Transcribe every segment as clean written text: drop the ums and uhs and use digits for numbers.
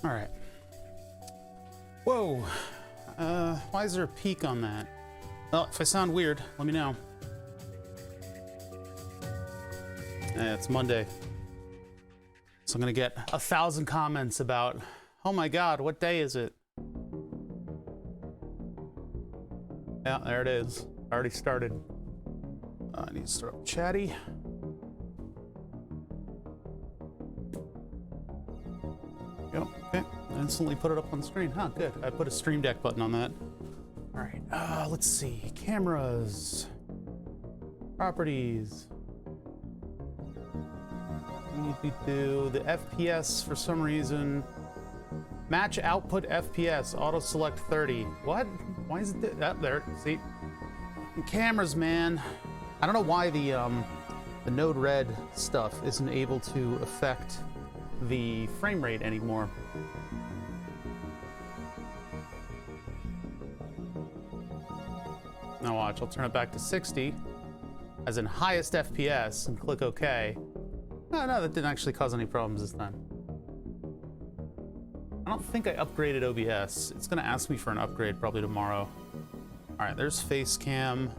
All right. Whoa. Why is there a peak on that? Well, if I sound weird, let me know. It's Monday. So I'm gonna get 1,000 comments about, oh my God, what day is it? Yeah, there it is. Already started. I need to start up chatty. Go. Okay. Instantly put it up on the screen. Huh, good. I put a Stream Deck button on that. All right. Let's see. Cameras. Properties. We need to do the FPS for some reason. Match output FPS. Auto select 30. What? Why is it there? See? Cameras, man. I don't know why the Node Red stuff isn't able to affect the frame rate anymore. Now watch, I'll turn it back to 60 as in highest FPS and click OK. No, that didn't actually cause any problems this time. I don't think I upgraded OBS. It's gonna ask me for an upgrade probably tomorrow. All right, there's face cam.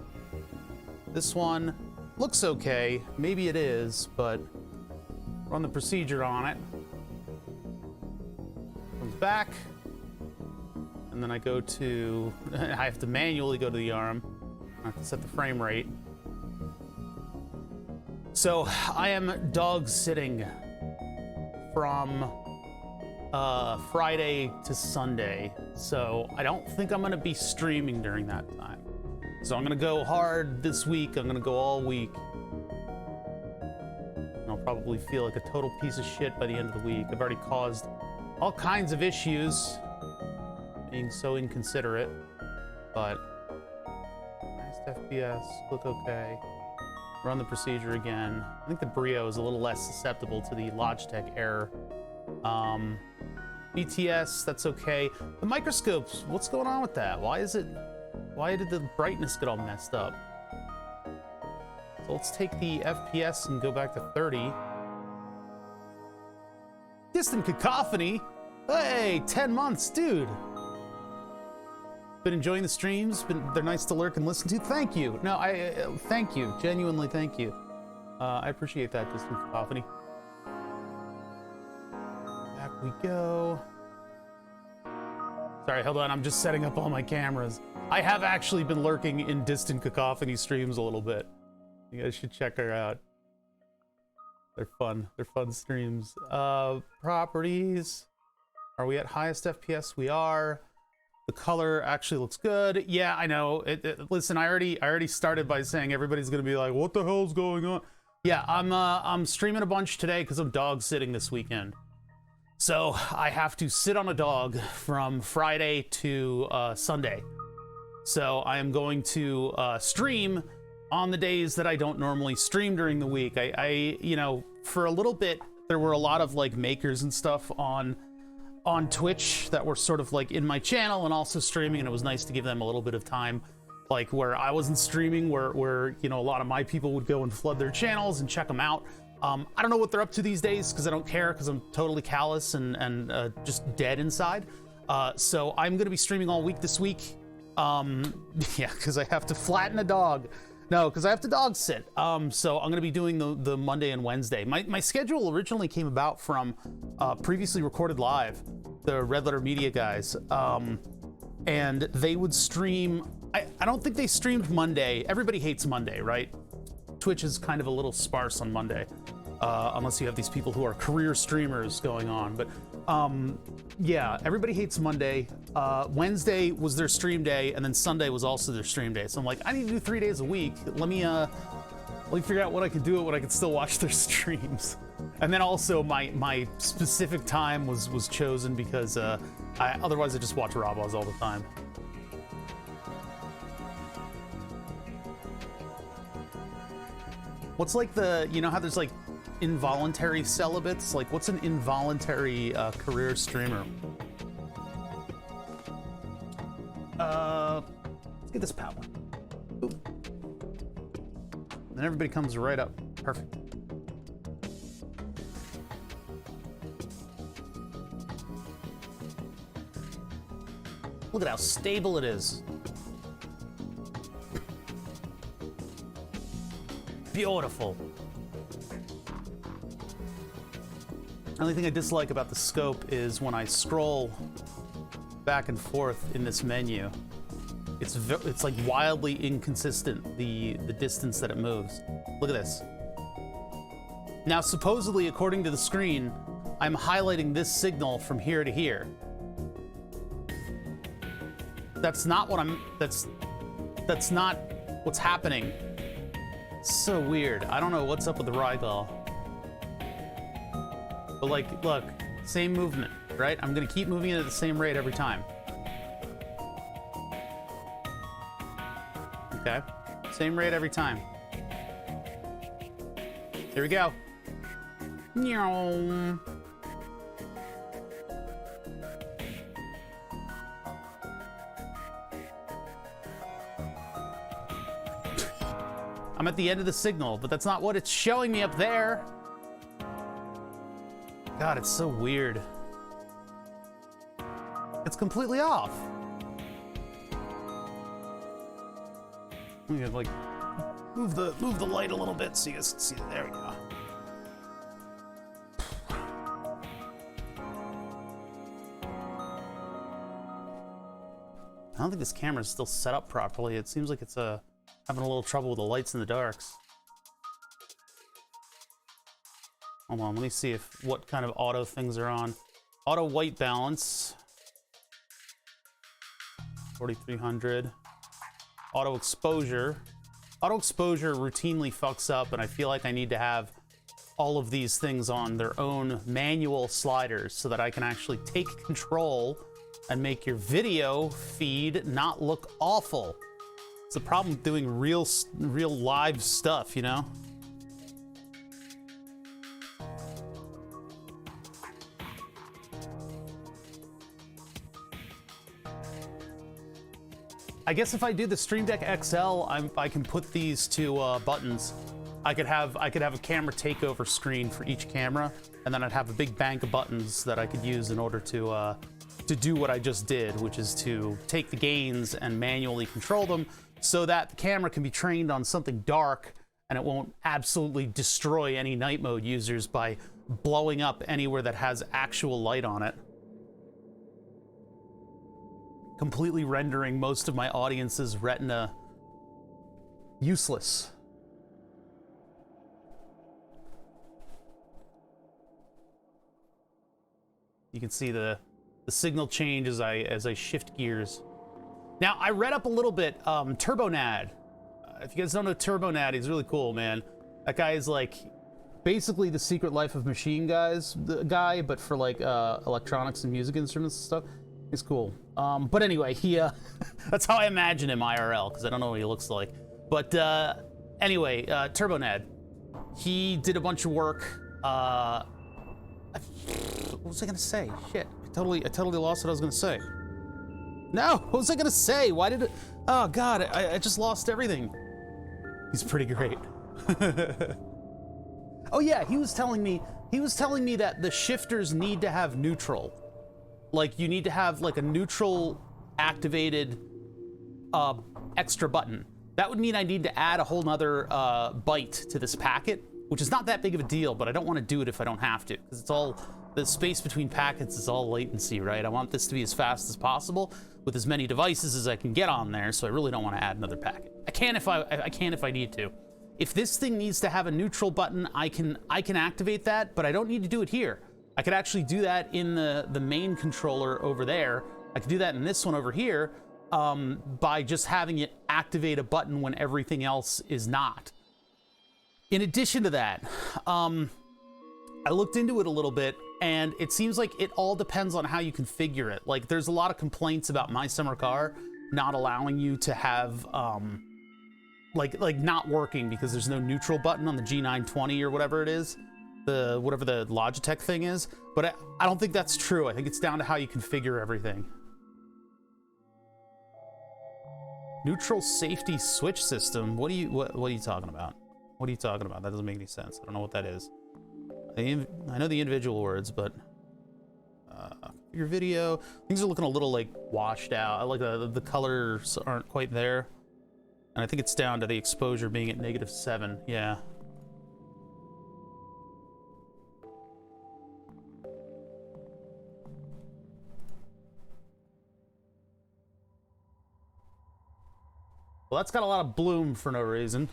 This one looks okay. Maybe it is, but run the procedure on it. Comes back. And then I go to, I have to manually go to the arm. I have to set the frame rate. So I am dog sitting from Friday to Sunday. So I don't think I'm gonna be streaming during that time. So I'm gonna go hard this week. I'm gonna go all week. And I'll probably feel like a total piece of shit by the end of the week. I've already caused all kinds of issues being so inconsiderate, but nice FPS, look okay. Run the procedure again. I think the Brio is a little less susceptible to the Logitech error. BTS, that's okay. The microscopes, what's going on with that? Why did the brightness get all messed up? So let's take the FPS and go back to 30. Distant Cacophony? Hey, 10 months, dude. Been enjoying the streams. They're nice to lurk and listen to. Thank you. No, thank you. Genuinely, thank you. I appreciate that, Distant Cacophony. Back we go. Sorry, hold on. I'm just setting up all my cameras. I have actually been lurking in Distant Cacophony streams a little bit. You guys should check her out. They're fun. They're fun streams. Properties. Are we at highest FPS? We are. The color actually looks good. Yeah, I know. Listen, I already started by saying everybody's gonna be like, "What the hell's going on?" Yeah, I'm streaming a bunch today because I'm dog sitting this weekend. So I have to sit on a dog from Friday to Sunday. So I am going to stream on the days that I don't normally stream during the week. I you know, for a little bit there were a lot of like makers and stuff on Twitch that were sort of like in my channel and also streaming, and it was nice to give them a little bit of time, like where I wasn't streaming, where you know, a lot of my people would go and flood their channels and check them out. I don't know what they're up to these days because I don't care, because I'm totally callous and just dead inside. So I'm gonna be streaming all week this week. Yeah, because I have to flatten a dog. No, because I have to dog sit. So I'm going to be doing the Monday and Wednesday. My schedule originally came about from previously recorded live, the Red Letter Media guys. And they would stream. I don't think they streamed Monday. Everybody hates Monday, right? Twitch is kind of a little sparse on Monday, unless you have these people who are career streamers going on. But yeah, everybody hates Monday. Wednesday was their stream day, and then Sunday was also their stream day. So I'm like, I need to do 3 days a week. Let me figure out what I could do when I could still watch their streams. And then also my specific time was chosen because otherwise I just watch Rabas all the time. What's like you know how there's like involuntary celibates? Like, what's an involuntary career streamer? Let's get this power. Oop. Then everybody comes right up. Perfect. Look at how stable it is. Beautiful. The only thing I dislike about the scope is when I scroll back and forth in this menu, it's like wildly inconsistent, the distance that it moves. Look at this. Now, supposedly, according to the screen, I'm highlighting this signal from here to here. That's not what that's not what's happening. It's so weird. I don't know what's up with the Rygall. But like, look, same movement, right? I'm gonna keep moving it at the same rate every time. Okay, same rate every time. Here we go. Meow. I'm at the end of the signal, but that's not what it's showing me up there. God, it's so weird. It's completely off. I'm gonna like move the light a little bit so you guys can see it. There we go. I don't think this camera's still set up properly. It seems like it's having a little trouble with the lights in the darks. Hold on, let me see what kind of auto things are on. Auto white balance. 4300. Auto exposure. Auto exposure routinely fucks up, and I feel like I need to have all of these things on their own manual sliders so that I can actually take control and make your video feed not look awful. It's the problem with doing real live stuff, you know? I guess if I do the Stream Deck XL, I can put these to buttons. I could have a camera takeover screen for each camera, and then I'd have a big bank of buttons that I could use in order to do what I just did, which is to take the gains and manually control them so that the camera can be trained on something dark and it won't absolutely destroy any night mode users by blowing up anywhere that has actual light on it. Completely rendering most of my audience's retina useless. You can see the signal change as I shift gears. Now, I read up a little bit, Turbonad. If you guys don't know Turbonad, he's really cool, man. That guy is like basically the Secret Life of Machine guy, but for like electronics and music instruments and stuff. He's cool. But anyway, he that's how I imagine him IRL, because I don't know what he looks like. But anyway, Turbonad. He did a bunch of work. What was I gonna say? Shit. I totally lost what I was gonna say. No, what was I gonna say? Why did it? Oh God, I just lost everything. He's pretty great. Oh yeah, he was telling me that the shifters need to have neutral. Like, you need to have like a neutral activated extra button. That would mean I need to add a whole nother byte to this packet, which is not that big of a deal, but I don't want to do it if I don't have to, because it's all, the space between packets is all latency, right? I want this to be as fast as possible with as many devices as I can get on there, so I really don't want to add another packet. I can if I need to. If this thing needs to have a neutral button, I can activate that, but I don't need to do it here. I could actually do that in the main controller over there. I could do that in this one over here by just having it activate a button when everything else is not. In addition to that, I looked into it a little bit, and it seems like it all depends on how you configure it. Like, there's a lot of complaints about My Summer Car not allowing you to have, like not working because there's no neutral button on the G920 or whatever it is, whatever the Logitech thing is. But I don't think that's true. I think it's down to how you configure everything. Neutral safety switch system. What are you talking about? What are you talking about? That doesn't make any sense. I don't know what that is. I know the individual words, but your video, things are looking a little like washed out. I like the colors aren't quite there, and I think it's down to the exposure being at -7. Yeah. Well, that's got a lot of bloom for no reason.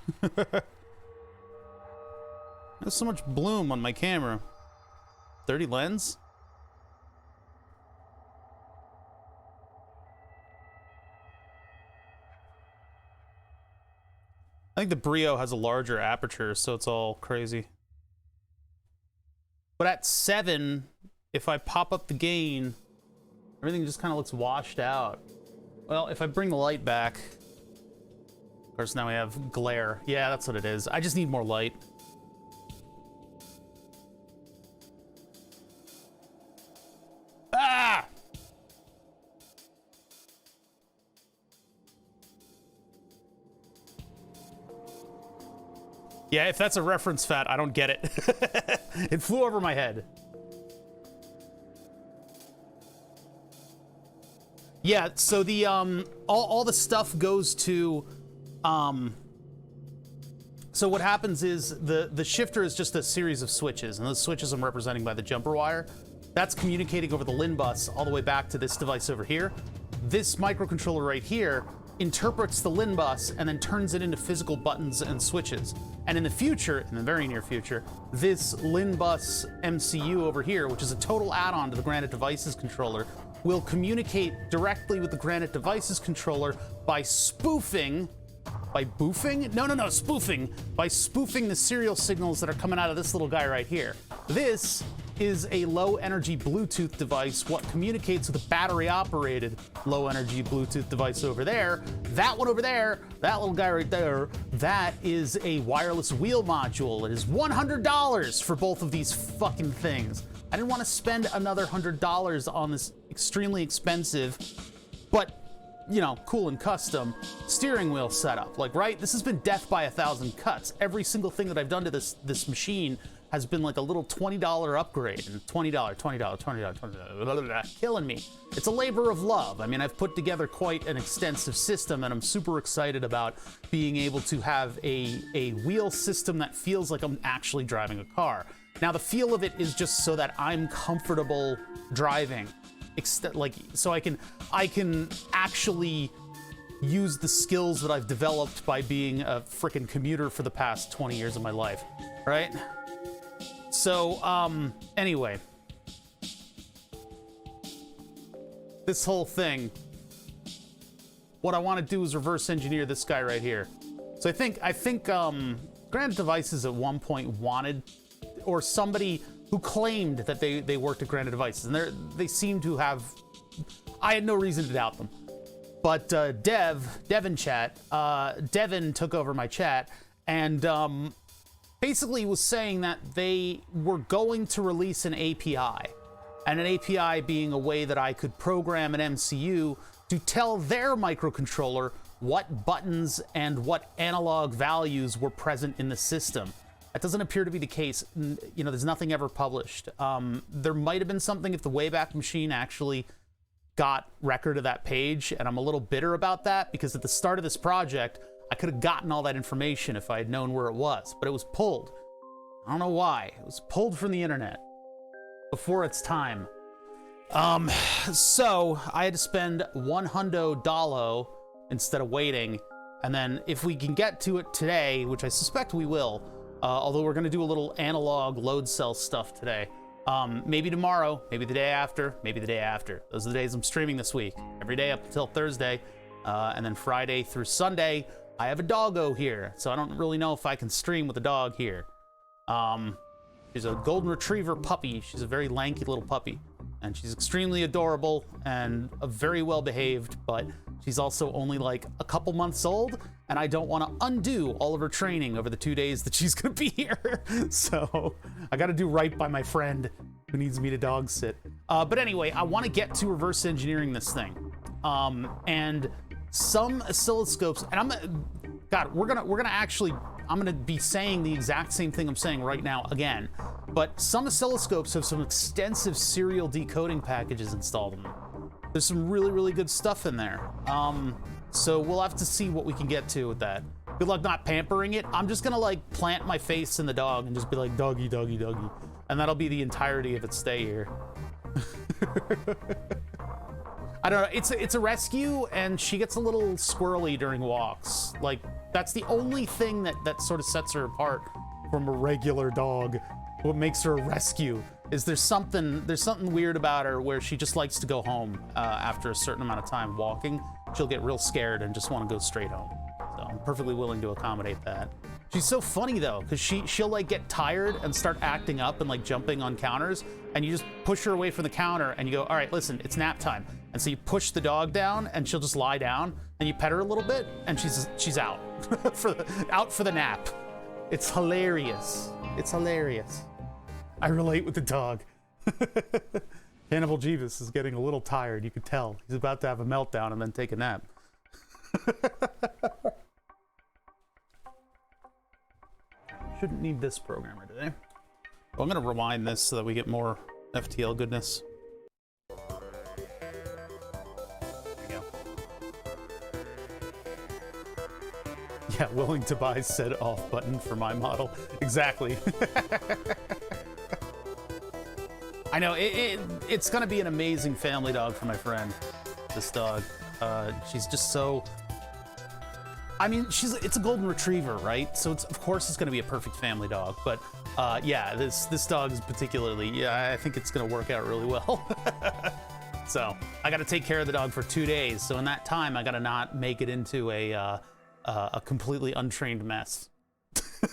There's so much bloom on my camera. 30 lens? I think the Brio has a larger aperture, so it's all crazy. But at 7, if I pop up the gain, everything just kind of looks washed out. Well, if I bring the light back, of course now we have glare. Yeah, that's what it is. I just need more light. Ah! Yeah, if that's a reference fat, I don't get it. It flew over my head. Yeah, so the all the stuff goes to so what happens is the shifter is just a series of switches, and those switches I'm representing by the jumper wire. That's communicating over the LIN bus all the way back to this device over here. This microcontroller right here interprets the LIN bus and then turns it into physical buttons and switches. And in the future, in the very near future, this LIN bus MCU over here, which is a total add-on to the Granite Devices controller, will communicate directly with the Granite Devices controller by spoofing, spoofing the serial signals that are coming out of this little guy right here. This is a low-energy Bluetooth device, what communicates with a battery-operated low-energy Bluetooth device over there. That one over there, that little guy right there, that is a wireless wheel module. It is $100 for both of these fucking things. I didn't want to spend another $100 on this extremely expensive, but, you know, cool and custom steering wheel setup. Like, right? This has been death by 1,000 cuts. Every single thing that I've done to this machine has been like a little $20 upgrade, and $20, killing me. It's a labor of love. I mean, I've put together quite an extensive system, and I'm super excited about being able to have a wheel system that feels like I'm actually driving a car. Now, the feel of it is just so that I'm comfortable driving, so I can actually use the skills that I've developed by being a freaking commuter for the past 20 years of my life, right? So, anyway, this whole thing, what I want to do is reverse engineer this guy right here. So I think Granite Devices at one point wanted, or somebody who claimed that they worked at Granite Devices, and they seem to have, I had no reason to doubt them. But Devin took over my chat, and basically was saying that they were going to release an API, and an API being a way that I could program an MCU to tell their microcontroller what buttons and what analog values were present in the system. That doesn't appear to be the case. You know, there's nothing ever published. There might have been something if the Wayback Machine actually got record of that page, and I'm a little bitter about that because at the start of this project, I could have gotten all that information if I had known where it was, but it was pulled. I don't know why. It was pulled from the internet before its time. So I had to spend $100 instead of waiting, and then if we can get to it today, which I suspect we will, although we're going to do a little analog load cell stuff today. Maybe tomorrow, maybe the day after, maybe the day after. Those are the days I'm streaming this week. Every day up until Thursday, and then Friday through Sunday, I have a doggo here, so I don't really know if I can stream with a dog here. She's a golden retriever puppy. She's a very lanky little puppy, and she's extremely adorable and very well behaved, but she's also only like a couple months old, and I don't want to undo all of her training over the 2 days that she's gonna be here. So I gotta do right by my friend who needs me to dog sit. But anyway, I want to get to reverse engineering this thing. And some oscilloscopes, and I'm gonna be saying the exact same thing I'm saying right now again, but some oscilloscopes have some extensive serial decoding packages installed in them. There's some really, really good stuff in there. So we'll have to see what we can get to with that. Good luck not pampering it. I'm just gonna like plant my face in the dog and just be like, doggy, doggy, doggy. And that'll be the entirety of its stay here. I don't know, it's a rescue, and she gets a little squirrely during walks. Like, that's the only thing that sort of sets her apart from a regular dog. What makes her a rescue is there's something weird about her where she just likes to go home after a certain amount of time walking. She'll get real scared and just want to go straight home. So I'm perfectly willing to accommodate that. She's so funny though, because she'll like get tired and start acting up and like jumping on counters, and you just push her away from the counter and you go, all right, listen, it's nap time. And so you push the dog down and she'll just lie down, and you pet her a little bit and she's out out for the nap. It's hilarious. It's hilarious. I relate with the dog. Cannibal Jeeves is getting a little tired, you could tell. He's about to have a meltdown and then take a nap. Shouldn't need this programmer today. Well, I'm gonna rewind this so that we get more FTL goodness. There we go. Yeah, willing to buy said off button for my model. Exactly. I know, it's gonna be an amazing family dog for my friend, this dog. She's just so... I mean, it's a golden retriever, right? So of course it's gonna be a perfect family dog, but yeah, this dog is particularly, yeah, I think it's gonna work out really well. So I gotta take care of the dog for 2 days, so in that time I gotta not make it into a completely untrained mess.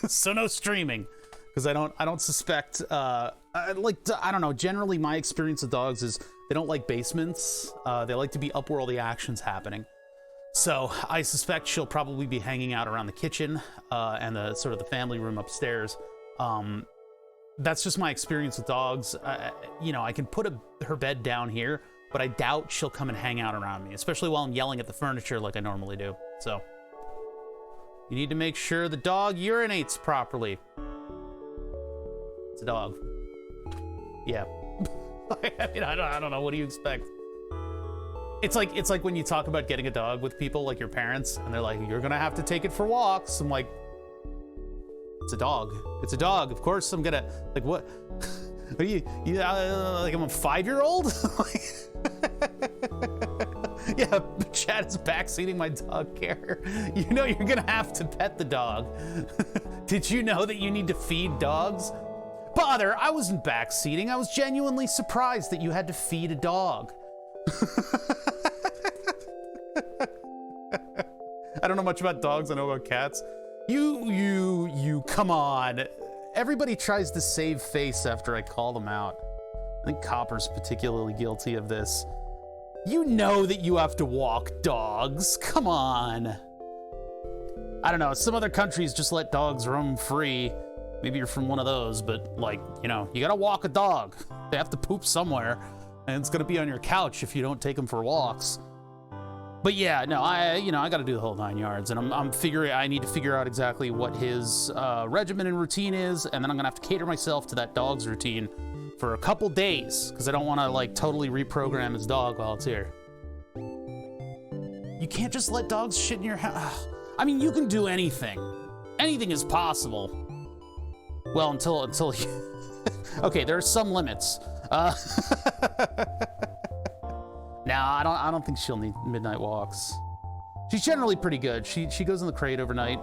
So no streaming, because I don't suspect, I don't know, generally my experience with dogs is they don't like basements. They like to be up where all the action's happening. So I suspect she'll probably be hanging out around the kitchen and the sort of the family room upstairs. That's just my experience with dogs. You know, I can put her bed down here, but I doubt she'll come and hang out around me, especially while I'm yelling at the furniture like I normally do. So you need to make sure the dog urinates properly. It's a dog. Yeah. I mean, I don't know. What do you expect? It's like when you talk about getting a dog with people, like your parents, and they're like, you're gonna have to take it for walks. I'm like, it's a dog. It's a dog. Of course I'm gonna, like, what? Are you like I'm a 5-year-old? Yeah, Chad is backseating my dog care. You know you're gonna have to pet the dog. Did you know that you need to feed dogs? Bother, I wasn't backseating. I was genuinely surprised that you had to feed a dog. I don't know much about dogs, I know about cats. You, come on. Everybody tries to save face after I call them out. I think Copper's particularly guilty of this. You know that you have to walk dogs, come on. I don't know, some other countries just let dogs roam free. Maybe you're from one of those, but like, you know, you gotta walk a dog. They have to poop somewhere, and it's gonna be on your couch if you don't take them for walks. But yeah, no, I gotta do the whole 9 yards, and I need to figure out exactly what his regimen and routine is, and then I'm gonna have to cater myself to that dog's routine. for a couple days because I don't want to like totally reprogram his dog while it's here. You can't just let dogs shit in your house. I mean, you can do anything. Anything is possible. Well, until okay, there are some limits. Nah, I don't think she'll need midnight walks. She's generally pretty good. She goes in the crate overnight,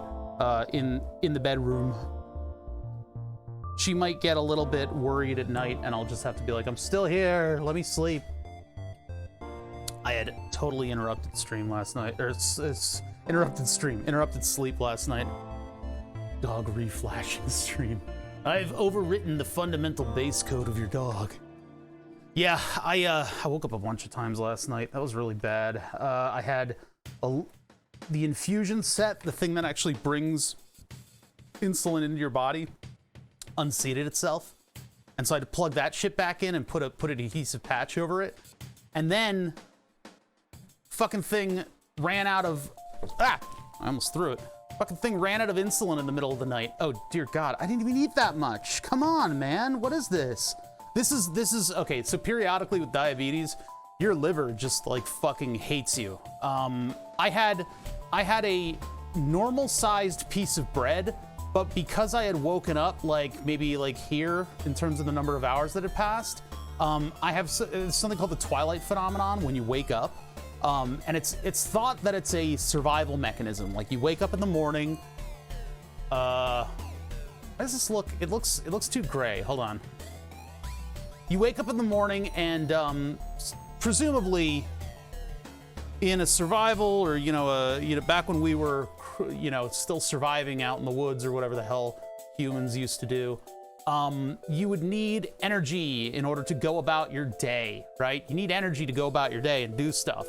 in the bedroom. She might get a little bit worried at night, and I'll just have to be like, I'm still here. Let me sleep. I had totally interrupted stream last night, or interrupted sleep last night. Dog reflashing stream. I've overwritten the fundamental base code of your dog. Yeah, I woke up a bunch of times last night. That was really bad. I had the infusion set, the thing that actually brings insulin into your body, unseated itself. And so I had to plug that shit back in and put an adhesive patch over it. And then fucking thing ran out of, I almost threw it. Fucking thing ran out of insulin in the middle of the night. Oh dear God, I didn't even eat that much. Come on, man, what is this? This is, okay, so periodically with diabetes, your liver just like fucking hates you. I had a normal sized piece of bread, but because I had woken up like maybe like here in terms of the number of hours that had passed, I have something called the twilight phenomenon when you wake up. And it's thought that it's a survival mechanism. Like you wake up in the morning, how does this look? It looks too gray, hold on. You wake up in the morning and presumably in a survival or, you know, back when we were, still surviving out in the woods or whatever the hell humans used to do, you would need energy in order to go about your day, right? You need energy to go about your day and do stuff.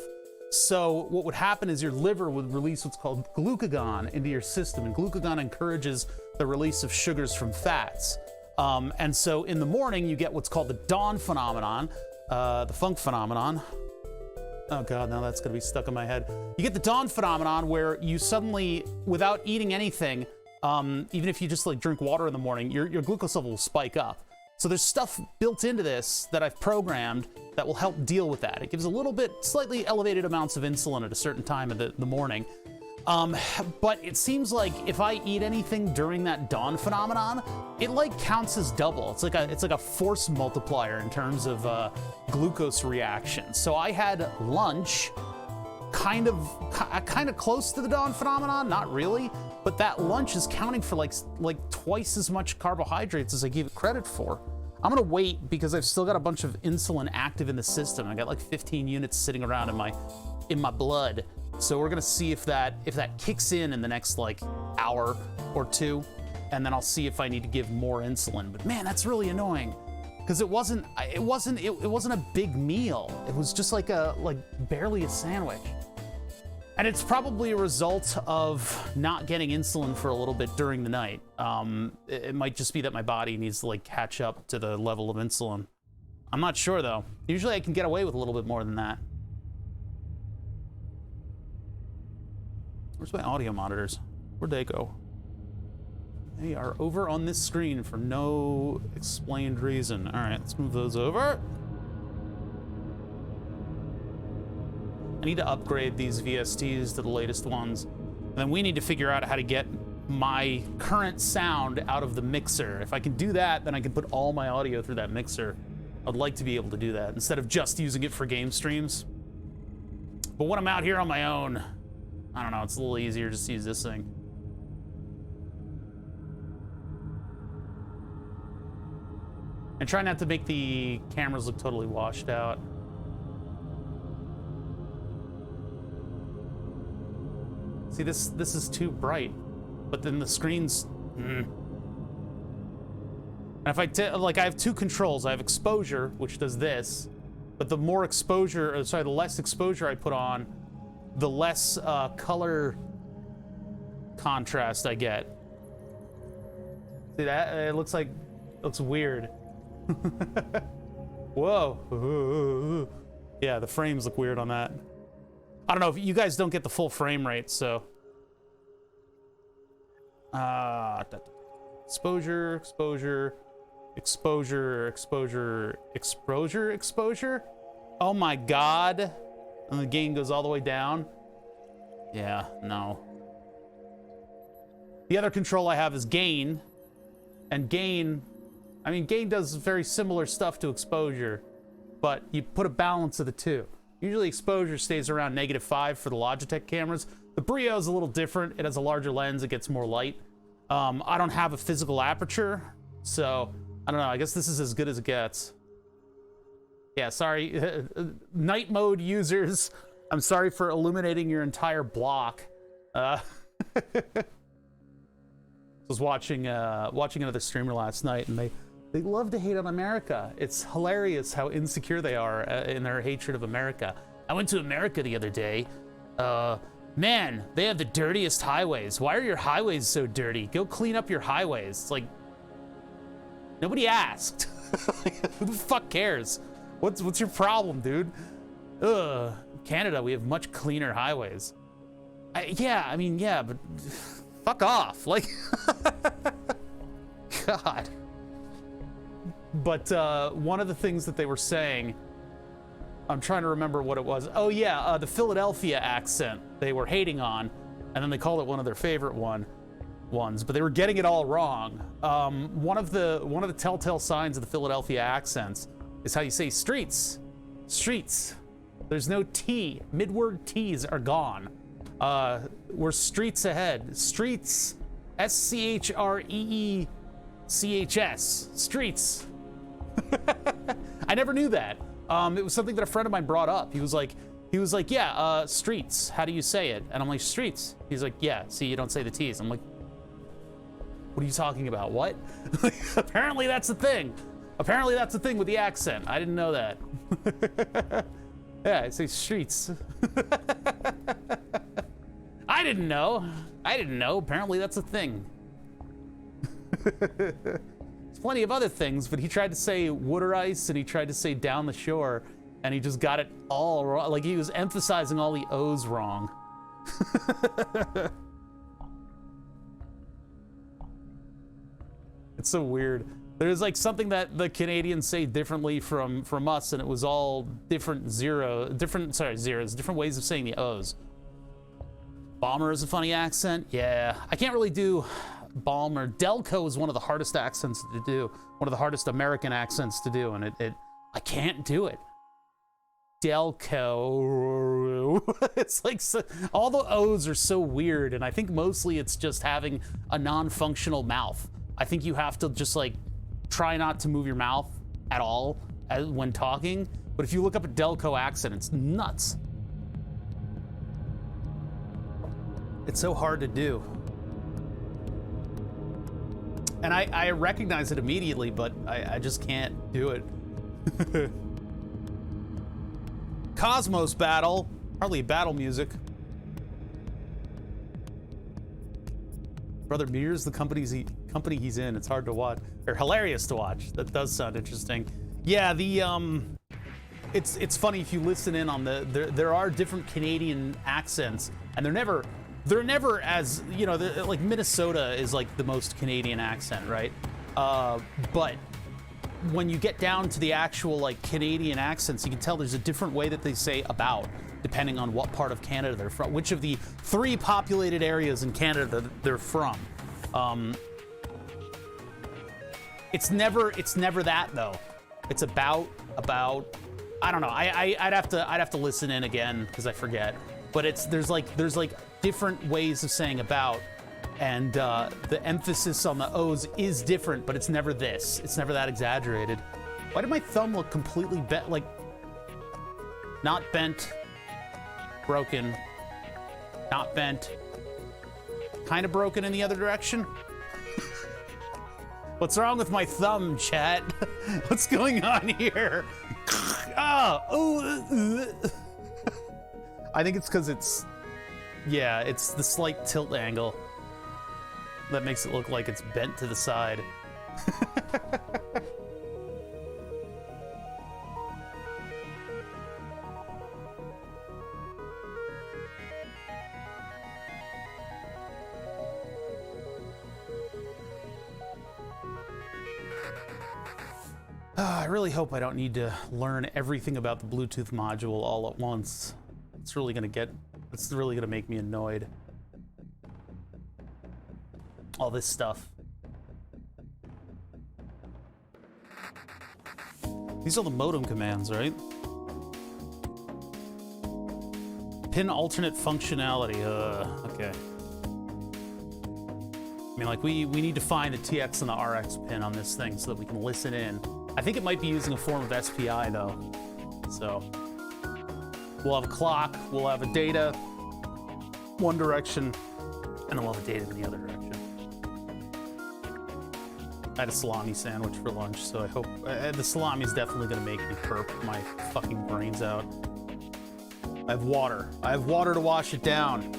So what would happen is your liver would release what's called glucagon into your system, and glucagon encourages the release of sugars from fats. And so in the morning, you get what's called the dawn phenomenon, the funk phenomenon. Oh God, now that's gonna be stuck in my head. You get the dawn phenomenon where you suddenly, without eating anything, even if you just like drink water in the morning, your glucose level will spike up. So there's stuff built into this that I've programmed that will help deal with that. It gives a little bit, slightly elevated amounts of insulin at a certain time of the morning. But it seems like if I eat anything during that dawn phenomenon, it like counts as double. It's like a force multiplier in terms of glucose reaction. So I had lunch kind of close to the dawn phenomenon, not really, but that lunch is counting for like twice as much carbohydrates as I gave it credit for. I'm gonna wait because I've still got a bunch of insulin active in the system. I got like 15 units sitting around in my blood. So we're gonna see if that kicks in the next like hour or two, and then I'll see if I need to give more insulin. But man, that's really annoying because it wasn't a big meal. It was just like barely a sandwich. And it's probably a result of not getting insulin for a little bit during the night. It might just be that my body needs to like catch up to the level of insulin. I'm not sure though. Usually I can get away with a little bit more than that. Where's my audio monitors? Where'd they go? They are over on this screen for no explained reason. All right, let's move those over. I need to upgrade these VSTs to the latest ones. And then we need to figure out how to get my current sound out of the mixer. If I can do that, then I can put all my audio through that mixer. I'd like to be able to do that instead of just using it for game streams. But when I'm out here on my own, I don't know, it's a little easier just to use this thing. And try not to make the cameras look totally washed out. See, this is too bright, but then the screen's, And if I have two controls. I have exposure, which does this, but the more exposure, the less exposure I put on, the less color contrast I get. See that? It looks weird. Whoa. Yeah, the frames look weird on that. I don't know if you guys don't get the full frame rate, so. Exposure. exposure. Oh my god. And the gain goes all the way down. Yeah, no. The other control I have is gain. And gain, I mean, gain does very similar stuff to exposure, but you put a balance of the two. Usually exposure stays around -5 for the Logitech cameras. The Brio is a little different. It has a larger lens. It gets more light. I don't have a physical aperture, so I don't know. I guess this is as good as it gets. Yeah, sorry. Night mode users, I'm sorry for illuminating your entire block. I was watching another streamer last night, and they love to hate on America. It's hilarious how insecure they are in their hatred of America. I went to America the other day. Man, they have the dirtiest highways. Why are your highways so dirty? Go clean up your highways. It's like, nobody asked. Who the fuck cares? What's your problem, dude? Ugh. Canada, we have much cleaner highways. Yeah, but fuck off. Like, God. But one of the things that they were saying, I'm trying to remember what it was. Oh yeah, the Philadelphia accent they were hating on, and then they called it one of their favorite ones, but they were getting it all wrong. One of the telltale signs of the Philadelphia accents is how you say streets. Streets. There's no T. Mid-word T's are gone. We're streets ahead. Streets. SCHREECHS. Streets. I never knew that. It was something that a friend of mine brought up. He was like, yeah, streets. How do you say it? And I'm like, streets. He's like, yeah, see, you don't say the T's. I'm like, what are you talking about? What? Apparently that's the thing. Apparently that's the thing with the accent. I didn't know that. Yeah, I say streets. I didn't know. Apparently that's a thing. There's plenty of other things, but he tried to say water ice and he tried to say down the shore, and he just got it all wrong. Like, he was emphasizing all the O's wrong. It's so weird. There's like something that the Canadians say differently from us, and it was all different zeros, different ways of saying the O's. Bomber is a funny accent. Yeah, I can't really do Balmer. Delco is one of the hardest accents to do, one of the hardest American accents to do, and I can't do it. Delco. It's like all the O's are so weird, and I think mostly it's just having a non-functional mouth. I think you have to just like try not to move your mouth at all when talking. But if you look up a Delco accent, it's nuts. It's so hard to do. And I recognize it immediately, but I just can't do it. Cosmos battle. Hardly battle music. Brother Mears, the company he's in, it's hard to watch. Or hilarious to watch. That does sound interesting. Yeah, it's funny if you listen in on there are different Canadian accents, and they're never as, you know, like Minnesota is like the most Canadian accent, right? But when you get down to the actual like Canadian accents, you can tell there's a different way that they say about, depending on what part of Canada they're from, which of the 3 populated areas in Canada they're from. It's never that though. It's about I don't know. I'd have to listen in again because I forget. But there's like different ways of saying about, and the emphasis on the O's is different, but it's never this. It's never that exaggerated. Why did my thumb look completely bent? Like, not bent, broken, not bent, kind of broken in the other direction? What's wrong with my thumb, chat? What's going on here? I think it's because it's the slight tilt angle that makes it look like it's bent to the side. I really hope I don't need to learn everything about the Bluetooth module all at once. It's really gonna make me annoyed. All this stuff. These are the modem commands, right? Pin alternate functionality. Okay. I mean, like, we need to find the TX and the RX pin on this thing so that we can listen in. I think it might be using a form of SPI, though. So, we'll have a clock, we'll have a data, one direction, and then we'll have a data in the other direction. I had a salami sandwich for lunch, so I hope... the salami is definitely going to make me burp my fucking brains out. I have water. I have water to wash it down.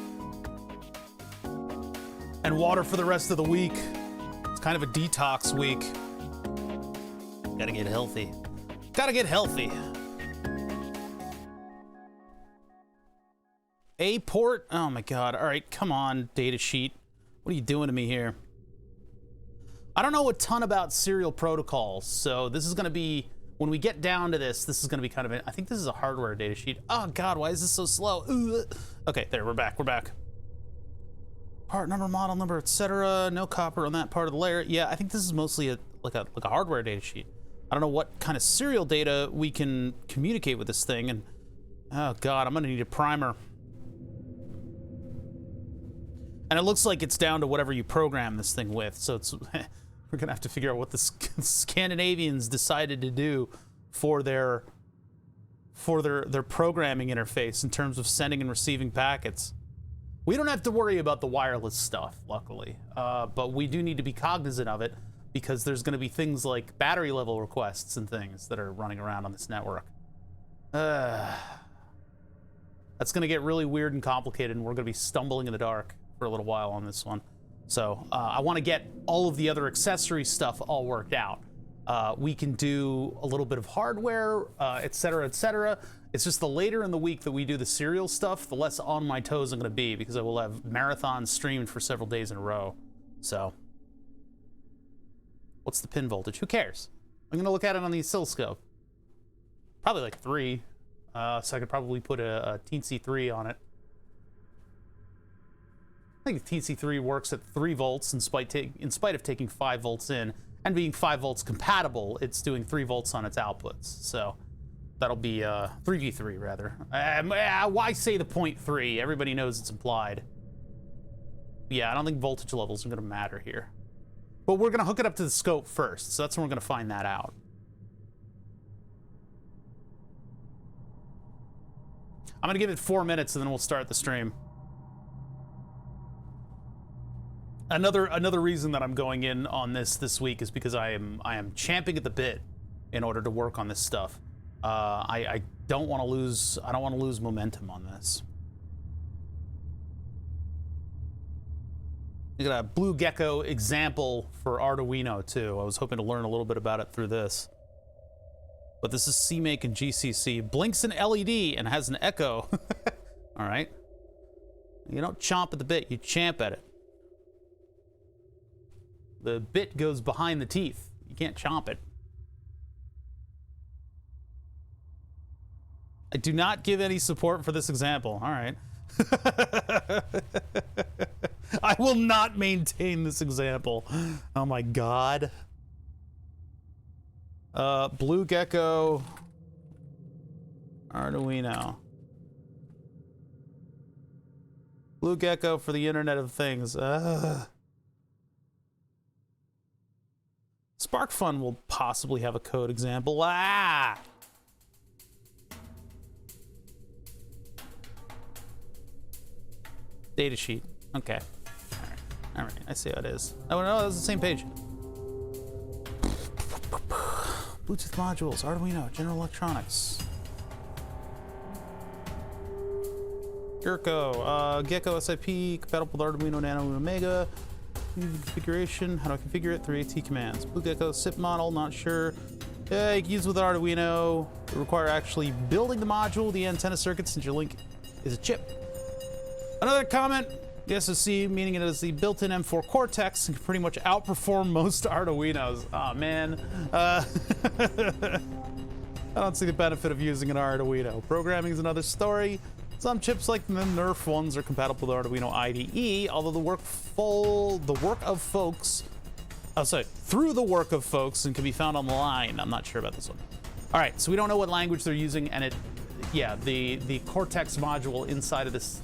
And water for the rest of the week. It's kind of a detox week. Gotta get healthy. Gotta get healthy. A port? Oh my god. Alright, come on, datasheet. What are you doing to me here? I don't know a ton about serial protocols, so this is gonna be... When we get down to this is gonna be kind of... I think this is a hardware datasheet. Oh god, why is this so slow? Ugh. Okay, there, we're back, we're back. Part number, model number, etc. No copper on that part of the layer. Yeah, I think this is mostly like a hardware datasheet. I don't know what kind of serial data we can communicate with this thing, and... Oh god, I'm gonna need a primer. And it looks like it's down to whatever you program this thing with, so it's... We're gonna have to figure out what the Scandinavians decided to do for their programming interface in terms of sending and receiving packets. We don't have to worry about the wireless stuff, luckily, but we do need to be cognizant of it because there's gonna be things like battery level requests and things that are running around on this network. That's gonna get really weird and complicated, and we're gonna be stumbling in the dark for a little while on this one. So I want to get all of the other accessory stuff all worked out. We can do a little bit of hardware, etc., etc. It's just the later in the week that we do the serial stuff, the less on my toes I'm going to be, because I will have marathons streamed for several days in a row. So, what's the pin voltage? Who cares? I'm going to look at it on the oscilloscope. Probably like 3, so I could probably put a teensy 3 on it. I think TC3 works at 3 volts in spite of taking 5 volts in and being 5 volts compatible. It's doing 3 volts on its outputs, so that'll be 3v3 rather. Why say the 0.3? Everybody knows it's implied. Yeah, I don't think voltage levels are going to matter here, but we're going to hook it up to the scope first, so that's when we're going to find that out. I'm going to give it 4 minutes and then we'll start the stream. Another reason that I'm going in on this week is because I am champing at the bit in order to work on this stuff. I don't want to lose momentum on this. You got a Blue Gecko example for Arduino too. I was hoping to learn a little bit about it through this. But this is CMake and GCC. Blinks an LED and has an echo. All right. You don't chomp at the bit, you champ at it. The bit goes behind the teeth. You can't chomp it. I do not give any support for this example. All right. I will not maintain this example. Oh my god. Blue Gecko Arduino. Blue Gecko for the Internet of Things. SparkFun will possibly have a code example. Ah! Datasheet. Okay. All right. I see how it is. Oh no, that was the same page. Bluetooth modules, Arduino, General Electronics. Gecko SIP, compatible with Arduino Nano and Omega. Configuration, how do I configure it? 3 AT commands. Blue Gecko SIP model, not sure. Yeah, you can use with Arduino. It require actually building the module, the antenna circuit, since your link is a chip. Another comment. The SoC, meaning it is the built-in M4 Cortex, and can pretty much outperform most Arduinos. Oh man, I don't see the benefit of using an Arduino. Programming is another story. Some chips like the Nerf ones are compatible with Arduino IDE, although through the work of folks, and can be found online. I'm not sure about this one. All right, so we don't know what language they're using, and the Cortex module inside of this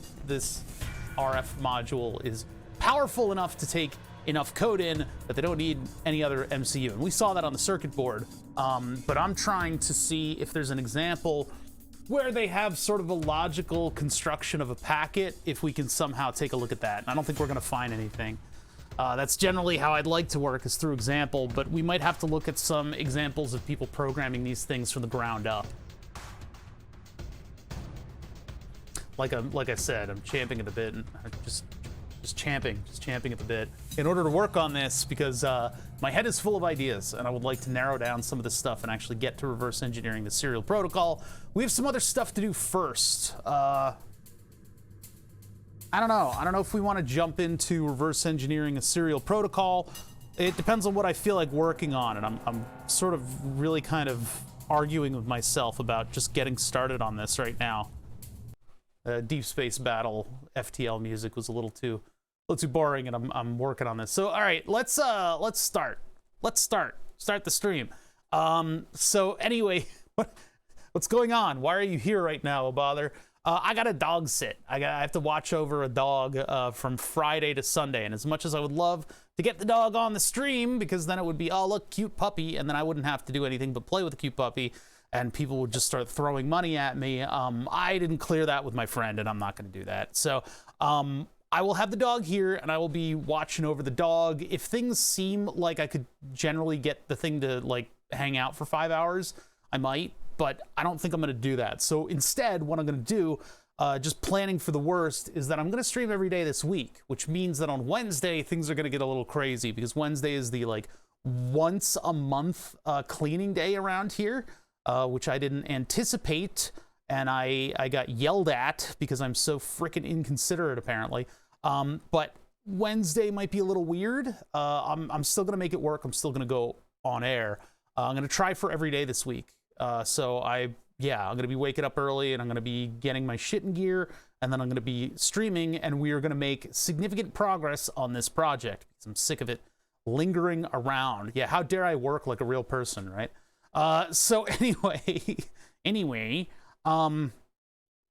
RF module is powerful enough to take enough code in that they don't need any other MCU. And we saw that on the circuit board, but I'm trying to see if there's an example where they have sort of a logical construction of a packet, if we can somehow take a look at that. And I don't think we're gonna find anything. That's generally how I'd like to work, is through example, but we might have to look at some examples of people programming these things from the ground up. Like I said, I'm champing at the bit, and just champing at the bit in order to work on this, because my head is full of ideas, and I would like to narrow down some of this stuff and actually get to reverse engineering the serial protocol. We have some other stuff to do first. I don't know if we want to jump into reverse engineering a serial protocol. It depends on what I feel like working on, and I'm sort of really kind of arguing with myself about just getting started on this right now. Deep Space Battle FTL music was a little too boring, and I'm working on this. So all right, let's start the stream. So anyway, what's going on? Why are you here right now, oh bother? I got a dog sit. I have to watch over a dog from Friday to Sunday, and as much as I would love to get the dog on the stream, because then it would be, oh look, cute puppy, and then I wouldn't have to do anything but play with the cute puppy, and people would just start throwing money at me. I didn't clear that with my friend, and I'm not going to do that. So I will have the dog here, and I will be watching over the dog. If things seem like I could generally get the thing to like hang out for 5 hours, I might, but I don't think I'm going to do that. So instead, what I'm going to do, just planning for the worst, is that I'm going to stream every day this week, which means that on Wednesday, things are going to get a little crazy, because Wednesday is the like once a month cleaning day around here. Which I didn't anticipate, and I got yelled at because I'm so freaking inconsiderate, apparently. But Wednesday might be a little weird. I'm still gonna make it work. I'm still gonna go on air. I'm gonna try for every day this week. So I'm gonna be waking up early, and I'm gonna be getting my shit in gear, and then I'm gonna be streaming, and we are gonna make significant progress on this project, because I'm sick of it lingering around. Yeah, how dare I work like a real person, right? So anyway,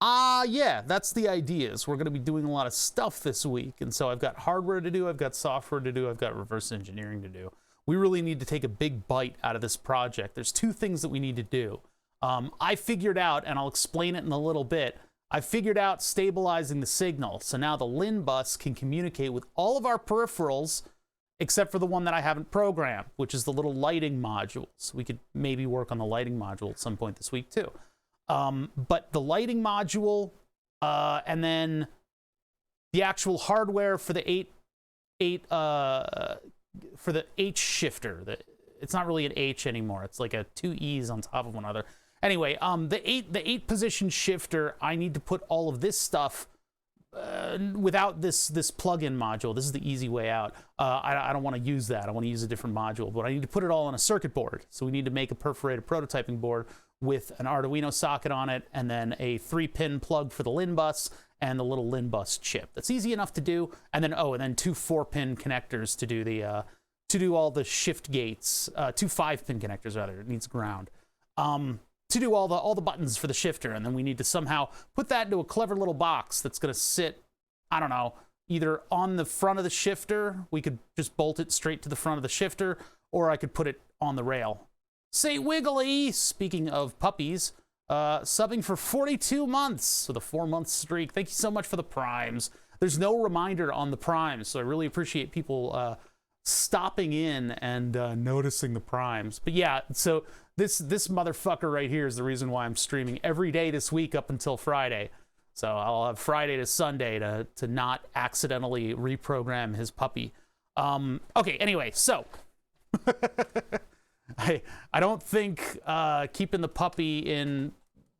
that's the ideas. We're going to be doing a lot of stuff this week, and so I've got hardware to do, I've got software to do, I've got reverse engineering to do. We really need to take a big bite out of this project. There's two things that we need to do. I figured out, and I'll explain it in a little bit, I figured out stabilizing the signal. So now the LIN bus can communicate with all of our peripherals, except for the one that I haven't programmed, which is the little lighting module. So we could maybe work on the lighting module at some point this week too. But the lighting module, and then the actual hardware for the for the H shifter. It's not really an H anymore. It's like a 2 E's on top of one another. Anyway, the eight position shifter, I need to put all of this stuff without this plug-in module. This is the easy way out. I don't want to use that. I want to use a different module, but I need to put it all on a circuit board. So we need to make a perforated prototyping board with an Arduino socket on it, and then a 3-pin plug for the LIN bus and the little LIN bus chip. That's easy enough to do. And then two 4-pin connectors to do the to do all the shift gates. 2 5-pin connectors rather. It needs ground. To do all the buttons for the shifter, and then we need to somehow put that into a clever little box that's going to sit, I don't know, either on the front of the shifter. We could just bolt it straight to the front of the shifter, or I could put it on the rail. Say Wiggly, speaking of puppies, subbing for 42 months with a 4-month streak. Thank you so much for the primes. There's no reminder on the primes, so I really appreciate people stopping in and noticing the primes. But yeah, so this motherfucker right here is the reason why I'm streaming every day this week up until Friday. So I'll have Friday to Sunday to not accidentally reprogram his puppy. Okay, anyway, so I don't think keeping the puppy in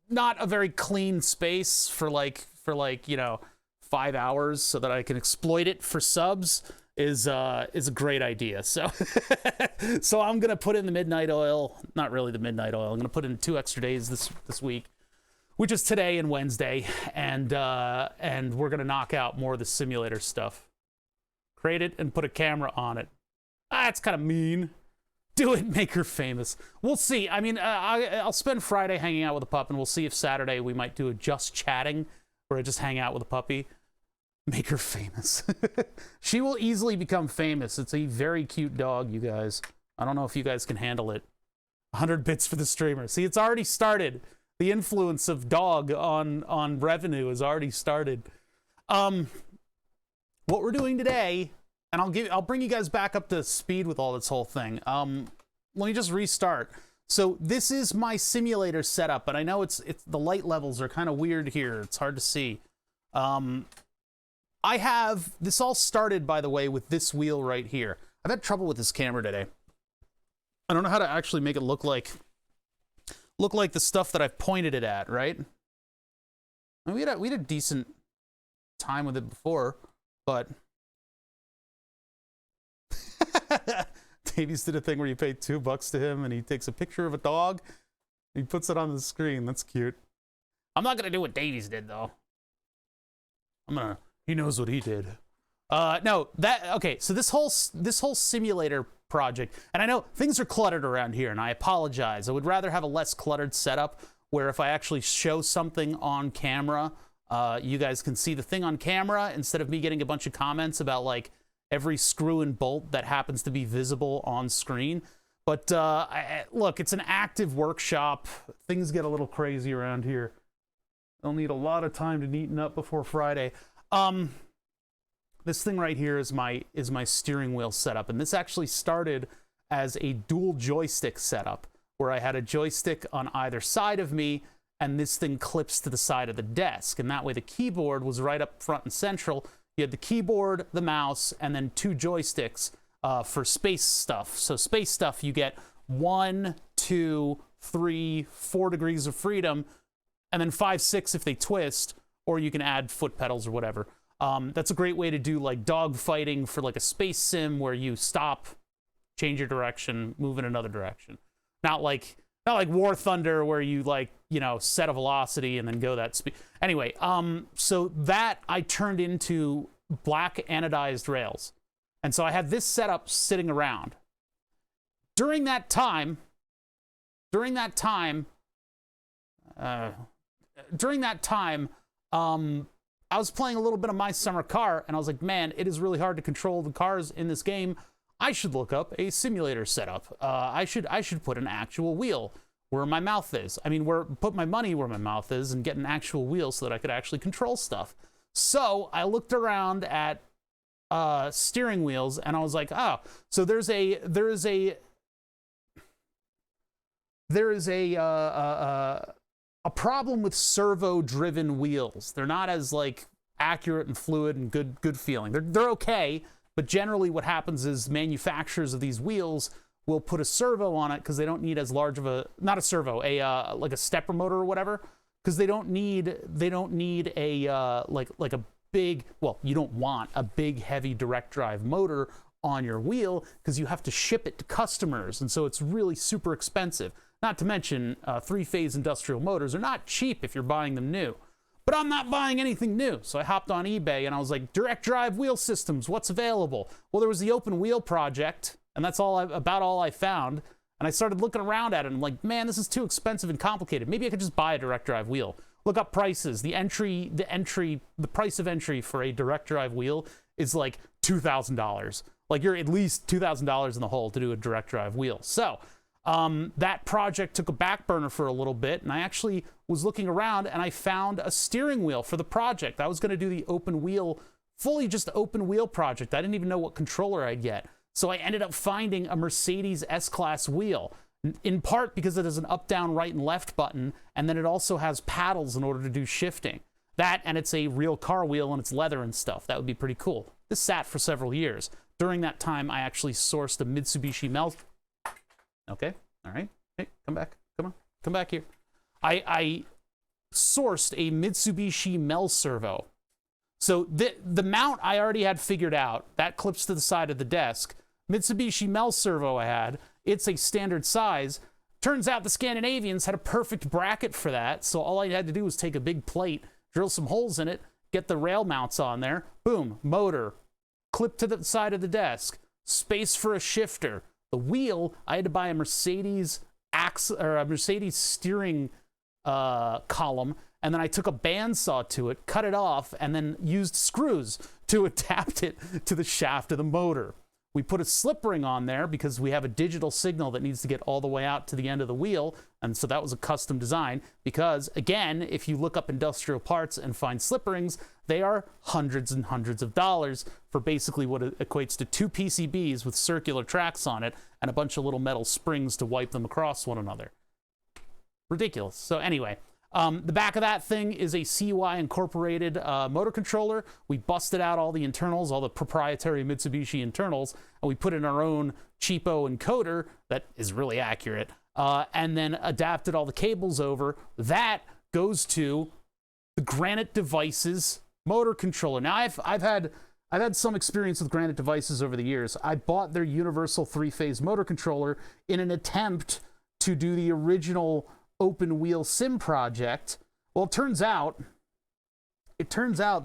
not a very clean space for like 5 hours so that I can exploit it for subs is a great idea. So so I'm gonna put in the midnight oil, not really the midnight oil. I'm gonna put in 2 extra days this week, which is today and Wednesday, and we're gonna knock out more of the simulator stuff. Create it and put a camera on it. That's kind of mean. Do it, make her famous. We'll see. I mean, I'll spend Friday hanging out with a pup, and we'll see if Saturday we might do a just chatting, where I just hang out with a puppy. Make her famous. She will easily become famous. It's a very cute dog, you guys. I don't know if you guys can handle it. 100 bits for the streamer. See, it's already started. The influence of dog on revenue has already started. What we're doing today, and I'll bring you guys back up to speed with all this whole thing. Let me just restart. So this is my simulator setup, and I know it's the light levels are kind of weird here. It's hard to see. I have this all started, by the way, with this wheel right here. I've had trouble with this camera today. I don't know how to actually make it look like the stuff that I've pointed it at, right? I mean, we had a decent time with it before, but Davies did a thing where you pay $2 to him and he takes a picture of a dog and he puts it on the screen. That's cute. I'm not gonna do what Davies did though. He knows what he did. Okay, so this whole simulator project, and I know things are cluttered around here, and I apologize. I would rather have a less cluttered setup where if I actually show something on camera, you guys can see the thing on camera instead of me getting a bunch of comments about like every screw and bolt that happens to be visible on screen. But look, it's an active workshop. Things get a little crazy around here. I'll need a lot of time to neaten up before Friday. This thing right here is my steering wheel setup, and this actually started as a dual joystick setup where I had a joystick on either side of me and this thing clips to the side of the desk, and that way the keyboard was right up front and central. You had the keyboard, the mouse, and then 2 joysticks for space stuff. So space stuff, you get 1, 2, 3, 4 degrees of freedom, and then 5, 6 if they twist, or you can add foot pedals or whatever. That's a great way to do like dog fighting for like a space sim where you stop, change your direction, move in another direction. Not like War Thunder where you like, you know, set a velocity and then go that speed. Anyway, so that I turned into black anodized rails. And so I had this setup sitting around. During that time, I was playing a little bit of My Summer Car, and I was like, man, it is really hard to control the cars in this game. I should look up a simulator setup. I should put an actual wheel where my mouth is. I mean, put my money where my mouth is and get an actual wheel so that I could actually control stuff. So I looked around at steering wheels, and I was like, oh, so there is a problem with servo-driven wheels. They're not as like accurate and fluid and good feeling. They're okay, but generally what happens is manufacturers of these wheels will put a servo on it because they don't need as large of a, not a servo, like a stepper motor or whatever, because they don't need a like a big, well, you don't want a big heavy direct drive motor on your wheel because you have to ship it to customers, and so it's really super expensive. Not to mention, 3-phase industrial motors are not cheap if you're buying them new. But I'm not buying anything new, so I hopped on eBay and I was like, direct drive wheel systems, what's available? Well, there was the Open Wheel project, and that's about all I found. And I started looking around at it, and I'm like, man, this is too expensive and complicated. Maybe I could just buy a direct drive wheel. Look up prices. The price of entry for a direct drive wheel is like $2,000. Like you're at least $2,000 in the hole to do a direct drive wheel. So that project took a back burner for a little bit, and I actually was looking around and I found a steering wheel for the project. I was going to do the open wheel, fully just open wheel project. I didn't even know what controller I'd get. So I ended up finding a Mercedes S-Class wheel, in part because it has an up, down, right, and left button, and then it also has paddles in order to do shifting. That, and it's a real car wheel, and it's leather and stuff. That would be pretty cool. This sat for several years. During that time, I actually sourced a Mitsubishi Okay, all right. Hey, come back. Come on, come back here. I sourced a Mitsubishi Mel servo. So the mount I already had figured out. That clips to the side of the desk. Mitsubishi Mel servo I had. It's a standard size. Turns out the Scandinavians had a perfect bracket for that. So all I had to do was take a big plate, drill some holes in it, get the rail mounts on there. Boom, motor, clip to the side of the desk, space for a shifter. The wheel, I had to buy a Mercedes steering column, and then I took a bandsaw to it, cut it off, and then used screws to adapt it to the shaft of the motor. We put a slip ring on there because we have a digital signal that needs to get all the way out to the end of the wheel, and so that was a custom design because, again, if you look up industrial parts and find slip rings, they are hundreds and hundreds of dollars for basically what equates to 2 PCBs with circular tracks on it and a bunch of little metal springs to wipe them across one another. Ridiculous. So anyway, the back of that thing is a CUI incorporated motor controller. We busted out all the internals, all the proprietary Mitsubishi internals, and we put in our own cheapo encoder that is really accurate, and then adapted all the cables over. That goes to the Granite Devices motor controller. Now I've had some experience with Granite Devices over the years. I bought their universal 3-phase motor controller in an attempt to do the original open wheel sim project. Well, it turns out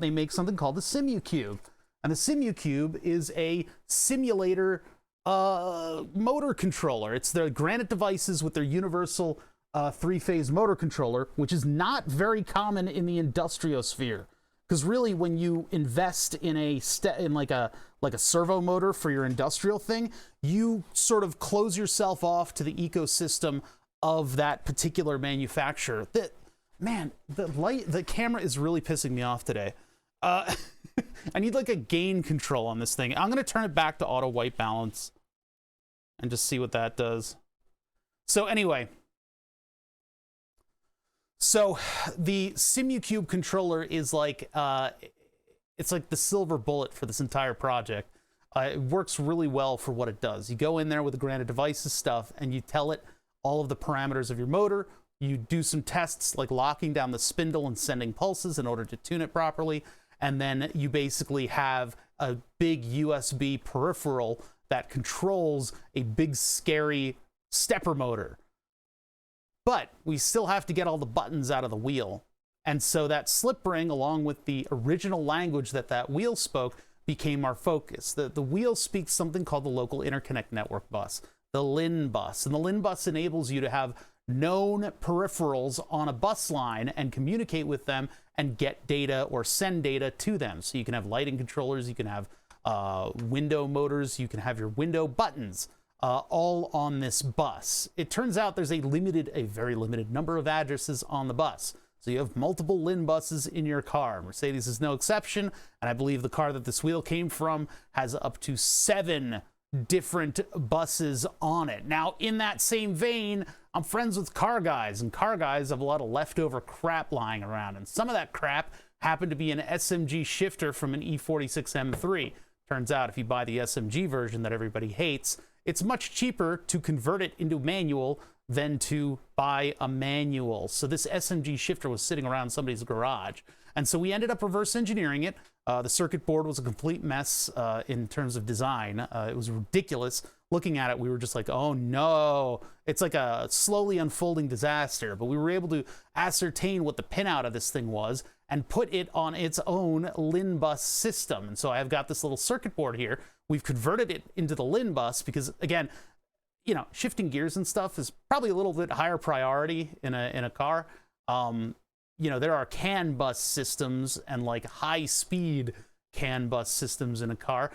they make something called the SimuCube. And the SimuCube is a simulator motor controller. It's their Granite Devices with their universal 3-phase motor controller, which is not very common in the industriosphere. Because really, when you invest in like a servo motor for your industrial thing, you sort of close yourself off to the ecosystem of that particular manufacturer. The camera is really pissing me off today. I need like a gain control on this thing. I'm gonna turn it back to auto white balance and just see what that does. So anyway, so the SimuCube controller is like it's like the silver bullet for this entire project. It works really well for what it does. You go in there with the Granite Devices stuff and you tell it all of the parameters of your motor. You do some tests like locking down the spindle and sending pulses in order to tune it properly. And then you basically have a big USB peripheral that controls a big scary stepper motor. But we still have to get all the buttons out of the wheel. And so that slip ring, along with the original language that wheel spoke, became our focus. The wheel speaks something called the Local Interconnect Network Bus, the LIN bus. And the LIN bus enables you to have known peripherals on a bus line and communicate with them and get data or send data to them. So you can have lighting controllers, you can have window motors, you can have your window buttons, all on this bus. It turns out there's a very limited number of addresses on the bus. So you have multiple LIN buses in your car. Mercedes is no exception, and I believe the car that this wheel came from has up to 7 different buses on it. Now, in that same vein, I'm friends with car guys, and car guys have a lot of leftover crap lying around, and some of that crap happened to be an SMG shifter from an E46 M3. Turns out if you buy the SMG version that everybody hates, it's much cheaper to convert it into manual than to buy a manual. So this SMG shifter was sitting around somebody's garage. And so we ended up reverse engineering it. The circuit board was a complete mess in terms of design. It was ridiculous. Looking at it, we were just like, oh no. It's like a slowly unfolding disaster. But we were able to ascertain what the pinout of this thing was and put it on its own LIN bus system. And so I've got this little circuit board here. We've converted it into the LIN bus because, again, you know, shifting gears and stuff is probably a little bit higher priority in a car. You know, there are CAN bus systems and like high speed CAN bus systems in a car.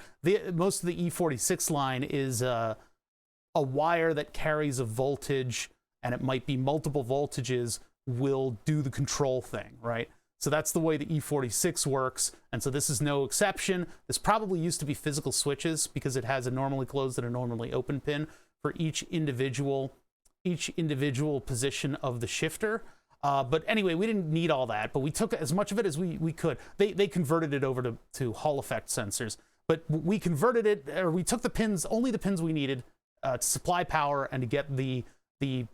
Most of the E46 line is a wire that carries a voltage, and it might be multiple voltages will do the control thing, right? So that's the way the E46 works, and so this is no exception. This probably used to be physical switches because it has a normally closed and a normally open pin for each individual position of the shifter. But anyway, we didn't need all that, but we took as much of it as we could. They converted it over to Hall effect sensors, but we converted it, or we took the pins, only the pins we needed to supply power and to get the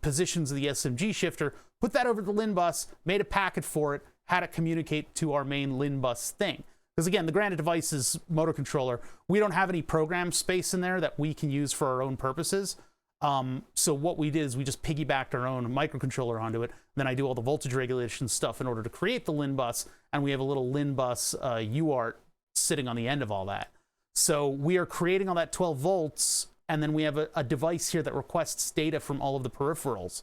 positions of the SMG shifter, put that over the LIN bus, made a packet for it, had it communicate to our main LIN bus thing. Because again, the Granite Devices motor controller, we don't have any program space in there that we can use for our own purposes. So what we did is we just piggybacked our own microcontroller onto it. Then I do all the voltage regulation stuff in order to create the LIN bus, and we have a little LIN bus UART sitting on the end of all that. So we are creating all that 12 volts, and then we have a device here that requests data from all of the peripherals.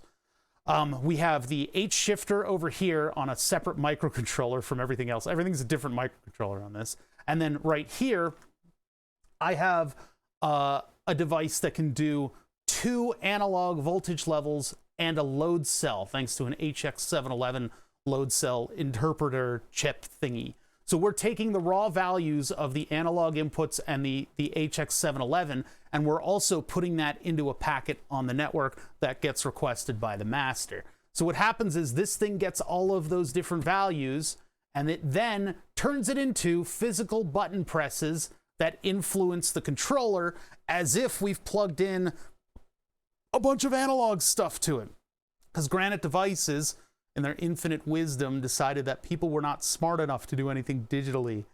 We have the H shifter over here on a separate microcontroller from everything else. Everything's a different microcontroller on this. And then right here, I have a device that can do 2 analog voltage levels and a load cell, thanks to an HX711 load cell interpreter chip thingy. So we're taking the raw values of the analog inputs and the HX711, and we're also putting that into a packet on the network that gets requested by the master. So what happens is this thing gets all of those different values, and it then turns it into physical button presses that influence the controller as if we've plugged in a bunch of analog stuff to it. Because Granite Devices, in their infinite wisdom, decided that people were not smart enough to do anything digitally.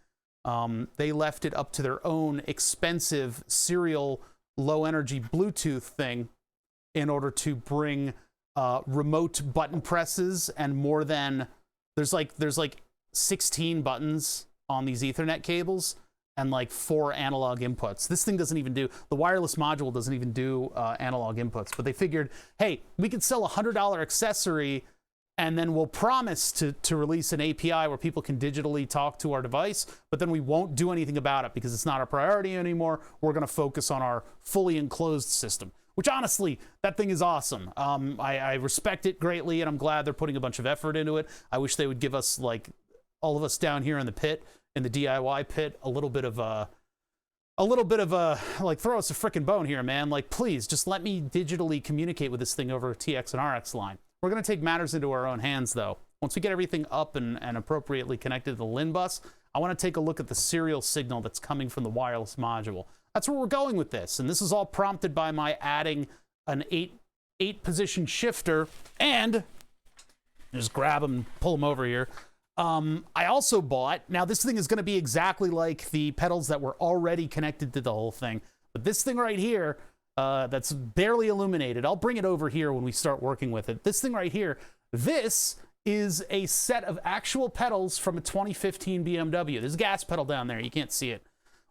They left it up to their own expensive serial low-energy Bluetooth thing in order to bring remote button presses and more than... There's like 16 buttons on these Ethernet cables and like 4 analog inputs. This thing doesn't even do... The wireless module doesn't even do analog inputs. But they figured, hey, we could sell a $100 accessory and then we'll promise to release an API where people can digitally talk to our device, but then we won't do anything about it because it's not a priority anymore. We're going to focus on our fully enclosed system, which honestly, that thing is awesome. I respect it greatly, and I'm glad they're putting a bunch of effort into it. I wish they would give us, like, all of us down here in the pit, in the DIY pit, a little bit of a, like, throw us a frickin' bone here, man. Like, please, just let me digitally communicate with this thing over a TX and RX line. We're going to take matters into our own hands, though. Once we get everything up and appropriately connected to the LIN bus, I want to take a look at the serial signal that's coming from the wireless module. That's where we're going with this, and this is all prompted by my adding an 8-position shifter, and just grab them and pull them over here. I also bought, now this thing is going to be exactly like the pedals that were already connected to the whole thing, but this thing right here, that's barely illuminated. I'll bring it over here when we start working with it. This thing right here, this is a set of actual pedals from a 2015 BMW. There's a gas pedal down there. You can't see it.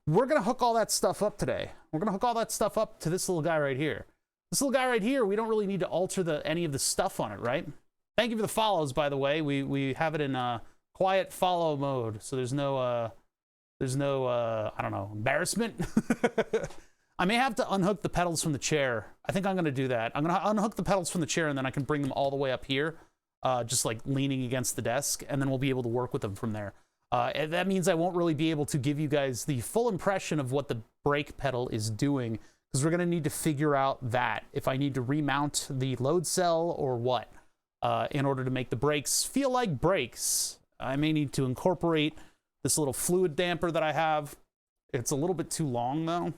We're going to hook all that stuff up today. We're going to hook all that stuff up to this little guy right here. This little guy right here, we don't really need to alter any of the stuff on it, right? Thank you for the follows, by the way. We have it in quiet follow mode, so there's no I don't know, embarrassment. I may have to unhook the pedals from the chair. I think I'm going to do that. I'm going to unhook the pedals from the chair, and then I can bring them all the way up here, just like leaning against the desk, and then we'll be able to work with them from there. And that means I won't really be able to give you guys the full impression of what the brake pedal is doing, because we're going to need to figure out that, if I need to remount the load cell or what, in order to make the brakes feel like brakes. I may need to incorporate this little fluid damper that I have. It's a little bit too long, though.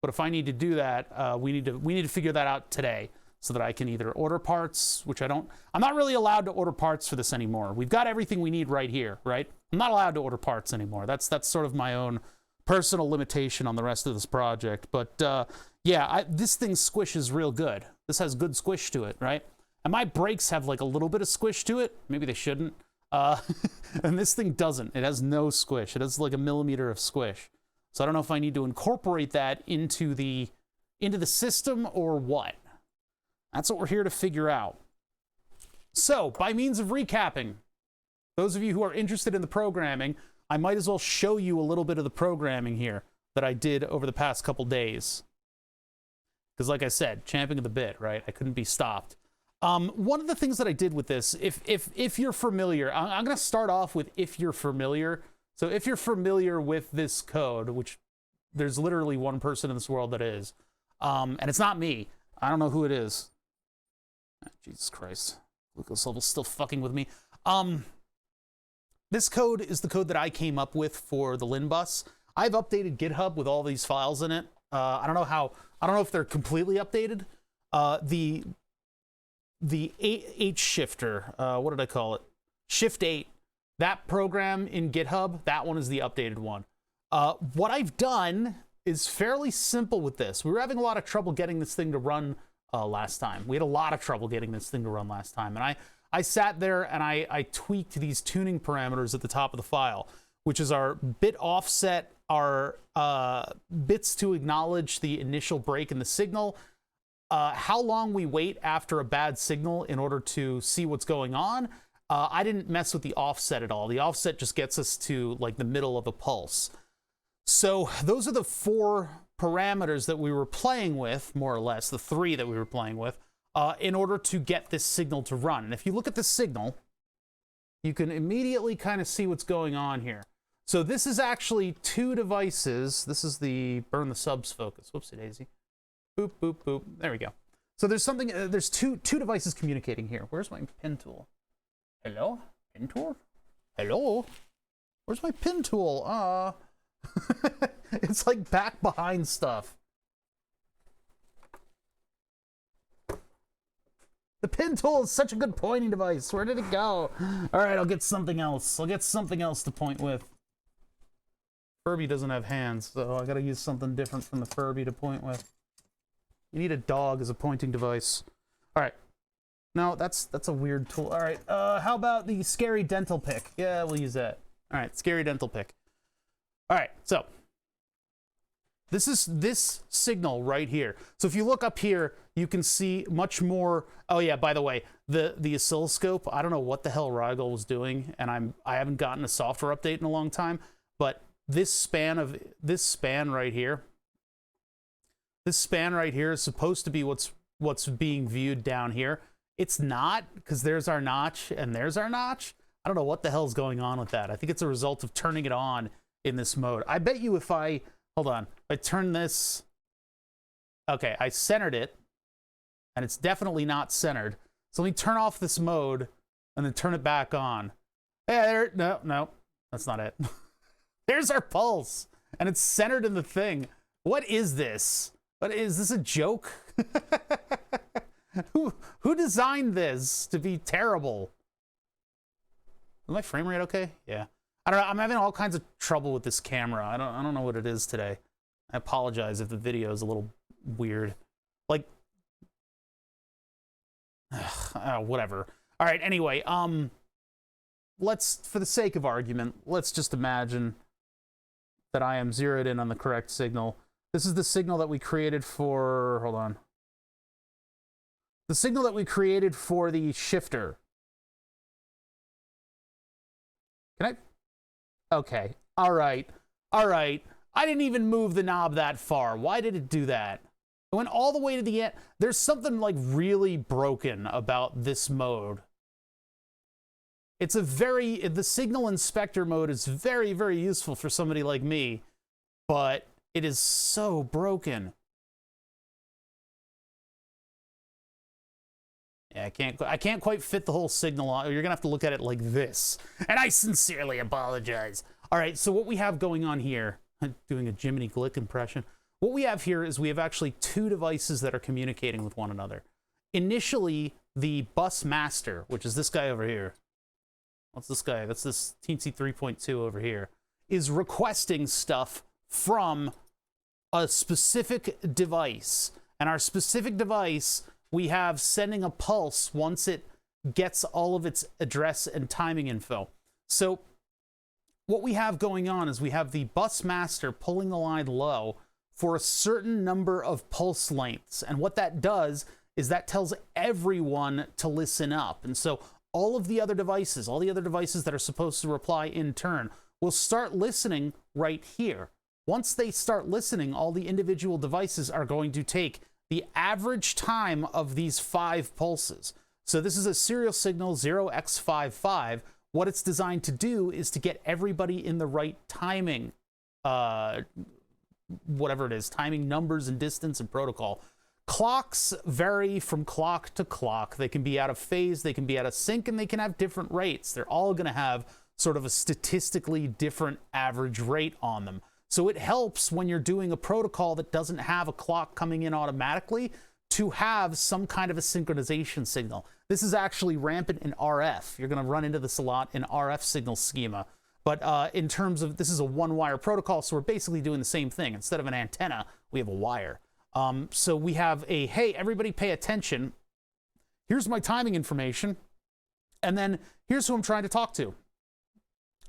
But if I need to do that, we need to figure that out today so that I can either order parts, which I'm not really allowed to order parts for this anymore. We've got everything we need right here, right? I'm not allowed to order parts anymore. That's sort of my own personal limitation on the rest of this project. But yeah, this thing squishes real good. This has good squish to it, right? And my brakes have like a little bit of squish to it. Maybe they shouldn't. And this thing doesn't. It has no squish. It has like a millimeter of squish. So I don't know if I need to incorporate that into the system or what. That's what we're here to figure out. So, by means of recapping, those of you who are interested in the programming, I might as well show you a little bit of the programming here that I did over the past couple days. Because like I said, champing of the bit, right? I couldn't be stopped. One of the things that I did with this, if you're familiar, I'm going to start off with if you're familiar. So if you're familiar with this code, which there's literally one person in this world that is, and it's not me. I don't know who it is. Oh, Jesus Christ. Glucose level's still fucking with me. This code is the code that I came up with for the LIN bus. I've updated GitHub with all these files in it. I don't know if they're completely updated. The H shifter, what did I call it? Shift 8 That program in GitHub, that one is the updated one. What I've done is fairly simple with this. We were having a lot of trouble getting this thing to run last time. We had a lot of trouble getting this thing to run last time. And I sat there and I tweaked these tuning parameters at the top of the file, which is our bit offset, our bits to acknowledge the initial break in the signal, how long we wait after a bad signal in order to see what's going on. I didn't mess with the offset at all. The offset just gets us to like the middle of a pulse. So those are the 4 parameters that we were playing with, more or less, the 3 that we were playing with, in order to get this signal to run. And if you look at the signal, you can immediately kind of see what's going on here. So this is actually 2 devices. This is the burn the subs focus. Whoopsie daisy. Boop, boop, boop. There we go. So there's something, there's two devices communicating here. Where's my pin tool? Hello? Pin tool? Hello? Where's my pin tool? It's like back behind stuff. The pin tool is such a good pointing device. Where did it go? All right, I'll get something else. I'll get something else to point with. Furby doesn't have hands, so I gotta use something different from the Furby to point with. You need a dog as a pointing device. All right. No, that's a weird tool. All right, how about the scary dental pick? Yeah, we'll use that. All right, scary dental pick. All right, so this is this signal right here. So if you look up here, you can see much more. Oh yeah, by the way, the oscilloscope, I don't know what the hell Rigel was doing, and I haven't gotten a software update in a long time, but this span right here is supposed to be what's being viewed down here. It's not, because there's our notch and there's our notch. I don't know what the hell's going on with that. I think it's a result of turning it on in this mode. I bet you if I, hold on, if I turn this, okay, I centered it, and it's definitely not centered. So let me turn off this mode and then turn it back on. Hey, there, no, that's not it. There's our pulse, and it's centered in the thing. What is this? What is this, a joke? Who designed this to be terrible? Is my frame rate okay? Yeah. I don't know. I'm having all kinds of trouble with this camera. I don't know what it is today. I apologize if the video is a little weird. Like, whatever. All right. Anyway, let's, for the sake of argument, let's just imagine that I am zeroed in on the correct signal. This is the signal that we created for, hold on. The signal that we created for the shifter. Can I? Okay. All right. All right. I didn't even move the knob that far. Why did it do that? It went all the way to the end. There's something like really broken about this mode. It's the signal inspector mode is very, very useful for somebody like me, but it is so broken. Yeah, I can't quite fit the whole signal on. You're gonna have to look at it like this. And I sincerely apologize. All right, so what we have going on here, I'm doing a Jiminy Glick impression. What we have here is we have actually 2 devices that are communicating with one another. Initially, the bus master, which is this guy over here. What's this guy? That's this Teensy 3.2 over here, is requesting stuff from a specific device. And our specific device, we have sending a pulse once it gets all of its address and timing info. So what we have going on is we have the bus master pulling the line low for a certain number of pulse lengths. And what that does is that tells everyone to listen up. And so all the other devices that are supposed to reply in turn will start listening right here. Once they start listening, all the individual devices are going to take the average time of these 5 pulses. So this is a serial signal 0x55. What it's designed to do is to get everybody in the right timing, whatever it is, timing numbers and distance and protocol. Clocks vary from clock to clock. They can be out of phase, they can be out of sync, and they can have different rates. They're all going to have sort of a statistically different average rate on them. So it helps when you're doing a protocol that doesn't have a clock coming in automatically to have some kind of a synchronization signal. This is actually rampant in RF. You're going to run into this a lot in RF signal schema. But in terms of, this is a one-wire protocol, so we're basically doing the same thing. Instead of an antenna, we have a wire. So we have a, hey, everybody pay attention. Here's my timing information. And then here's who I'm trying to talk to.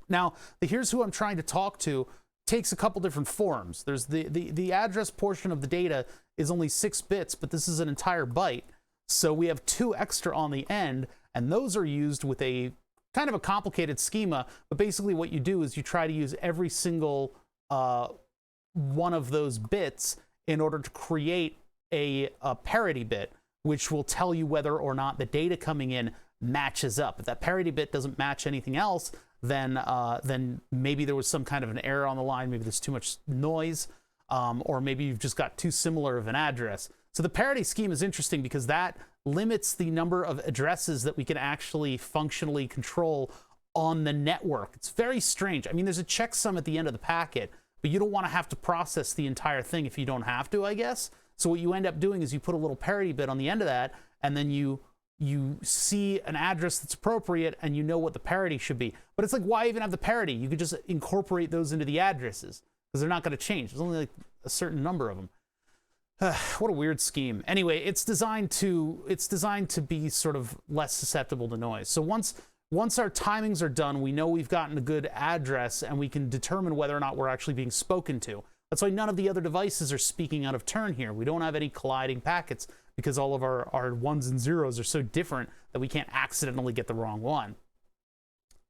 Now, the here's who I'm trying to talk to takes a couple different forms. There's the address portion of the data is only 6 bits, but this is an entire byte. So we have 2 extra on the end, and those are used with a kind of a complicated schema, but basically what you do is you try to use every single one of those bits in order to create a parity bit, which will tell you whether or not the data coming in matches up. If that parity bit doesn't match anything else, then maybe there was some kind of an error on the line, maybe there's too much noise, or maybe you've just got too similar of an address. So the parity scheme is interesting because that limits the number of addresses that we can actually functionally control on the network. It's very strange. I mean, there's a checksum at the end of the packet, but you don't want to have to process the entire thing if you don't have to, I guess. So what you end up doing is you put a little parity bit on the end of that, and then you see an address that's appropriate and you know what the parity should be. But it's like, why even have the parity? You could just incorporate those into the addresses because they're not going to change. There's only like a certain number of them. What a weird scheme. Anyway, it's designed to be sort of less susceptible to noise. So once our timings are done, we know we've gotten a good address and we can determine whether or not we're actually being spoken to. That's why none of the other devices are speaking out of turn here. We don't have any colliding packets because all of our ones and zeros are so different that we can't accidentally get the wrong one.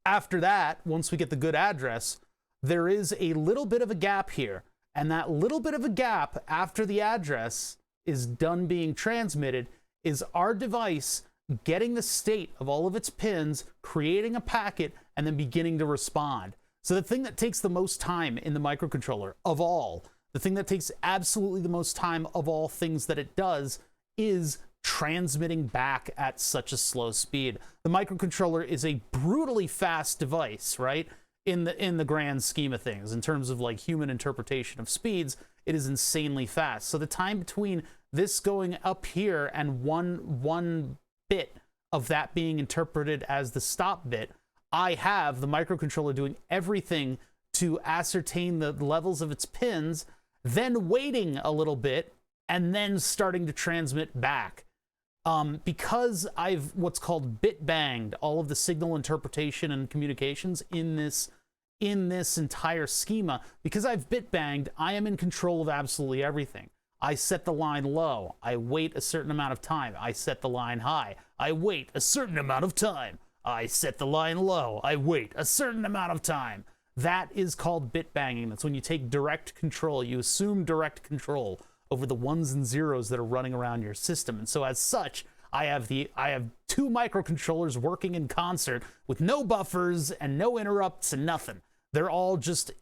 After that, once we get the good address, there is a little bit of a gap here. And that little bit of a gap after the address is done being transmitted is our device getting the state of all of its pins, creating a packet, and then beginning to respond. So the thing that takes the most time in the microcontroller of all, the thing that takes absolutely the most time of all things that it does is transmitting back at such a slow speed. The microcontroller is a brutally fast device, right? In the grand scheme of things, in terms of like human interpretation of speeds, it is insanely fast. So the time between this going up here and one bit of that being interpreted as the stop bit, I have the microcontroller doing everything to ascertain the levels of its pins, then waiting a little bit, and then starting to transmit back. Because I've what's called bit banged all of the signal interpretation and communications in this entire schema, because I've bit banged, I am in control of absolutely everything. I set the line low. I wait a certain amount of time. I set the line high. I wait a certain amount of time. I set the line low. I wait a certain amount of time. That is called bit banging. That's when you take direct control. You assume direct control over the ones and zeros that are running around your system. And so as such, I have 2 microcontrollers working in concert with no buffers and no interrupts and nothing. They're all just,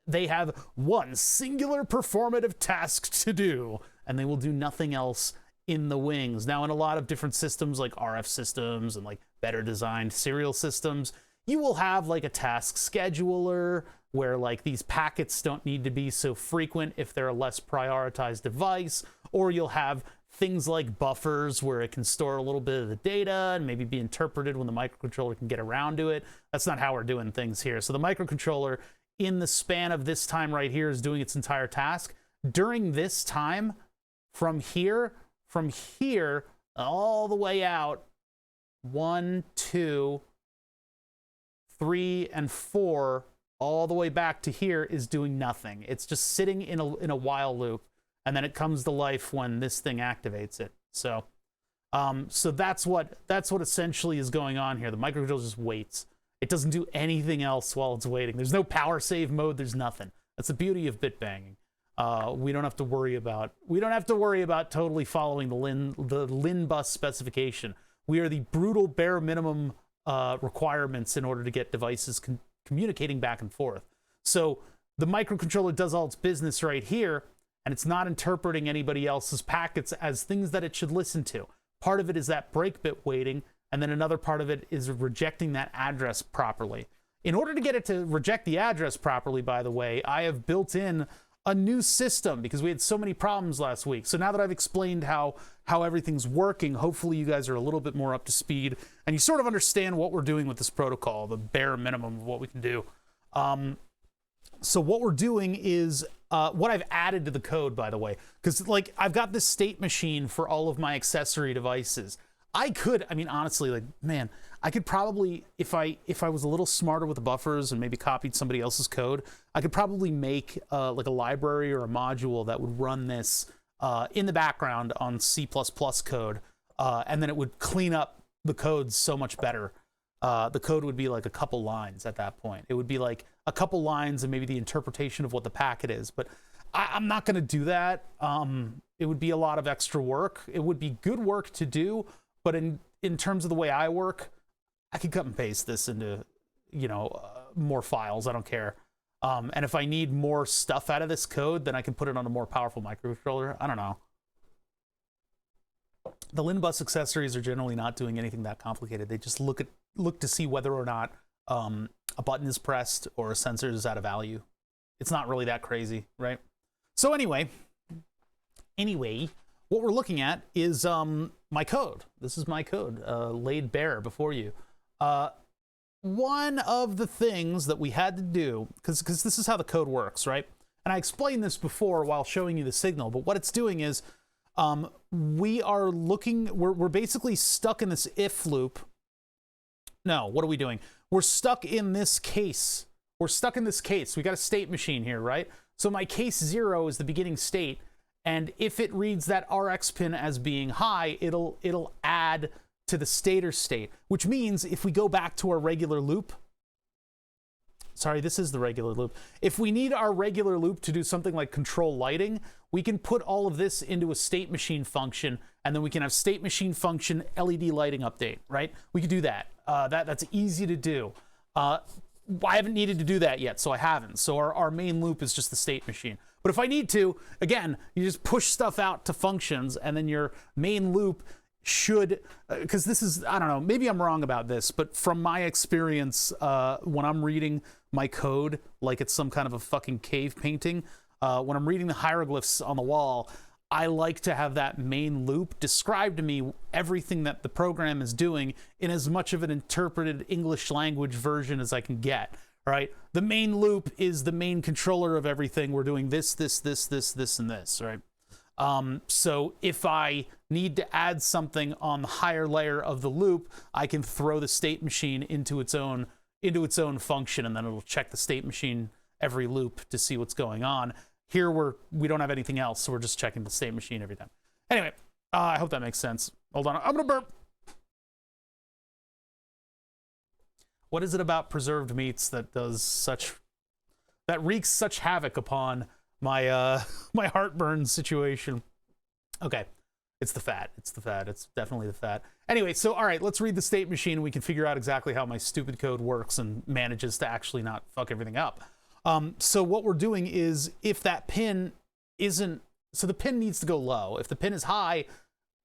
they have one singular performative task to do, and they will do nothing else in the wings. Now, in a lot of different systems, like RF systems and like better designed serial systems, you will have like a task scheduler where like these packets don't need to be so frequent if they're a less prioritized device, or you'll have things like buffers where it can store a little bit of the data and maybe be interpreted when the microcontroller can get around to it. That's not how we're doing things here. So the microcontroller, in the span of this time right here, is doing its entire task. During this time, from here all the way out, 1, 2, 3, and 4, all the way back to here is doing nothing. It's just sitting in a while loop, and then it comes to life when this thing activates it. So that's what essentially is going on here. The microcontroller just waits. It doesn't do anything else while it's waiting. There's no power save mode. There's nothing. That's the beauty of bit banging. We don't have to worry about totally following the LIN bus specification. We are the brutal bare minimum requirements in order to get devices communicating back and forth. So the microcontroller does all its business right here, and it's not interpreting anybody else's packets as things that it should listen to. Part of it is that break bit waiting, and then another part of it is rejecting that address properly. In order to get it to reject the address properly, by the way, I have built in a new system because we had so many problems last week. So now that I've explained how everything's working, hopefully you guys are a little bit more up to speed and you sort of understand what we're doing with this protocol, the bare minimum of what we can do. So what we're doing is what I've added to the code, by the way, because like I've got this state machine for all of my accessory devices. I mean, honestly, like, man, I could probably, if I was a little smarter with the buffers and maybe copied somebody else's code, I could probably make like a library or a module that would run this in the background on C++ code, and then it would clean up the code so much better. The code would be like a couple lines at that point. It would be like a couple lines and maybe the interpretation of what the packet is. But I'm not going to do that. It would be a lot of extra work. It would be good work to do, but in terms of the way I work, I can cut and paste this into, you know, more files. I don't care. And if I need more stuff out of this code, then I can put it on a more powerful microcontroller. I don't know. The LIN bus accessories are generally not doing anything that complicated. They just look to see whether or not a button is pressed or a sensor is out of value. It's not really that crazy, right? So anyway, what we're looking at is my code. This is my code laid bare before you. One of the things that we had to do, because this is how the code works, right? And I explained this before while showing you the signal, but what it's doing is we're basically stuck in this if loop. No, what are we doing? We're stuck in this case. We're stuck in this case. We got a state machine here, right? So my case 0 is the beginning state, and if it reads that RX pin as being high, it'll add to the stator state, which means if we go back to our regular loop, sorry, this is the regular loop. If we need our regular loop to do something like control lighting, we can put all of this into a state machine function, and then we can have state machine function LED lighting update, right? We could do that. That's easy to do. I haven't needed to do that yet, so I haven't. So our main loop is just the state machine. But if I need to, again, you just push stuff out to functions, and then your main loop should, because this is, I don't know, maybe I'm wrong about this, but from my experience, when I'm reading my code like it's some kind of a fucking cave painting, when I'm reading the hieroglyphs on the wall, I like to have that main loop describe to me everything that the program is doing in as much of an interpreted English language version as I can get, right? The main loop is the main controller of everything. We're doing this, and this, right? So if I need to add something on the higher layer of the loop, I can throw the state machine into its own function, and then it'll check the state machine every loop to see what's going on. Here we don't have anything else, so we're just checking the state machine every time. Anyway, I hope that makes sense. Hold on, I'm gonna burp. What is it about preserved meats that wreaks such havoc upon my my heartburn situation? Okay, it's the fat. It's definitely the fat. Anyway, so all right, let's read the state machine. We can figure out exactly how my stupid code works and manages to actually not fuck everything up. So what we're doing is, if that pin isn't, so the pin needs to go low. If the pin is high,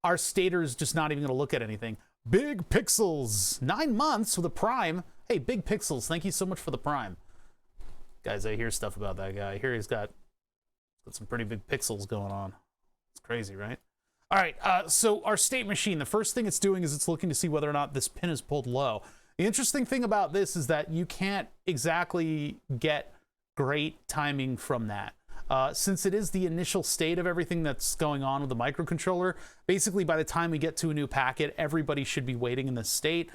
our stator is just not even going to look at anything. Big Pixels, 9 months with a prime. Hey, Big Pixels, thank you so much for the prime. Guys, I hear stuff about that guy. I hear he's got some pretty big pixels going on. It's crazy, right? All right, so our state machine, the first thing it's doing is it's looking to see whether or not this pin is pulled low. The interesting thing about this is that you can't exactly get great timing from that. Since it is the initial state of everything that's going on with the microcontroller, basically by the time we get to a new packet, everybody should be waiting in this state.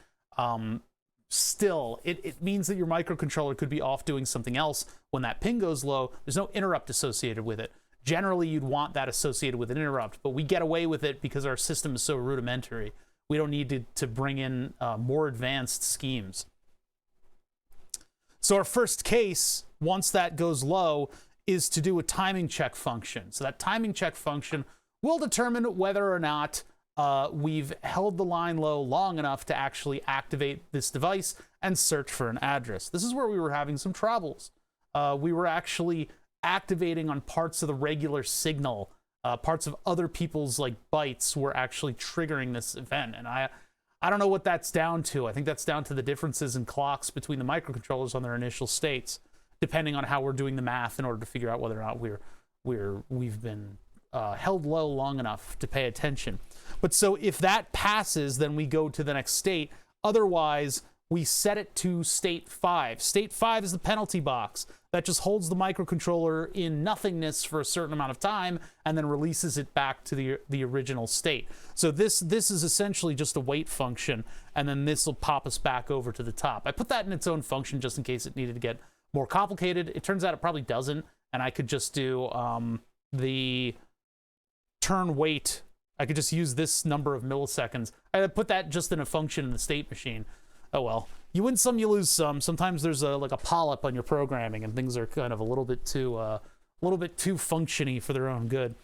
Still, it means that your microcontroller could be off doing something else when that pin goes low. There's no interrupt associated with it. Generally, you'd want that associated with an interrupt, but we get away with it because our system is so rudimentary. We don't need to bring in more advanced schemes. So our first case, once that goes low, is to do a timing check function. So that timing check function will determine whether or not we've held the line low long enough to actually activate this device and search for an address. This is where we were having some troubles. We were actually activating on parts of the regular signal. Parts of other people's like bytes were actually triggering this event. And I don't know what that's down to. I think that's down to the differences in clocks between the microcontrollers on their initial states, depending on how we're doing the math in order to figure out whether or not we're we've been held low long enough to pay attention. But so if that passes, then we go to the next state. Otherwise, we set it to state 5. State 5 is the penalty box that just holds the microcontroller in nothingness for a certain amount of time and then releases it back to the original state. So this is essentially just a wait function, and then this will pop us back over to the top. I put that in its own function just in case it needed to get more complicated. It turns out it probably doesn't, and I could just do the turn wait. I could just use this number of milliseconds. I put that just in a function in the state machine. Oh well, you win some, you lose some. Sometimes there's like a polyp on your programming, and things are kind of a little bit too functiony for their own good.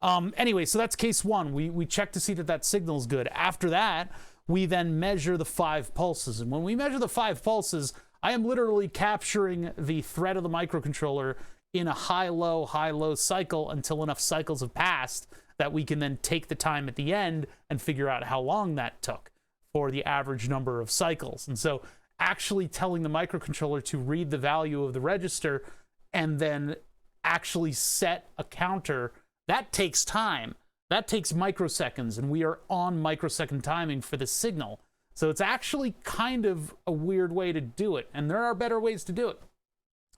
Anyway, so that's case 1. We check to see that that signal's good. After that, we then measure the 5 pulses, and when we measure the 5 pulses, I am literally capturing the thread of the microcontroller in a high-low cycle until enough cycles have passed that we can then take the time at the end and figure out how long that took for the average number of cycles. And so actually telling the microcontroller to read the value of the register and then actually set a counter, that takes time. That takes microseconds, and we are on microsecond timing for the signal. So it's actually kind of a weird way to do it, and there are better ways to do it.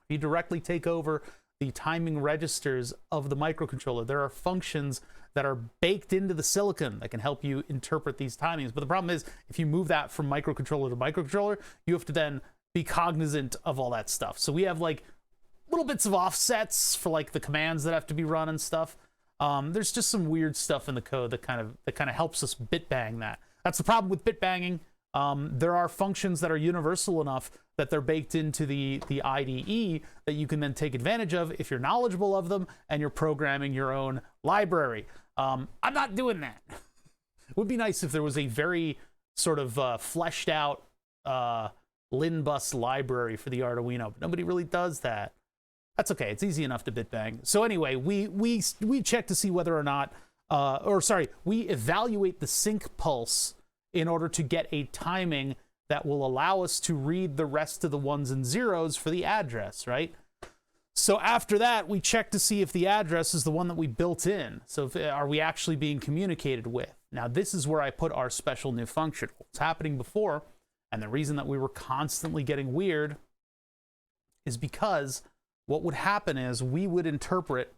You directly take over the timing registers of the microcontroller. There are functions that are baked into the silicon that can help you interpret these timings. But the problem is, if you move that from microcontroller to microcontroller, you have to then be cognizant of all that stuff. So we have like little bits of offsets for like the commands that have to be run and stuff. There's just some weird stuff in the code that kind of helps us bit bang that. That's the problem with bit banging. There are functions that are universal enough that they're baked into the IDE that you can then take advantage of if you're knowledgeable of them and you're programming your own library. I'm not doing that. It would be nice if there was a very sort of fleshed out LIN-bus library for the Arduino, but nobody really does that. That's okay. It's easy enough to bit bang. So anyway, we check to see whether or not, we evaluate the sync pulse in order to get a timing that will allow us to read the rest of the 1s and 0s for the address, right? So after that, we check to see if the address is the one that we built in. So are we actually being communicated with? Now, this is where I put our special new function. What's happening before, and the reason that we were constantly getting weird, is because what would happen is we would interpret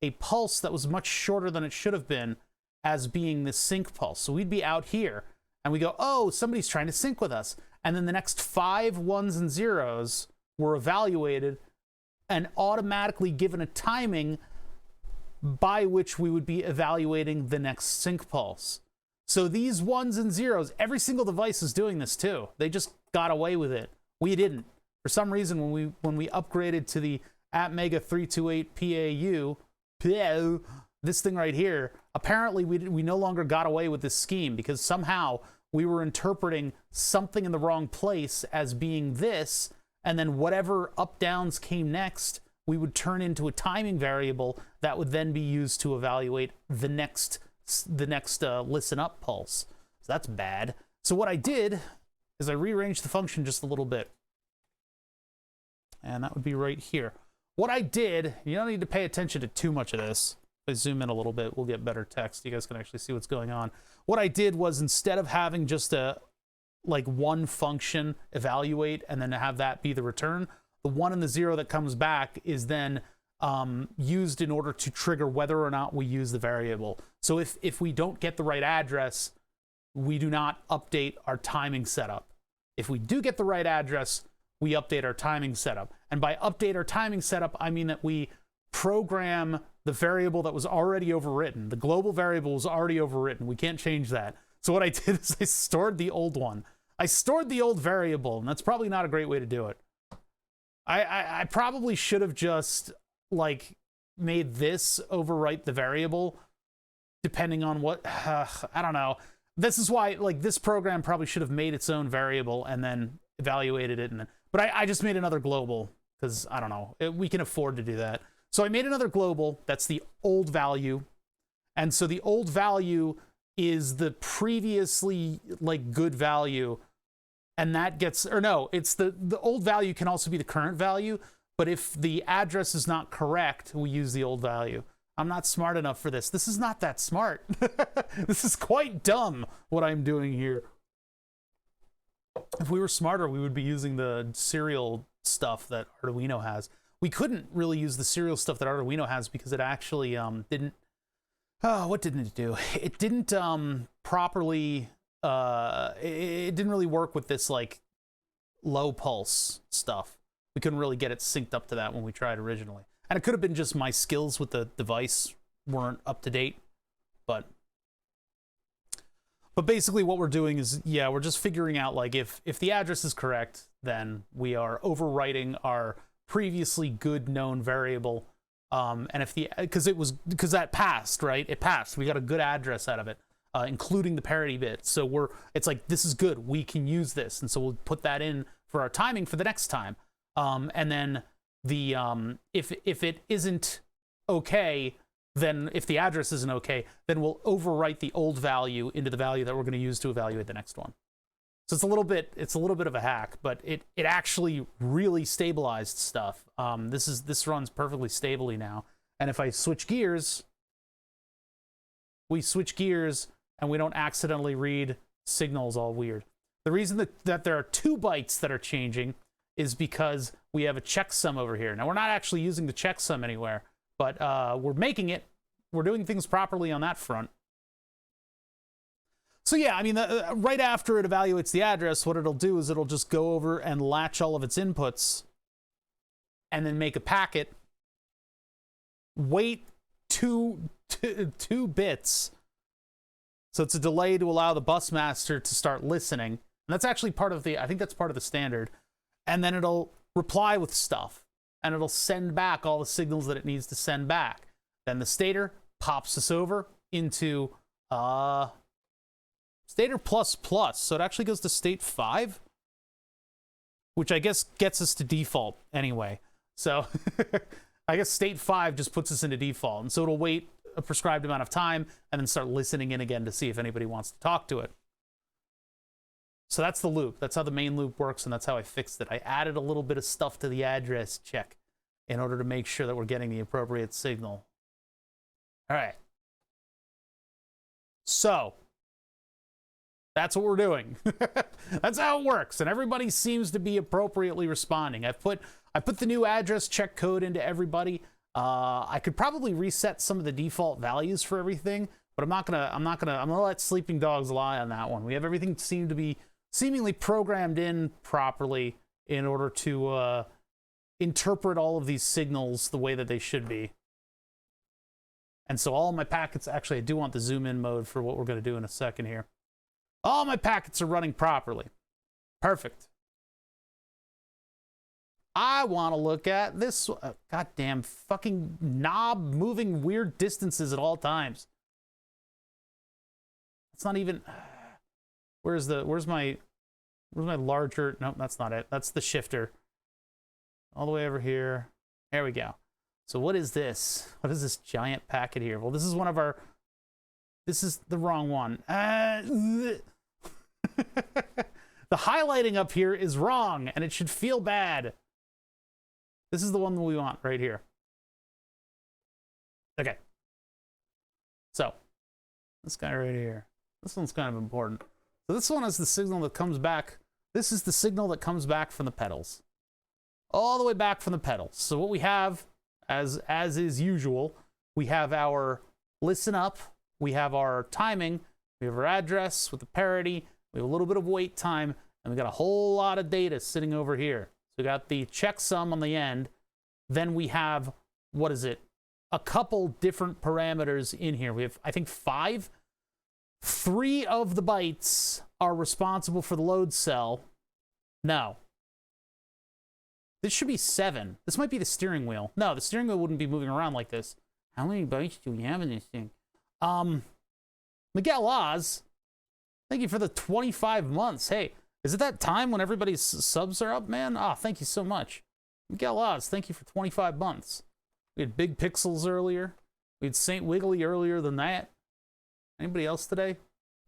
a pulse that was much shorter than it should have been as being the sync pulse. So we'd be out here, and we go, oh, somebody's trying to sync with us. And then the next 5 1s and 0s were evaluated and automatically given a timing by which we would be evaluating the next sync pulse. So these 1s and 0s, every single device is doing this too. They just got away with it. We didn't. For some reason, when we upgraded to the Atmega 328 PAU, this thing right here, apparently we no longer got away with this scheme because somehow we were interpreting something in the wrong place as being this, and then whatever up-downs came next, we would turn into a timing variable that would then be used to evaluate the next listen up pulse. So that's bad. So what I did is I rearranged the function just a little bit. And that would be right here. What I did, you don't need to pay attention to too much of this. If I zoom in a little bit, we'll get better text. You guys can actually see what's going on. What I did was, instead of having just one function evaluate and then have that be the return, the 1 and the 0 that comes back is then used in order to trigger whether or not we use the variable. So if we don't get the right address, we do not update our timing setup. If we do get the right address, we update our timing setup. And by update our timing setup, I mean that we program the variable that was already overwritten. The global variable was already overwritten. We can't change that. So what I did is I stored the old one. I stored the old variable, and that's probably not a great way to do it. I probably should have just made this overwrite the variable depending on what, I don't know. This is why this program probably should have made its own variable and then evaluated it. But I just made another global because, I don't know, we can afford to do that. So I made another global. That's the old value. And so the old value is the previously good value. And that gets, or no, it's the old value can also be the current value, But if the address is not correct, we use the old value. I'm not smart enough for this. This is not that smart. This is quite dumb, what I'm doing here. If we were smarter, we would be using the serial stuff that Arduino has. We couldn't really use the serial stuff that Arduino has because it actually didn't... Oh, what didn't it do? It didn't properly... it didn't really work with this, like, low pulse stuff. We couldn't really get it synced up to that when we tried originally. And it could have been just my skills with the device weren't up to date, but basically what we're doing is, yeah, we're just figuring out, like, if the address is correct, then we are overwriting our previously good known variable. And if because that passed, right? It passed. We got a good address out of it, including the parity bit. So it's like, this is good. We can use this. And so we'll put that in for our timing for the next time. And then if it isn't okay, then if the address isn't okay, then we'll overwrite the old value into the value that we're going to use to evaluate the next one. So it's a little bit of a hack, but it actually really stabilized stuff. This runs perfectly stably now. And if I switch gears, we switch gears and we don't accidentally read signals all weird. The reason that there are 2 bytes that are changing is because we have a checksum over here. Now, we're not actually using the checksum anywhere, but we're making it. We're doing things properly on that front. So yeah, I mean, right after it evaluates the address, what it'll do is it'll just go over and latch all of its inputs and then make a packet, wait two bits. So it's a delay to allow the bus master to start listening. And that's actually part of I think that's part of the standard. And then it'll reply with stuff, and it'll send back all the signals that it needs to send back. Then the stator pops us over into stator plus plus, so it actually goes to state 5, which I guess gets us to default anyway. So I guess state 5 just puts us into default, and so it'll wait a prescribed amount of time and then start listening in again to see if anybody wants to talk to it. So that's the loop. That's how the main loop works, and that's how I fixed it. I added a little bit of stuff to the address check in order to make sure that we're getting the appropriate signal. All right. So that's what we're doing. That's how it works, and everybody seems to be appropriately responding. I put the new address check code into everybody. I could probably reset some of the default values for everything, but I'm gonna let sleeping dogs lie on that one. We have everything seem to be seemingly programmed in properly in order to interpret all of these signals the way that they should be. And so all my packets, actually I do want the zoom in mode for what we're going to do in a second here. All my packets are running properly. Perfect. I want to look at this goddamn fucking knob moving weird distances at all times. It's not even... Where's my larger... Nope, that's not it. That's the shifter. All the way over here. There we go. So what is this? What is this giant packet here? Well, this is one of our... This is the wrong one. The highlighting up here is wrong, and it should feel bad. This is the one that we want right here. Okay. So, this guy right here. This one's kind of important. So this one is the signal that comes back. This is the signal that comes back from the pedals. All the way back from the pedals. So what we have, as is usual, we have our listen up, we have our timing, we have our address with the parity, we have a little bit of wait time, and we got a whole lot of data sitting over here. So we got the checksum on the end. Then we have, what is it? A couple different parameters in here. We have, I think, 5. 3 of the bytes are responsible for the load cell. No. This should be 7. This might be the steering wheel. No, the steering wheel wouldn't be moving around like this. How many bytes do we have in this thing? Miguel Oz, thank you for the 25 months. Hey, is it that time when everybody's subs are up, man? Ah, thank you so much. Miguel Oz, thank you for 25 months. We had Big Pixels earlier. We had St. Wiggly earlier than that. Anybody else today?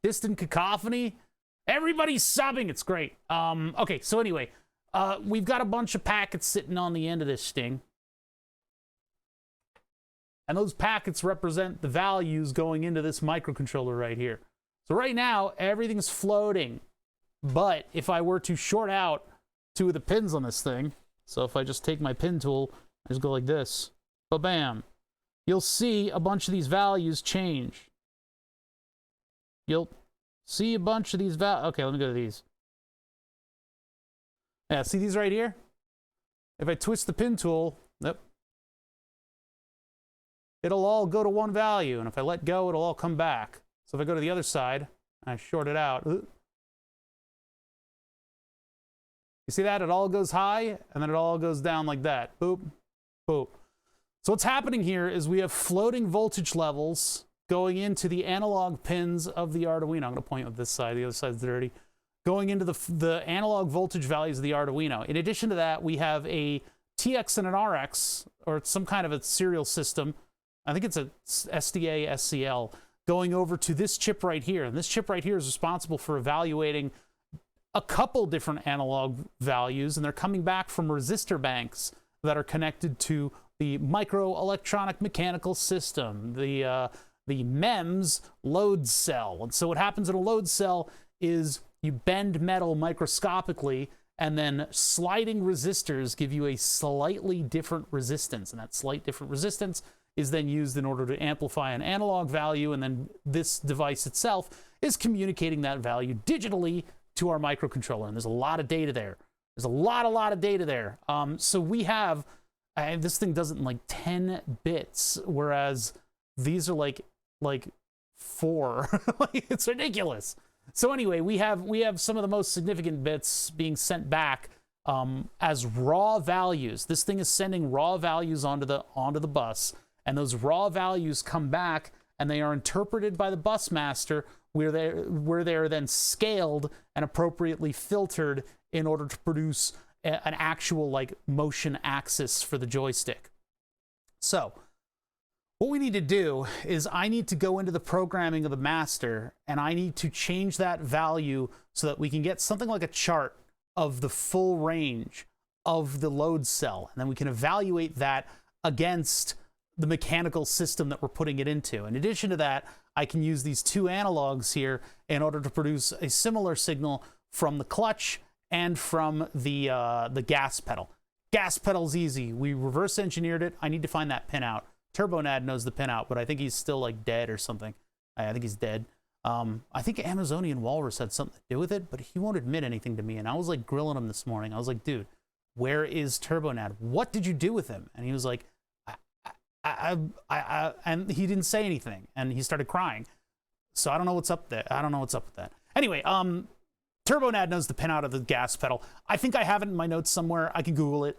Distant Cacophony. Everybody's subbing. It's great. Okay, so anyway, we've got a bunch of packets sitting on the end of this thing. And those packets represent the values going into this microcontroller right here. So right now, everything's floating. But if I were to short out 2 of the pins on this thing, so if I just take my pin tool, I just go like this, ba-bam, you'll see a bunch of these values change. You'll see a bunch of these values. Okay, let me go to these. Yeah, see these right here? If I twist the pin tool, yep, it'll all go to one value, and if I let go, it'll all come back. So if I go to the other side, and I short it out, you see that? It all goes high, and then it all goes down like that. Boop, boop. So what's happening here is we have floating voltage levels going into the analog pins of the Arduino. I'm going to point with this side. The other side's dirty. Going into the analog voltage values of the Arduino. In addition to that, we have a TX and an RX, or some kind of a serial system. I think it's a SDA SCL, going over to this chip right here. And this chip right here is responsible for evaluating a couple different analog values, and they're coming back from resistor banks that are connected to the microelectronic mechanical system, the MEMS load cell. And so what happens in a load cell is you bend metal microscopically, and then sliding resistors give you a slightly different resistance. And that slight different resistance is then used in order to amplify an analog value, and then this device itself is communicating that value digitally to our microcontroller. And there's a lot of data there. There's a lot of data there. So we have, this thing does it in like 10 bits, whereas these are like 4. Like, it's ridiculous. So anyway, we have some of the most significant bits being sent back as raw values. This thing is sending raw values onto the bus, and those raw values come back, and they are interpreted by the bus master, where they are then scaled and appropriately filtered in order to produce an actual like motion axis for the joystick. So what we need to do is I need to go into the programming of the master, and I need to change that value so that we can get something like a chart of the full range of the load cell. And then we can evaluate that against the mechanical system that we're putting it into. In addition to that, I can use these 2 analogs here in order to produce a similar signal from the clutch and from the gas pedal. Gas pedal's easy. We reverse engineered it. I need to find that pin out. TurboNad knows the pin out, but I think he's still like dead or something. I think he's dead. I think Amazonian Walrus had something to do with it, but he won't admit anything to me. And I was like grilling him this morning. I was like, dude, where is TurboNad? What did you do with him? And he was like, and he didn't say anything, and he started crying. So I don't know what's up there. I don't know what's up with that. Anyway, TurboNad knows the pin out of the gas pedal. I think I have it in my notes somewhere. I can Google it.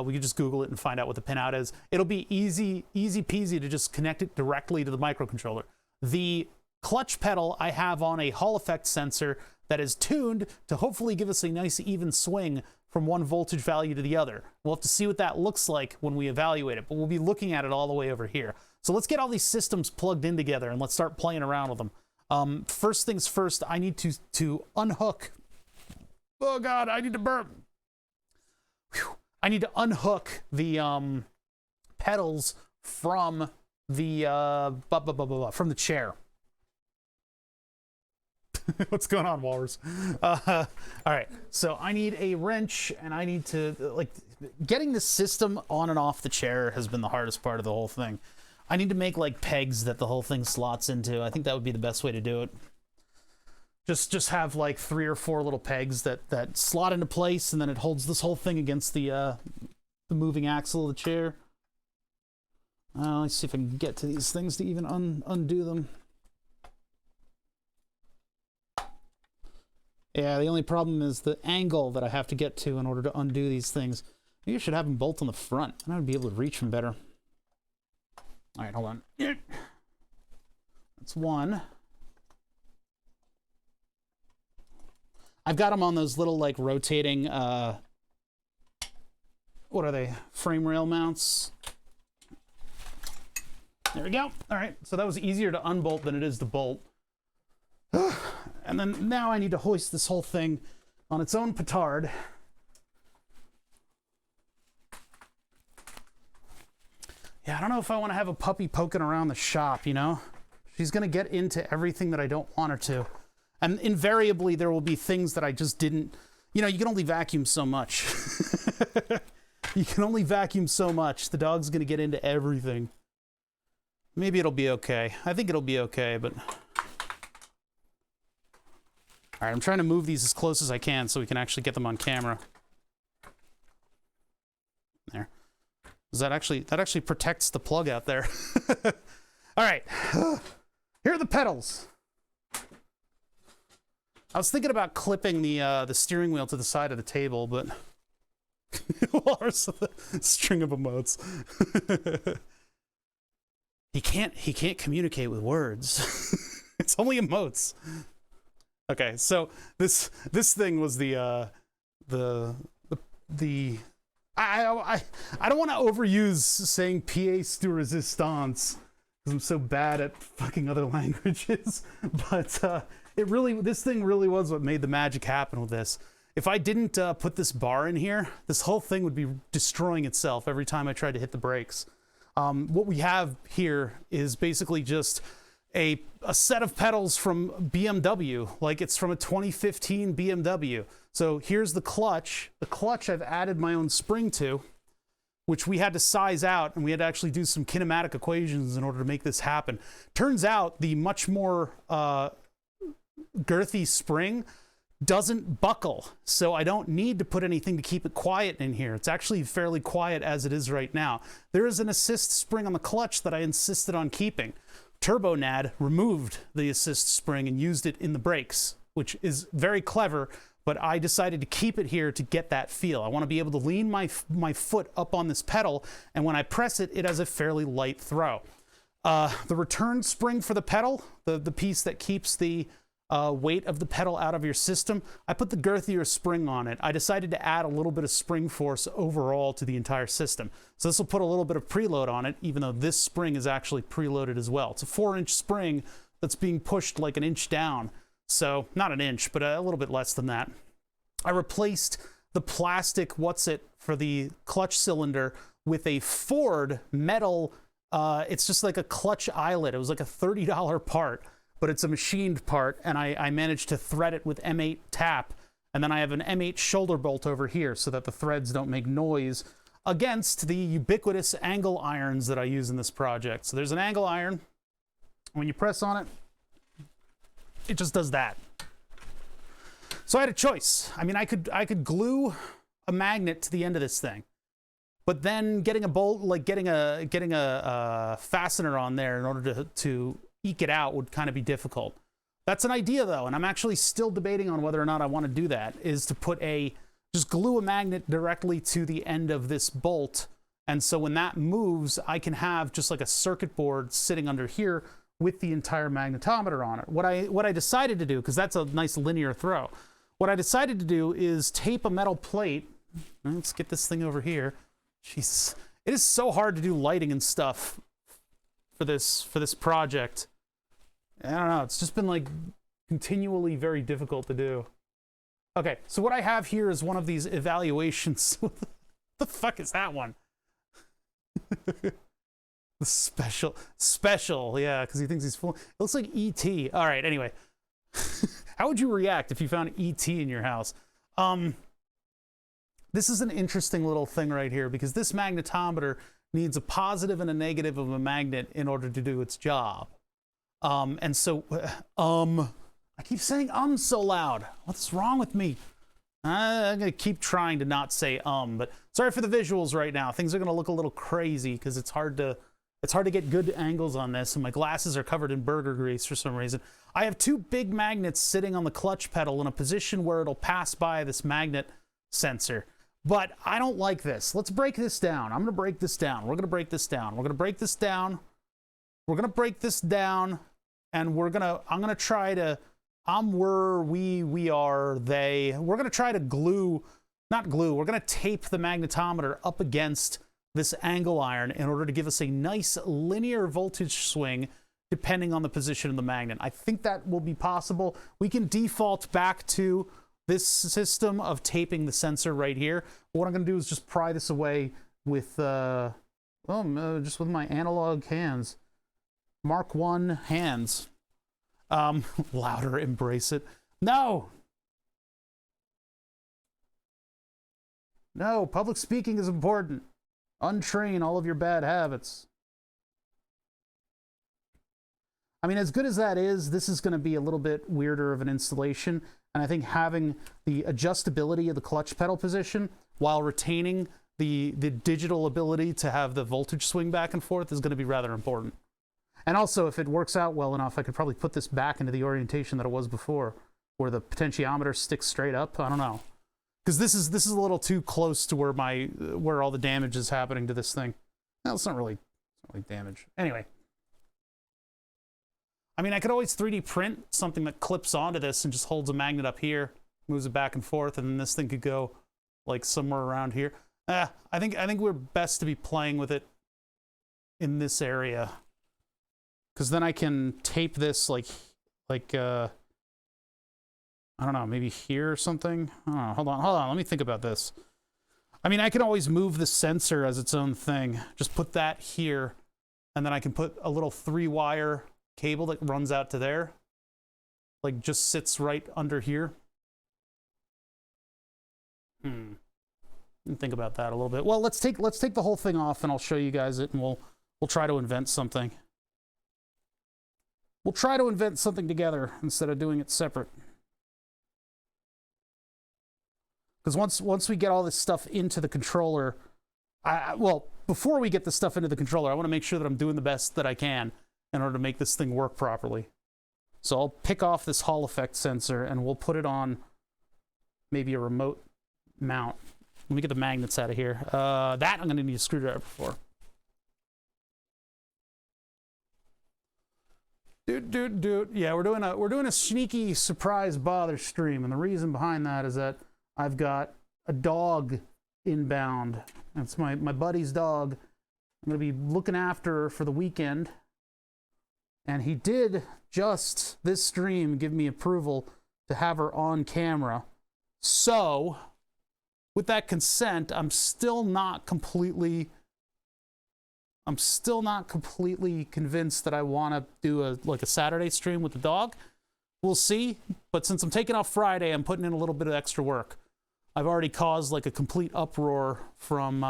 We could just Google it and find out what the pin out is. It'll be easy peasy to just connect it directly to the microcontroller. The clutch pedal I have on a Hall effect sensor that is tuned to hopefully give us a nice even swing from one voltage value to the other. We'll have to see what that looks like when we evaluate it, but we'll be looking at it all the way over here. So let's get all these systems plugged in together, and let's start playing around with them. First things first, I need to unhook. Oh God, I need to burp. Whew. I need to unhook the pedals from the from the chair. What's going on, Walrus? All right, so I need a wrench, and I need to, like, getting the system on and off the chair has been the hardest part of the whole thing. I need to make, like, pegs that the whole thing slots into. I think that would be the best way to do it. Just have, like, 3 or 4 little pegs that slot into place, and then it holds this whole thing against the moving axle of the chair. Let's see if I can get to these things to even undo them. Yeah, the only problem is the angle that I have to get to in order to undo these things. Maybe I should have them bolt on the front, and I would be able to reach them better. All right, hold on. That's one. I've got them on those little, like, rotating, what are they? Frame rail mounts. There we go. All right, so that was easier to unbolt than it is to bolt. And then now I need to hoist this whole thing on its own petard. know if I want to have a puppy poking around the shop, you know? She's going to get into everything that I don't want her to. And invariably, there will be things that I just didn't... You know, you can only vacuum so much. You can only vacuum so much. The dog's going to get into everything. Maybe it'll be okay. I think it'll be okay, but... All right, I'm trying to move these as close as I can so we can actually get them on camera. There. Does that actually protects the plug out there. All right. Here are the pedals. I was thinking about clipping the steering wheel to the side of the table, but string of emotes. He can't communicate with words. It's only emotes. Okay, so this thing was I don't want to overuse saying pièce de résistance because I'm so bad at fucking other languages, but this thing really was what made the magic happen with this. If I didn't put this bar in here, this whole thing would be destroying itself every time I tried to hit the brakes. What we have here is basically just a set of pedals from BMW, like it's from a 2015 BMW. So here's the clutch. The clutch I've added my own spring to, which we had to size out, and we had to actually do some kinematic equations in order to make this happen. Turns out the much more girthy spring doesn't buckle, so I don't need to put anything to keep it quiet in here. It's actually fairly quiet as it is right now. There is an assist spring on the clutch that I insisted on keeping. TurboNAD removed the assist spring and used it in the brakes, which is very clever, but I decided to keep it here to get that feel. I want to be able to lean my foot up on this pedal, and when I press it, it has a fairly light throw. The return spring for the pedal, the piece that keeps the weight of the pedal out of your system, I put the girthier spring on it. I decided to add a little bit of spring force overall to the entire system. So this will put a little bit of preload on it, even though this spring is actually preloaded as well. It's a 4-inch spring that's being pushed like an inch down. So not an inch, but a little bit less than that. I replaced the plastic for the clutch cylinder with a Ford metal, it's just like a clutch eyelet. It was like a $30 part. But it's a machined part, and I managed to thread it with M8 tap, and then I have an M8 shoulder bolt over here so that the threads don't make noise against the ubiquitous angle irons that I use in this project. So there's an angle iron. When you press on it, it just does that. So I had a choice. I mean, I could glue a magnet to the end of this thing, but then getting a bolt, like getting a fastener on there in order to eke it out would kind of be difficult. That's an idea though, and I'm actually still debating on whether or not I want to do that, is to just glue a magnet directly to the end of this bolt, and so when that moves, I can have just like a circuit board sitting under here with the entire magnetometer on it. What I decided to do, because that's a nice linear throw, what I decided to do is tape a metal plate. Let's get this thing over here. Jesus, it is so hard to do lighting and stuff for this project. I don't know, it's just been like continually very difficult to do. Okay, so what I have here is one of these evaluations. What the fuck is that one? The special, yeah, because he thinks he's full. It looks like E.T. All right, anyway. How would you react if you found E.T. in your house? This is an interesting little thing right here, because this magnetometer needs a positive and a negative of a magnet in order to do its job. And so, I keep saying so loud. What's wrong with me? I'm gonna keep trying to not say but sorry for the visuals right now. Things are gonna look a little crazy because it's hard to get good angles on this, and my glasses are covered in burger grease for some reason. I have two big magnets sitting on the clutch pedal in a position where it'll pass by this magnet sensor. But I don't like this. Let's break this down. I'm gonna break this down. We're gonna break this down. We're gonna break this down. We're gonna break this down, and I'm gonna try to, we are, they. We're gonna try to we're gonna tape the magnetometer up against this angle iron in order to give us a nice linear voltage swing depending on the position of the magnet. I think that will be possible. We can default back to this system of taping the sensor right here. What I'm gonna do is just pry this away with Well, just with my analog hands. Mark I hands. Louder, embrace it. No! No, public speaking is important. Untrain all of your bad habits. I mean, as good as that is, this is going to be a little bit weirder of an installation. And I think having the adjustability of the clutch pedal position while retaining the digital ability to have the voltage swing back and forth is going to be rather important. And also, if it works out well enough, I could probably put this back into the orientation that it was before, where the potentiometer sticks straight up. I don't know. Because this is a little too close to where all the damage is happening to this thing. No, it's not really damage. Anyway. I mean, I could always 3D print something that clips onto this and just holds a magnet up here, moves it back and forth, and then this thing could go like somewhere around here. I think we're best to be playing with it in this area, because then I can tape this like I don't know, maybe here or something. Oh, hold on, let me think about this. I mean, I can always move the sensor as its own thing. Just put that here, and then I can put a little 3-wire cable that runs out to there, like just sits right under here. Think about that a little bit. Well, let's take the whole thing off, and I'll show you guys it, and we'll try to invent something. We'll try to invent something together instead of doing it separate. Because once we get all this stuff into the controller, well, before we get the stuff into the controller, I want to make sure that I'm doing the best that I can in order to make this thing work properly. So I'll pick off this Hall effect sensor, and we'll put it on maybe a remote mount. Let me get the magnets out of here. That I'm going to need a screwdriver for. Dude. Yeah, we're doing a sneaky surprise bother stream, and the reason behind that is that I've got a dog inbound. That's my buddy's dog. I'm going to be looking after her for the weekend. And he did just this stream give me approval to have her on camera. So, with that consent, I'm still not completely convinced that I want to do a Saturday stream with the dog. We'll see. But since I'm taking off Friday, I'm putting in a little bit of extra work. I've already caused like a complete uproar from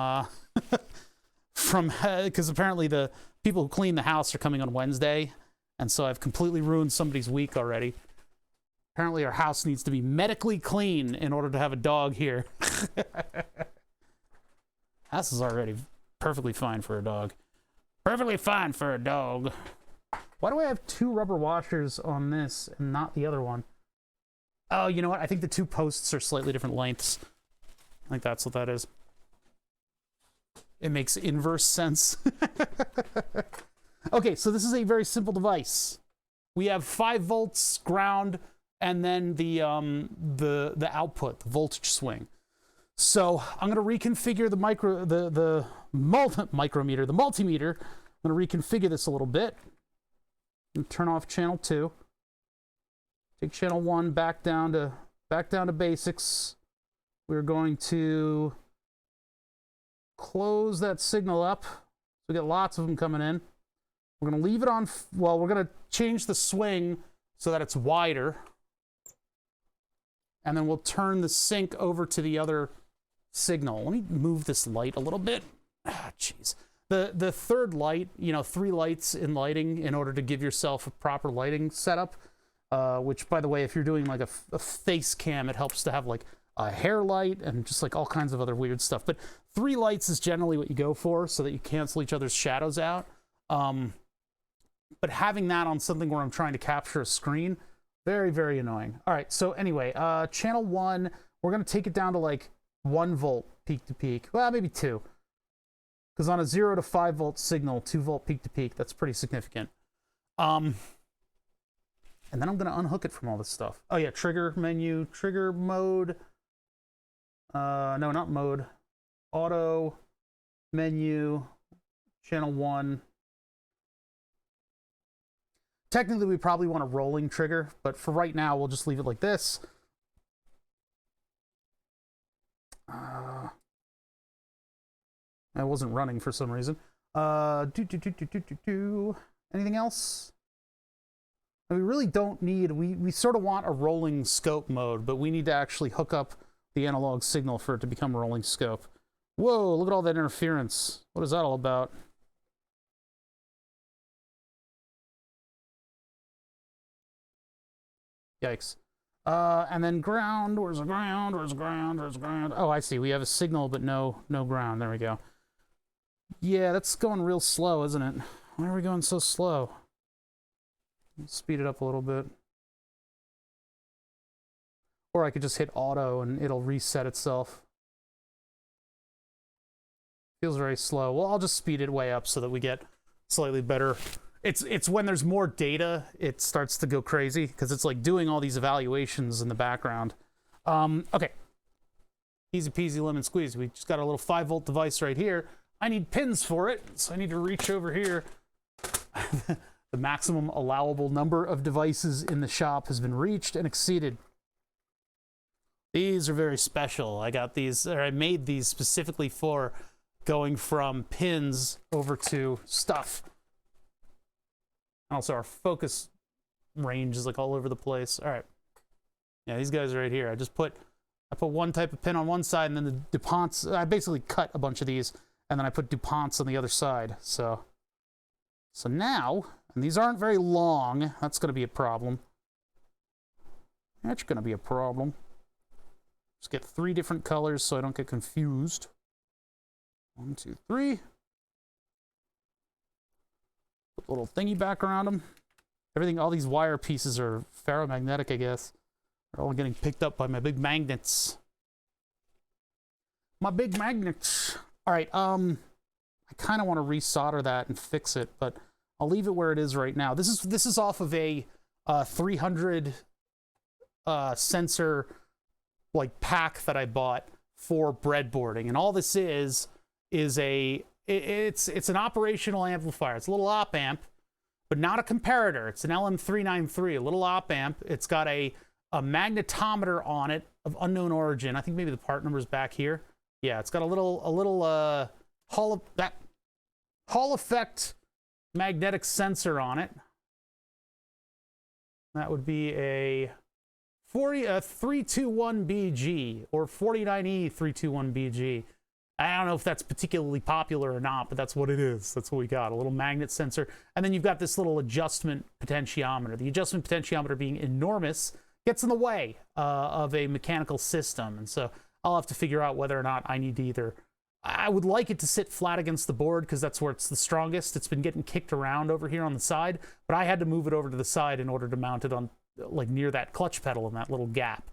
because apparently the people who clean the house are coming on Wednesday. And so I've completely ruined somebody's week already. Apparently our house needs to be medically clean in order to have a dog here. House is already perfectly fine for a dog. Perfectly fine for a dog. Why do I have 2 rubber washers on this and not the other one? Oh, you know what? I think the 2 posts are slightly different lengths. I think that's what that is. It makes inverse sense. Okay, so this is a very simple device. We have 5 volts ground, and then the output, the voltage swing. So I'm going to reconfigure the multimeter. I'm going to reconfigure this a little bit. And turn off channel 2. Take channel 1 back down to basics. We're going to close that signal up. We get lots of them coming in. We're going to leave it on, well, we're going to change the swing so that it's wider. And then we'll turn the sync over to the other signal. Let me move this light a little bit. Jeez. The third light, 3 lights in lighting in order to give yourself a proper lighting setup, which, by the way, if you're doing like a face cam, it helps to have like a hair light and just like all kinds of other weird stuff. But 3 lights is generally what you go for so that you cancel each other's shadows out. But having that on something where I'm trying to capture a screen, very, very annoying. All right, so anyway, channel 1, we're going to take it down to like 1 volt peak to peak. Well, maybe 2. Because on a 0 to 5 volt signal, 2 volt peak to peak, that's pretty significant. And then I'm going to unhook it from all this stuff. Oh yeah, trigger menu, trigger mode. No, not mode. Auto, menu, channel 1. Technically, we probably want a rolling trigger, but for right now, we'll just leave it like this. I wasn't running for some reason. Anything else? We really don't need, we sort of want a rolling scope mode, but we need to actually hook up the analog signal for it to become a rolling scope. Whoa, look at all that interference. What is that all about? Yikes. And then ground, where's the ground, where's the ground, where's the ground? Oh, I see, we have a signal, but no ground, there we go. Yeah, that's going real slow, isn't it? Why are we going so slow? Let's speed it up a little bit. Or I could just hit auto and it'll reset itself. Feels very slow. Well, I'll just speed it way up so that we get slightly better. It's when there's more data, it starts to go crazy, because it's like doing all these evaluations in the background. Okay. Easy peasy lemon squeezy. We just got a little 5-volt device right here. I need pins for it, so I need to reach over here. The maximum allowable number of devices in the shop has been reached and exceeded. These are very special. I got these, or I made these specifically for going from pins over to stuff. Also, our focus range is like all over the place. All right. Yeah, these guys are right here. I put one type of pin on one side, and then the DuPonts, I basically cut a bunch of these, and then I put DuPonts on the other side. So now, and these aren't very long. That's going to be a problem. That's going to be a problem. Just get 3 different colors so I don't get confused. 1, 2, 3. Put a little thingy back around them. Everything, all these wire pieces are ferromagnetic, I guess. They're all getting picked up by my big magnets. My big magnets. All right, I kind of want to resolder that and fix it, but I'll leave it where it is right now. This is off of a 300 sensor like pack that I bought for breadboarding, and all this is it's an operational amplifier. It's a little op amp, but not a comparator. It's an LM393, a little op amp. It's got a magnetometer on it of unknown origin. I think maybe the part number is back here. Yeah, it's got a little Hall effect magnetic sensor on it. That would be a 321BG or 49E321BG. I don't know if that's particularly popular or not, but that's what it is. That's what we got, a little magnet sensor. And then you've got this little adjustment potentiometer. The adjustment potentiometer, being enormous, gets in the way of a mechanical system. And so I'll have to figure out whether or not I need to either... I would like it to sit flat against the board because that's where it's the strongest. It's been getting kicked around over here on the side, but I had to move it over to the side in order to mount it on, like, near that clutch pedal in that little gap.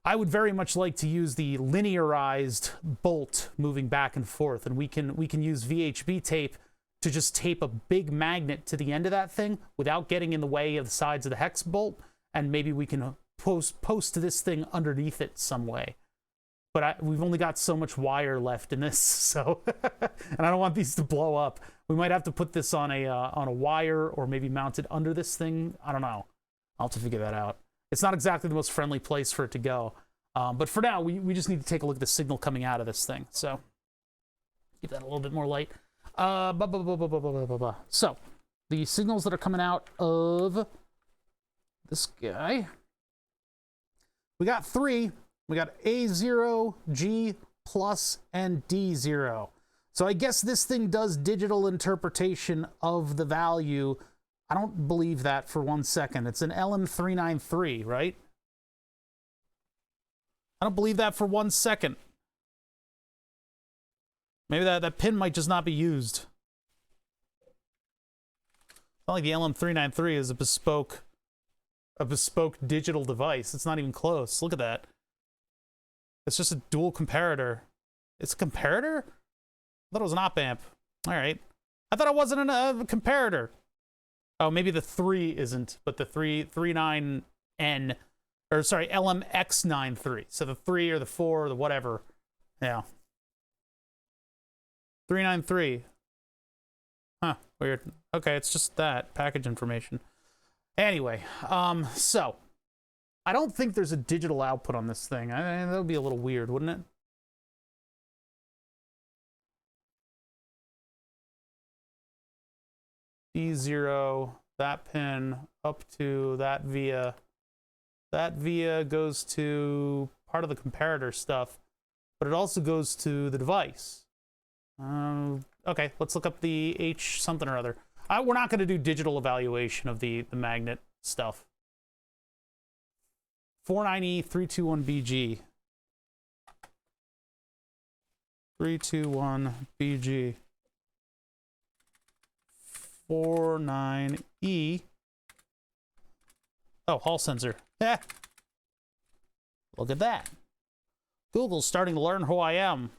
I would very much like to use the linearized bolt moving back and forth, and we can use VHB tape to just tape a big magnet to the end of that thing without getting in the way of the sides of the hex bolt, and maybe we can post this thing underneath it some way. But we've only got so much wire left in this, so and I don't want these to blow up. We might have to put this on a wire, or maybe mount it under this thing. I don't know. I'll have to figure that out. It's not exactly the most friendly place for it to go. But for now, we just need to take a look at the signal coming out of this thing. So, keep that a little bit more light. So, the signals that are coming out of this guy. We got 3. We got A0, G+, and D0. So I guess this thing does digital interpretation of the value. I don't believe that for 1 second. It's an LM393, right? I don't believe that for 1 second. Maybe that pin might just not be used. It's not like the LM393 is a bespoke digital device. It's not even close. Look at that. It's just a dual comparator. It's a comparator? I thought it was an op amp. All right. I thought it wasn't a comparator. Oh, maybe the 3 isn't, but the 39N, or sorry, LMX93. So the 3 or the 4 or the whatever. Yeah. 393. Huh, weird. Okay, it's just that, package information. Anyway, so, I don't think there's a digital output on this thing. That would be a little weird, wouldn't it? E0, that pin up to that via. That via goes to part of the comparator stuff, but it also goes to the device. Okay, let's look up the H something or other. We're not going to do digital evaluation of the magnet stuff. 49E321BG. 321BG. 49E. Oh, Hall sensor. Yeah. Look at that. Google's starting to learn who I am.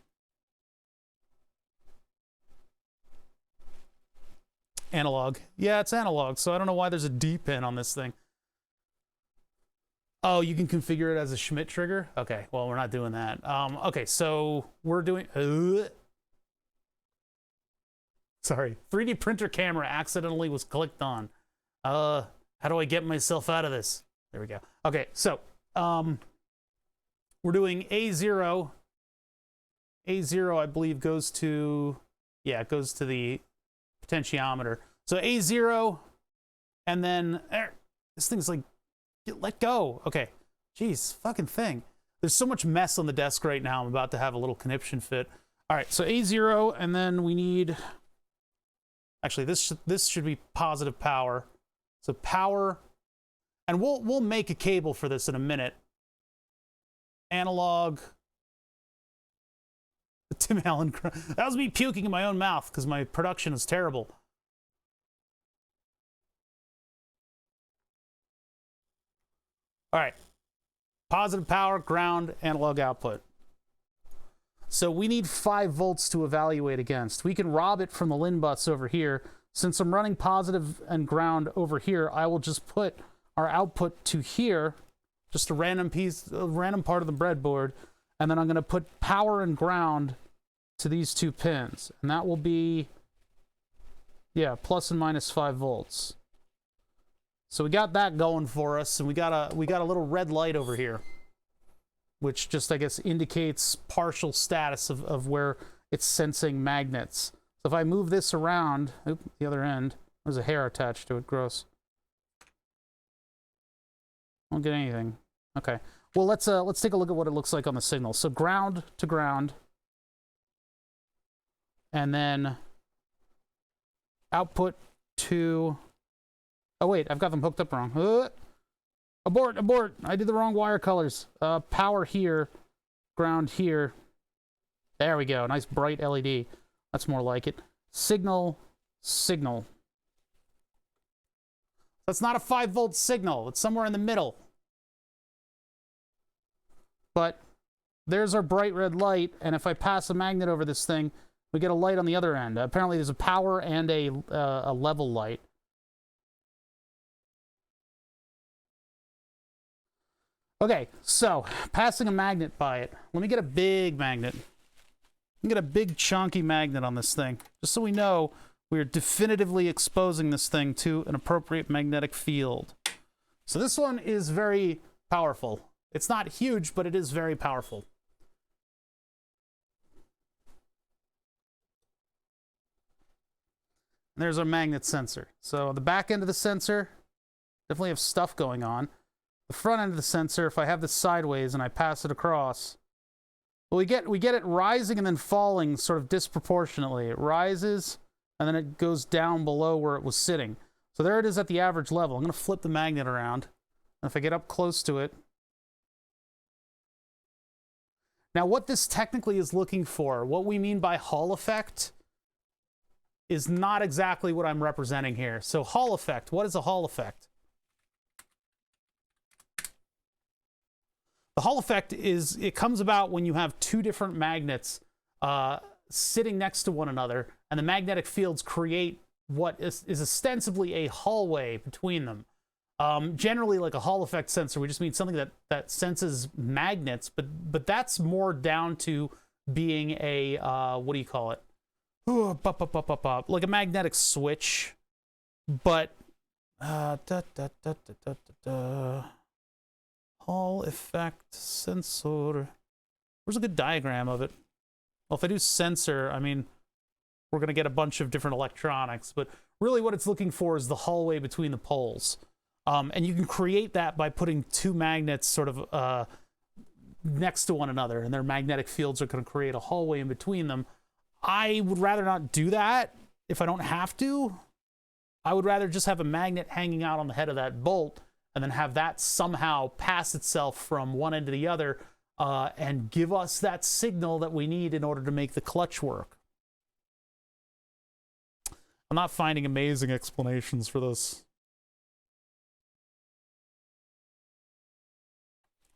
Analog. Yeah, it's analog, so I don't know why there's a D pin on this thing. Oh, you can configure it as a Schmidt trigger? Okay, well, we're not doing that. Okay, so we're doing... Sorry. 3D printer camera accidentally was clicked on. How do I get myself out of this? There we go. Okay, so we're doing A0. A0, I believe, goes to... Yeah, it goes to the potentiometer. So A0, and then... This thing's like... Let go. Okay. Jeez, fucking thing. There's so much mess on the desk right now. I'm about to have a little conniption fit. All right, so A0, and then we need... Actually, this should be positive power. So power, and we'll make a cable for this in a minute. Analog. Tim Allen. That was me puking in my own mouth because my production is terrible. All right, positive power, ground, analog output. So we need 5 volts to evaluate against. We can rob it from the LIN bus over here. Since I'm running positive and ground over here, I will just put our output to here, just a random part of the breadboard, and then I'm going to put power and ground to these 2 pins, and that will be, yeah, plus and minus 5 volts. So we got that going for us, and we got a little red light over here, which just, I guess, indicates partial status of where it's sensing magnets. So if I move this around, the other end, there's a hair attached to it, gross. I don't get anything. Okay. Well, let's take a look at what it looks like on the signal. So ground to ground, and then output to... Oh, wait, I've got them hooked up wrong. Abort, abort. I did the wrong wire colors. Power here, ground here. There we go. Nice bright LED. That's more like it. Signal, signal. That's not a 5-volt signal. It's somewhere in the middle. But there's our bright red light, and if I pass a magnet over this thing, we get a light on the other end. Apparently there's a power and a level light. Okay, so passing a magnet by it. Let me get a big magnet. Let me get a big chunky magnet on this thing, just so we know we are definitively exposing this thing to an appropriate magnetic field. So this one is very powerful. It's not huge, but it is very powerful. And there's our magnet sensor. So the back end of the sensor definitely have stuff going on. The front end of the sensor, if I have this sideways and I pass it across, well, we get it rising and then falling sort of disproportionately. It rises and then it goes down below where it was sitting. So there it is at the average level. I'm going to flip the magnet around. And if I get up close to it. Now, what this technically is looking for, what we mean by Hall effect, is not exactly what I'm representing here. So Hall effect, what is a Hall effect? The Hall effect is, it comes about when you have 2 different magnets sitting next to one another, and the magnetic fields create what is ostensibly a hallway between them. Generally, like a Hall effect sensor, we just mean something that senses magnets, but that's more down to being a, what do you call it? Ooh, like a magnetic switch, but Hall effect sensor. Where's a good diagram of it? Well, if I do sensor, I mean, we're going to get a bunch of different electronics, but really what it's looking for is the hallway between the poles. And you can create that by putting two magnets sort of next to one another, and their magnetic fields are going to create a hallway in between them. I would rather not do that if I don't have to. I would rather just have a magnet hanging out on the head of that bolt and then have that somehow pass itself from one end to the other and give us that signal that we need in order to make the clutch work. I'm not finding amazing explanations for this.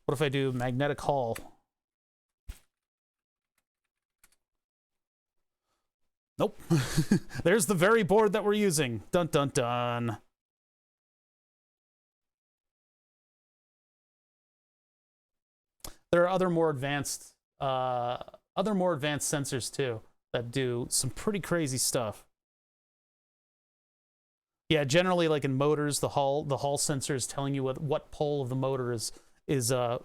What if I do magnetic hall? Nope. There's the very board that we're using. Dun dun dun. There are other more advanced sensors too that do some pretty crazy stuff. Yeah, generally, like in motors, the hall sensor is telling you what pole of the motor is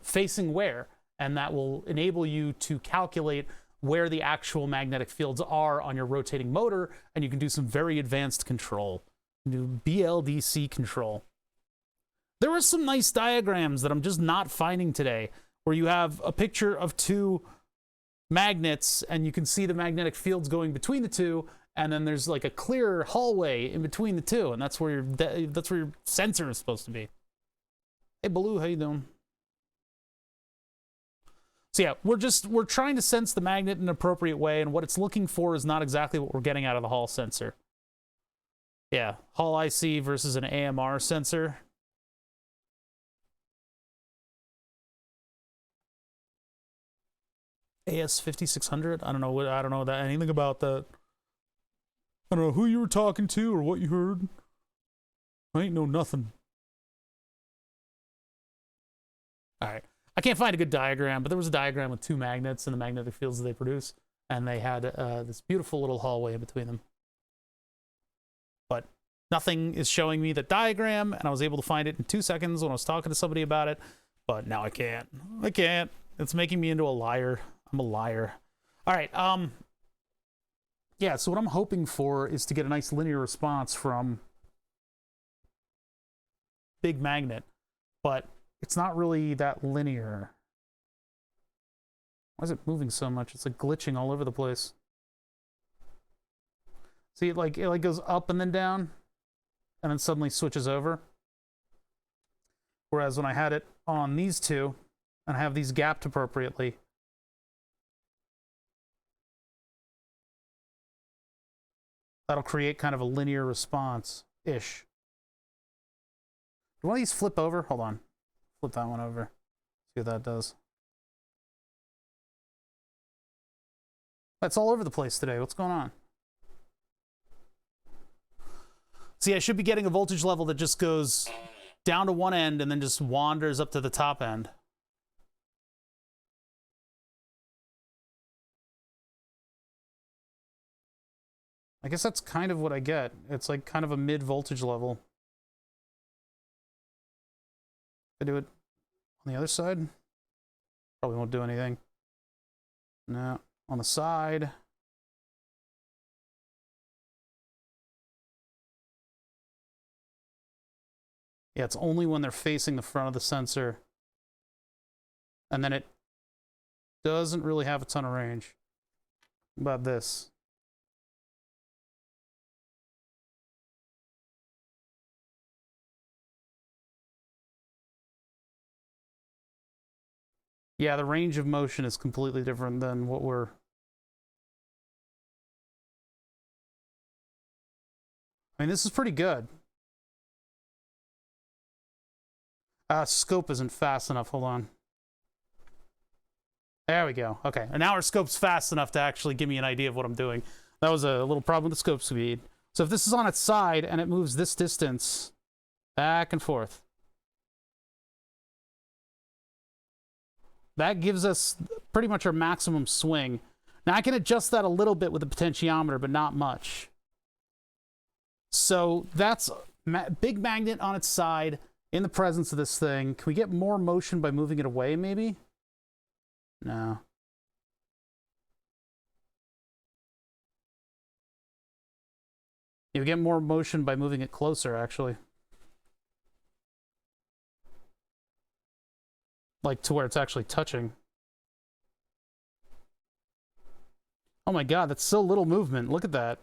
facing where, and that will enable you to calculate where the actual magnetic fields are on your rotating motor, and you can do some very advanced control. Do BLDC control. There were some nice diagrams that I'm just not finding today, where you have a picture of two magnets, and you can see the magnetic fields going between the two, and then there's like a clear hallway in between the two, and that's where your sensor is supposed to be. Hey, Baloo, how you doing? So yeah, we're trying to sense the magnet in an appropriate way, and what it's looking for is not exactly what we're getting out of the Hall sensor. Yeah, Hall IC versus an AMR sensor. AS5600? I don't know anything about that. I don't know who you were talking to or what you heard. I ain't know nothing. All right. I can't find a good diagram, but there was a diagram with two magnets and the magnetic fields that they produce, and they had this beautiful little hallway in between them. But nothing is showing me that diagram, and I was able to find it in 2 seconds when I was talking to somebody about it, but now I can't. I can't. It's making me into a liar. I'm a liar. All right. Yeah, so what I'm hoping for is to get a nice linear response from big magnet, but it's not really that linear. Why is it moving so much? It's like glitching all over the place. See, it like goes up and then down, and then suddenly switches over. Whereas when I had it on these two, and I have these gapped appropriately, that'll create kind of a linear response-ish. Do one of these flip over? Hold on. Flip that one over. See what that does. That's all over the place today. What's going on? See, I should be getting a voltage level that just goes down to one end and then just wanders up to the top end. I guess that's kind of what I get. It's like kind of a mid voltage level. If I do it on the other side, probably won't do anything. No, on the side. Yeah, it's only when they're facing the front of the sensor. And then it doesn't really have a ton of range. What about this? Yeah, the range of motion is completely different than what we're... I mean, this is pretty good. Scope isn't fast enough. Hold on. There we go. Okay, and now our scope's fast enough to actually give me an idea of what I'm doing. That was a little problem with the scope speed. So if this is on its side and it moves this distance back and forth, that gives us pretty much our maximum swing. Now I can adjust that a little bit with the potentiometer, but not much. So that's big magnet on its side in the presence of this thing. Can we get more motion by moving it away, maybe? No. You get more motion by moving it closer, actually. Like to where it's actually touching. Oh my god, that's so little movement. Look at that.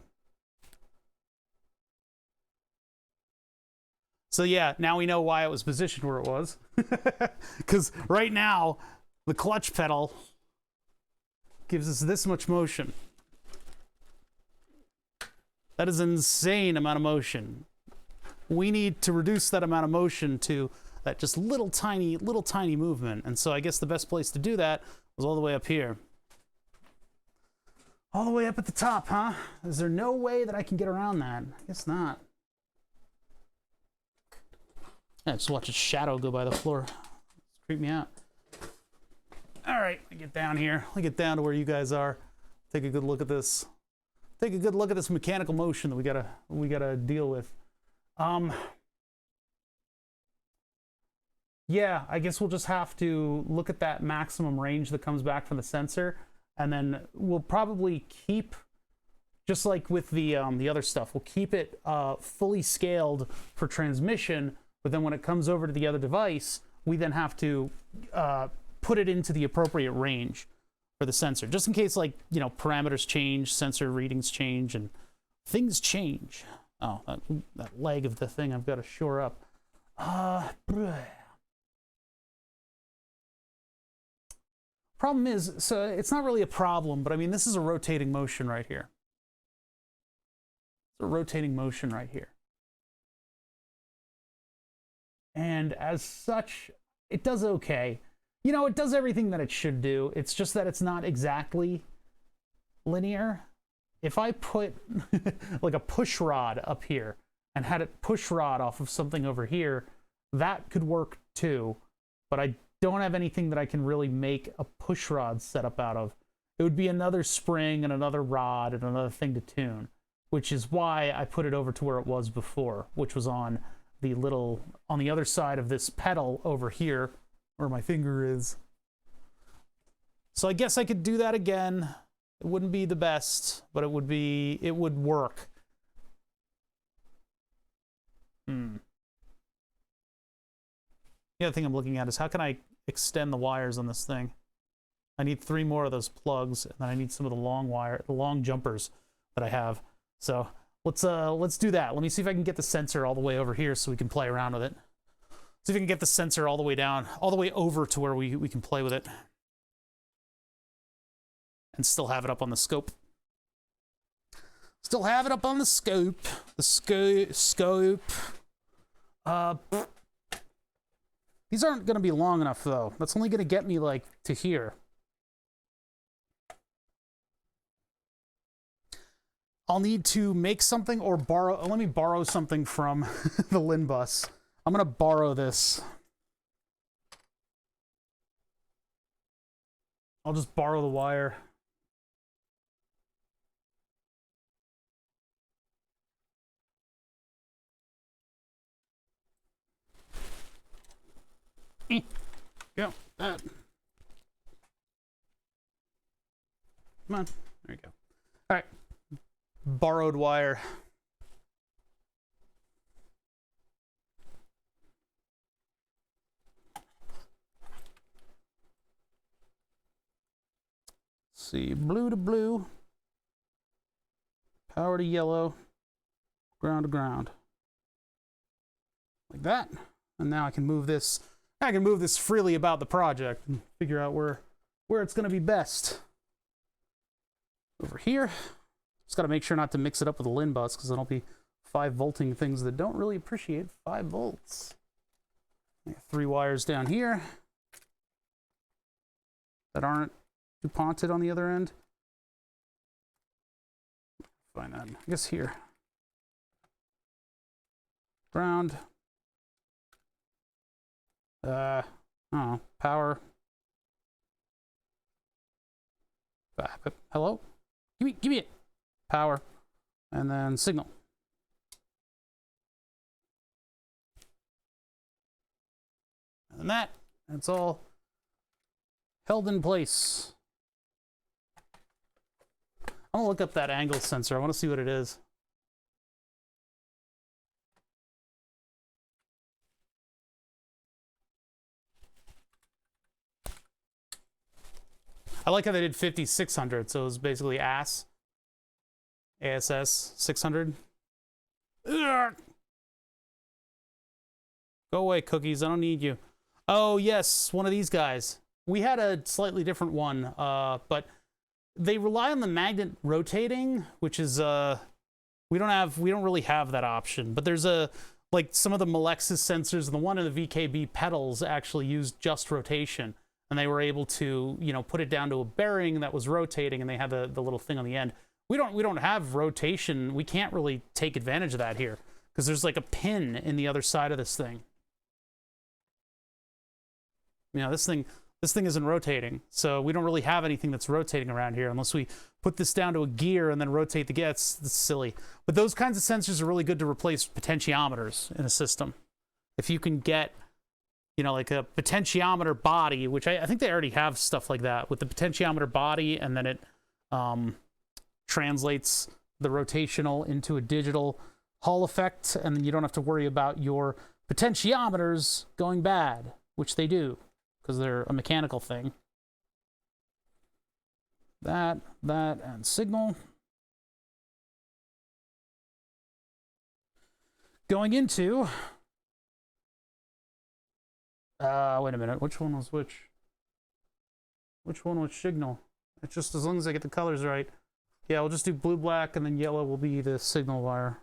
So yeah, now we know why it was positioned where it was. Because right now, the clutch pedal gives us this much motion. That is an insane amount of motion. We need to reduce that amount of motion to that just little tiny movement. And so I guess the best place to do that was all the way up here. All the way up at the top, huh? Is there no way that I can get around that? I guess not. Yeah, just watch a shadow go by the floor. It's creep me out. All right, I get down here. I get down to where you guys are. Take a good look at this. Take a good look at this mechanical motion that we gotta deal with. Yeah, I guess we'll just have to look at that maximum range that comes back from the sensor, and then we'll probably keep, just like with the other stuff, we'll keep it fully scaled for transmission. But then when it comes over to the other device, we then have to put it into the appropriate range for the sensor, just in case, like, you know, parameters change, sensor readings change, and things change. Oh, that leg of the thing I've got to shore up. Problem is, so it's not really a problem, but I mean, this is a rotating motion right here. It's a rotating motion right here. And as such, it does okay. You know, it does everything that it should do. It's just that it's not exactly linear. If I put like a push rod up here and had it push rod off of something over here, that could work too. But I don't have anything that I can really make a push rod setup out of. It would be another spring and another rod and another thing to tune, which is why I put it over to where it was before, which was on the little, on the other side of this pedal over here, where my finger is. So I guess I could do that again. It wouldn't be the best, but it would work. The other thing I'm looking at is how can I extend the wires on this thing? I need 3 more of those plugs, and then I need some of the long jumpers that I have. So let's do that. Let me see if I can get the sensor all the way over here so we can play around with it. See if we can get the sensor all the way down, all the way over to where we can play with it. And still have it up on the scope. Still have it up on the scope. The scope. These aren't going to be long enough, though. That's only going to get me, like, to here. I'll need to make something or borrow. Let me borrow something from the LIN bus. I'm going to borrow this. I'll just borrow the wire. Yeah, that. Come on. There you go. All right. Borrowed wire. Let's see, blue to blue, power to yellow, ground to ground. Like that. And now I can move this. I can move this freely about the project and figure out where it's going to be best. Over here. Just got to make sure not to mix it up with a LIN bus, because then I'll be 5-volting things that don't really appreciate 5 volts. I got 3 wires down here that aren't DuPonted on the other end. Find that, I guess here. Ground. Oh, power. Hello? Give me it. Power. And then signal. And that's all held in place. I'm gonna look up that angle sensor. I want to see what it is. I like how they did 5600, so it was basically ASS 600. Ugh. Go away, cookies. I don't need you. Oh, yes, one of these guys. We had a slightly different one, but they rely on the magnet rotating, which is we don't really have that option. But there's like some of the Melexis sensors and the one in the VKB pedals actually used just rotation, and they were able to, you know, put it down to a bearing that was rotating, and they had the little thing on the end. We don't have rotation. We can't really take advantage of that here because there's like a pin in the other side of this thing. You know, this thing isn't rotating, so we don't really have anything that's rotating around here unless we put this down to a gear and then rotate the gear. That's silly. But those kinds of sensors are really good to replace potentiometers in a system. If you can get, you know, like a potentiometer body, which I think they already have stuff like that with the potentiometer body, and then it translates the rotational into a digital Hall effect, and then you don't have to worry about your potentiometers going bad, which they do, because they're a mechanical thing. That, and signal. Going into... wait a minute. Which one was which? Which one was signal? It's just as long as I get the colors right. Yeah, we'll just do blue, black, and then yellow will be the signal wire.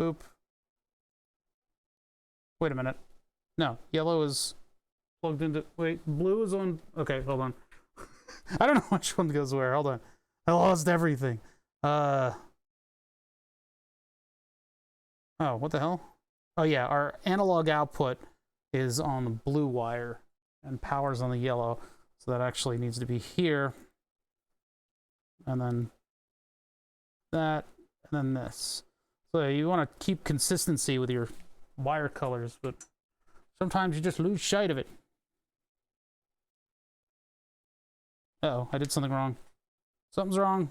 Boop. Wait a minute. No, yellow is plugged into... Wait, blue is on... Okay, hold on. I don't know which one goes where. Hold on. I lost everything. Oh, what the hell? Oh, yeah, our analog output is on the blue wire, and power's on the yellow. So that actually needs to be here. And then that, and then this. So you want to keep consistency with your wire colors, but sometimes you just lose sight of it. Uh-oh, I did something wrong. Something's wrong.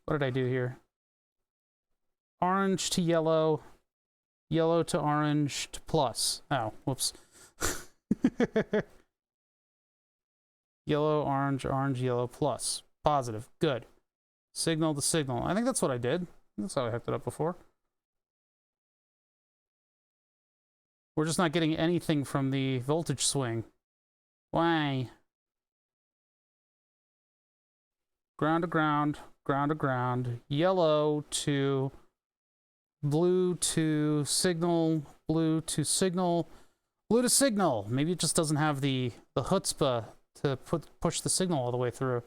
What did I do here? Orange to yellow, yellow to orange to plus. Oh, whoops. Yellow, orange, orange, yellow, plus. Positive. Good. Signal to signal. I think that's what I did. That's how I hooked it up before. We're just not getting anything from the voltage swing. Why? Ground to ground, ground to ground. Yellow to blue to signal, blue to signal, blue to signal. Maybe it just doesn't have the chutzpah to push the signal all the way through.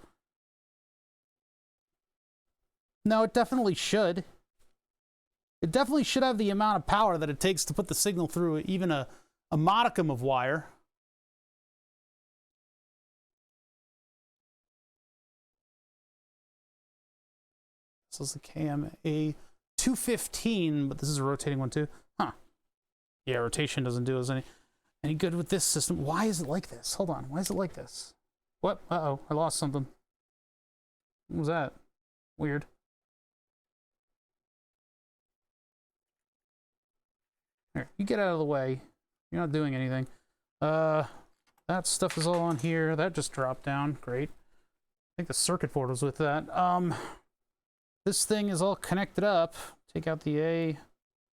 No, it definitely should. It definitely should have the amount of power that it takes to put the signal through even a modicum of wire. This is the KMA 215, but this is a rotating one too. Huh. Yeah, rotation doesn't do us any good with this system. Why is it like this? Hold on. Why is it like this? What? Uh-oh. I lost something. What was that? Weird. Here, you get out of the way. You're not doing anything. That stuff is all on here. That just dropped down. Great. I think the circuit board was with that. This thing is all connected up. Take out the A,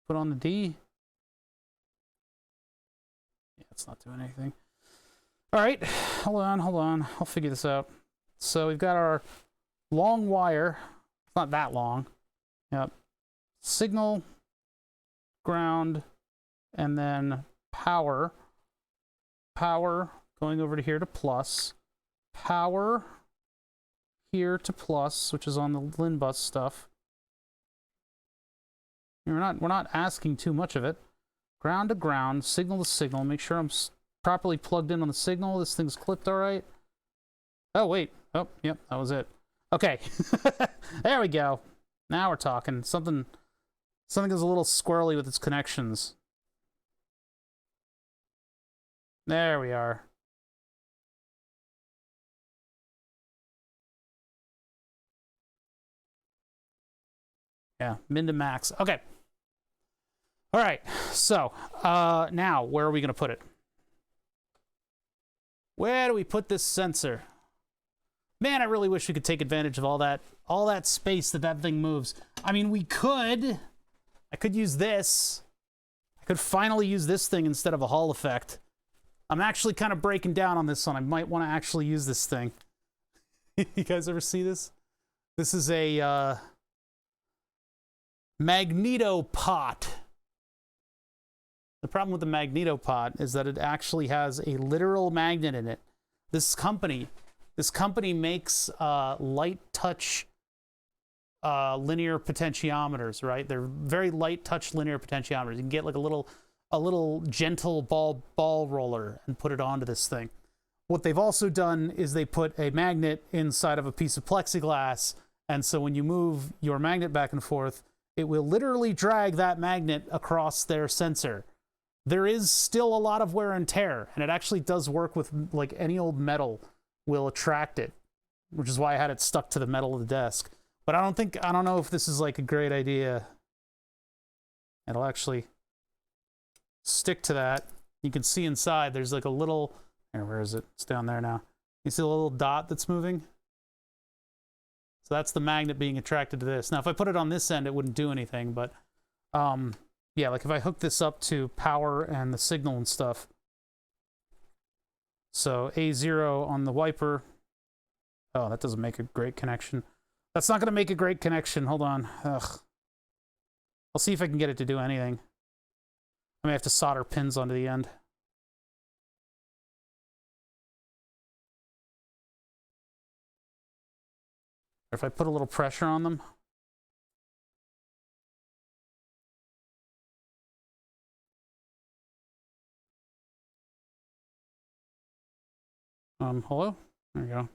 put on the D. Yeah, it's not doing anything. All right, hold on. I'll figure this out. So we've got our long wire. It's not that long. Yep. Signal, ground, and then power. Power going over to here to plus. Power here to plus, which is on the LIN bus stuff. We're not asking too much of it. Ground to ground, signal to signal. Make sure I'm properly plugged in on the signal. This thing's clipped all right. Oh, wait. Oh, yep, that was it. Okay. There we go. Now we're talking. Something is a little squirrely with its connections. There we are. Yeah, min to max. Okay. All right, so now where are we going to put it? Where do we put this sensor? Man, I really wish we could take advantage of all that space that thing moves. I mean, I could use this. I could finally use this thing instead of a Hall effect. I'm actually kind of breaking down on this one. I might want to actually use this thing. You guys ever see this? This is a magneto pot. The problem with the magneto pot is that it actually has a literal magnet in it. This company makes light touch linear potentiometers, right? They're very light touch linear potentiometers. You can get like a little gentle ball roller and put it onto this thing. What they've also done is they put a magnet inside of a piece of plexiglass, and so when you move your magnet back and forth, it will literally drag that magnet across their sensor. There is still a lot of wear and tear, and it actually does work with like any old metal will attract it, which is why I had it stuck to the metal of the desk. But I don't know if this is like a great idea. It'll actually stick to that. You can see inside there's like a little, where is it? It's down there now. You see the little dot that's moving? So that's the magnet being attracted to this. Now if I put it on this end, it wouldn't do anything, but yeah, like if I hook this up to power and the signal and stuff. So A0 on the wiper. Oh, that doesn't make a great connection. That's not going to make a great connection. Hold on. Ugh. I'll see if I can get it to do anything. I may have to solder pins onto the end. Or if I put a little pressure on them. Hello? There we go.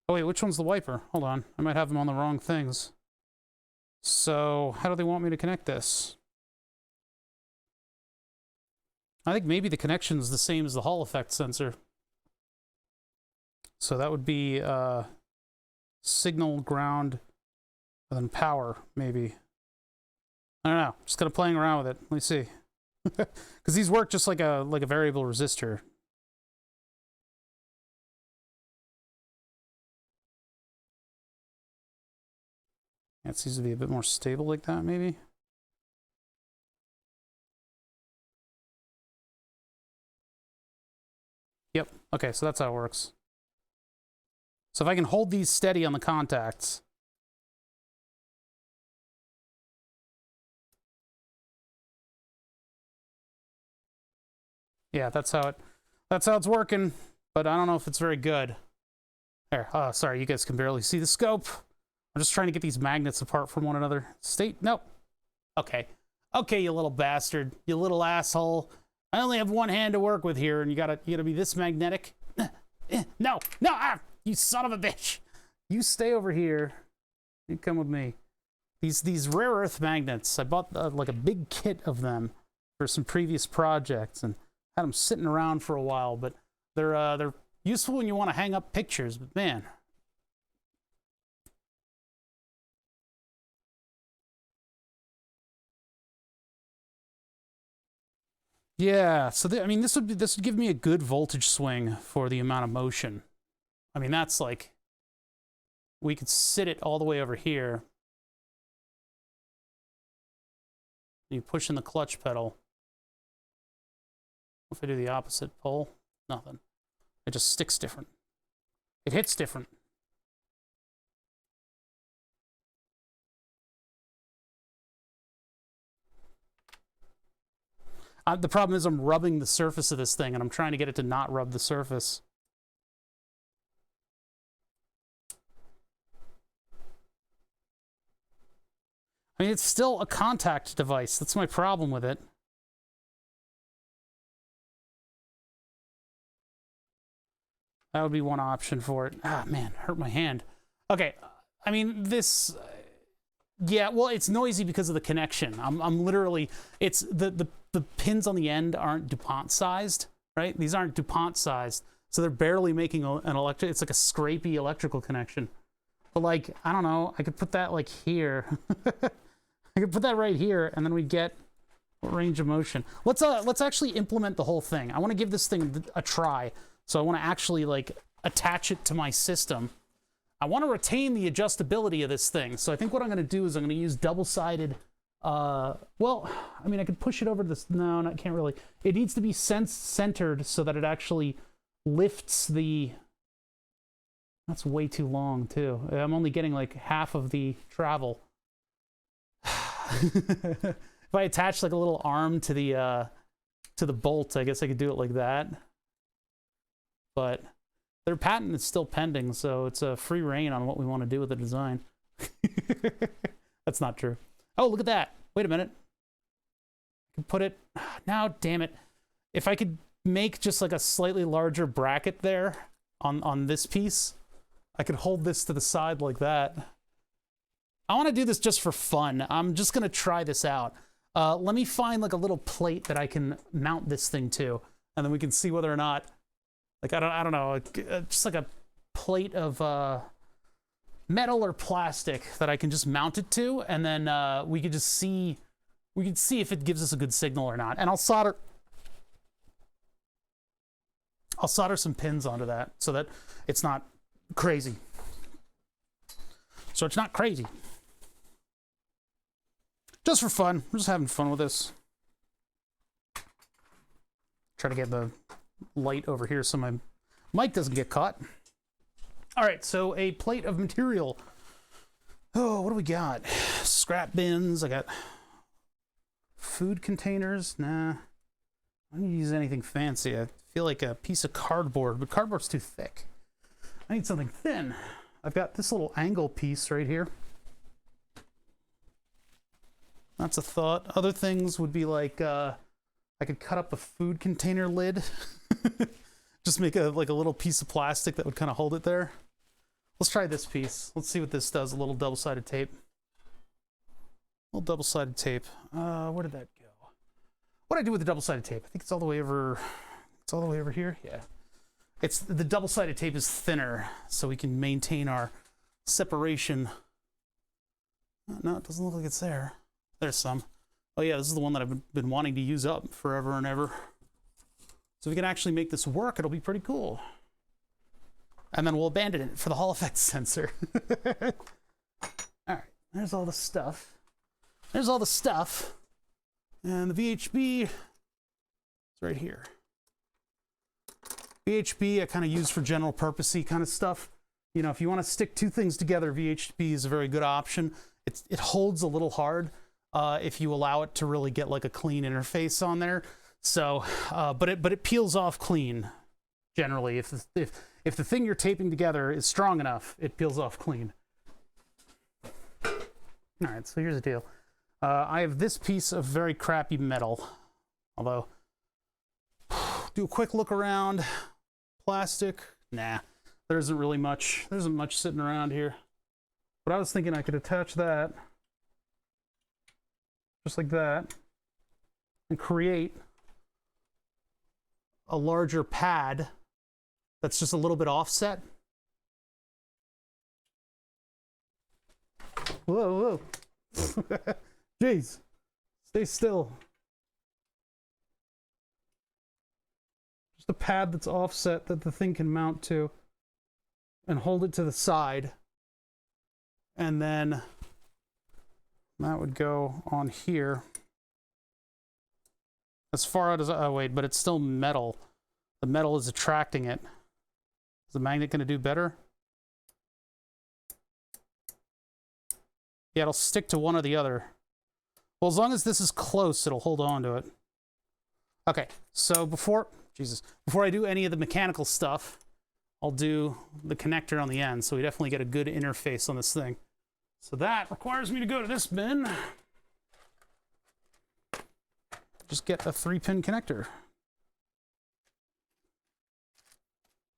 Oh wait, which one's the wiper? Hold on, I might have them on the wrong things. So, how do they want me to connect this? I think maybe the connection is the same as the Hall effect sensor. So that would be signal, ground, and then power, maybe. I don't know, just kind of playing around with it. Let me see. Because these work just like a variable resistor. It seems to be a bit more stable like that, maybe. Yep, okay, so that's how it works. So if I can hold these steady on the contacts. Yeah, that's how it's working, but I don't know if it's very good. There, sorry, you guys can barely see the scope. I'm just trying to get these magnets apart from one another. Nope. Okay. Okay, you little bastard. You little asshole. I only have one hand to work with here, and you gotta be this magnetic. No! You son of a bitch! You stay over here. You come with me. These rare earth magnets, I bought like a big kit of them for some previous projects, and had them sitting around for a while, but they're useful when you want to hang up pictures, but man. Yeah, so I mean, this would give me a good voltage swing for the amount of motion. I mean, that's like, we could sit it all the way over here. You push in the clutch pedal. If I do the opposite pole, nothing. It just sticks different. It hits different. The problem is I'm rubbing the surface of this thing, and I'm trying to get it to not rub the surface. I mean, it's still a contact device. That's my problem with it. That would be one option for it. Ah, man, hurt my hand. Okay, I mean, this... Yeah, well, it's noisy because of the connection. I'm literally... It's... The pins on the end aren't DuPont sized, right? These aren't DuPont sized, so they're barely making an electric... It's like a scrapey electrical connection. But, like, I don't know, I could put that, like, here. I could put that right here, and then we'd get What range of motion? Let's actually implement the whole thing. I want to give this thing a try. So I want to actually like attach it to my system. I want to retain the adjustability of this thing. So I think what I'm going to do is I'm going to use double-sided. Well, I mean, I could push it over to this. No, I can't really. It needs to be centered so that it actually lifts the. That's way too long too. I'm only getting like half of the travel. If I attach like a little arm to the bolt, I guess I could do it like that. But their patent is still pending, so it's a free reign on what we want to do with the design. That's not true. Oh, look at that. Wait a minute. I can put it... Now, damn it. If I could make just like a slightly larger bracket there on this piece, I could hold this to the side like that. I want to do this just for fun. I'm just going to try this out. Let me find like a little plate that I can mount this thing to, and then we can see whether or not, like, I don't know, just like a plate of metal or plastic that I can just mount it to, and then we could just see, if it gives us a good signal or not. And I'll solder some pins onto that so that it's not crazy. So it's not crazy. Just for fun. We're just having fun with this. Try to get the light over here so my mic doesn't get caught. All right, so a plate of material. Oh, what do we got? Scrap bins. I got food containers. Nah, I don't need to use anything fancy. I feel like a piece of cardboard, but cardboard's too thick. I need something thin. I've got this little angle piece right here. That's a thought. Other things would be like, I could cut up a food container lid. Just make a little piece of plastic that would kind of hold it there. Let's try this piece. Let's see what this does. A little double-sided tape. A little double-sided tape. Where did that go? What did I do with the double-sided tape? I think it's all the way over. It's all the way over here. Yeah. It's the double-sided tape is thinner, so we can maintain our separation. No, it doesn't look like it's there. There's some. Oh yeah, this is the one that I've been wanting to use up forever and ever. So if we can actually make this work, it'll be pretty cool. And then we'll abandon it for the Hall effect sensor. All right, there's all the stuff. There's all the stuff. And the VHB is right here. VHB I kind of use for general purposey kind of stuff. You know, if you want to stick two things together, VHB is a very good option. It holds a little hard. If you allow it to really get like a clean interface on there. So, but it peels off clean. Generally, if the thing you're taping together is strong enough, it peels off clean. All right, so here's the deal. I have this piece of very crappy metal. Although, do a quick look around. Plastic, nah. There isn't really much. There isn't much sitting around here. But I was thinking I could attach that. Just like that, and create a larger pad that's just a little bit offset. Whoa, whoa. Jeez, stay still. Just a pad that's offset that the thing can mount to and hold it to the side. And then that would go on here. As far out as, oh wait, but it's still metal. The metal is attracting it. Is the magnet going to do better? Yeah, it'll stick to one or the other. Well, as long as this is close, it'll hold on to it. Okay, so before I do any of the mechanical stuff, I'll do the connector on the end, so we definitely get a good interface on this thing. So that requires me to go to this bin. Just get a 3-pin connector.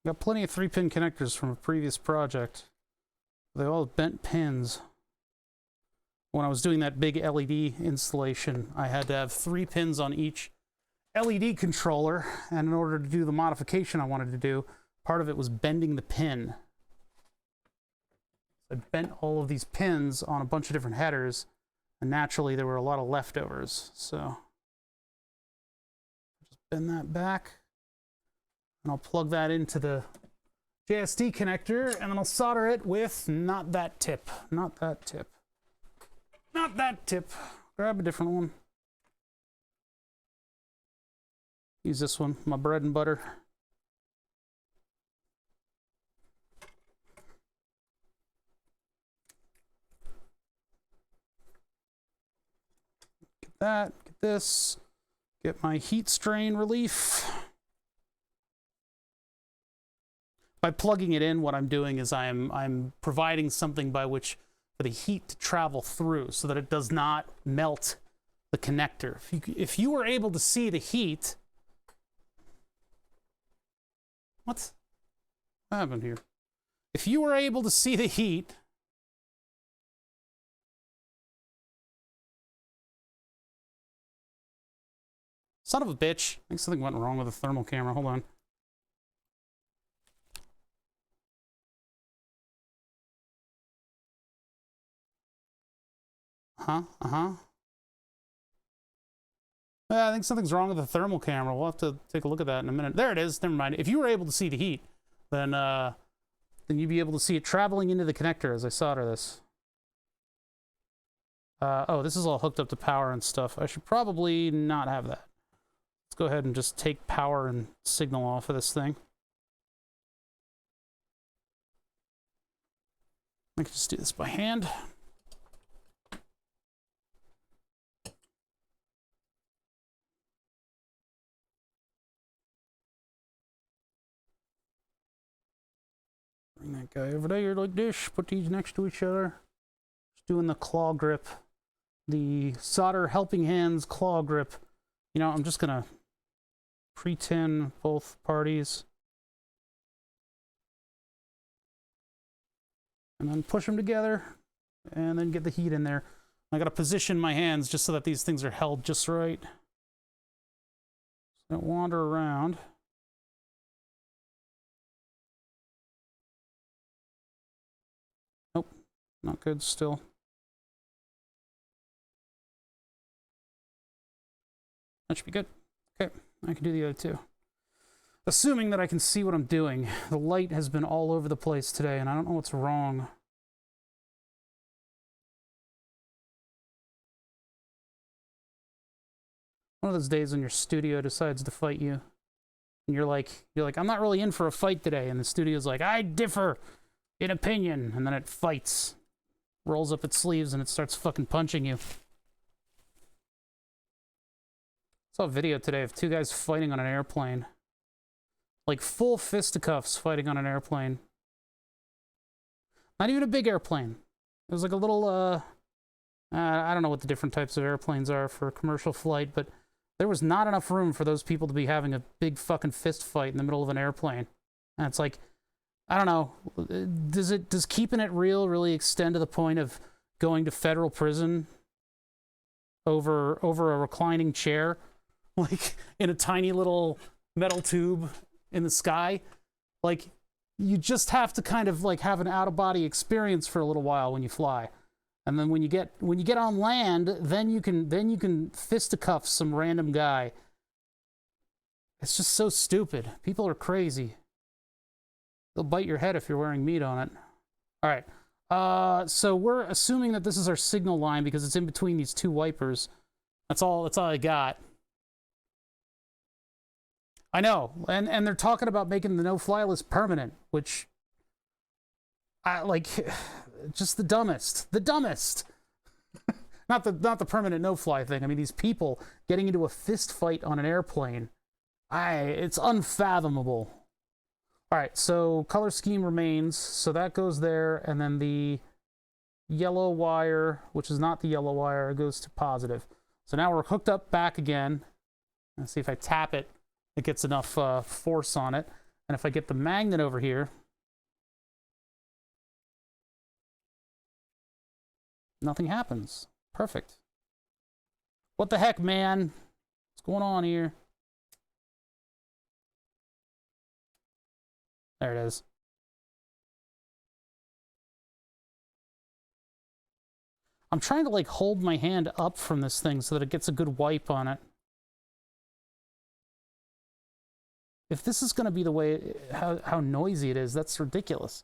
Got plenty of 3-pin connectors from a previous project. They all have bent pins. When I was doing that big LED installation, I had to have 3 pins on each LED controller, and in order to do the modification I wanted to do, part of it was bending the pin. I bent all of these pins on a bunch of different headers, and naturally there were a lot of leftovers. So bend that back. And I'll plug that into the JSD connector, and then I'll solder it with not that tip. Not that tip. Not that tip. Grab a different one. Use this one, my bread and butter. Get that, get this. Get my heat strain relief. By plugging it in, what I'm doing is I'm providing something by which for the heat to travel through so that it does not melt the connector. If you were able to see the heat... What happened here? If you were able to see the heat... Son of a bitch. I think something went wrong with the thermal camera. Hold on. I think something's wrong with the thermal camera. We'll have to take a look at that in a minute. There it is. Never mind. If you were able to see the heat, then you'd be able to see it traveling into the connector as I solder this. Oh, this is all hooked up to power and stuff. I should probably not have that. Let's go ahead and just take power and signal off of this thing. I can just do this by hand. Bring that guy over there like this. Put these next to each other. Just doing the claw grip. The solder helping hands claw grip. You know, I'm just gonna pre-tin both parties. And then push them together. And then get the heat in there. I gotta position my hands just so that these things are held just right. Don't wander around. Nope, not good still. That should be good. Okay, I can do the other two. Assuming that I can see what I'm doing. The light has been all over the place today, and I don't know what's wrong. One of those days when your studio decides to fight you. And you're like, I'm not really in for a fight today. And the studio's like, I differ in opinion. And then it fights. Rolls up its sleeves and it starts fucking punching you. I saw a video today of two guys fighting on an airplane. Like full fisticuffs fighting on an airplane. Not even a big airplane. It was like a little, I don't know what the different types of airplanes are for commercial flight, but there was not enough room for those people to be having a big fucking fist fight in the middle of an airplane. And it's like, I don't know, does keeping it real really extend to the point of going to federal prison over a reclining chair? Like, in a tiny little metal tube in the sky? Like, you just have to kind of, like, have an out-of-body experience for a little while when you fly. And then when you get on land, then you can fisticuff some random guy. It's just so stupid. People are crazy. They'll bite your head if you're wearing meat on it. All right. So we're assuming that this is our signal line because it's in between these two wipers. That's all I got. I know. And they're talking about making the no-fly list permanent, which I like. Just the dumbest. The dumbest. not the permanent no-fly thing. I mean, these people getting into a fist fight on an airplane. It's unfathomable. All right, so color scheme remains. So that goes there, and then the yellow wire, which is not the yellow wire, goes to positive. So now we're hooked up back again. Let's see if I tap it, it gets enough force on it. And if I get the magnet over here, nothing happens. Perfect. What the heck, man? What's going on here? There it is. I'm trying to, like, hold my hand up from this thing so that it gets a good wipe on it. if this is going to be the way, how noisy it is, that's ridiculous.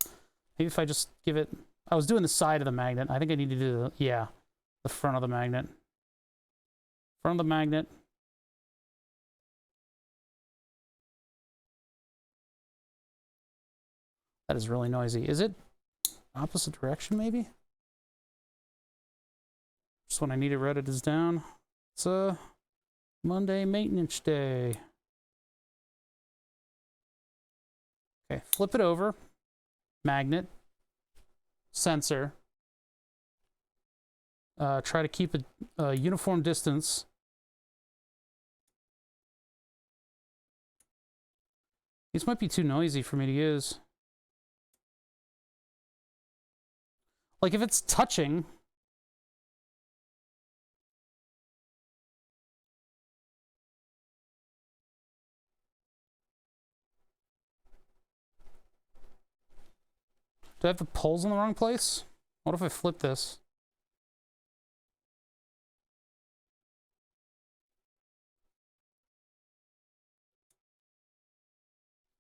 Maybe if I just give it, I was doing the side of the magnet. I think I need to do the front of the magnet. Front of the magnet. That is really noisy. Is it opposite direction, maybe? Just when I need to write it is down. It's Monday maintenance day. Okay, flip it over. Magnet. Sensor. Try to keep a uniform distance. These might be too noisy for me to use. Like if it's touching, do I have the poles in the wrong place? What if I flip this?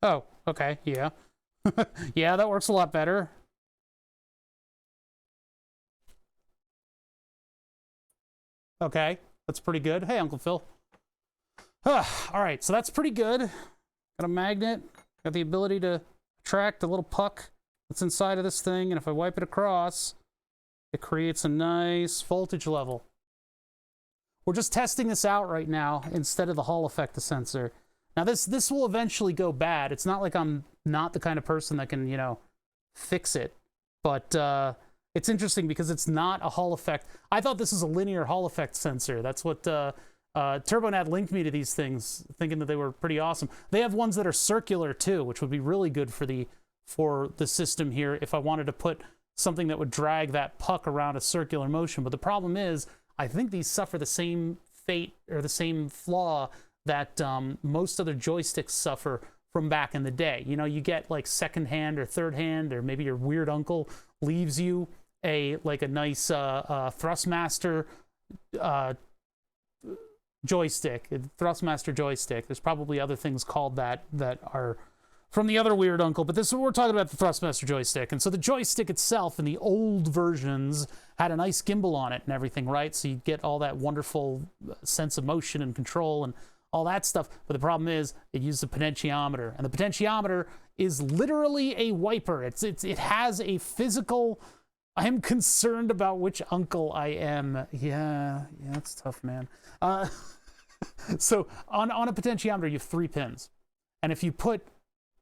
Oh, okay, yeah. Yeah, that works a lot better. Okay, that's pretty good. Hey, Uncle Phil. All right, so that's pretty good. Got a magnet. Got the ability to attract a little puck that's inside of this thing, and if I wipe it across, it creates a nice voltage level. We're just testing this out right now instead of the Hall effect sensor. Now, this will eventually go bad. It's not like I'm not the kind of person that can, you know, fix it. But it's interesting because it's not a Hall effect. I thought this was a linear Hall effect sensor. That's what TurboNet linked me to these things, thinking that they were pretty awesome. They have ones that are circular too, which would be really good for the system here if I wanted to put something that would drag that puck around a circular motion. But the problem is, I think these suffer the same fate or the same flaw that most other joysticks suffer from back in the day. You know, you get like second hand or third hand, or maybe your weird uncle leaves you a nice Thrustmaster joystick, Thrustmaster joystick. There's probably other things called that are from the other weird uncle, but we're talking about the Thrustmaster joystick. And so the joystick itself in the old versions had a nice gimbal on it and everything, right? So you get all that wonderful sense of motion and control and all that stuff. But the problem is it used a potentiometer, and the potentiometer is literally a wiper. It has a physical. I am concerned about which uncle I am. Yeah, that's tough, man. So on a potentiometer, you have 3 pins, and if you put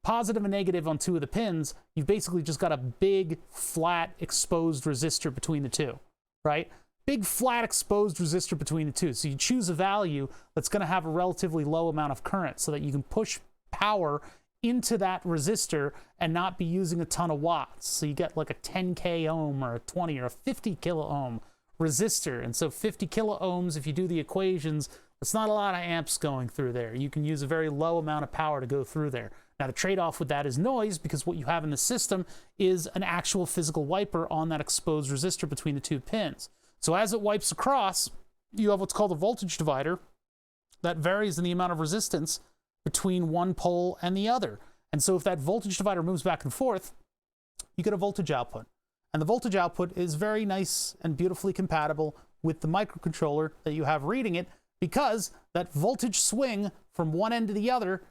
positive and negative on 2 of the pins, you've basically just got a big, flat, exposed resistor between the 2, right? Big, flat, exposed resistor between the 2. So you choose a value that's going to have a relatively low amount of current so that you can push power into that resistor and not be using a ton of watts. So you get like a 10K ohm or a 20 or a 50 kilo ohm resistor. And so 50 kilo ohms, if you do the equations, it's not a lot of amps going through there. You can use a very low amount of power to go through there. Now, the trade-off with that is noise, because what you have in the system is an actual physical wiper on that exposed resistor between the 2 pins. So as it wipes across, you have what's called a voltage divider that varies in the amount of resistance between one pole and the other. And so if that voltage divider moves back and forth, you get a voltage output. And the voltage output is very nice and beautifully compatible with the microcontroller that you have reading it, because that voltage swing from one end to the other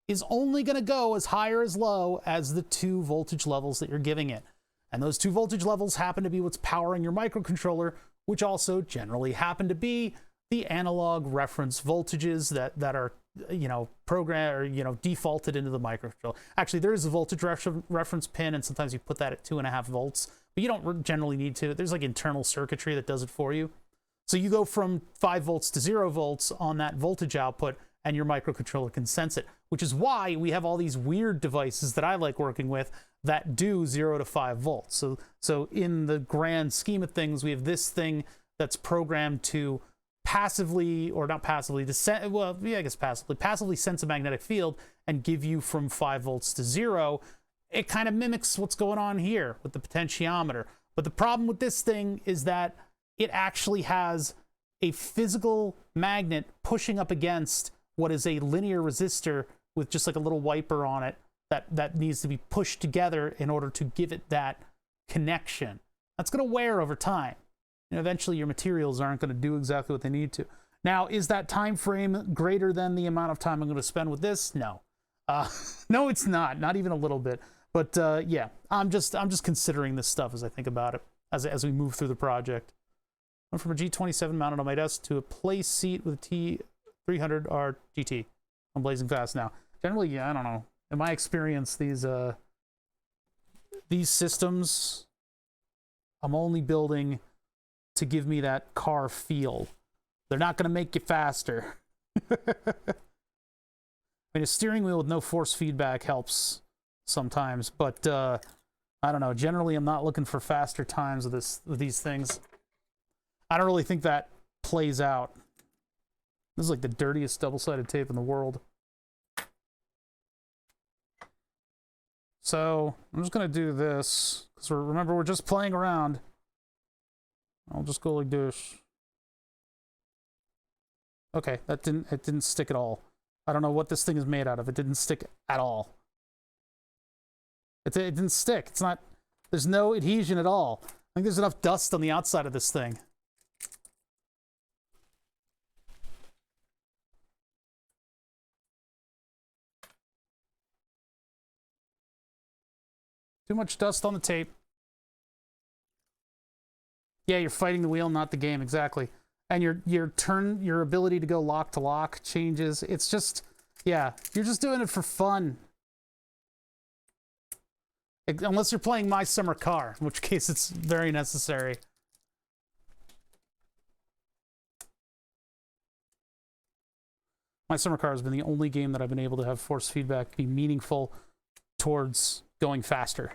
is only going to go as high or as low as the 2 voltage levels that you're giving it. And those 2 voltage levels happen to be what's powering your microcontroller, which also generally happen to be the analog reference voltages that are, you know, programmed or, you know, defaulted into the microcontroller. Actually, there is a voltage reference pin, and sometimes you put that at 2.5 volts, but you don't generally need to. There's like internal circuitry that does it for you. So you go from 5 volts to 0 volts on that voltage output, and your microcontroller can sense it, which is why we have all these weird devices that I like working with that do 0 to 5 volts. So in the grand scheme of things, we have this thing that's programmed to passively, or not passively, passively sense a magnetic field and give you from 5 volts to 0. It kind of mimics what's going on here with the potentiometer. But the problem with this thing is that it actually has a physical magnet pushing up against what is a linear resistor with just like a little wiper on it that needs to be pushed together in order to give it that connection. That's going to wear over time. And eventually your materials aren't going to do exactly what they need to. Now, is that time frame greater than the amount of time I'm going to spend with this? No. No, it's not even a little bit. But yeah, I'm just considering this stuff as I think about it, as we move through the project. Went from a G27 mounted on my desk to a play seat with a T300R GT. I'm blazing fast now. Generally, yeah, I don't know. In my experience, these systems, I'm only building to give me that car feel. They're not going to make you faster. I mean, a steering wheel with no force feedback helps sometimes, but I don't know. Generally, I'm not looking for faster times with these things. I don't really think that plays out. This is like the dirtiest double-sided tape in the world. So I'm just gonna do this because remember we're just playing around. I'll just go like this. Okay, it didn't stick at all. I don't know what this thing is made out of. It didn't stick at all. It didn't stick. It's not. There's no adhesion at all. I think there's enough dust on the outside of this thing. Too much dust on the tape. Yeah, you're fighting the wheel, not the game, exactly. And your ability to go lock to lock changes. It's just, yeah, you're just doing it for fun. Unless you're playing My Summer Car, in which case it's very necessary. My Summer Car has been the only game that I've been able to have force feedback be meaningful towards going faster.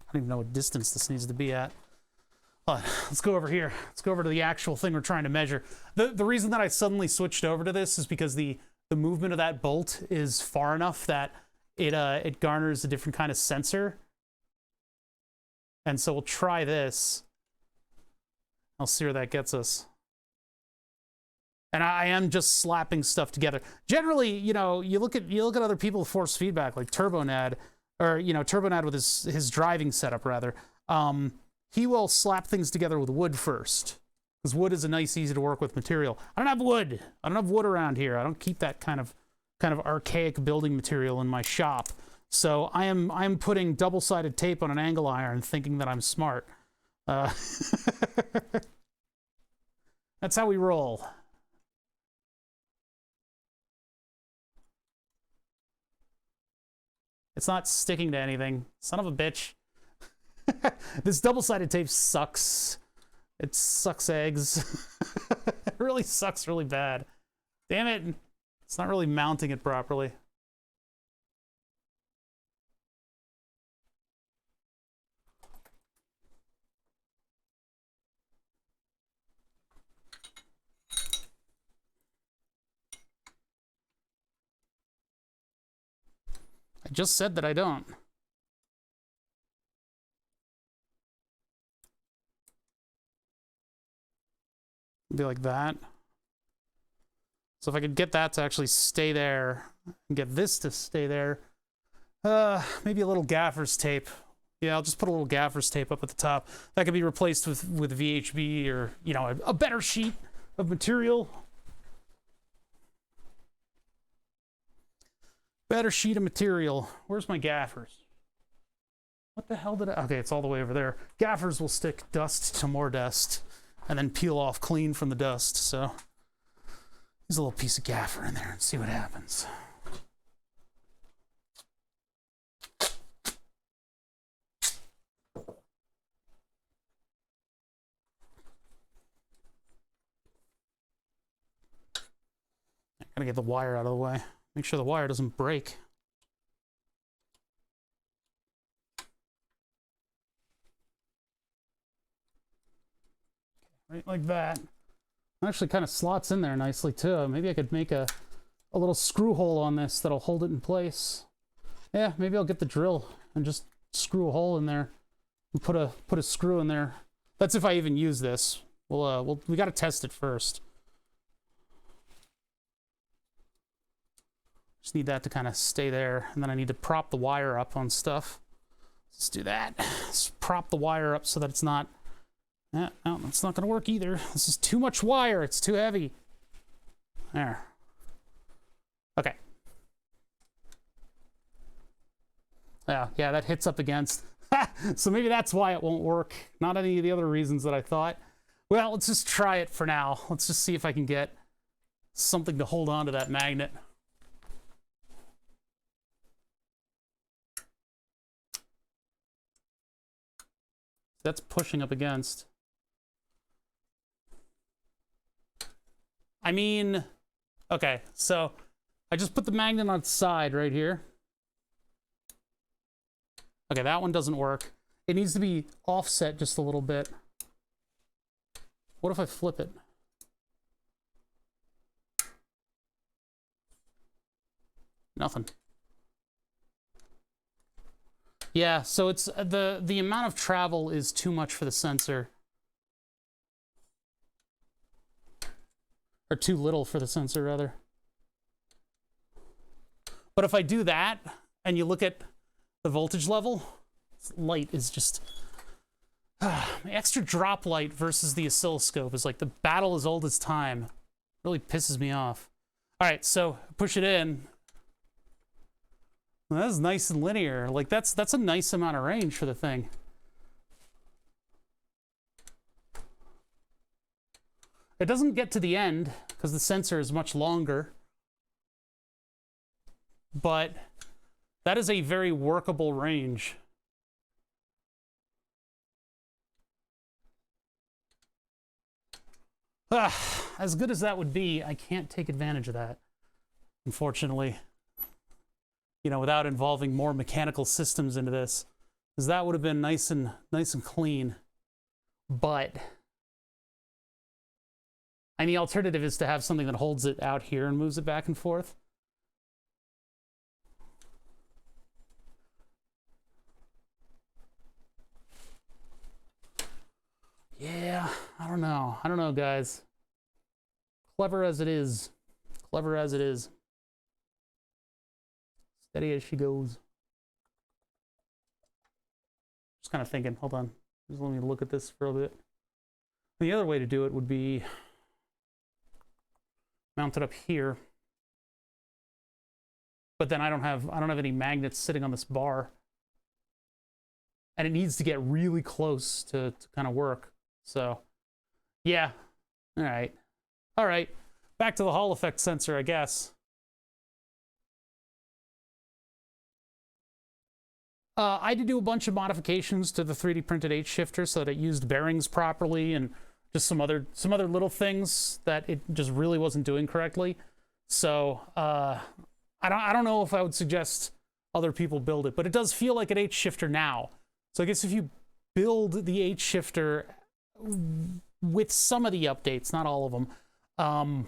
I don't even know what distance this needs to be at. Let's go over here. Let's go over to the actual thing we're trying to measure. The reason that I suddenly switched over to this is because the movement of that bolt is far enough that it garners a different kind of sensor. And so we'll try this. I'll see where that gets us. And I am just slapping stuff together. Generally, you know, you look at other people with force feedback, like TurboNad, or you know, TurboNad with his driving setup rather. He will slap things together with wood first, because wood is a nice, easy to work with material. I don't have wood. I don't have wood around here. I don't keep that kind of archaic building material in my shop. So I'm putting double-sided tape on an angle iron, thinking that I'm smart. That's how we roll. It's not sticking to anything. Son of a bitch. This double-sided tape sucks. It sucks eggs. It really sucks really bad. Damn it. It's not really mounting it properly. I just said that I don't. Be like that. So if I could get that to actually stay there and get this to stay there, maybe a little gaffer's tape. Yeah, I'll just put a little gaffer's tape up at the top. That could be replaced with VHB or, you know, a better sheet of material. Better sheet of material. Where's my gaffers? What the hell did I... Okay, it's all the way over there. Gaffers will stick dust to more dust and then peel off clean from the dust. So there's a little piece of gaffer in there and see what happens. I gotta get the wire out of the way. Make sure the wire doesn't break. Right like that. It actually kind of slots in there nicely too. Maybe I could make a little screw hole on this that'll hold it in place. Yeah, maybe I'll get the drill and just screw a hole in there and put a screw in there That's if I even use this. We got to test it first. Just need that to kind of stay there, and then I need to prop the wire up on stuff. Let's do that. Let's prop the wire up so that it's not... No, that's not going to work either. This is too much wire. It's too heavy. There. Okay. Yeah, that hits up against. So maybe that's why it won't work. Not any of the other reasons that I thought. Well, let's just try it for now. Let's just see if I can get something to hold on to that magnet. That's pushing up against. I mean, okay, so I just put the magnet on its side right here. Okay, that one doesn't work. It needs to be offset just a little bit. What if I flip it? Nothing. Yeah, so it's the amount of travel is too much for the sensor. Or too little for the sensor, rather. But if I do that, and you look at the voltage level, light is just... extra drop light versus the oscilloscope is like the battle as old as time. Really pisses me off. All right, so push it in. Well, that's nice and linear. Like that's a nice amount of range for the thing. It doesn't get to the end because the sensor is much longer, but that is a very workable range. As good as that would be, I can't take advantage of that, unfortunately. You know, without involving more mechanical systems into this, because that would have been nice and clean. But and the alternative is to have something that holds it out here and moves it back and forth. Yeah, I don't know, guys. Clever as it is. Clever as it is. Steady as she goes. Just kind of thinking, hold on. Just let me look at this for a bit. The other way to do it would be mount it up here. But then I don't have any magnets sitting on this bar. And it needs to get really close to kind of work. So, yeah. All right. All right. Back to the Hall effect sensor, I guess. I had to do a bunch of modifications to the 3D printed H shifter so that it used bearings properly and just some other little things that it just really wasn't doing correctly. So I don't know if I would suggest other people build it, but it does feel like an H shifter now. So I guess if you build the H shifter with some of the updates, not all of them,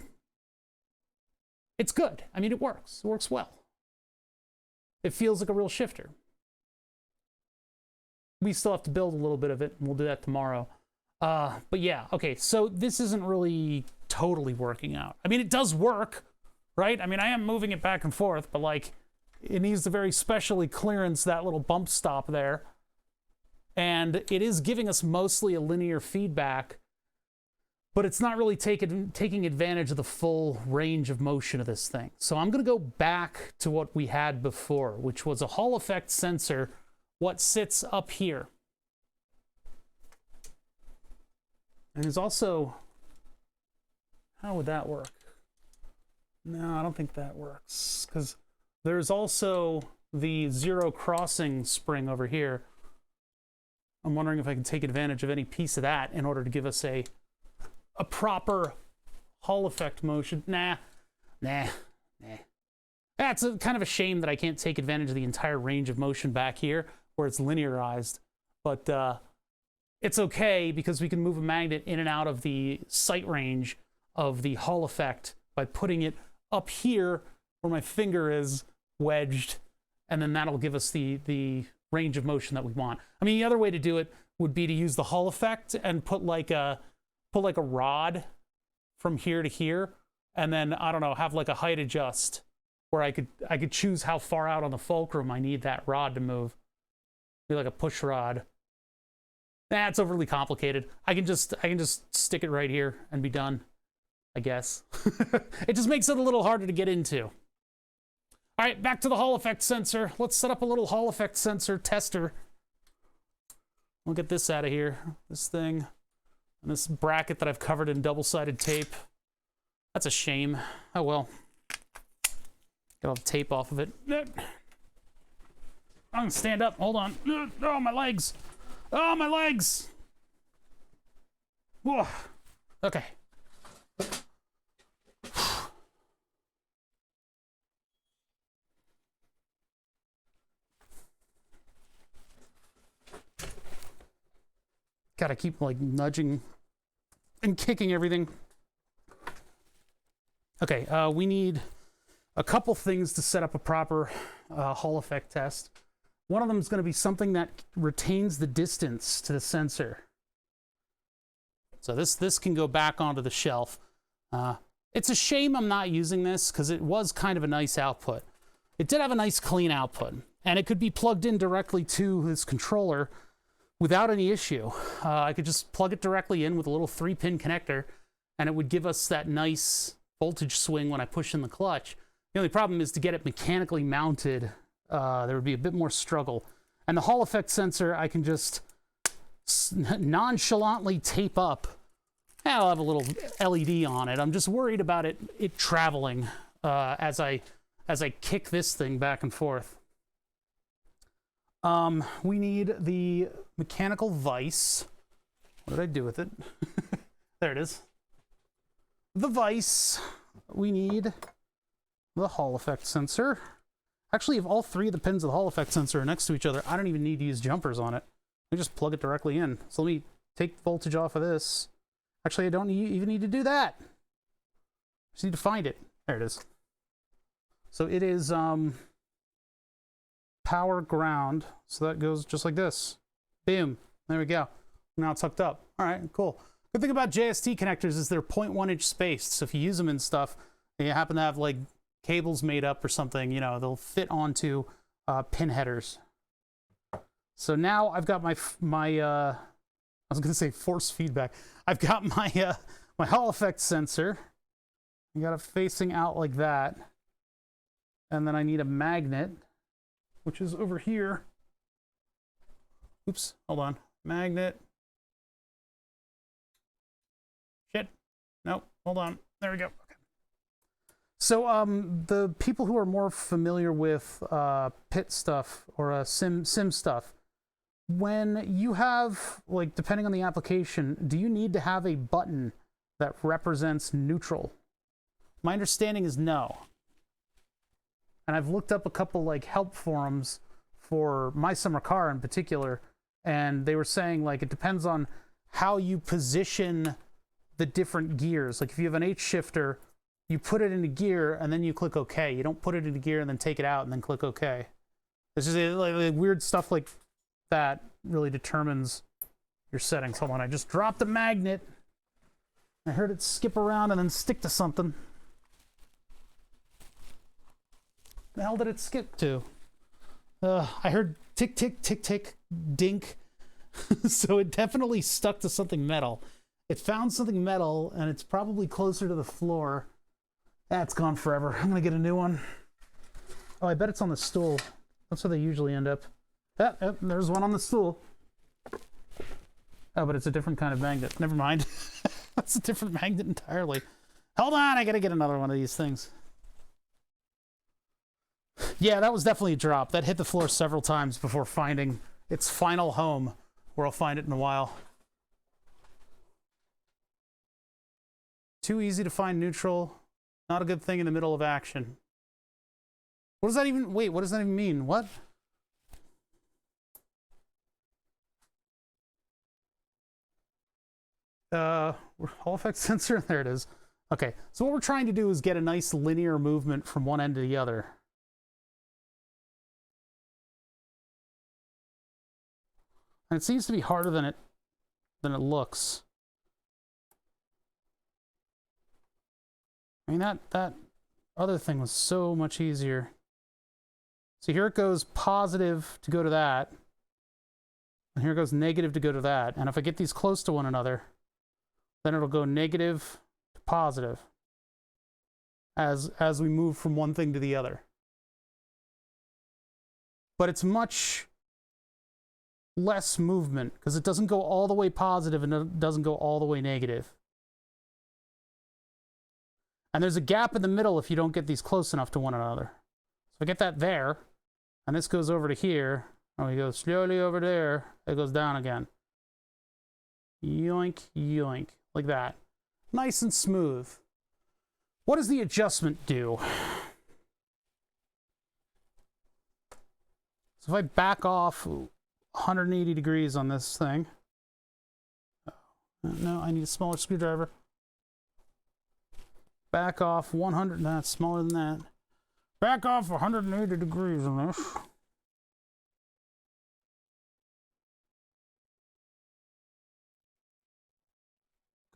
it's good. I mean, it works. It works well. It feels like a real shifter. We still have to build a little bit of it, and we'll do that tomorrow. But yeah, okay, so this isn't really totally working out. I mean, it does work, right? I mean, I am moving it back and forth, but like, it needs to very specially clearance that little bump stop there. And it is giving us mostly a linear feedback, but it's not really taking advantage of the full range of motion of this thing. So I'm gonna go back to what we had before, which was a Hall effect sensor, what sits up here. And there's also, how would that work? No, I don't think that works, because there's also the zero crossing spring over here. I'm wondering if I can take advantage of any piece of that in order to give us a proper Hall effect motion. Nah. That's kind of a shame that I can't take advantage of the entire range of motion back here where it's linearized. But it's okay because we can move a magnet in and out of the sight range of the Hall effect by putting it up here where my finger is wedged, and then that'll give us the range of motion that we want. I mean, the other way to do it would be to use the Hall effect and put like a rod from here to here, and then, I don't know, have like a height adjust where I could choose how far out on the fulcrum I need that rod to move. Be like a push rod. It's overly complicated. I can just stick it right here and be done, I guess. It just makes it a little harder to get into. All right, back to the Hall effect sensor. Let's set up a little Hall effect sensor tester. We'll get this out of here. This thing. And this bracket that I've covered in double-sided tape. That's a shame. Oh well. Get all the tape off of it. I'm gonna stand up. Hold on. Oh, my legs. Oh, my legs. Whoa. Okay. Gotta keep like nudging and kicking everything. Okay, we need a couple things to set up a proper Hall effect test. One of them is going to be something that retains the distance to the sensor. So this can go back onto the shelf. It's a shame I'm not using this because it was kind of a nice output. It did have a nice clean output, and it could be plugged in directly to this controller without any issue. I could just plug it directly in with a little 3-pin connector, and it would give us that nice voltage swing when I push in the clutch. The only problem is to get it mechanically mounted, there would be a bit more struggle. And the Hall effect sensor, I can just nonchalantly tape up. I'll have a little LED on it. I'm just worried about it traveling as I kick this thing back and forth. We need the mechanical vise. What did I do with it? There it is. The vise. We need the Hall effect sensor. Actually, if all 3 of the pins of the Hall effect sensor are next to each other, I don't even need to use jumpers on it. I just plug it directly in. So let me take voltage off of this. Actually, I don't even need to do that. Just need to find it. There it is. So it is power ground. So that goes just like this. Boom. There we go. Now it's hooked up. All right, cool. Good thing about JST connectors is they're 0.1 inch spaced. So if you use them in stuff, and you happen to have like cables made up or something, you know, they'll fit onto pin headers. So now I've got my I was gonna say force feedback. I've got my my Hall effect sensor. I got it facing out like that, and then I need a magnet, which is over here. Oops, hold on. Magnet. Shit. Nope. Hold on. There we go. Okay. So the people who are more familiar with pit stuff or sim stuff, when you have, like, depending on the application, do you need to have a button that represents neutral? My understanding is no. And I've looked up a couple like help forums for My Summer Car in particular, and they were saying like it depends on how you position the different gears. Like if you have an H shifter, you put it into gear and then you click OK. You don't put it into gear and then take it out and then click OK. It's just like weird stuff like that really determines your settings. Hold on, I just dropped the magnet. I heard it skip around and then stick to something. The hell did it skip to? I heard tick, tick, tick, tick, dink. So it definitely stuck to something metal. It found something metal, and it's probably closer to the floor. That's gone forever. I'm gonna get a new one. Oh, I bet it's on the stool. That's where they usually end up. There's one on the stool. Oh, but it's a different kind of magnet. Never mind. That's a different magnet entirely. Hold on, I gotta get another one of these things. Yeah, that was definitely a drop. That hit the floor several times before finding its final home, where I'll find it in a while. Too easy to find neutral. Not a good thing in the middle of action. What does that even... Wait, what does that even mean? What? Hall effect sensor? There it is. Okay, so what we're trying to do is get a nice linear movement from one end to the other. And it seems to be harder than it looks. I mean, that other thing was so much easier. So here it goes positive to go to that. And here it goes negative to go to that. And if I get these close to one another, then it'll go negative to positive as we move from one thing to the other. But it's much less movement because it doesn't go all the way positive and it doesn't go all the way negative. And there's a gap in the middle if you don't get these close enough to one another. So I get that there, and this goes over to here, and we go slowly over there, it goes down again. Yoink, yoink, like that. Nice and smooth. What does the adjustment do? So if I back off 180 degrees on this thing. No, I need a smaller screwdriver. Back off 100, no, it's smaller than that. Back off 180 degrees on this.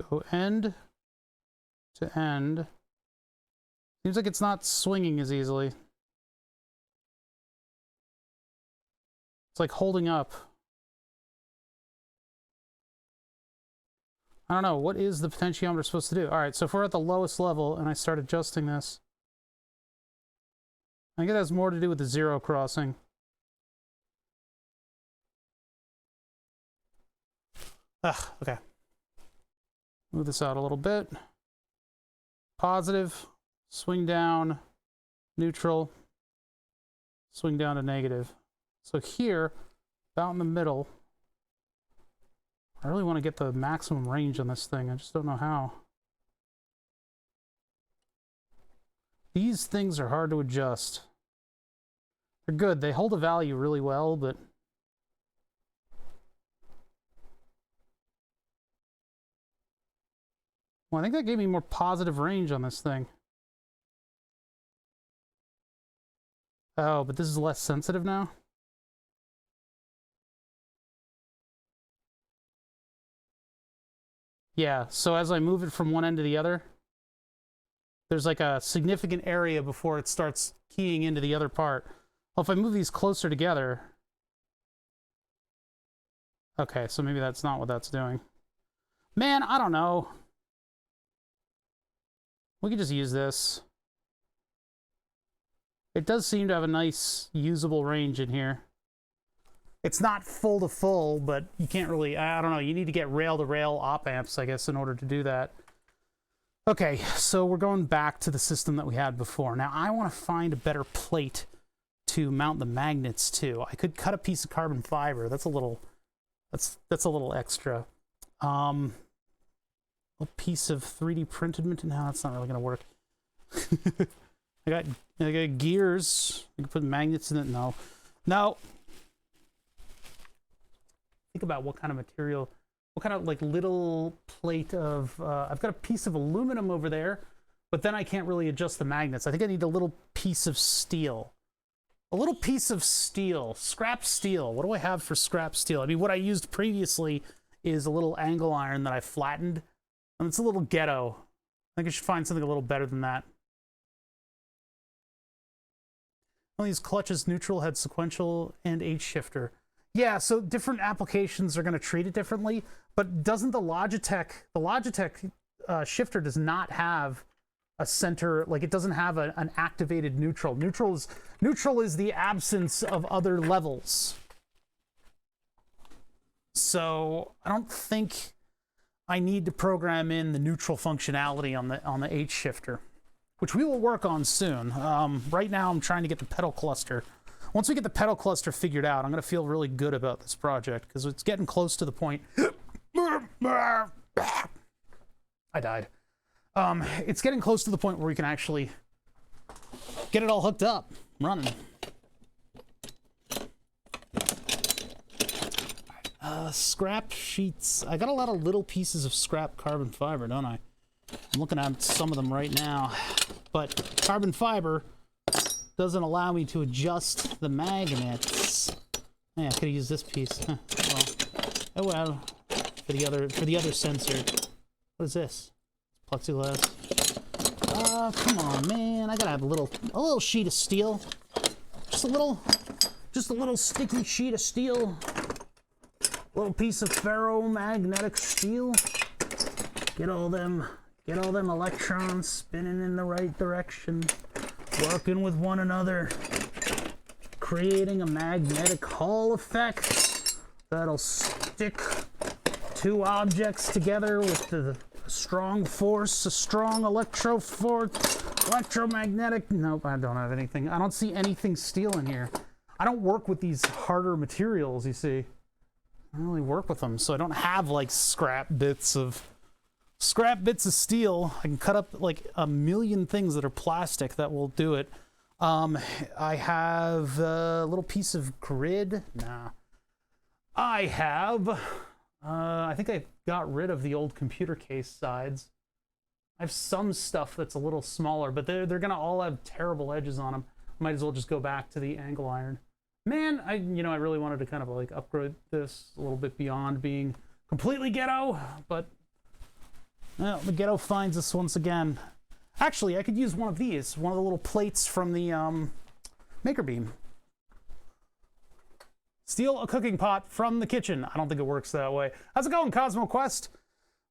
Go end to end. Seems like it's not swinging as easily. It's like holding up. I don't know, what is the potentiometer supposed to do? All right, so if we're at the lowest level and I start adjusting this, I think it has more to do with the zero crossing. Okay. Move this out a little bit. Positive, swing down, neutral, swing down to negative. So here, about in the middle, I really want to get the maximum range on this thing. I just don't know how. These things are hard to adjust. They're good. They hold a value really well, but well, I think that gave me more positive range on this thing. Oh, but this is less sensitive now? Yeah, so as I move it from one end to the other, there's like a significant area before it starts keying into the other part. Well, if I move these closer together... Okay, so maybe that's not what that's doing. Man, I don't know. We could just use this. It does seem to have a nice, usable range in here. It's not full to full, but you can't really, I don't know, you need to get rail-to-rail op-amps, I guess, in order to do that. Okay, so we're going back to the system that we had before. Now, I want to find a better plate to mount the magnets to. I could cut a piece of carbon fiber. That's a little, that's a little extra. A piece of 3D printed material. No, that's not really going to work. I got gears. I can put magnets in it. No. No. Think about what kind of material, what kind of like little plate of, I've got a piece of aluminum over there, but then I can't really adjust the magnets. I think I need a little piece of steel. A little piece of steel, scrap steel. What do I have for scrap steel? I mean, what I used previously is a little angle iron that I flattened, and it's a little ghetto. I think I should find something a little better than that. Well, these clutches, neutral, had sequential, and H shifter. Yeah, so different applications are going to treat it differently, but doesn't the Logitech shifter does not have a center, like it doesn't have an activated neutral. Neutral is the absence of other levels. So I don't think I need to program in the neutral functionality on the H shifter, which we will work on soon. Right now I'm trying to get the pedal cluster. Once we get the pedal cluster figured out, I'm going to feel really good about this project because it's getting close to the point. I died. It's getting close to the point where we can actually get it all hooked up, running. Scrap sheets. I got a lot of little pieces of scrap carbon fiber, don't I? I'm looking at some of them right now. But carbon fiber doesn't allow me to adjust the magnets. Yeah, I could have used this piece. Well, Oh well. For the other sensor. What is this? Plexiglass. Come on, man. I gotta have a little sheet of steel. Just a little sticky sheet of steel. A little piece of ferromagnetic steel. Get all them electrons spinning in the right direction, working with one another, creating a magnetic Hall effect that'll stick two objects together with the strong force, a strong electromagnetic. Nope, I don't have anything. I don't see anything steel in here. I don't work with these harder materials, you see. I don't really work with them, so I don't have like scrap bits of steel. I can cut up like a million things that are plastic that will do it. I have a little piece of grid. Nah. I have, I think I got rid of the old computer case sides. I have some stuff that's a little smaller, but they're gonna all have terrible edges on them. Might as well just go back to the angle iron. Man, I really wanted to kind of like upgrade this a little bit beyond being completely ghetto, but well, the ghetto finds us once again. Actually, I could use one of these, one of the little plates from the Maker Beam. Steal a cooking pot from the kitchen. I don't think it works that way. How's it going, Cosmo Quest?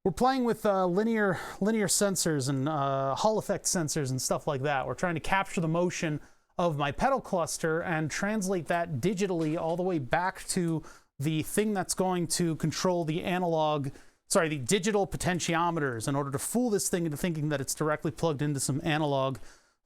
We're playing with linear sensors and Hall effect sensors and stuff like that. We're trying to capture the motion of my pedal cluster and translate that digitally all the way back to the thing that's going to control the the digital potentiometers in order to fool this thing into thinking that it's directly plugged into some analog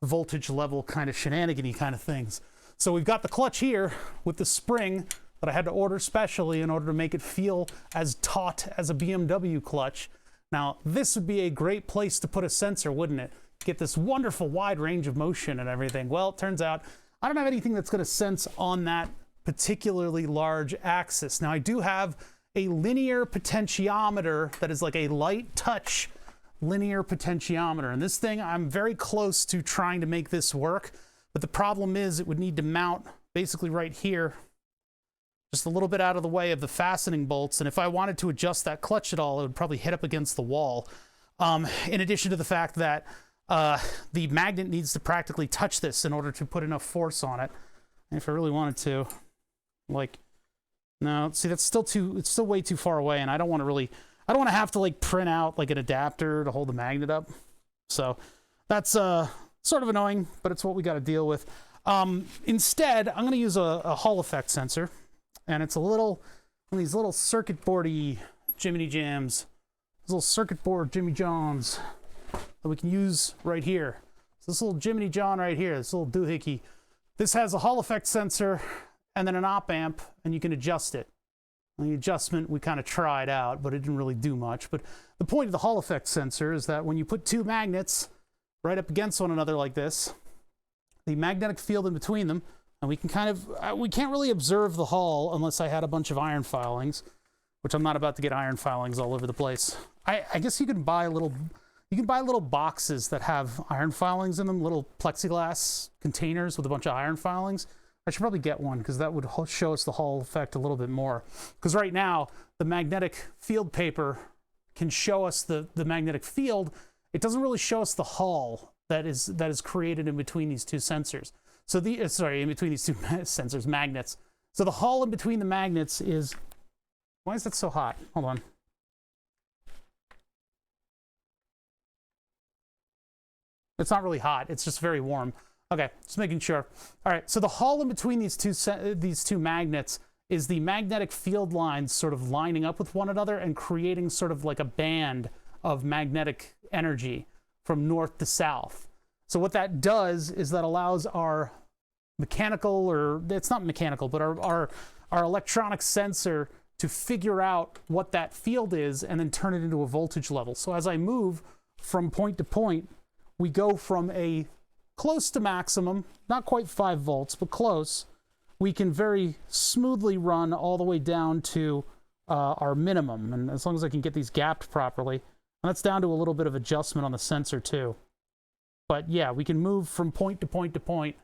voltage level kind of shenanigan-y kind of things. So we've got the clutch here with the spring that I had to order specially in order to make it feel as taut as a BMW clutch. Now, this would be a great place to put a sensor, wouldn't it? Get this wonderful wide range of motion and everything. Well, it turns out I don't have anything that's going to sense on that particularly large axis. Now, I do have a linear potentiometer that is like a light touch linear potentiometer. And this thing, I'm very close to trying to make this work. But the problem is it would need to mount basically right here, just a little bit out of the way of the fastening bolts. And if I wanted to adjust that clutch at all, it would probably hit up against the wall. In addition to the fact that the magnet needs to practically touch this in order to put enough force on it. And if I really wanted to, like, no, see, it's still way too far away, and I don't want to have to like print out like an adapter to hold the magnet up. So that's sort of annoying, but it's what we got to deal with. Instead, I'm going to use a Hall effect sensor, and it's one of these little circuit boardy Jiminy Jams, these little circuit board Jimmy Johns that we can use right here. So this little Jiminy John right here, this little doohickey, this has a Hall effect sensor and then an op amp, and you can adjust it. And the adjustment we kind of tried out, but it didn't really do much. But the point of the Hall effect sensor is that when you put two magnets right up against one another like this, the magnetic field in between them, and we can we can't really observe the Hall unless I had a bunch of iron filings, which I'm not about to get iron filings all over the place. I guess you can buy little boxes that have iron filings in them, little plexiglass containers with a bunch of iron filings. I should probably get one because that would show us the Hall effect a little bit more. Because right now, the magnetic field paper can show us the magnetic field. It doesn't really show us the Hall that is created in between these two sensors. So in between these two sensors, magnets. So the Hall in between the magnets is, why is that so hot? Hold on. It's not really hot, it's just very warm. Okay, just making sure. All right, so the Hall in between these two magnets is the magnetic field lines sort of lining up with one another and creating sort of like a band of magnetic energy from north to south. So what that does is that allows our mechanical, or it's not mechanical, but our electronic sensor to figure out what that field is and then turn it into a voltage level. So as I move from point to point, we go from a close to maximum, not quite 5 volts, but close. We can very smoothly run all the way down to our minimum. And as long as I can get these gapped properly, and that's down to a little bit of adjustment on the sensor too. But yeah, we can move from point to point to point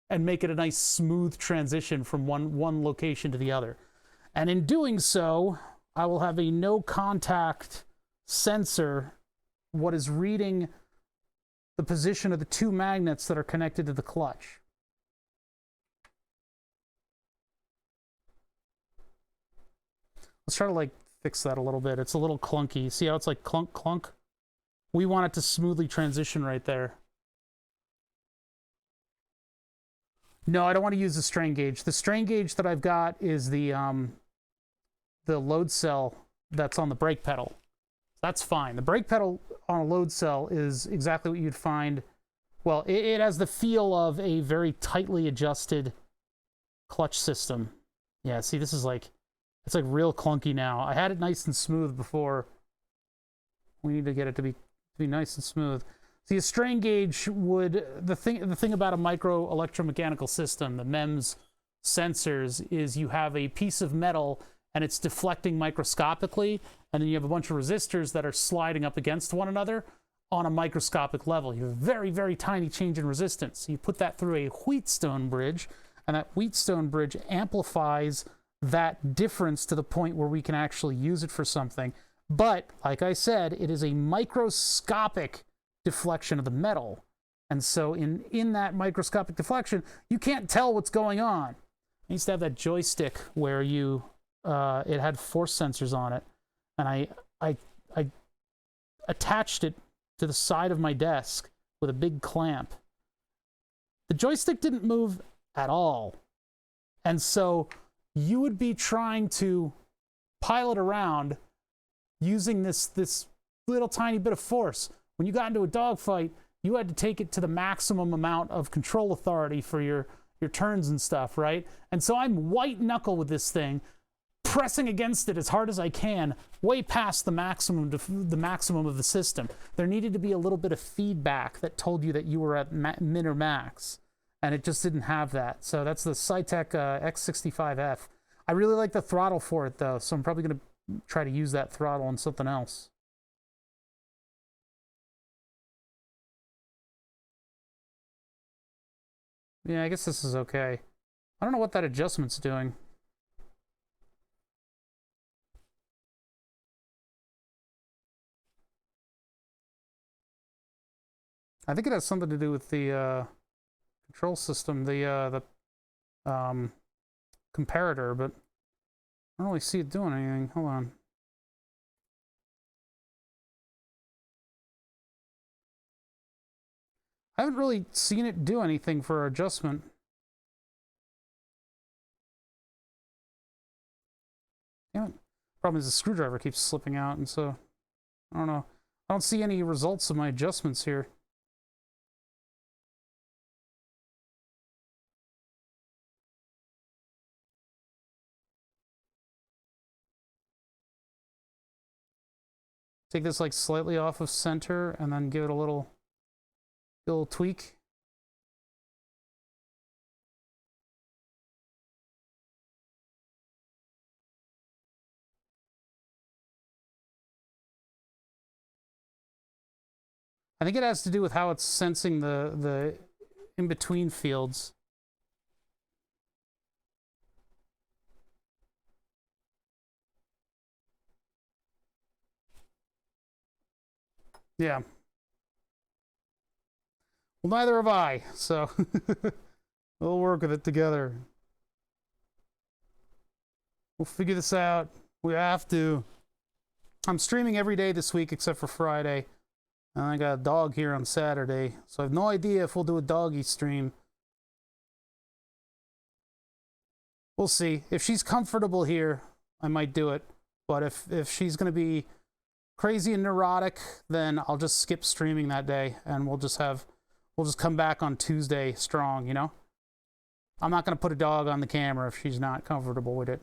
and make it a nice smooth transition from one location to the other. And in doing so, I will have a no contact sensor, what is reading the position of the two magnets that are connected to the clutch. Let's try to like fix that a little bit. It's a little clunky. See how it's like clunk, clunk? We want it to smoothly transition right there. No, I don't want to use the strain gauge. The strain gauge that I've got is the load cell that's on the brake pedal. That's fine. The brake pedal on a load cell is exactly what you'd find. Well, it has the feel of a very tightly adjusted clutch system. Yeah, see, this is like, it's like real clunky now. I had it nice and smooth before. We need to get it to be nice and smooth. See, a strain gauge would, the thing about a micro electromechanical system, the MEMS sensors, is you have a piece of metal and it's deflecting microscopically, and then you have a bunch of resistors that are sliding up against one another on a microscopic level. You have a very, very tiny change in resistance. You put that through a Wheatstone bridge, and that Wheatstone bridge amplifies that difference to the point where we can actually use it for something. But, like I said, it is a microscopic deflection of the metal. And so in that microscopic deflection, you can't tell what's going on. I used to have that joystick where it had force sensors on it, and I attached it to the side of my desk with a big clamp. The joystick didn't move at all. And so you would be trying to pilot around using this little tiny bit of force. When you got into a dogfight, you had to take it to the maximum amount of control authority for your turns and stuff, right? And so I'm white knuckle with this thing, pressing against it as hard as I can, way past the maximum of the system. There needed to be a little bit of feedback that told you that you were at min or max, and it just didn't have that. So that's the Cytec X65F. I really like the throttle for it, though, so I'm probably going to try to use that throttle on something else. Yeah, I guess this is okay. I don't know what that adjustment's doing. I think it has something to do with the control system, the comparator, but I don't really see it doing anything. Hold on. I haven't really seen it do anything for adjustment. Damn it. Problem is the screwdriver keeps slipping out, and so I don't know. I don't see any results of my adjustments here. Take this like slightly off of center and then give it a little tweak. I think it has to do with how it's sensing the in-between fields. Yeah. Well, neither have I, so we'll work with it together. We'll figure this out. We have to. I'm streaming every day this week except for Friday. And I got a dog here on Saturday, so I have no idea if we'll do a doggy stream. We'll see. If she's comfortable here, I might do it. But if she's going to be crazy and neurotic, then I'll just skip streaming that day, and we'll just come back on Tuesday strong, you know? I'm not going to put a dog on the camera if she's not comfortable with it.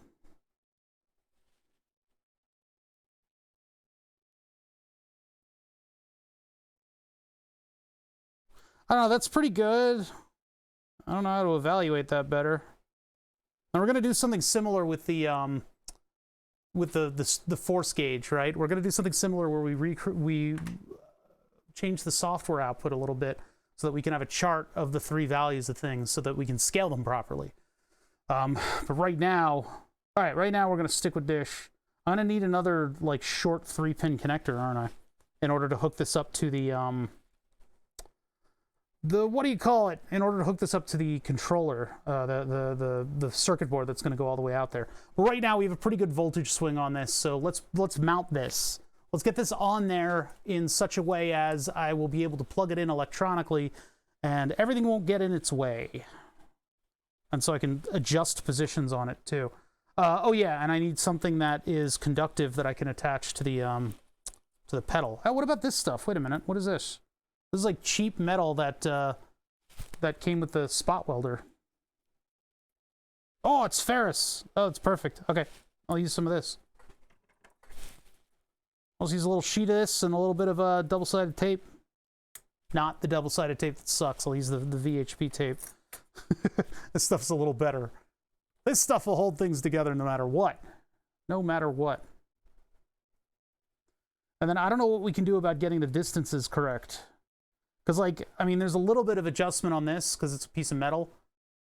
I don't know, that's pretty good. I don't know how to evaluate that better. And we're going to do something similar with the force gauge, right? We're going to do something similar where we change the software output a little bit so that we can have a chart of the three values of things so that we can scale them properly. But right now, All right, right now we're going to stick with dish. I'm going to need another, like, short 3-pin connector, aren't I? In order to hook this up to the what do you call it? In order to hook this up to the controller, the circuit board that's going to go all the way out there. But right now we have a pretty good voltage swing on this, so let's mount this. Let's get this on there in such a way as I will be able to plug it in electronically, and everything won't get in its way. And so I can adjust positions on it too. Oh yeah, and I need something that is conductive that I can attach to the pedal. Oh, what about this stuff? Wait a minute, what is this? This is like cheap metal that that came with the spot welder. Oh, it's ferrous. Oh, it's perfect. Okay, I'll use some of this. I'll just use a little sheet of this and a little bit of double-sided tape. Not the double-sided tape that sucks. I'll use the VHP tape. This stuff's a little better. This stuff will hold things together no matter what. No matter what. And then I don't know what we can do about getting the distances correct. Because, like, I mean, there's a little bit of adjustment on this because it's a piece of metal.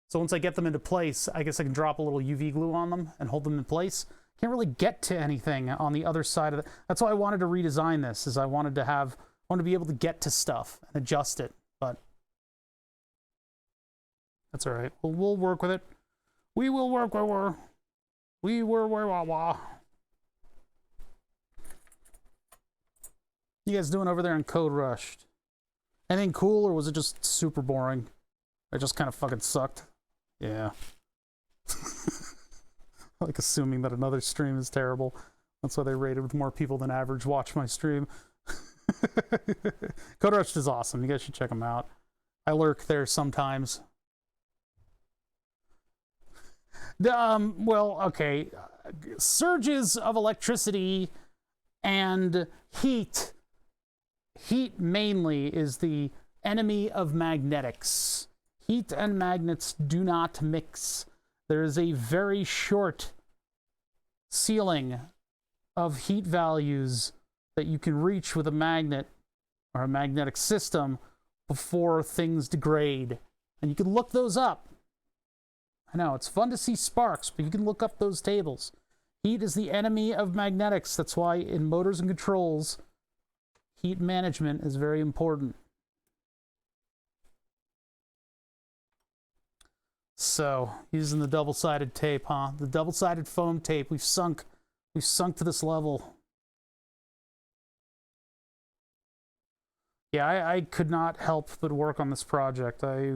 So once I get them into place, I guess I can drop a little UV glue on them and hold them in place. Can't really get to anything on the other side of it. That's why I wanted to redesign this, is I wanted to be able to get to stuff and adjust it. But that's all right. We'll work with it. We will work where we're. We were where wah. You guys doing over there in Code Rushed? Anything cool, or was it just super boring? It just kind of fucking sucked. Yeah. Like assuming that another stream is terrible. That's why they rated with more people than average watch my stream. Code Rushed is awesome. You guys should check them out. I lurk there sometimes. Well, okay. Surges of electricity and heat. Heat mainly is the enemy of magnetics. Heat and magnets do not mix. There is a very short ceiling of heat values that you can reach with a magnet or a magnetic system before things degrade. And you can look those up. I know, it's fun to see sparks, but you can look up those tables. Heat is the enemy of magnetics. That's why in motors and controls, heat management is very important. So, using the double-sided tape, huh? The double-sided foam tape. We've sunk to this level. Yeah, I could not help but work on this project. I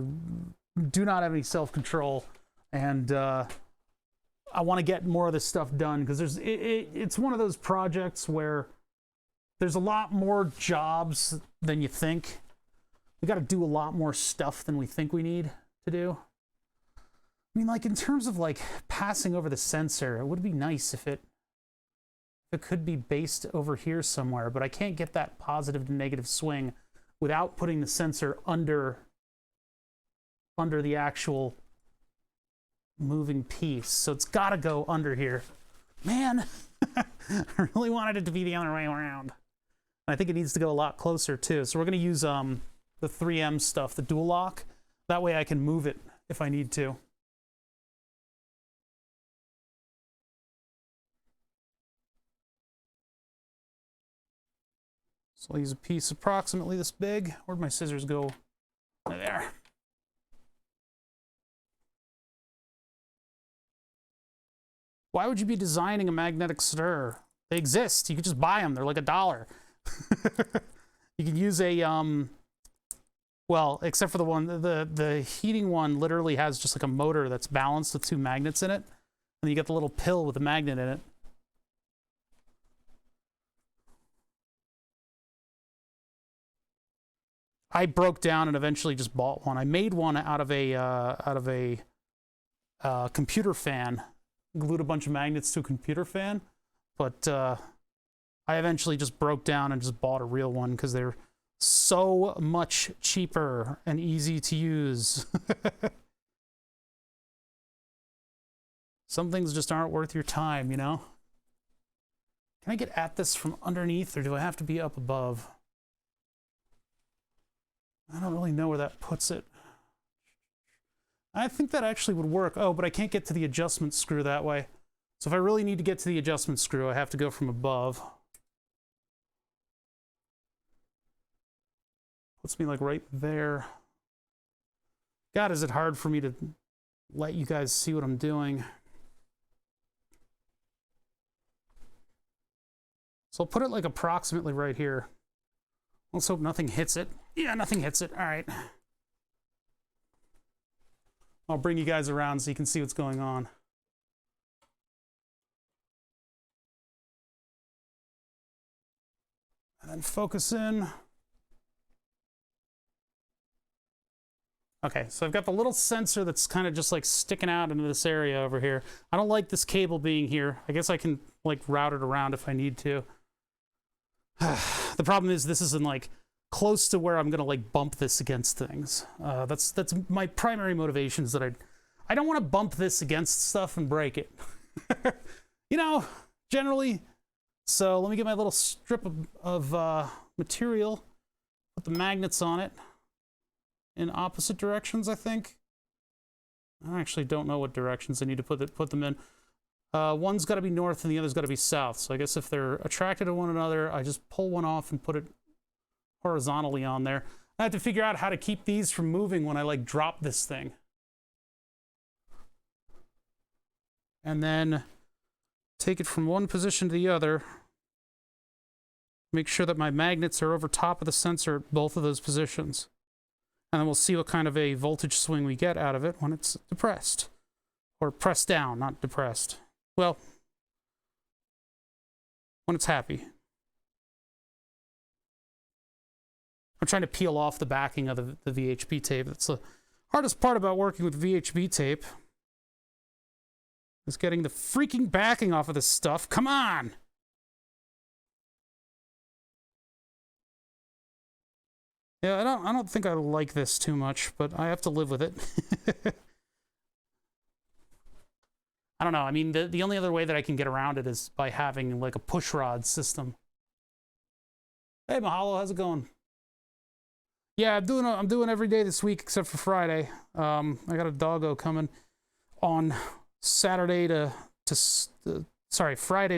do not have any self-control, and I want to get more of this stuff done, because it's one of those projects where there's a lot more jobs than you think. We got to do a lot more stuff than we think we need to do. I mean, like, in terms of, like, passing over the sensor, it would be nice if it could be based over here somewhere, but I can't get that positive to negative swing without putting the sensor under the actual moving piece. So it's got to go under here. Man, I really wanted it to be the other way around. I think it needs to go a lot closer, too. So we're going to use the 3M stuff, the dual lock. That way I can move it if I need to. So I'll use a piece approximately this big. Where'd my scissors go? There. Why would you be designing a magnetic stir? They exist. You could just buy them. They're like $1. You can use a, well, except for the one, the heating one literally has just like a motor that's balanced with 2 magnets in it. And you get the little pill with a magnet in it. I broke down and eventually just bought one. I made one out of a computer fan. Glued a bunch of magnets to a computer fan, but I eventually just broke down and just bought a real one because they're so much cheaper and easy to use. Some things just aren't worth your time, you know? Can I get at this from underneath, or do I have to be up above? I don't really know where that puts it. I think that actually would work. Oh, but I can't get to the adjustment screw that way. So if I really need to get to the adjustment screw, I have to go from above. Puts me like right there. God, is it hard for me to let you guys see what I'm doing. So I'll put it like approximately right here. Let's hope nothing hits it. Yeah, nothing hits it. All right. I'll bring you guys around so you can see what's going on. And then focus in. Okay, so I've got the little sensor that's kind of just like sticking out into this area over here. I don't like this cable being here. I guess I can like route it around if I need to. The problem is this isn't like close to where I'm gonna like bump this against things. That's my primary motivation, is that I don't want to bump this against stuff and break it. You know, generally. So let me get my little strip of material, put the magnets on it in opposite directions, I think. I actually don't know what directions I need to put them in. One's got to be north and the other's got to be south. So I guess if they're attracted to one another, I just pull one off and put it horizontally on there. I have to figure out how to keep these from moving when I like drop this thing. And then take it from one position to the other. Make sure that my magnets are over top of the sensor at both of those positions. And then we'll see what kind of a voltage swing we get out of it when it's depressed. Or pressed down, not depressed. Well, when it's happy. I'm trying to peel off the backing of the VHB tape. That's the hardest part about working with VHB tape. Is getting the freaking backing off of this stuff. Come on! Yeah, I don't think I like this too much, but I have to live with it. I don't know. I mean, the only other way that I can get around it is by having like a push rod system. Hey, Mahalo, how's it going? Yeah, I'm doing every day this week except for Friday. I got a doggo coming on Friday to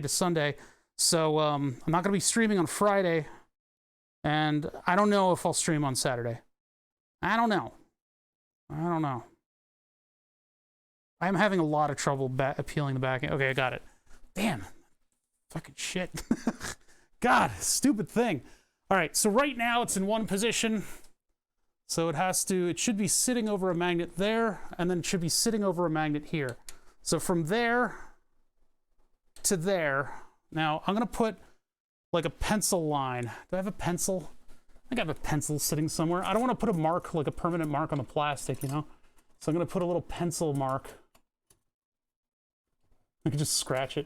Sunday. So I'm not gonna be streaming on Friday. And I don't know if I'll stream on Saturday. I don't know. I'm having a lot of trouble peeling the back. Okay, I got it. Damn. Fucking shit. God, stupid thing. All right, so right now it's in one position. So it should be sitting over a magnet there, and then it should be sitting over a magnet here. So from there to there. Now, I'm going to put like a pencil line. Do I have a pencil? I think I have a pencil sitting somewhere. I don't want to put a mark, like a permanent mark on the plastic, you know? So I'm going to put a little pencil mark. I can just scratch it.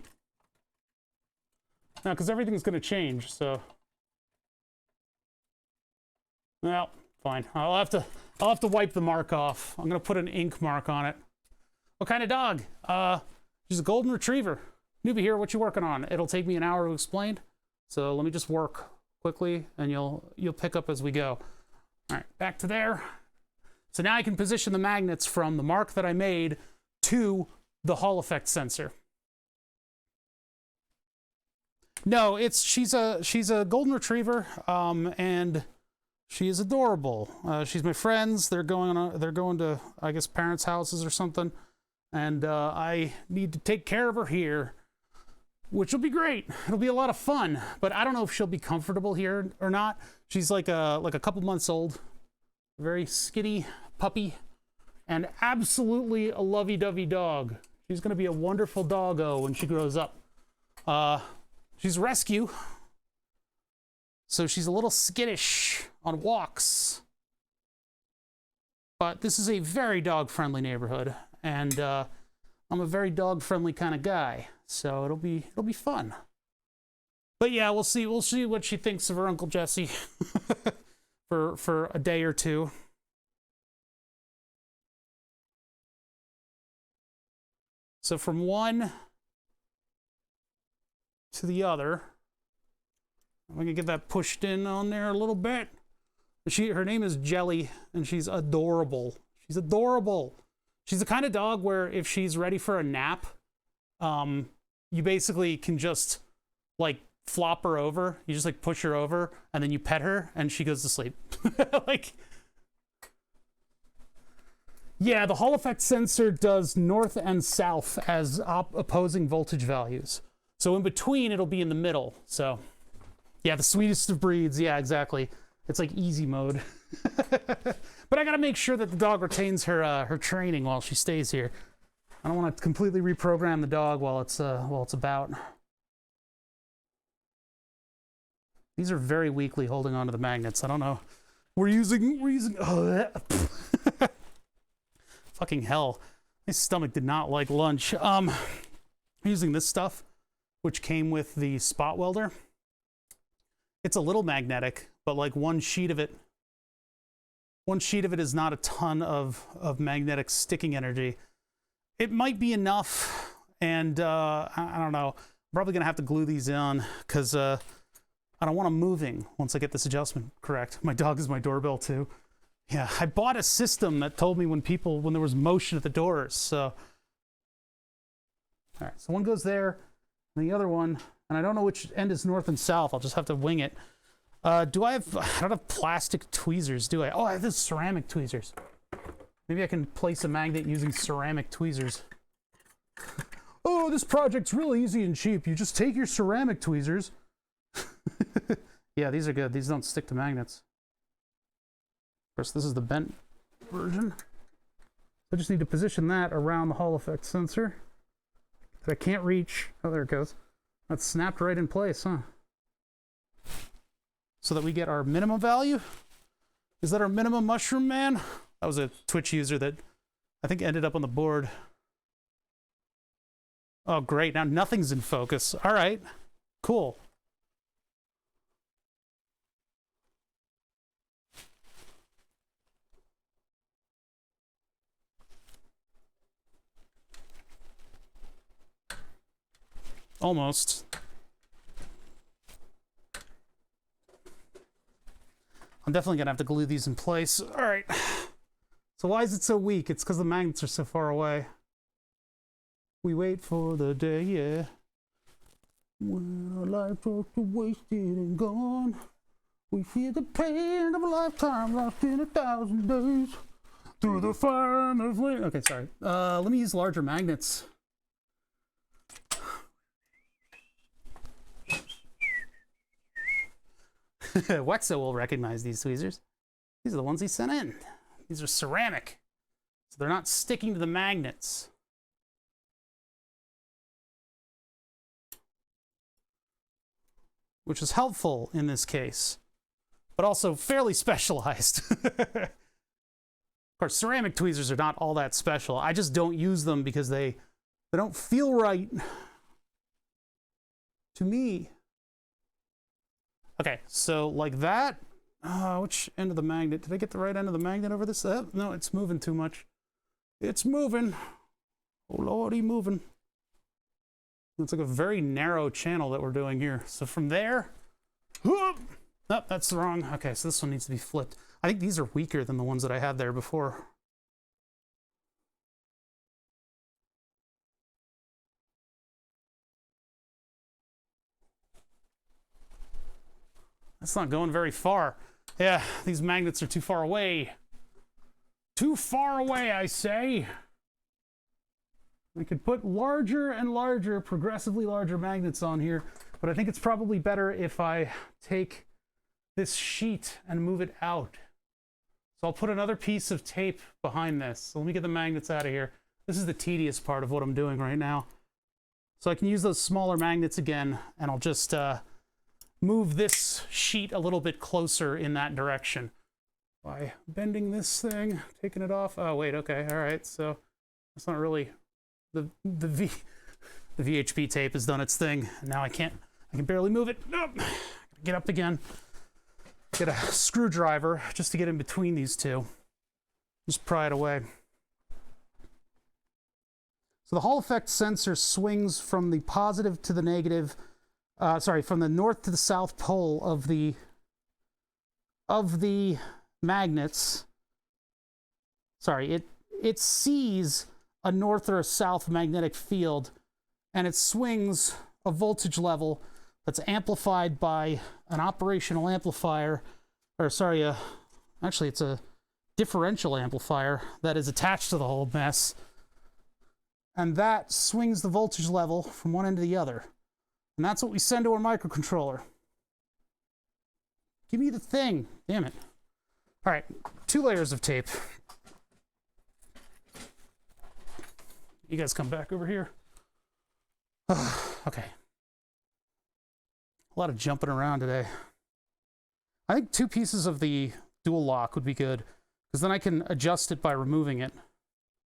Now, because everything's going to change, so. Well, fine. I'll have to wipe the mark off. I'm going to put an ink mark on it. What kind of dog? She's a golden retriever. Newbie here, what you working on? It'll take me an hour to explain. So let me just work quickly, and you'll pick up as we go. All right, back to there. So now I can position the magnets from the mark that I made to the Hall effect sensor. No, she's a golden retriever, and she is adorable. She's my friend's. They're going to, I guess, parents' houses or something, and I need to take care of her here. Which will be great. It'll be a lot of fun, but I don't know if she'll be comfortable here or not. She's like a couple months old, a very skinny puppy, and absolutely a lovey-dovey dog. She's gonna be a wonderful doggo when she grows up. She's rescue, so she's a little skittish on walks. But this is a very dog-friendly neighborhood, and I'm a very dog-friendly kind of guy. So it'll be fun. But yeah, we'll see what she thinks of her Uncle Jesse for a day or two. So from one to the other, I'm gonna get that pushed in on there a little bit. Her name is Jelly, and she's adorable. She's adorable. She's the kind of dog where if she's ready for a nap, you basically can just like flop her over. You just like push her over and then you pet her and she goes to sleep. Like, yeah, the Hall effect sensor does north and south as opposing voltage values. So in between, it'll be in the middle. So yeah, the sweetest of breeds. Yeah, exactly. It's like easy mode. But I gotta make sure that the dog retains her training while she stays here. I don't want to completely reprogram the dog while it's about. These are very weakly holding onto the magnets. I don't know. We're using. Oh, fucking hell! My stomach did not like lunch. I'm using this stuff, which came with the spot welder. It's a little magnetic, but like one sheet of it is not a ton of magnetic sticking energy. It might be enough, and I don't know. I'm probably gonna have to glue these in because I don't want them moving once I get this adjustment correct. My dog is my doorbell too. Yeah, I bought a system that told me when there was motion at the doors. So, all right, so one goes there, and the other one, and I don't know which end is north and south. I'll just have to wing it. I don't have plastic tweezers, do I? Oh, I have these ceramic tweezers. Maybe I can place a magnet using ceramic tweezers. Oh, this project's really easy and cheap. You just take your ceramic tweezers. Yeah, these are good. These don't stick to magnets. Of course, this is the bent version. I just need to position that around the Hall effect sensor that I can't reach. Oh, there it goes. That's snapped right in place, huh? So that we get our minimum value. Is that our minimum mushroom man? That was a Twitch user that I think ended up on the board. Oh, great. Now nothing's in focus. All right. Cool. Almost. I'm definitely gonna have to glue these in place. All right. So why is it so weak? It's because the magnets are so far away. We wait for the day, yeah. When our life goes to wasted and gone, we feel the pain of a lifetime lost in 1,000 days. Through the fire and the flame. Okay, sorry. Let me use larger magnets. Wexo will recognize these tweezers. These are the ones he sent in. These are ceramic, so they're not sticking to the magnets. Which is helpful in this case, but also fairly specialized. Of course, ceramic tweezers are not all that special. I just don't use them because they don't feel right to me. Okay, so like that. Which end of the magnet? Did I get the right end of the magnet over this? No, it's moving too much. It's moving. Oh, lordy, moving. It's like a very narrow channel that we're doing here. So from there, whoop, nope, that's wrong. Okay, so this one needs to be flipped. I think these are weaker than the ones that I had there before. That's not going very far. Yeah, these magnets are too far away. Too far away, I say. I could put larger and larger, progressively larger magnets on here, but I think it's probably better if I take this sheet and move it out. So I'll put another piece of tape behind this. So let me get the magnets out of here. This is the tedious part of what I'm doing right now. So I can use those smaller magnets again, and I'll just move this sheet a little bit closer in that direction by bending this thing, taking it off. Oh, wait, okay, all right. So that's not really... The VHP tape has done its thing. Now I can barely move it. Nope. Get up again. Get a screwdriver just to get in between these two. Just pry it away. So the Hall effect sensor swings from the positive to the negative. From the north to the south pole of the magnets. Sorry, it sees a north or a south magnetic field and it swings a voltage level that's amplified by an operational amplifier, or sorry, actually it's a differential amplifier that is attached to the whole mess, and that swings the voltage level from one end to the other. And that's what we send to our microcontroller. Give me the thing, damn it. All right, 2 layers of tape. You guys come back over here. Okay. A lot of jumping around today. I think 2 pieces of the dual lock would be good, because then I can adjust it by removing it.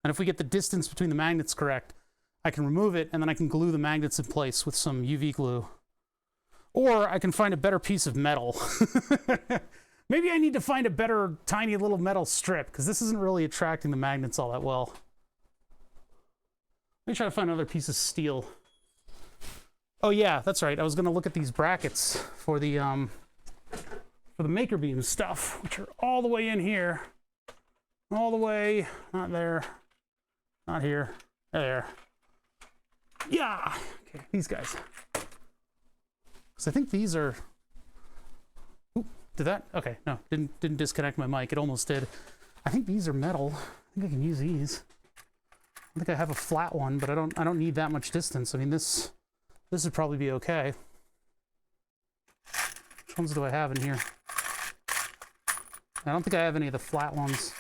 And if we get the distance between the magnets correct, I can remove it, and then I can glue the magnets in place with some UV glue. Or I can find a better piece of metal. Maybe I need to find a better tiny little metal strip, because this isn't really attracting the magnets all that well. Let me try to find another piece of steel. Oh yeah, that's right. I was going to look at these brackets for the Maker Beam stuff, which are all the way in here. All the way, not there, not here, there. Yeah, okay, these guys. Because I think these are, oop, did that? Okay, no, didn't disconnect my mic. It almost did. I think these are metal. I think I can use these. I think I have a flat one, but I don't need that much distance. I mean, this would probably be okay. Which ones do I have in here? I don't think I have any of the flat ones,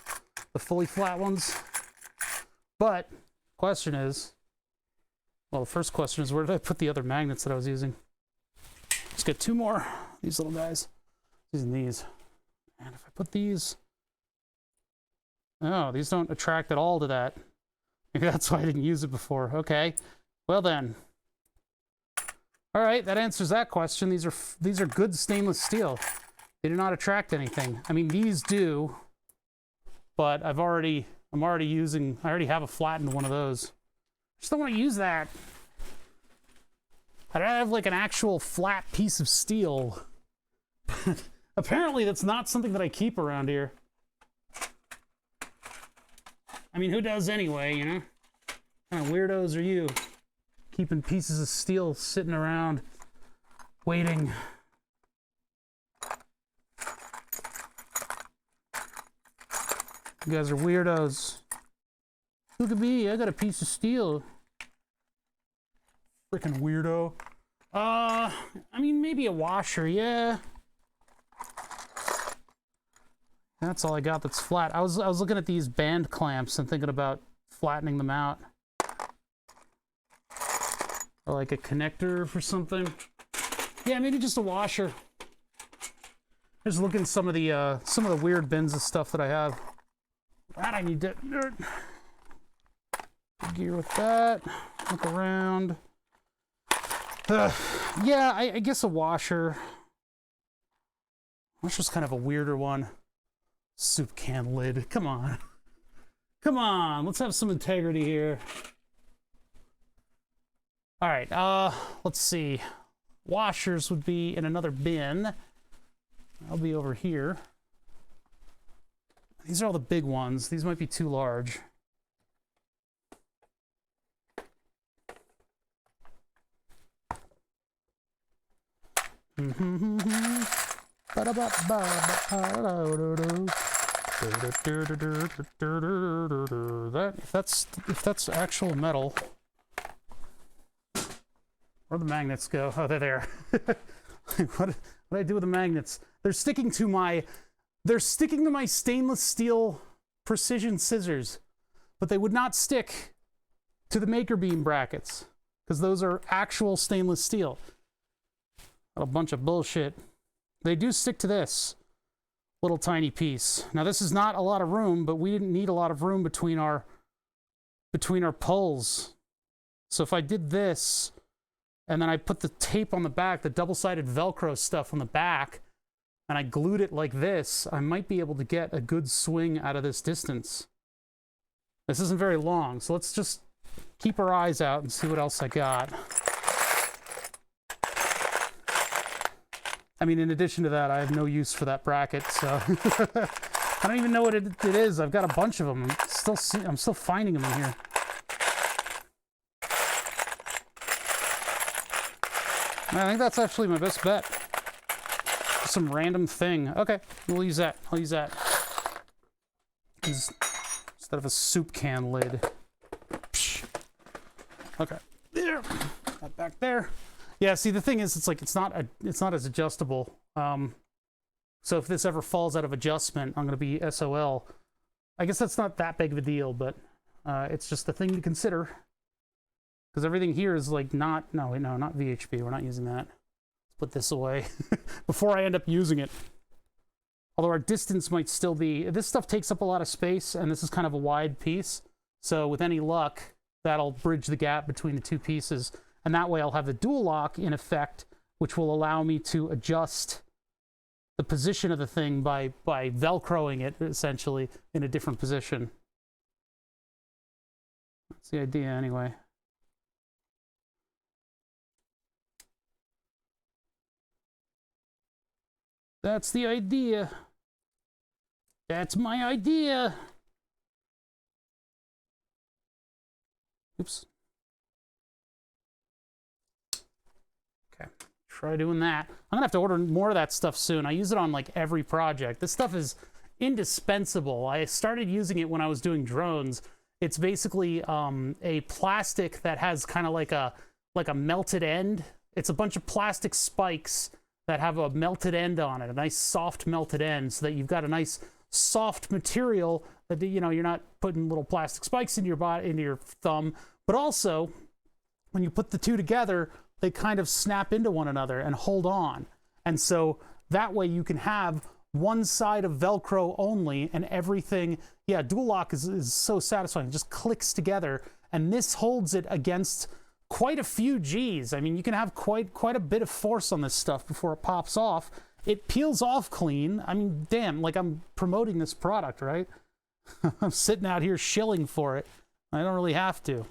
the fully flat ones. But question is, well, the first question is, where did I put the other magnets that I was using? Let's get 2 more. These little guys. Using these. And if I put these, oh, these don't attract at all to that. Maybe that's why I didn't use it before. Okay. Well then. All right, that answers that question. These are good stainless steel. They do not attract anything. I mean, these do, but I already have a flattened one of those. Just don't want to use that. I'd have like an actual flat piece of steel. Apparently that's not something that I keep around here. I mean, who does anyway, you know? What kind of weirdos are you? Keeping pieces of steel sitting around, waiting. You guys are weirdos. Look at me, I got a piece of steel. Freaking weirdo. I mean, maybe a washer, yeah. That's all I got that's flat. I was looking at these band clamps and thinking about flattening them out. Or like a connector for something. Yeah, maybe just a washer. Just looking at some of the weird bins of stuff that I have. That I need to gear with that. Look around. Yeah, I guess a washer. Washer's kind of a weirder one. Soup can lid. Come on. Come on. Let's have some integrity here. All right. Let's see. Washers would be in another bin. I'll be over here. These are all the big ones. These might be too large. If that's actual metal, where'd the magnets go? Oh, they're there. What did I do with the magnets? They're sticking to my stainless steel precision scissors, but they would not stick to the Maker Beam brackets because those are actual stainless steel. A bunch of bullshit. They do stick to this little tiny piece. Now this is not a lot of room, but we didn't need a lot of room between our poles. So if I did this and then I put the tape on the back, the double-sided Velcro stuff on the back, and I glued it like this, I might be able to get a good swing out of this distance. This isn't very long, so let's just keep our eyes out and see what else I got. I mean, in addition to that, I have no use for that bracket, so I don't even know what it is. I've got a bunch of them. I'm still finding them in here. I think that's actually my best bet. Some random thing. Okay, we'll use that. I'll use that. Instead of a soup can lid. Psh. Okay, there. That back there. Yeah. See, the thing is, it's not as adjustable. So if this ever falls out of adjustment, I'm gonna be SOL. I guess that's not that big of a deal, but it's just a thing to consider. Because everything here is like not VHP. We're not using that. Let's put this away before I end up using it. Although our distance might still be, this stuff takes up a lot of space, and this is kind of a wide piece. So with any luck, that'll bridge the gap between the two pieces. And that way I'll have the dual lock in effect, which will allow me to adjust the position of the thing by Velcroing it, essentially, in a different position. That's the idea, anyway. That's the idea. That's my idea. Oops. Okay, try doing that. I'm gonna have to order more of that stuff soon. I use it on like every project. This stuff is indispensable. I started using it when I was doing drones. It's basically a plastic that has kind of like a melted end. It's a bunch of plastic spikes that have a melted end on it, a nice soft melted end, so that you've got a nice soft material that, you know, you're not putting little plastic spikes into your body, into your thumb, but also when you put the two together, they kind of snap into one another and hold on. And so that way you can have one side of Velcro only and everything. Yeah, dual lock is so satisfying. It just clicks together, and this holds it against quite a few G's. I mean, you can have quite a bit of force on this stuff before it pops off. It peels off clean. I mean, damn, like I'm promoting this product, right? I'm sitting out here shilling for it. I don't really have to.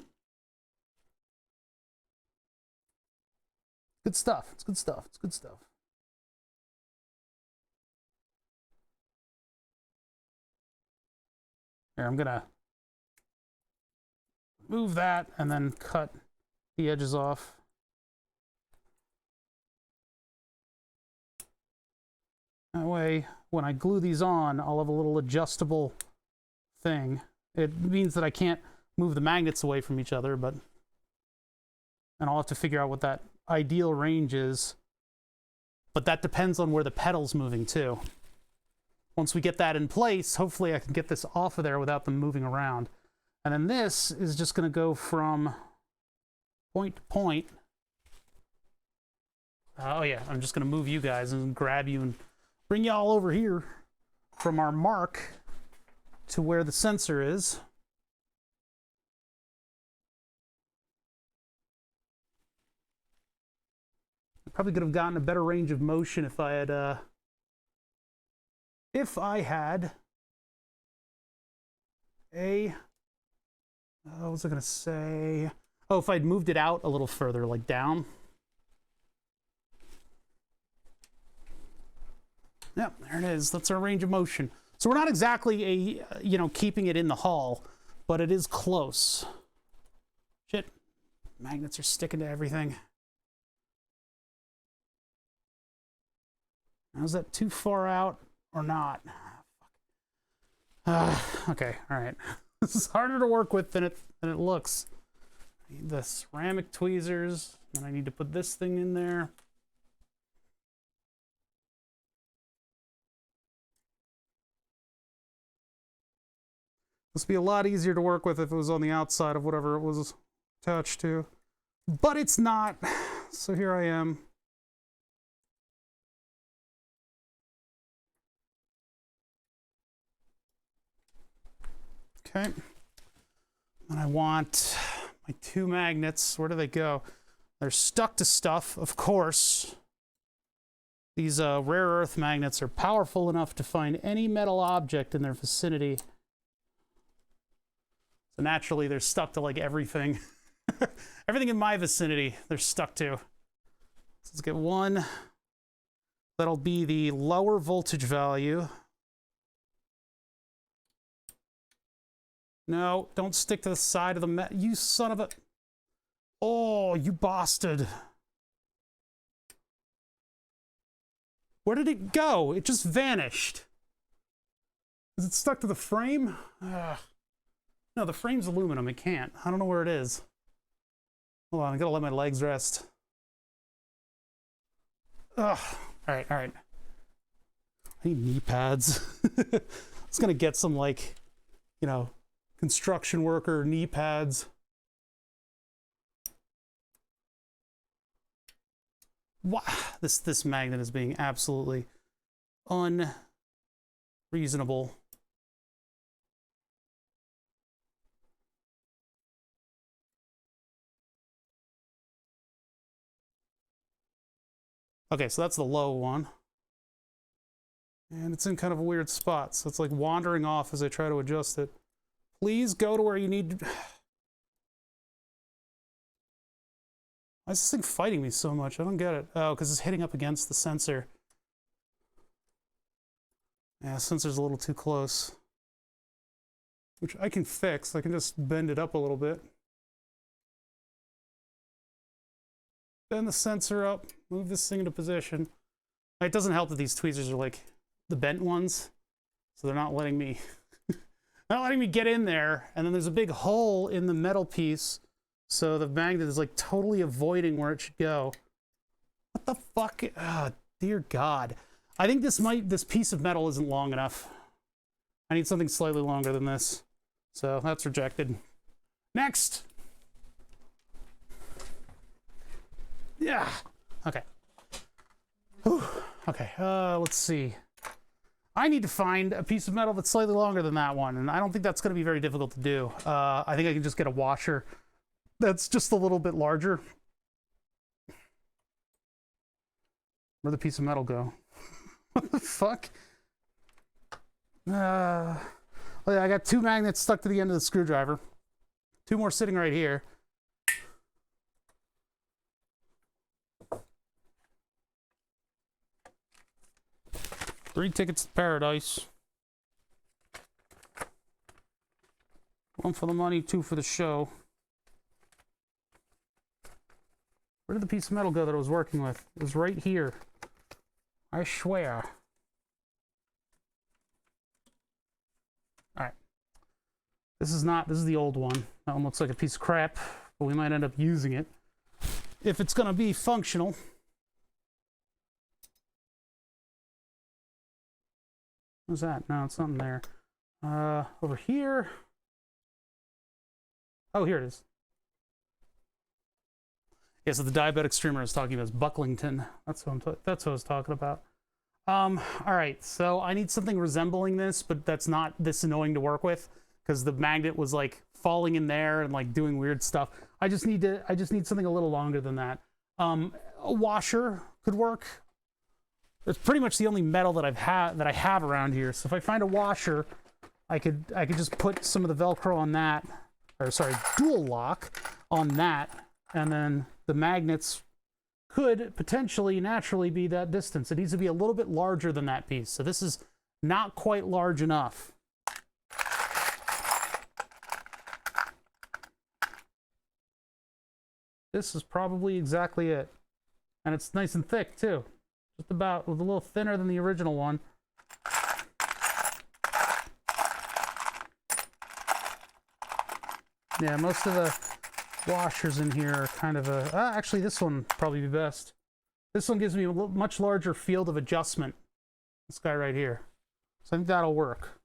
Good stuff. It's good stuff. It's good stuff. Here, I'm gonna move that and then cut the edges off. That way, when I glue these on, I'll have a little adjustable thing. It means that I can't move the magnets away from each other, but... And I'll have to figure out what that ideal range is. But that depends on where the pedal's moving, too. Once we get that in place, hopefully I can get this off of there without them moving around. And then this is just going to go from point to point. Oh yeah, I'm just going to move you guys and grab you and bring you all over here from our mark to where the sensor is. I probably could have gotten a better range of motion if I had a, what was I going to say? Oh, if I'd moved it out a little further, like down. Yep, there it is. That's our range of motion. So we're not exactly keeping it in the hull, but it is close. Shit, magnets are sticking to everything. Now, is that too far out or not? Okay, all right. This is harder to work with than it looks. I need the ceramic tweezers, and I need to put this thing in there. This would be a lot easier to work with if it was on the outside of whatever it was attached to. But it's not, so here I am. Okay. And I want my two magnets. Where do they go? They're stuck to stuff, of course. These rare earth magnets are powerful enough to find any metal object in their vicinity. So naturally, they're stuck to like everything. Everything in my vicinity, they're stuck to. So let's get one. That'll be the lower voltage value. No, don't stick to the side of the you son of a... Oh, you bastard. Where did it go? It just vanished. Is it stuck to the frame? No, the frame's aluminum. It can't. I don't know where it is. Hold on, I gotta let my legs rest. Ugh. All right, all right. I need knee pads. I was gonna get some, like, you know, construction worker knee pads. Wow, this magnet is being absolutely unreasonable. Okay, so that's the low one. And it's in kind of a weird spot, so it's like wandering off as I try to adjust it. Please go to where you need to... Why is this thing fighting me so much? I don't get it. Oh, because it's hitting up against the sensor. Yeah, the sensor's a little too close. Which I can fix. I can just bend it up a little bit. Bend the sensor up, move this thing into position. It doesn't help that these tweezers are like the bent ones, so they're not letting me get in there. And then there's a big hole in the metal piece, so the magnet is like totally avoiding where it should go. What the fuck? Oh, dear God. I think this piece of metal isn't long enough. I need something slightly longer than this. So that's rejected. Next! Yeah. Okay. Whew. Okay. Let's see. I need to find a piece of metal that's slightly longer than that one, and I don't think that's going to be very difficult to do. I think I can just get a washer that's just a little bit larger. Where'd the piece of metal go? What the fuck? Oh yeah, I got 2 magnets stuck to the end of the screwdriver. 2 more sitting right here. Three tickets to paradise. 1 for the money, 2 for the show. Where did the piece of metal go that I was working with? It was right here. I swear. Alright. This is the old one. That one looks like a piece of crap, but we might end up using it if it's gonna be functional. What's that? No, it's nothing there. Over here. Oh, here it is. Yeah, so the diabetic streamer I was talking about is Bucklington. That's what I was talking about. All right, so I need something resembling this, but that's not this annoying to work with because the magnet was like falling in there and like doing weird stuff. I just need something a little longer than that. A washer could work. It's pretty much the only metal that I have around here. So if I find a washer, I could just put some of the Velcro on that, or sorry, dual lock on that, and then the magnets could potentially naturally be that distance. It needs to be a little bit larger than that piece. So this is not quite large enough. This is probably exactly it. And it's nice and thick too. Just about, a little thinner than the original one. Yeah, most of the washers in here are kind of a... actually, this one would probably be best. This one gives me a much larger field of adjustment. This guy right here. So I think that'll work.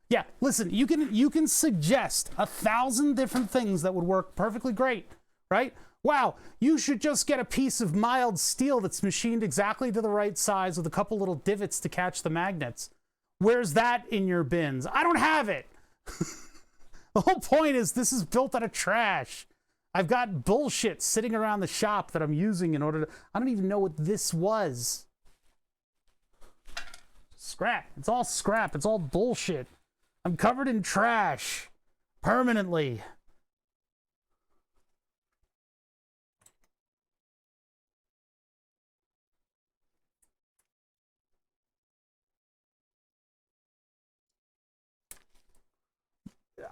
Yeah, listen, you can suggest 1,000 different things that would work perfectly great, right? Wow, you should just get a piece of mild steel that's machined exactly to the right size with a couple little divots to catch the magnets. Where's that in your bins? I don't have it. The whole point is this is built out of trash. I've got bullshit sitting around the shop that I'm using in order to... I don't even know what this was. Scrap. It's all scrap. It's all bullshit. I'm covered in trash. Permanently.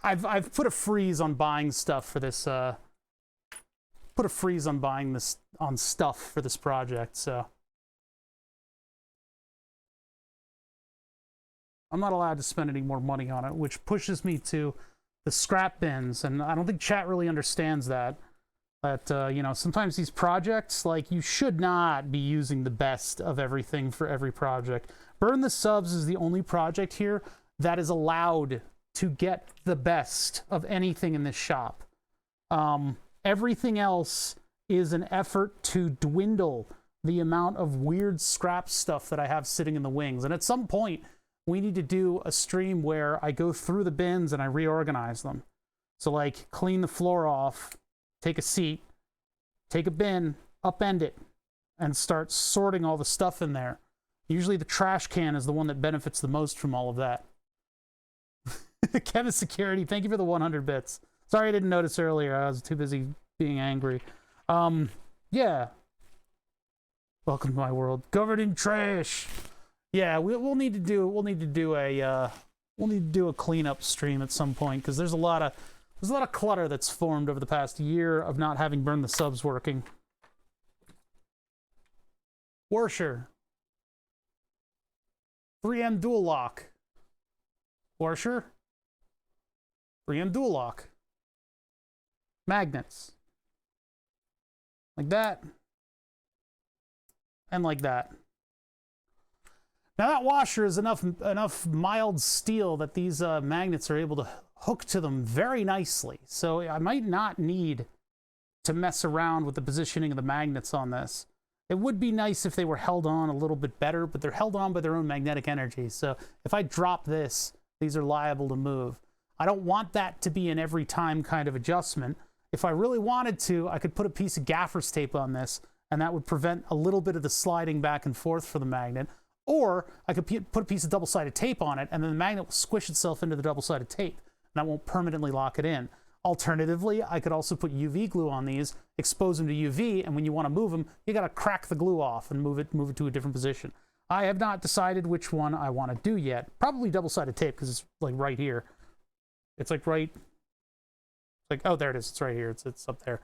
I've put a freeze on buying stuff for this. Put a freeze on buying this stuff for this project. So I'm not allowed to spend any more money on it, which pushes me to the scrap bins. And I don't think chat really understands that. That, you know, sometimes these projects, like, you should not be using the best of everything for every project. Burn the Subs is the only project here that is allowed to get the best of anything in this shop. Everything else is an effort to dwindle the amount of weird scrap stuff that I have sitting in the wings. And at some point, we need to do a stream where I go through the bins and I reorganize them. So, like, clean the floor off, take a seat, take a bin, upend it, and start sorting all the stuff in there. Usually the trash can is the one that benefits the most from all of that. Kevin Security, thank you for the 100 bits. Sorry I didn't notice earlier. I was too busy being angry. Yeah. Welcome to my world. Covered in trash. Yeah, we'll need to do a cleanup stream at some point, because there's a lot of clutter that's formed over the past year of not having Burn the Subs working. Warsher. 3M dual lock. Warsher. 3M dual lock. Magnets. Like that. And like that. Now that washer is enough mild steel that these magnets are able to hook to them very nicely. So I might not need to mess around with the positioning of the magnets on this. It would be nice if they were held on a little bit better, but they're held on by their own magnetic energy. So if I drop this, these are liable to move. I don't want that to be an every time kind of adjustment. If I really wanted to, I could put a piece of gaffer's tape on this, and that would prevent a little bit of the sliding back and forth for the magnet. Or I could put a piece of double-sided tape on it, and then the magnet will squish itself into the double-sided tape, and that won't permanently lock it in. Alternatively, I could also put UV glue on these, expose them to UV, and when you want to move them, you got to crack the glue off and move it to a different position. I have not decided which one I want to do yet. Probably double-sided tape, because it's like right here. It's like right... It's like, oh, there it is. It's right here. It's up there.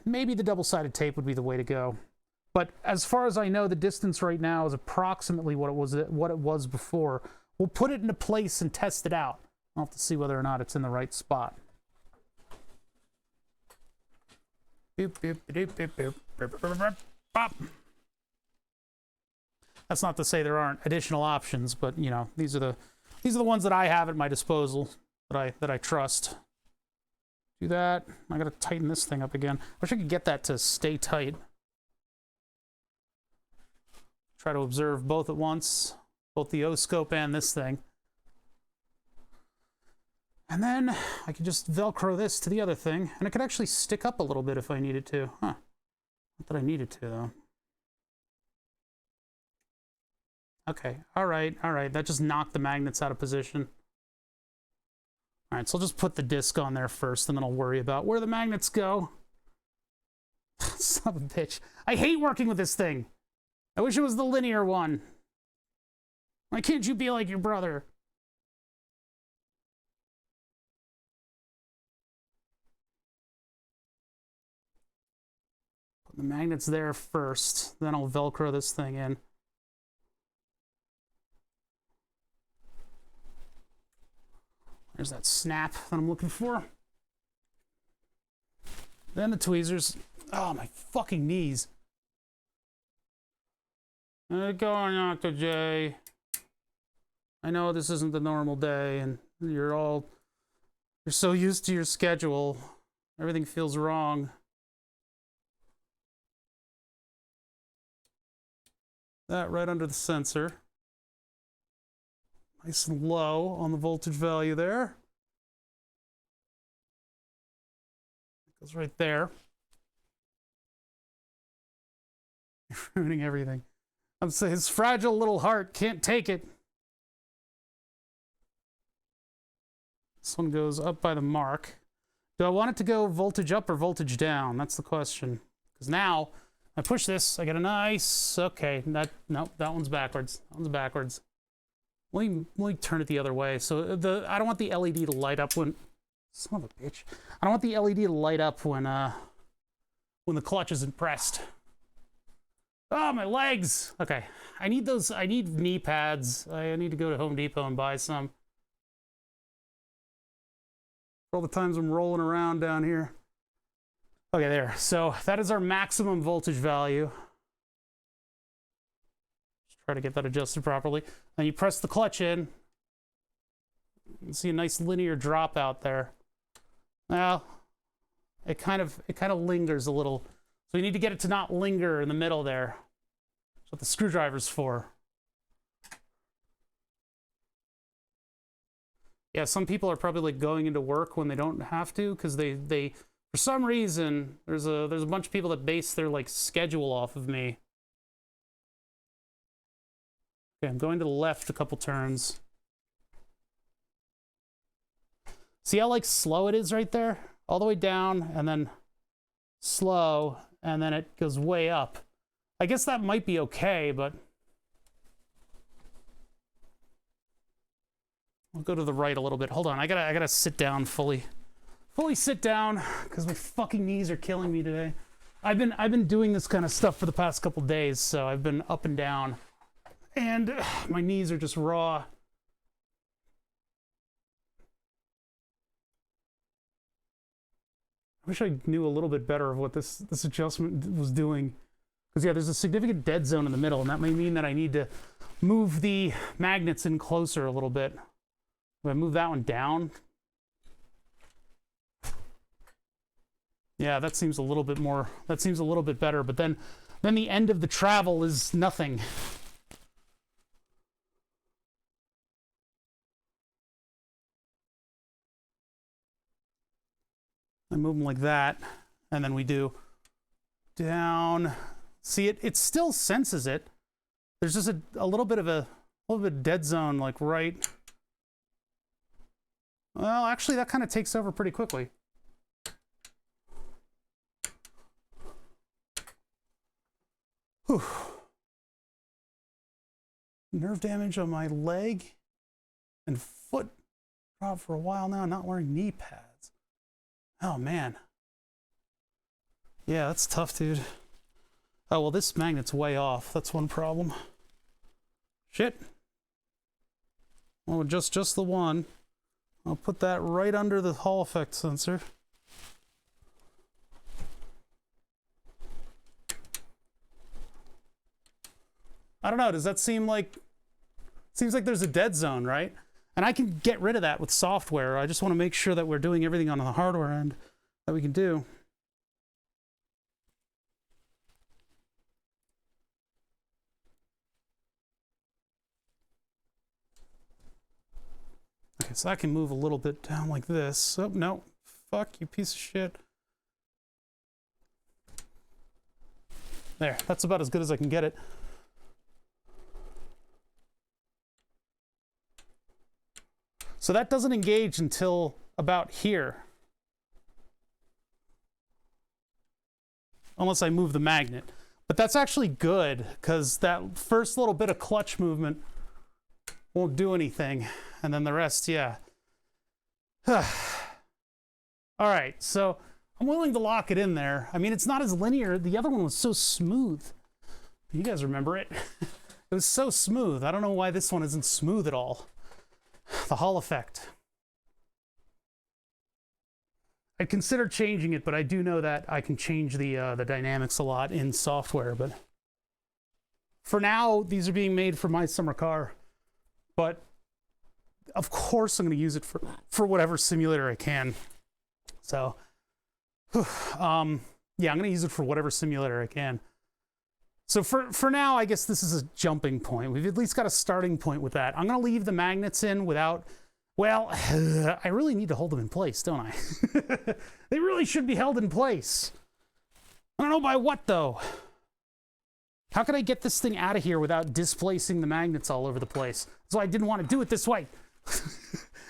Maybe the double-sided tape would be the way to go. But as far as I know, the distance right now is approximately what it was before. We'll put it into place and test it out. I'll have to see whether or not it's in the right spot. That's not to say there aren't additional options, but you know, these are the ones that I have at my disposal that I trust. Do that. I gotta tighten this thing up again. I wish I could get that to stay tight. Try to observe both at once, both the O-scope and this thing. And then I could just Velcro this to the other thing, and it could actually stick up a little bit if I needed to. Huh. Not that I needed to, though. Okay, all right. That just knocked the magnets out of position. All right, so I'll just put the disc on there first, and then I'll worry about where the magnets go. Son of a bitch. I hate working with this thing. I wish it was the linear one. Why can't you be like your brother? Put the magnets there first, then I'll Velcro this thing in. There's that snap that I'm looking for. Then the tweezers. Oh, my fucking knees. Go on, Dr. J. I know this isn't the normal day, and you're so used to your schedule. Everything feels wrong. That right under the sensor. Nice and low on the voltage value there. It goes right there. You're ruining everything. I'm saying his fragile little heart can't take it. This one goes up by the mark. Do I want it to go voltage up or voltage down? That's the question. Because now, I push this, I get a nice... Okay, no, that one's backwards. That one's backwards. Let me turn it the other way. So I don't want the LED to light up when... Son of a bitch. I don't want the LED to light up when the clutch isn't pressed. Oh, my legs. Okay. I need those. I need knee pads. I need to go to Home Depot and buy some. All the times I'm rolling around down here. Okay, there. So that is our maximum voltage value. Just try to get that adjusted properly. And you press the clutch in. You can see a nice linear drop out there. Well, it kind of lingers a little. So you need to get it to not linger in the middle there. That's what the screwdriver's for. Yeah, some people are probably like going into work when they don't have to because they for some reason there's a bunch of people that base their like schedule off of me. Okay, I'm going to the left a couple turns. See how like slow it is right there? All the way down and then slow and then it goes way up. I guess that might be okay, but I'll go to the right a little bit. Hold on, I gotta sit down fully sit down because my fucking knees are killing me today. I've been doing this kind of stuff for the past couple days, so I've been up and down, and my knees are just raw. I wish I knew a little bit better of what this adjustment was doing, because yeah, there's a significant dead zone in the middle, and that may mean that I need to move the magnets in closer a little bit. If I move that one down, yeah, that seems a little bit more. That seems a little bit better. But then the end of the travel is nothing. I move them like that, and then we do down. See, it still senses it. There's just a little bit of dead zone, like right. Well, actually, that kind of takes over pretty quickly. Whew. Nerve damage on my leg and foot dropped for a while now, not wearing knee pads. Oh, man. Yeah, that's tough, dude. Oh, well, this magnet's way off. That's one problem. Shit. Well, just the one. I'll put that right under the Hall effect sensor. I don't know, does that seem like... Seems like there's a dead zone, right? And I can get rid of that with software. I just want to make sure that we're doing everything on the hardware end that we can do. Okay, so I can move a little bit down like this. Oh, no. Fuck, you piece of shit. There, that's about as good as I can get it. So that doesn't engage until about here. Unless I move the magnet. But that's actually good, because that first little bit of clutch movement won't do anything. And then the rest, yeah. All right, so I'm willing to lock it in there. I mean, it's not as linear. The other one was so smooth. You guys remember it? It was so smooth. I don't know why this one isn't smooth at all. The Hall effect. I'd consider changing it, but I do know that I can change the dynamics a lot in software. But for now, these are being made for my summer car. But of course, I'm going to use it for whatever simulator I can. So, yeah, I'm going to use it for whatever simulator I can. So for now, I guess this is a jumping point. We've at least got a starting point with that. I'm going to leave the magnets in without, well, I really need to hold them in place, don't I? They really should be held in place. I don't know by what, though. How can I get this thing out of here without displacing the magnets all over the place? So I didn't want to do it this way.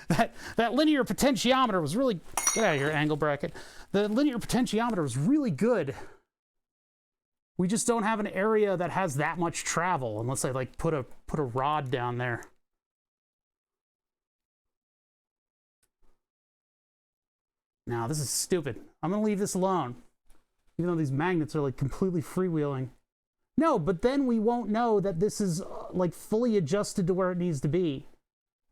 That linear potentiometer was really, get out of here, angle bracket. The linear potentiometer was really good. We just don't have an area that has that much travel unless I like put a rod down there. Now this is stupid. I'm gonna leave this alone, even though these magnets are like completely freewheeling. No, but then we won't know that this is like fully adjusted to where it needs to be,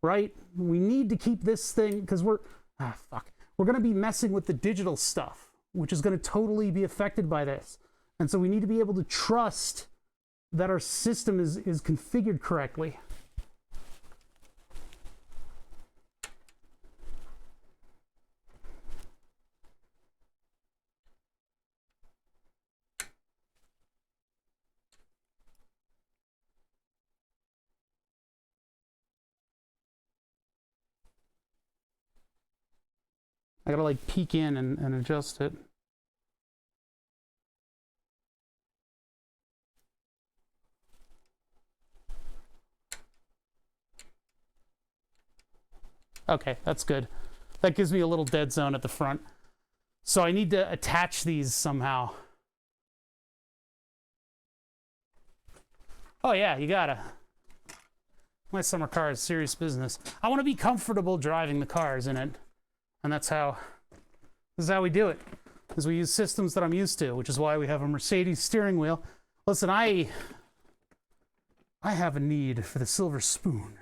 right? We need to keep this thing, because we're going to be messing with the digital stuff, which is going to totally be affected by this. And so we need to be able to trust that our system is configured correctly. I gotta like peek in and adjust it. Okay, that's good. That gives me a little dead zone at the front. So I need to attach these somehow. Oh yeah, you gotta. My summer car is serious business. I want to be comfortable driving the cars in it. And this is how we do it. Is we use systems that I'm used to, which is why we have a Mercedes steering wheel. Listen, I have a need for the silver spoon.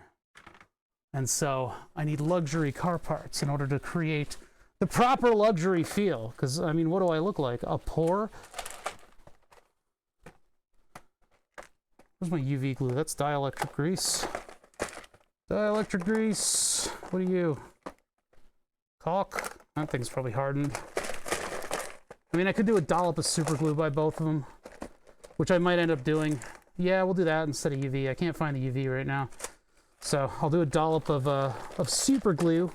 And so I need luxury car parts in order to create the proper luxury feel. Because, I mean, what do I look like? A poor? Where's my UV glue? That's dielectric grease. Dielectric grease. What are you? Caulk? That thing's probably hardened. I mean, I could do a dollop of super glue by both of them, which I might end up doing. Yeah, we'll do that instead of UV. I can't find the UV right now. So I'll do a dollop of super glue.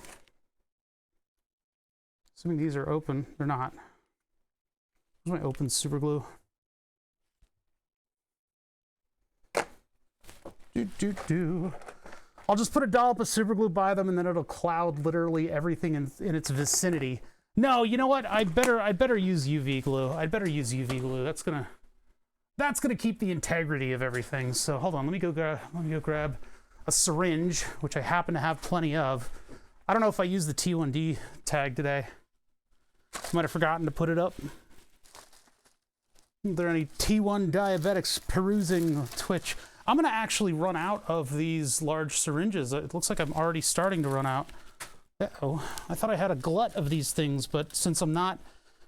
Assuming these are open. They're not. Where's my open super glue? I'll just put a dollop of super glue by them, and then it'll cloud literally everything in its vicinity. No, you know what? I better use UV glue. I'd better use UV glue. That's gonna keep the integrity of everything. So hold on. Let me go grab a syringe, which I happen to have plenty of. I don't know if I used the T1D tag today. Might have forgotten to put it up. Are there any T1 diabetics perusing Twitch? I'm going to actually run out of these large syringes. It looks like I'm already starting to run out. Uh-oh. I thought I had a glut of these things, but since I'm not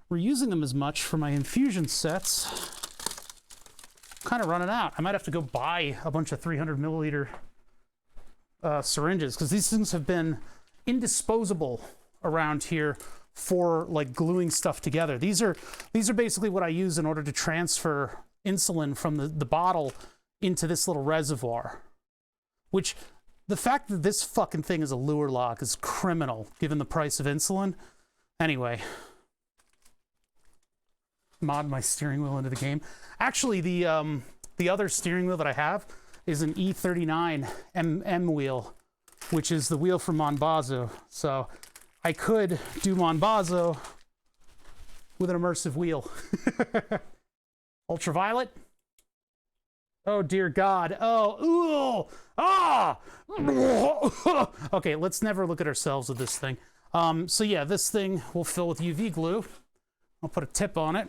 reusing them as much for my infusion sets, I'm kind of running out. I might have to go buy a bunch of 300 milliliter syringes, because these things have been indisposable around here for like gluing stuff together. These are basically what I use in order to transfer insulin from the bottle into this little reservoir, which the fact that this fucking thing is a lure lock is criminal given the price of insulin. Anyway, mod my steering wheel into the game. Actually, the other steering wheel that I have is an E39 M wheel, which is the wheel from Monbazo. So I could do Monbazo with an immersive wheel. Ultraviolet. Oh dear God. Oh, ooh, ah! Okay, let's never look at ourselves with this thing. So yeah, this thing will fill with UV glue. I'll put a tip on it.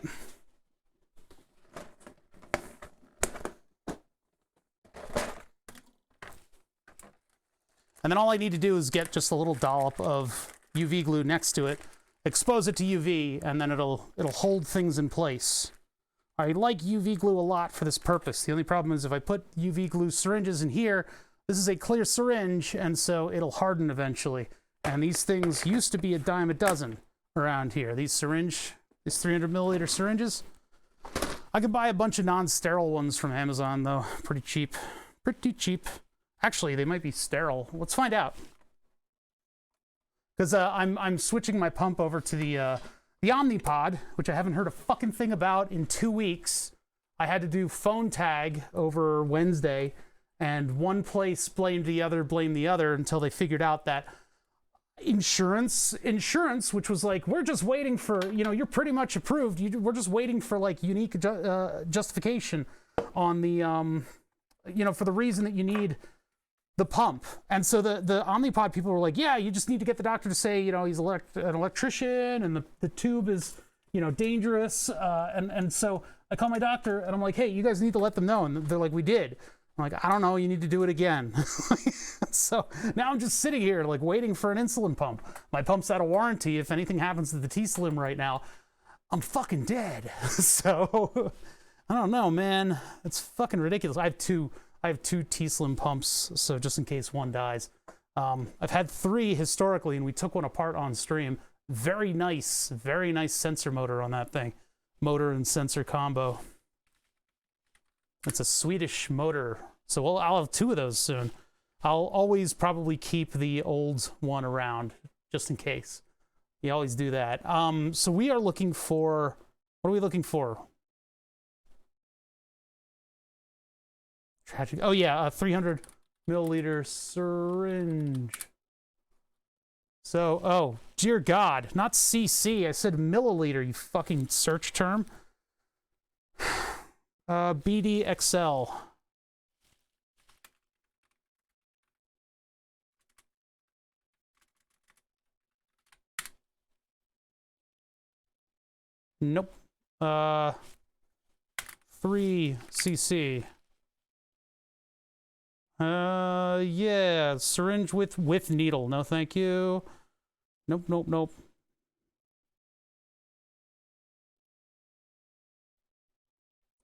And then all I need to do is get just a little dollop of UV glue next to it, expose it to UV, and then it'll hold things in place. I like UV glue a lot for this purpose. The only problem is if I put UV glue syringes in here, this is a clear syringe, and so it'll harden eventually. And these things used to be a dime a dozen around here. These 300 milliliter syringes. I could buy a bunch of non-sterile ones from Amazon though, pretty cheap. Pretty cheap. Actually, they might be sterile. Let's find out. Because I'm switching my pump over to the Omnipod, which I haven't heard a fucking thing about in 2 weeks. I had to do phone tag over Wednesday, and one place blamed the other until they figured out that insurance, which was like, we're just waiting for, you're pretty much approved. We're just waiting for like unique justification on the, for the reason that you need the pump. And so the Omnipod people were like, yeah, you just need to get the doctor to say, he's an electrician and the tube is you know, dangerous. And so I call my doctor and I'm like, hey, you guys need to let them know. And they're like, we did. I'm like, I don't know, you need to do it again. So now I'm just sitting here like waiting for an insulin pump. My pump's out of warranty. If anything happens to the T-Slim right now, I'm fucking dead. So I don't know, man. It's fucking ridiculous. I have two T-Slim pumps, so just in case one dies. I've had 3 historically, and we took one apart on stream. Very nice sensor motor on that thing. Motor and sensor combo. It's a Swedish motor, so I'll have 2 of those soon. I'll always probably keep the old one around, just in case. You always do that. So we are looking for... What are we looking for? Tragic. Oh, yeah, a 300 milliliter syringe. So, oh, dear God, not CC. I said milliliter, you fucking search term. BDXL. Nope. 3cc. Yeah, syringe with needle. No, thank you. Nope, nope, nope.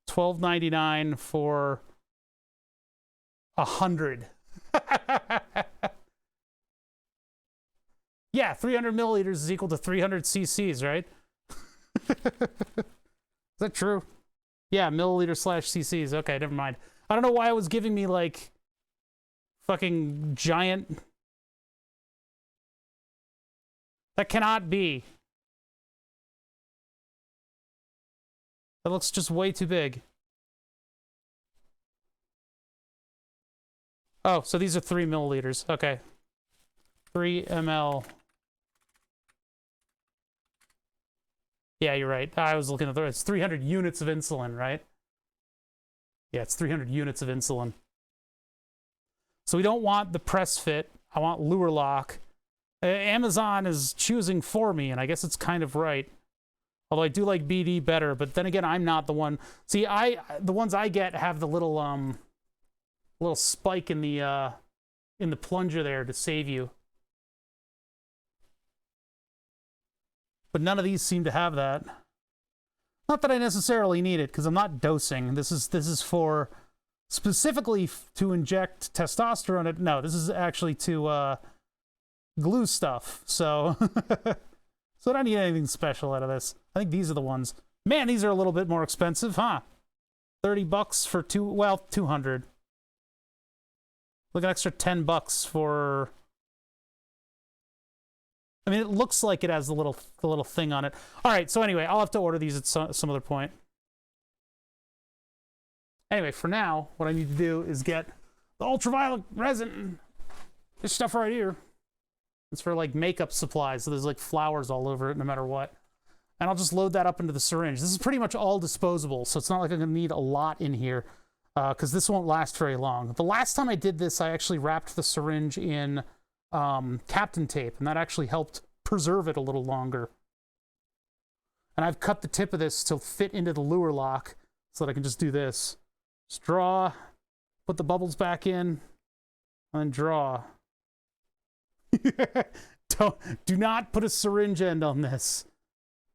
$12.99 for 100. Yeah, 300 milliliters is equal to 300 cc's, right? Is that true? Yeah, milliliter / cc's. Okay, never mind. I don't know why it was giving me like fucking giant. That cannot be. That looks just way too big. Oh, so these are 3 milliliters. Okay. 3 ml. Yeah, you're right. I was looking at it's 300 units of insulin, right? Yeah, it's 300 units of insulin. So we don't want the press fit. I want lure lock. Amazon is choosing for me, and I guess it's kind of right. Although I do like BD better, but then again, I'm not the one. See, the ones I get have the little spike in the plunger there to save you. But none of these seem to have that. Not that I necessarily need it, because I'm not dosing. This is for specifically to inject testosterone. No, this is actually to glue stuff. So, so I don't need anything special out of this. I think these are the ones. Man, these are a little bit more expensive, huh? $30 for 200. Look, an extra $10 for. I mean, it looks like it has the little thing on it. All right, so anyway, I'll have to order these at some other point. Anyway, for now, what I need to do is get the ultraviolet resin. This stuff right here. It's for like makeup supplies, so there's like flowers all over it no matter what. And I'll just load that up into the syringe. This is pretty much all disposable, so it's not like I'm gonna need a lot in here, because this won't last very long. The last time I did this, I actually wrapped the syringe in Captain tape, and that actually helped preserve it a little longer. And I've cut the tip of this to fit into the lure lock so that I can just do this. Just draw, put the bubbles back in, and then draw. Do not put a syringe end on this.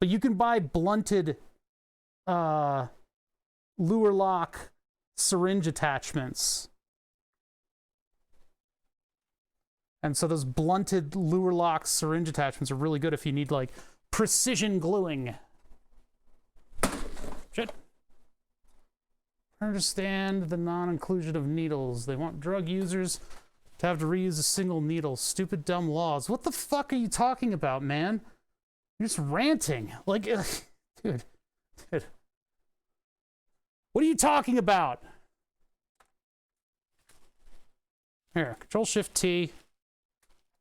But you can buy blunted lure lock syringe attachments. And so those blunted lure lock syringe attachments are really good if you need like precision gluing. Shit. I understand the non-inclusion of needles. They want drug users to have to reuse a single needle. Stupid, dumb laws. What the fuck are you talking about, man? You're just ranting. Like, dude. What are you talking about? Here, Control-Shift-T.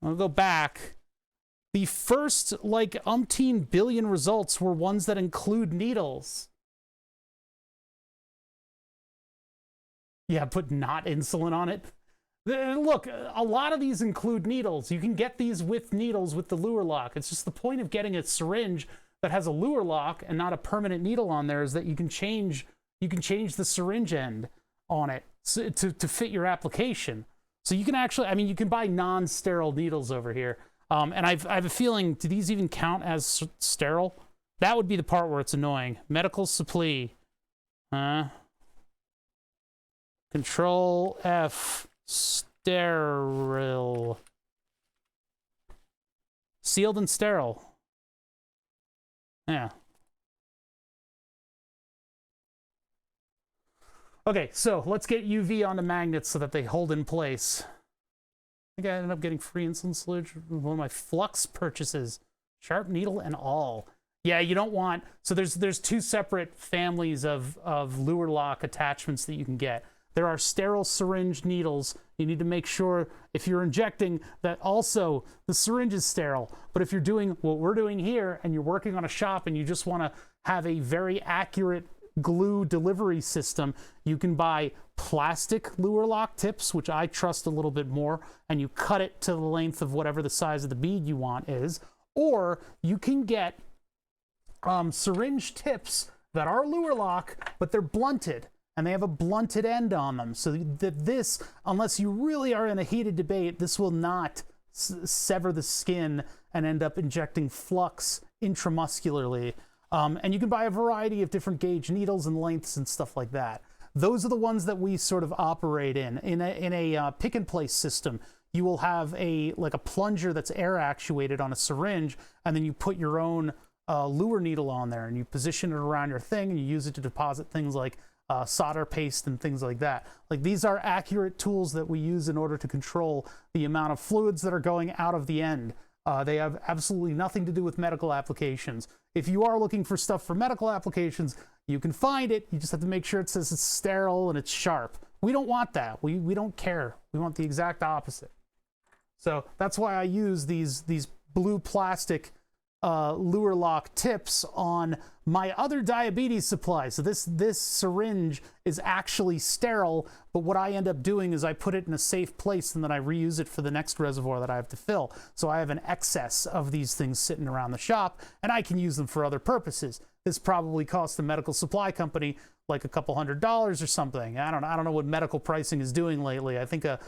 I'll go back. The first, like, umpteen billion results were ones that include needles. Yeah, put not insulin on it. Look, a lot of these include needles. You can get these with needles with the lure lock. It's just the point of getting a syringe that has a lure lock and not a permanent needle on there is that you can change the syringe end on it to fit your application. So you can actually, I mean, you can buy non-sterile needles over here. And I have a feeling, do these even count as sterile? That would be the part where it's annoying. Medical supply. Control F, sterile. Sealed and sterile. Yeah. Okay, so let's get UV onto magnets so that they hold in place. I think I ended up getting free insulin solution with one of my flux purchases. Sharp needle and all. Yeah, you don't want... So there's two separate families of lure lock attachments that you can get. There are sterile syringe needles. You need to make sure, if you're injecting, that also the syringe is sterile. But if you're doing what we're doing here, and you're working on a shop and you just want to have a very accurate glue delivery system, you can buy plastic lure lock tips, which I trust a little bit more, and you cut it to the length of whatever the size of the bead you want is. Or you can get syringe tips that are lure lock, but they're blunted, and they have a blunted end on them, so that this, unless you really are in a heated debate, this will not sever the skin and end up injecting flux intramuscularly. And you can buy a variety of different gauge needles and lengths and stuff like that. Those are the ones that we sort of operate in. In a pick and place system, you will have like a plunger that's air actuated on a syringe, and then you put your own lure needle on there, and you position it around your thing, and you use it to deposit things like solder paste and things like that. Like, these are accurate tools that we use in order to control the amount of fluids that are going out of the end. They have absolutely nothing to do with medical applications. If you are looking for stuff for medical applications, you can find it. You just have to make sure it says it's sterile and it's sharp. We don't want that. We don't care. We want the exact opposite. So that's why I use these blue plastic lure lock tips on my other diabetes supply. So this syringe is actually sterile, but what I end up doing is I put it in a safe place and then I reuse it for the next reservoir that I have to fill. So I have an excess of these things sitting around the shop, and I can use them for other purposes. This probably cost the medical supply company like a couple $100 or something. I don't know what medical pricing is doing lately. I think a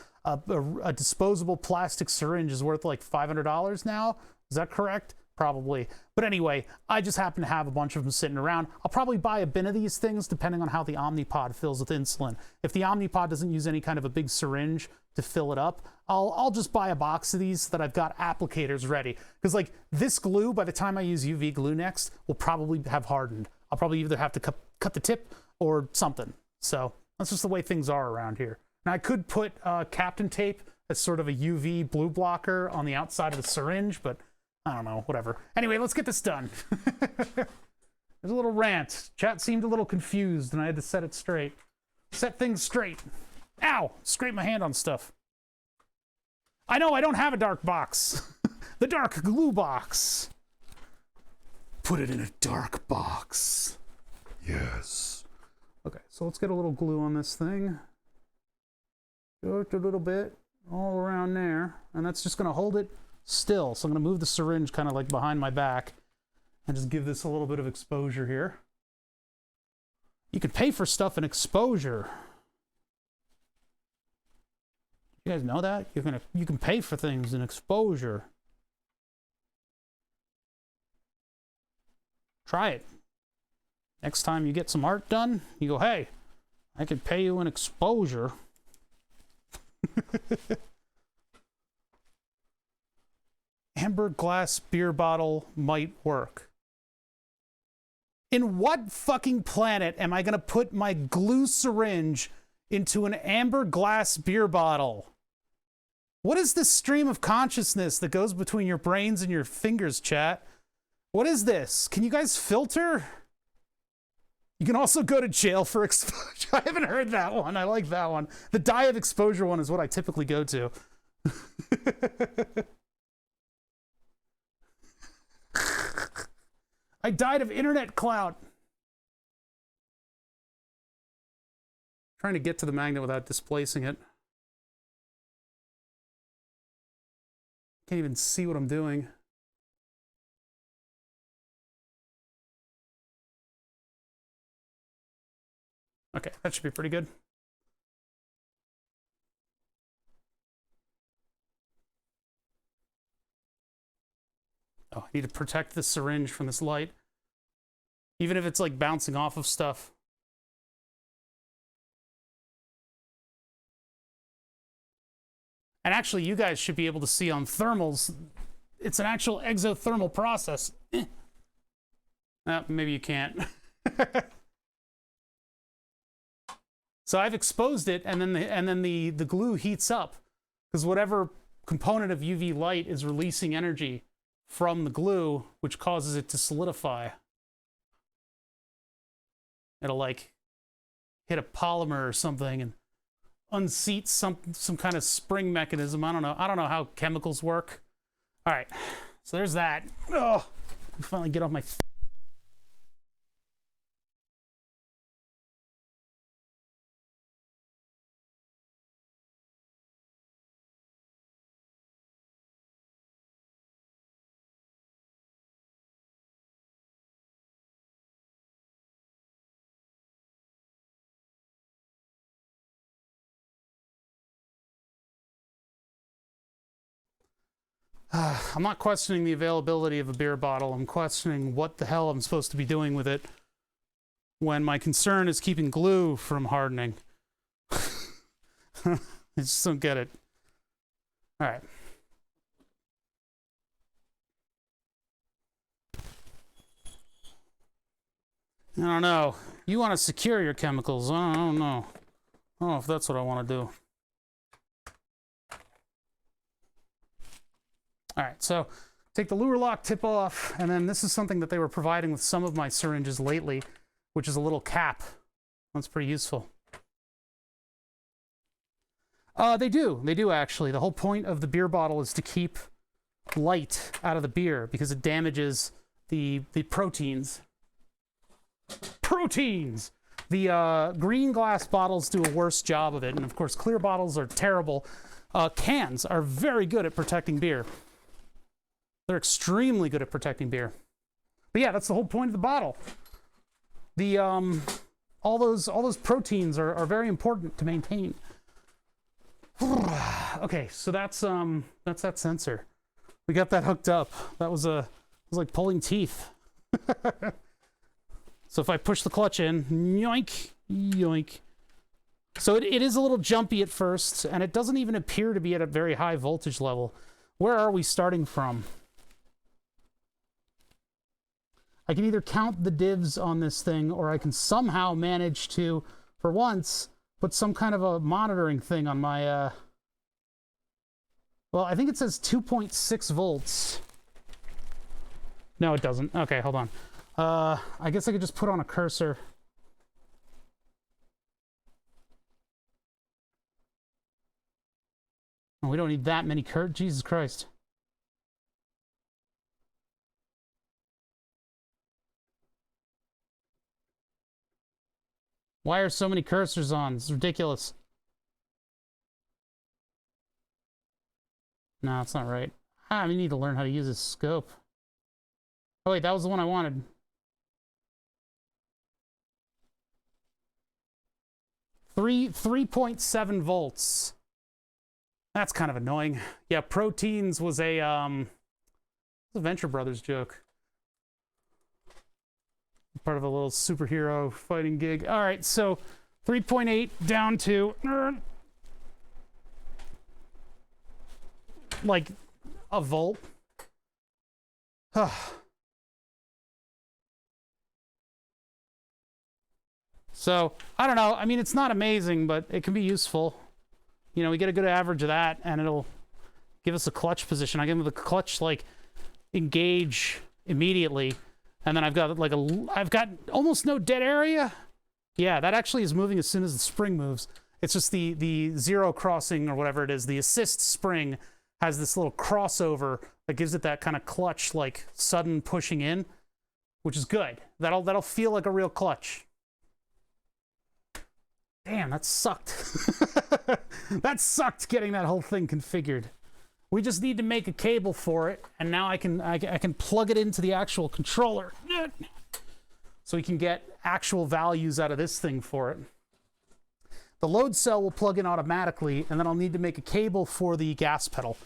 disposable plastic syringe is worth like $500 now. Is that correct? Probably. But anyway, I just happen to have a bunch of them sitting around. I'll probably buy a bin of these things depending on how the Omnipod fills with insulin. If the Omnipod doesn't use any kind of a big syringe to fill it up, I'll just buy a box of these so that I've got applicators ready. Because like this glue, by the time I use UV glue next, will probably have hardened. I'll probably either have to cut the tip or something. So that's just the way things are around here. Now I could put Captain tape as sort of a UV blue blocker on the outside of the syringe, but I don't know, whatever. Anyway, let's get this done. There's a little rant. Chat seemed a little confused, and I had to set it straight. Set things straight. Ow! Scrape my hand on stuff. I know, I don't have a dark box. The dark glue box. Put it in a dark box. Yes. Okay, so let's get a little glue on this thing. Just a little bit all around there, and that's just going to hold it still. So I'm going to move the syringe kind of like behind my back and just give this a little bit of exposure here. You can pay for stuff in exposure. You guys know that? You can pay for things in exposure. Try it. Next time you get some art done, you go, hey, I could pay you in exposure. Amber glass beer bottle might work. In what fucking planet am I gonna put my glue syringe into an amber glass beer bottle? What is this stream of consciousness that goes between your brains and your fingers, chat? What is this? Can you guys filter? You can also go to jail for exposure. I haven't heard that one. I like that one. The die of exposure one is what I typically go to. I died of internet clout. Trying to get to the magnet without displacing it. Can't even see what I'm doing. Okay, that should be pretty good. Oh, I need to protect the syringe from this light. Even if it's like bouncing off of stuff. And actually, you guys should be able to see on thermals, it's an actual exothermal process. Maybe you can't. So I've exposed it, and then the glue heats up, because whatever component of UV light is releasing energy from the glue, which causes it to solidify. It'll like hit a polymer or something and unseat some kind of spring mechanism. I don't know how chemicals work. All right, so there's that. Oh, finally get off my. I'm not questioning the availability of a beer bottle. I'm questioning what the hell I'm supposed to be doing with it when my concern is keeping glue from hardening. I just don't get it. All right. I don't know. You want to secure your chemicals. I don't know. I don't know if that's what I want to do. All right, so take the lure lock tip off, and then this is something that they were providing with some of my syringes lately, which is a little cap. That's pretty useful. They do actually. The whole point of the beer bottle is to keep light out of the beer because it damages the proteins. Proteins! The green glass bottles do a worse job of it, and of course clear bottles are terrible. Cans are very good at protecting beer. They're extremely good at protecting beer. But yeah, that's the whole point of the bottle. The all those proteins are very important to maintain. Okay, so that's that sensor. We got that hooked up. That was like pulling teeth. So if I push the clutch in, yoink, yoink. So it is a little jumpy at first, and it doesn't even appear to be at a very high voltage level. Where are we starting from? I can either count the divs on this thing, or I can somehow manage to, for once, put some kind of a monitoring thing on my, well, I think it says 2.6 volts. No, it doesn't. Okay, hold on. I guess I could just put on a cursor. Oh, we don't need that many Jesus Christ. Why are so many cursors on? It's ridiculous. No, it's not right. I need to learn how to use this scope. Oh wait, that was the one I wanted. 3.7 volts. That's kind of annoying. Yeah, proteins was a Venture Brothers joke. Part of a little superhero fighting gig. All right, so 3.8 down to like a volt. So I don't know. I mean, it's not amazing, but it can be useful. You know, we get a good average of that, and it'll give us a clutch position. I give the clutch like engage immediately. And then I've got almost no dead area. Yeah, that actually is moving as soon as the spring moves. It's just the zero crossing or whatever it is. The assist spring has this little crossover that gives it that kind of clutch, like sudden pushing in, which is good. That'll feel like a real clutch. Damn, that sucked. That sucked getting that whole thing configured. We just need to make a cable for it, and now I can plug it into the actual controller. So we can get actual values out of this thing for it. The load cell will plug in automatically, and then I'll need to make a cable for the gas pedal.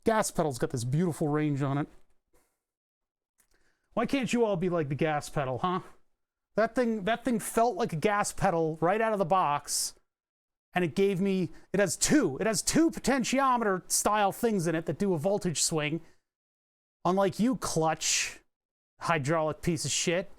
Gas pedal's got this beautiful range on it. Why can't you all be like the gas pedal, huh? That thing felt like a gas pedal right out of the box, and it has two potentiometer style things in it that do a voltage swing. Unlike you, Clutch, hydraulic piece of shit,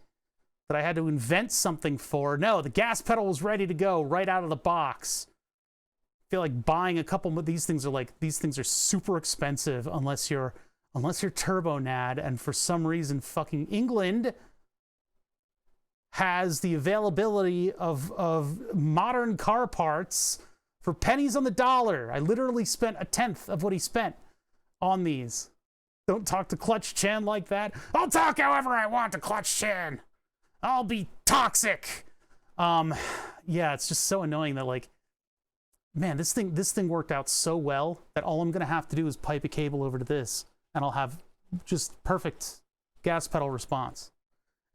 that I had to invent something for. No, the gas pedal was ready to go right out of the box. I feel like buying a couple of these things are super expensive unless you're Turbo Nad, and for some reason fucking England has the availability of modern car parts for pennies on the dollar. I literally spent a tenth of what he spent on these. Don't talk to Clutch Chen like that. I'll talk however I want to Clutch Chen. I'll be toxic. Yeah, it's just so annoying that, like, man, this thing worked out so well that all I'm gonna have to do is pipe a cable over to this, and I'll have just perfect gas pedal response.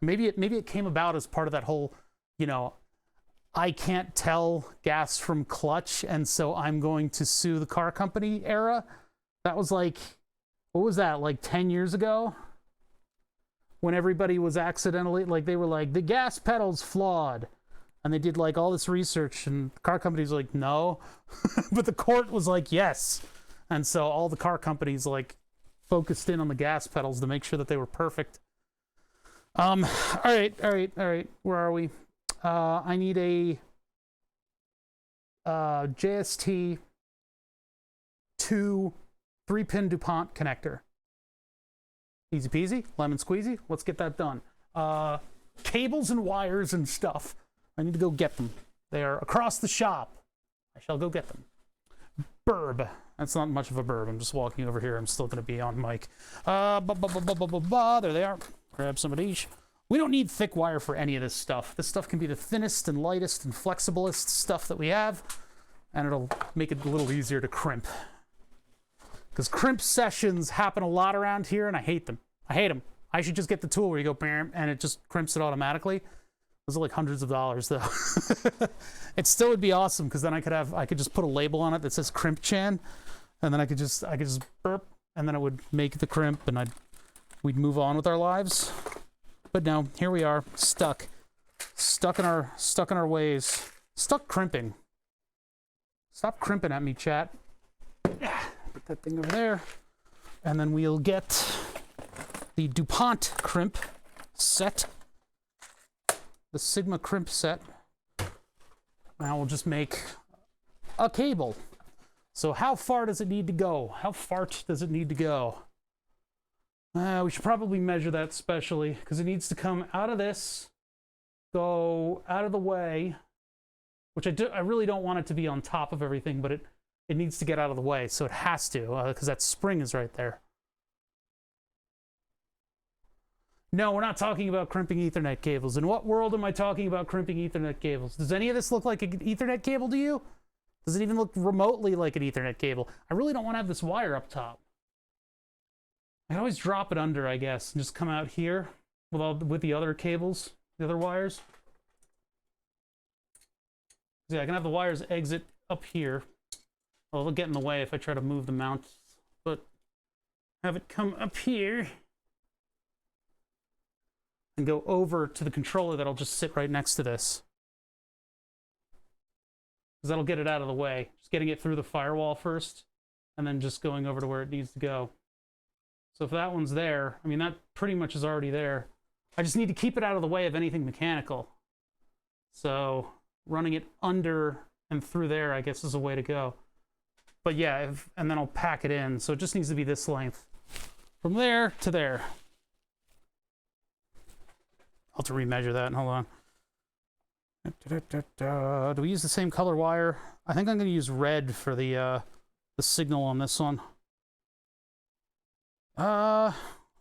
Maybe it came about as part of that whole, you know, I can't tell gas from clutch, and so I'm going to sue the car company era. That was like, what was that, like 10 years ago? When everybody was accidentally, like, they were like, the gas pedal's flawed. And they did like all this research, and the car companies were like, no. But the court was like, yes. And so all the car companies like focused in on the gas pedals to make sure that they were perfect. All right. Where are we? I need a JST 2 3-pin DuPont connector. Easy peasy, lemon squeezy. Let's get that done. Cables and wires and stuff. I need to go get them. They are across the shop. I shall go get them. Burb. That's not much of a burb. I'm just walking over here. I'm still going to be on mic. There they are. Grab some of these. We don't need thick wire for any of this stuff. This stuff can be the thinnest and lightest and flexiblest stuff that we have, and it'll make it a little easier to crimp. Because crimp sessions happen a lot around here, and I hate them. I hate them. I should just get the tool where you go, bam, and it just crimps it automatically. Those are like hundreds of dollars, though. It still would be awesome, because then I could just put a label on it that says Crimp Chan, and then I could just burp, and then it would make the crimp, and we'd move on with our lives. But no, here we are, stuck in our ways, stuck crimping. Stop crimping at me, chat. Put that thing over there, and then we'll get the DuPont crimp set. The Sigma crimp set. Now we'll just make a cable. So how far does it need to go? How fart does it need to go? We should probably measure that specially, because it needs to come out of this, go out of the way, which I really don't want it to be on top of everything, but it needs to get out of the way, so it has to, because that spring is right there. No, we're not talking about crimping Ethernet cables. In what world am I talking about crimping Ethernet cables? Does any of this look like an Ethernet cable to you? Does it even look remotely like an Ethernet cable? I really don't want to have this wire up top. I can always drop it under, I guess, and just come out here with the other cables, the other wires. Yeah, I can have the wires exit up here. Well, they'll get in the way if I try to move the mount, but have it come up here and go over to the controller that'll just sit right next to this. Because that'll get it out of the way. Just getting it through the firewall first, and then just going over to where it needs to go. So if that one's there, I mean, that pretty much is already there. I just need to keep it out of the way of anything mechanical. So running it under and through there, I guess, is a way to go. But yeah, and then I'll pack it in. So it just needs to be this length. From there to there. I'll have to remeasure that. Hold on. Do we use the same color wire? I think I'm going to use red for the signal on this one.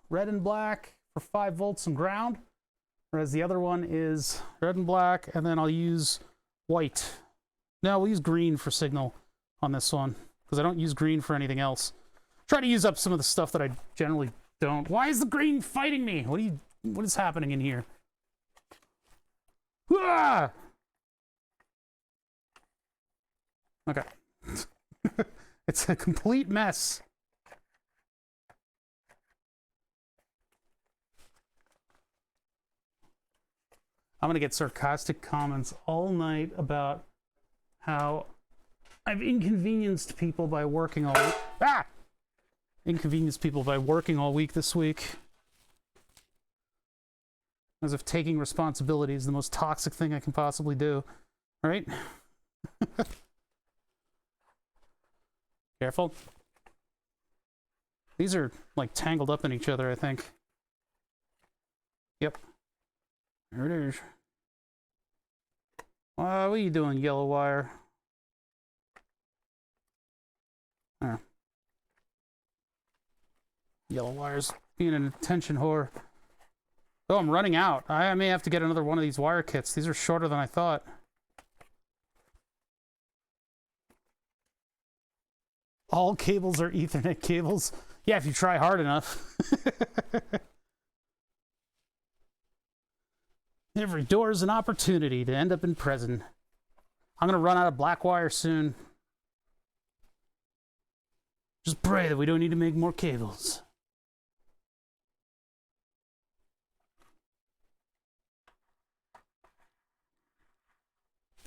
Red and black for 5 volts and ground. Whereas the other one is red and black, and then I'll use white. No, we'll use green for signal on this one, because I don't use green for anything else. Try to use up some of the stuff that I generally don't. Why is the green fighting me? What is happening in here? Ah! Okay. It's a complete mess. I'm gonna get sarcastic comments all night about how I've inconvenienced people by working all week. Ah! Inconvenienced people by working all week this week. As if taking responsibility is the most toxic thing I can possibly do. Right? Careful. These are, like, tangled up in each other, I think. Yep. There it is. What are you doing, yellow wire? There. Yellow wire's being an attention whore. Oh, I'm running out. I may have to get another one of these wire kits. These are shorter than I thought. All cables are Ethernet cables. Yeah, if you try hard enough. Every door is an opportunity to end up in prison. I'm gonna run out of black wire soon. Just pray that we don't need to make more cables.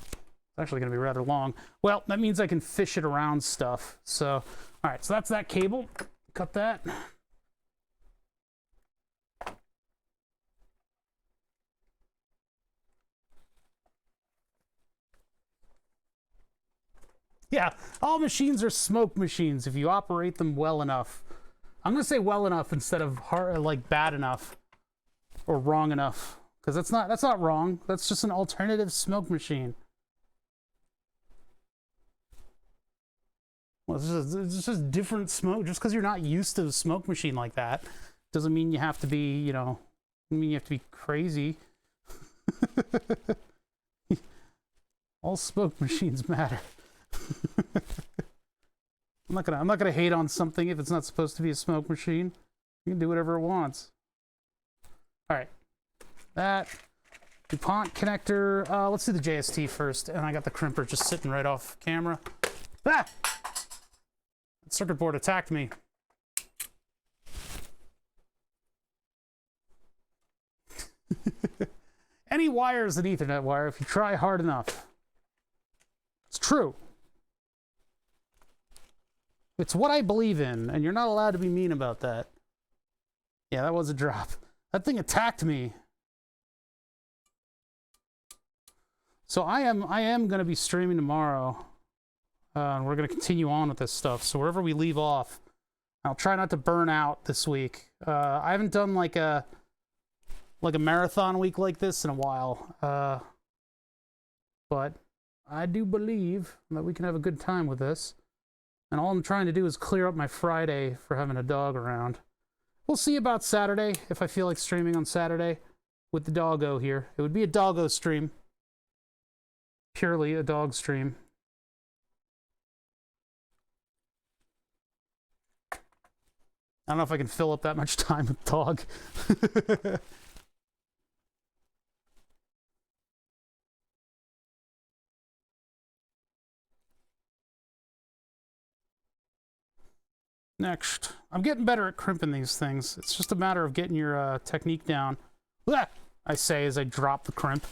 It's actually gonna be rather long. Well, that means I can fish it around stuff. So, all right, so that's that cable. Cut that. Yeah, all machines are smoke machines if you operate them well enough. I'm gonna say well enough instead of hard, like bad enough or wrong enough, because that's not wrong. That's just an alternative smoke machine. Well, it's just different smoke. Just because you're not used to a smoke machine like that doesn't mean you have to be, you know, mean you have to be crazy. All smoke machines matter. I'm not gonna hate on something if it's not supposed to be a smoke machine. You can do whatever it wants. All right, that DuPont connector. Let's do the JST first, and I got the crimper just sitting right off camera. Ah! That circuit board attacked me. Any wire is an Ethernet wire if you try hard enough. It's true. It's what I believe in, and you're not allowed to be mean about that. Yeah, that was a drop. That thing attacked me. So I am going to be streaming tomorrow. And we're going to continue on with this stuff. So wherever we leave off, I'll try not to burn out this week. I haven't done like a marathon week like this in a while. But I do believe that we can have a good time with this. And all I'm trying to do is clear up my Friday for having a dog around. We'll see about Saturday, if I feel like streaming on Saturday with the doggo here. It would be a doggo stream. Purely a dog stream. I don't know if I can fill up that much time with dog. Next, I'm getting better at crimping these things. It's just a matter of getting your technique down. Blah! I say as I drop the crimp.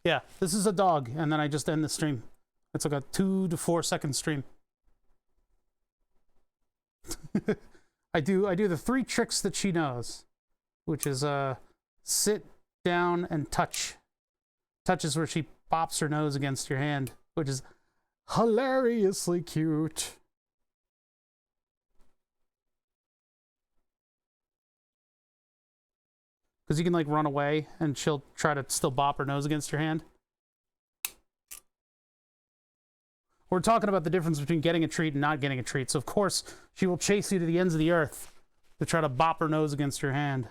Yeah, this is a dog, and then I just end the stream. It's like a 2 to 4 second stream. I do the 3 tricks that she knows, which is sit, down, and touch. Touch is where she pops her nose against your hand, which is hilariously cute. Because you can like run away and she'll try to still bop her nose against your hand. We're talking about the difference between getting a treat and not getting a treat. So of course she will chase you to the ends of the earth to try to bop her nose against your hand.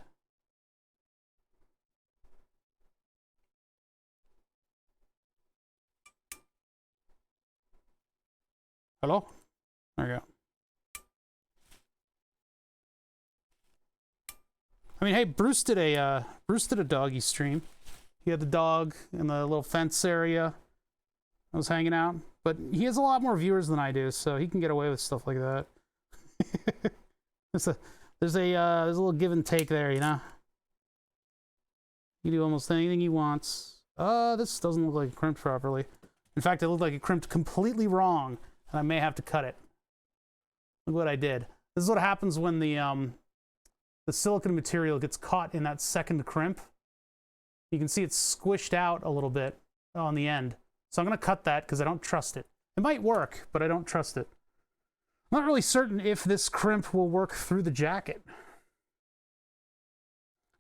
Hello? There you go. I mean, hey, Bruce did a doggy stream. He had the dog in the little fence area. I was hanging out. But he has a lot more viewers than I do, so he can get away with stuff like that. there's a little give and take there, you know? You do almost anything he wants. This doesn't look like it crimped properly. In fact, it looked like it crimped completely wrong, and I may have to cut it. Look what I did. This is what happens when the silicone material gets caught in that second crimp. You can see it's squished out a little bit on the end. So I'm going to cut that because I don't trust it. It might work, but I don't trust it. I'm not really certain if this crimp will work through the jacket.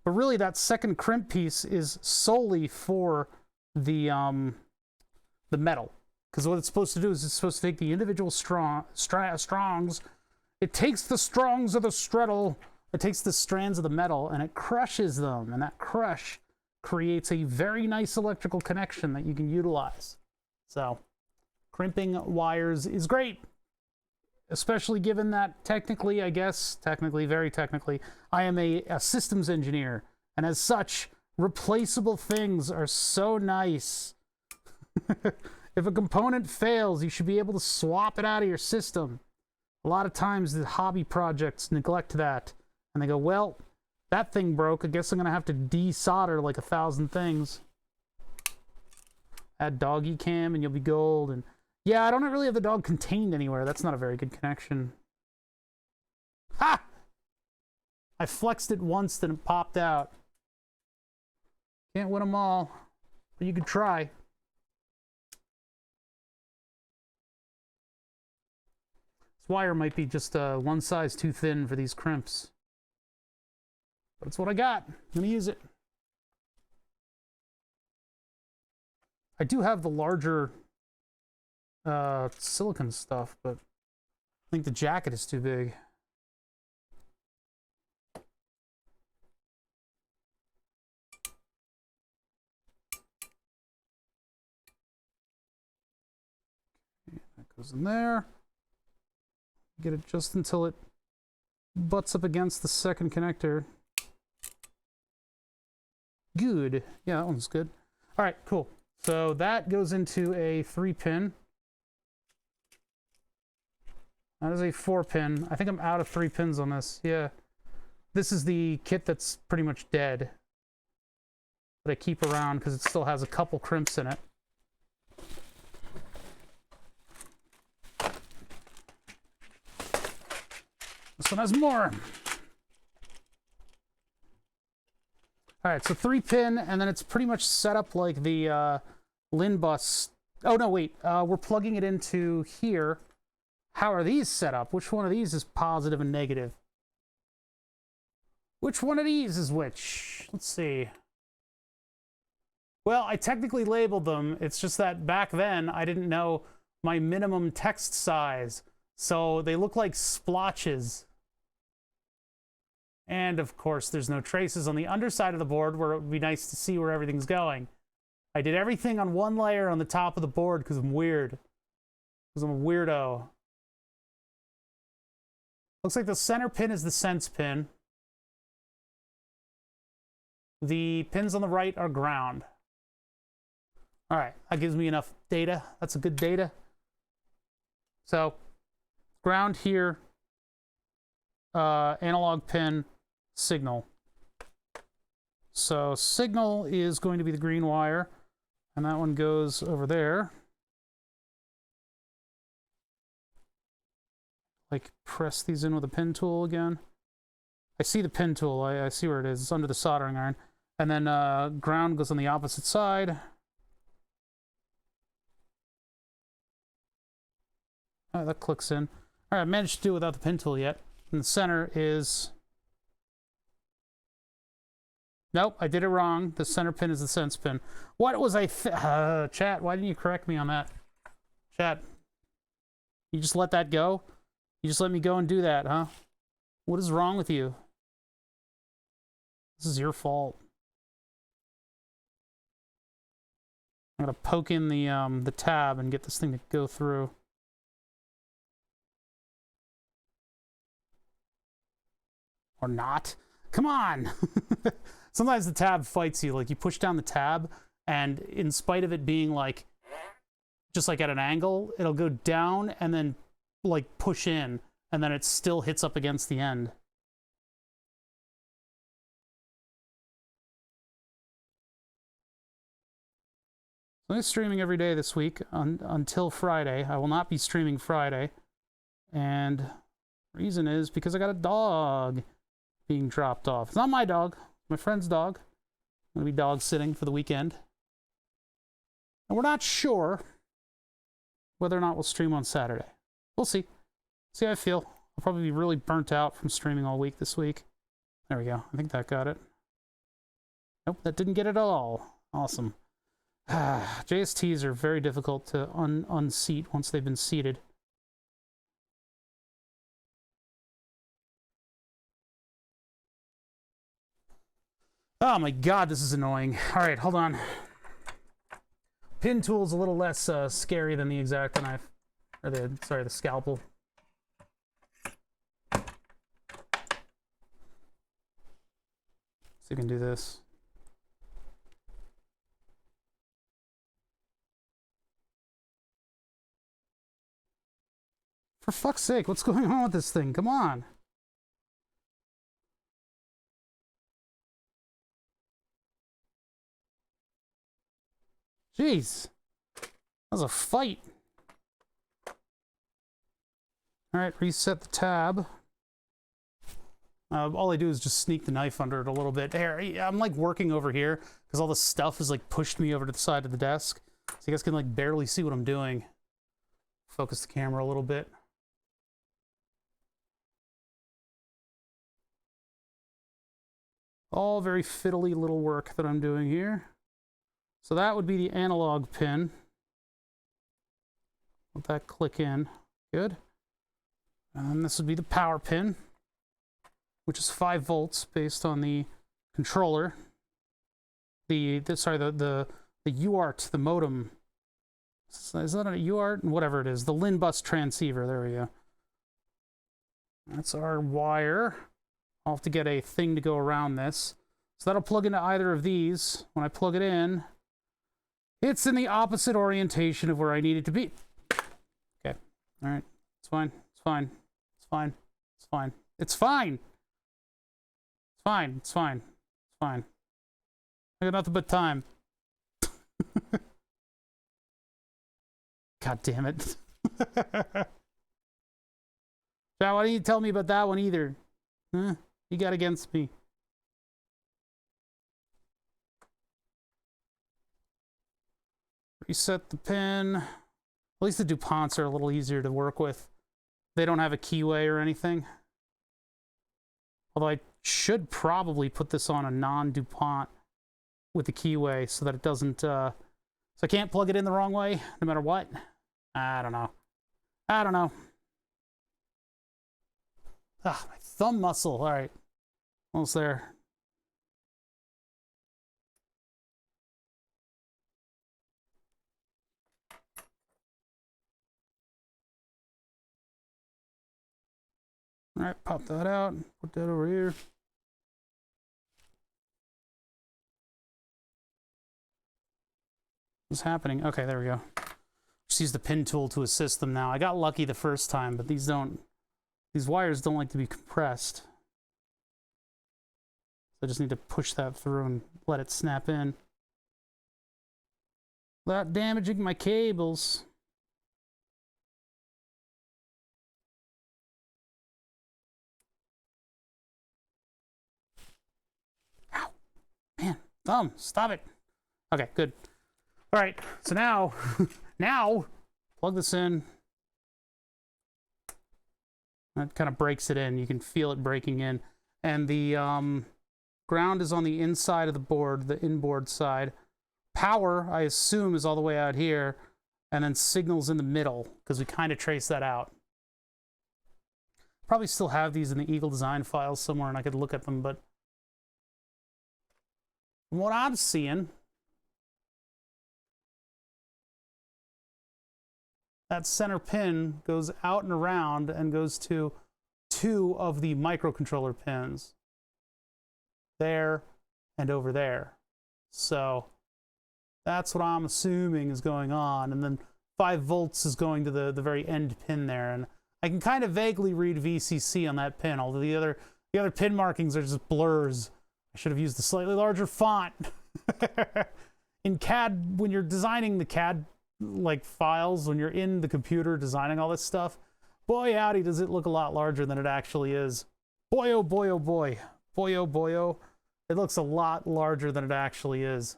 But really, that second crimp piece is solely for the metal. Because what it's supposed to do is it's supposed to take the individual strongs. It takes the strongs of the straddle. It takes the strands of the metal and it crushes them. And that crush creates a very nice electrical connection that you can utilize. So, crimping wires is great. Especially given that technically, very technically, I am a systems engineer. And as such, replaceable things are so nice. If a component fails, you should be able to swap it out of your system. A lot of times the hobby projects neglect that. And they go, well, that thing broke. I guess I'm going to have to desolder like 1,000 things. Add doggy cam and you'll be gold. And yeah, I don't really have the dog contained anywhere. That's not a very good connection. Ha! I flexed it once, then it popped out. Can't win them all, but you could try. This wire might be just one size too thin for these crimps. But it's what I got. I'm going to use it. I do have the larger silicone stuff, but I think the jacket is too big. Okay, that goes in there. Get it just until it butts up against the second connector. Good. Yeah, that one's good. All right, cool. So that goes into a 3-pin. That is a 4-pin. I think I'm out of 3 pins on this. Yeah. This is the kit that's pretty much dead. That I keep around because it still has a couple crimps in it. This one has more. All right, so 3-pin, and then it's pretty much set up like the LIN bus. Oh, no, wait. We're plugging it into here. How are these set up? Which one of these is positive and negative? Which one of these is which? Let's see. Well, I technically labeled them. It's just that back then, I didn't know my minimum text size. So they look like splotches. And of course, there's no traces on the underside of the board where it would be nice to see where everything's going. I did everything on one layer on the top of the board because I'm weird. Because I'm a weirdo. Looks like the center pin is the sense pin. The pins on the right are ground. All right, that gives me enough data. That's a good data. So, ground here, analog pin, signal. So signal is going to be the green wire, and that one goes over there. Like press these in with a pin tool again. I see the pin tool. I see where it is. It's under the soldering iron. And then ground goes on the opposite side. All right, that clicks in. All right, I managed to do it without the pin tool yet. And the center is... Nope, I did it wrong. The center pin is the sense pin. What was I... Chat, why didn't you correct me on that? Chat, you just let that go? You just let me go and do that, huh? What is wrong with you? This is your fault. I'm gonna poke in the tab and get this thing to go through. Or not. Come on! Sometimes the tab fights you. Like, you push down the tab, and in spite of it being, like, just like at an angle, it'll go down and then like push in, and then it still hits up against the end. So I'm streaming every day this week until Friday. I will not be streaming Friday. And reason is because I got a dog being dropped off. It's not my dog, my friend's dog. I'm going to be dog sitting for the weekend. And we're not sure whether or not we'll stream on Saturday. We'll see. See how I feel. I'll probably be really burnt out from streaming all week this week. There we go. I think that got it. Nope, that didn't get it at all. Awesome. JSTs are very difficult to unseat once they've been seated. Oh my god, this is annoying. Alright, hold on. Pin tool's a little less scary than the X-Acto knife. Or the scalpel. See if we can do this. For fuck's sake, what's going on with this thing? Come on. Jeez. That was a fight. Alright, reset the tab. All I do is just sneak the knife under it a little bit. Here, I'm like working over here because all the stuff is like pushed me over to the side of the desk. So you guys can like barely see what I'm doing. Focus the camera a little bit. All very fiddly little work that I'm doing here. So that would be the analog pin. Let that click in. Good. And this would be the power pin, which is 5 volts based on the controller. The UART, the modem. Is that a UART? Whatever it is. The LIN bus transceiver. There we go. That's our wire. I'll have to get a thing to go around this. So that'll plug into either of these. When I plug it in, it's in the opposite orientation of where I need it to be. Okay. All right. It's fine. It's fine. It's fine. It's fine. It's fine. It's fine. It's fine. It's fine. I got nothing but time. God damn it. Chad, why didn't you tell me about that one either? Huh? You got against me. Reset the pin. At least the DuPonts are a little easier to work with. They don't have a keyway or anything. Although I should probably put this on a non-DuPont with the keyway so that it doesn't... so I can't plug it in the wrong way, no matter what. I don't know. I don't know. Ah, my thumb muscle. All right. Almost there. All right, pop that out. Put that over here. What's happening? Okay, there we go. Just use the pin tool to assist them now. I got lucky the first time, but these wires don't like to be compressed. So I just need to push that through and let it snap in without damaging my cables. Ow. Man, thumb, stop it. Okay, good. All right, so now, now, plug this in. That kind of breaks it in. You can feel it breaking in. And the ground is on the inside of the board, the inboard side. Power, I assume, is all the way out here. And then signals in the middle, because we kind of trace that out. Probably still have these in the Eagle design files somewhere, and I could look at them, but from what I'm seeing, that center pin goes out and around and goes to 2 of the microcontroller pins. There and over there. So that's what I'm assuming is going on. And then 5 volts is going to the very end pin there, and I can kind of vaguely read VCC on that pin, although the other pin markings are just blurs. I should have used a slightly larger font. In CAD, when you're designing the CAD like files, when you're in the computer designing all this stuff, boy howdy does it look a lot larger than it actually is. Boy oh boy oh boy. Boy oh boy oh. It looks a lot larger than it actually is.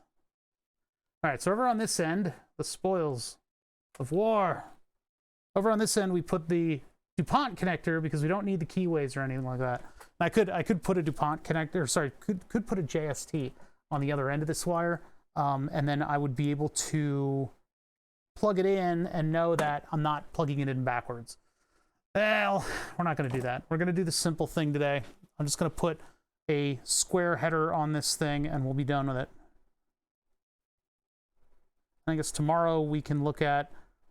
Alright, so over on this end, the spoils of war. Over on this end we put the DuPont connector because we don't need the keyways or anything like that. I could put a DuPont connector, sorry, could put a JST on the other end of this wire, and then I would be able to plug it in and know that I'm not plugging it in backwards. Well, we're not going to do that. We're going to do the simple thing today. I'm just going to put a square header on this thing and we'll be done with it. I guess tomorrow we can look at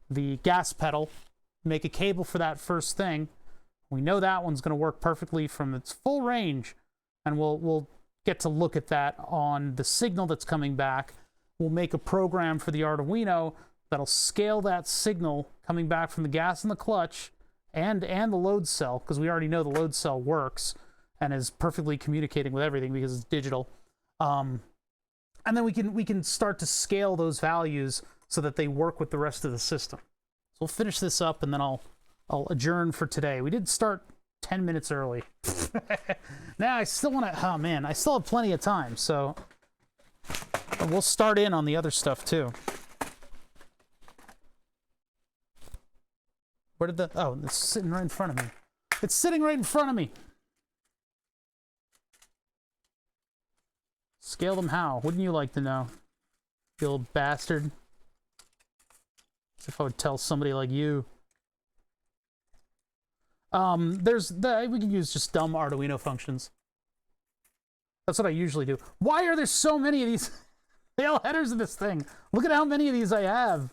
the gas pedal, make a cable for that first thing. We know that one's going to work perfectly from its full range, and we'll get to look at that on the signal that's coming back. We'll make a program for the Arduino that'll scale that signal coming back from the gas and the clutch and the load cell, because we already know the load cell works and is perfectly communicating with everything because it's digital. And then we can start to scale those values so that they work with the rest of the system. So we'll finish this up and then I'll adjourn for today. We did start 10 minutes early. Now I still want to, oh man, I still have plenty of time, so we'll start in on the other stuff too. Where did oh, it's sitting right in front of me. It's sitting right in front of me. Scale them how? Wouldn't you like to know? You old bastard. As if I would tell somebody like you. We can use just dumb Arduino functions. That's what I usually do. Why are there so many of these fail headers in this thing? Look at how many of these I have.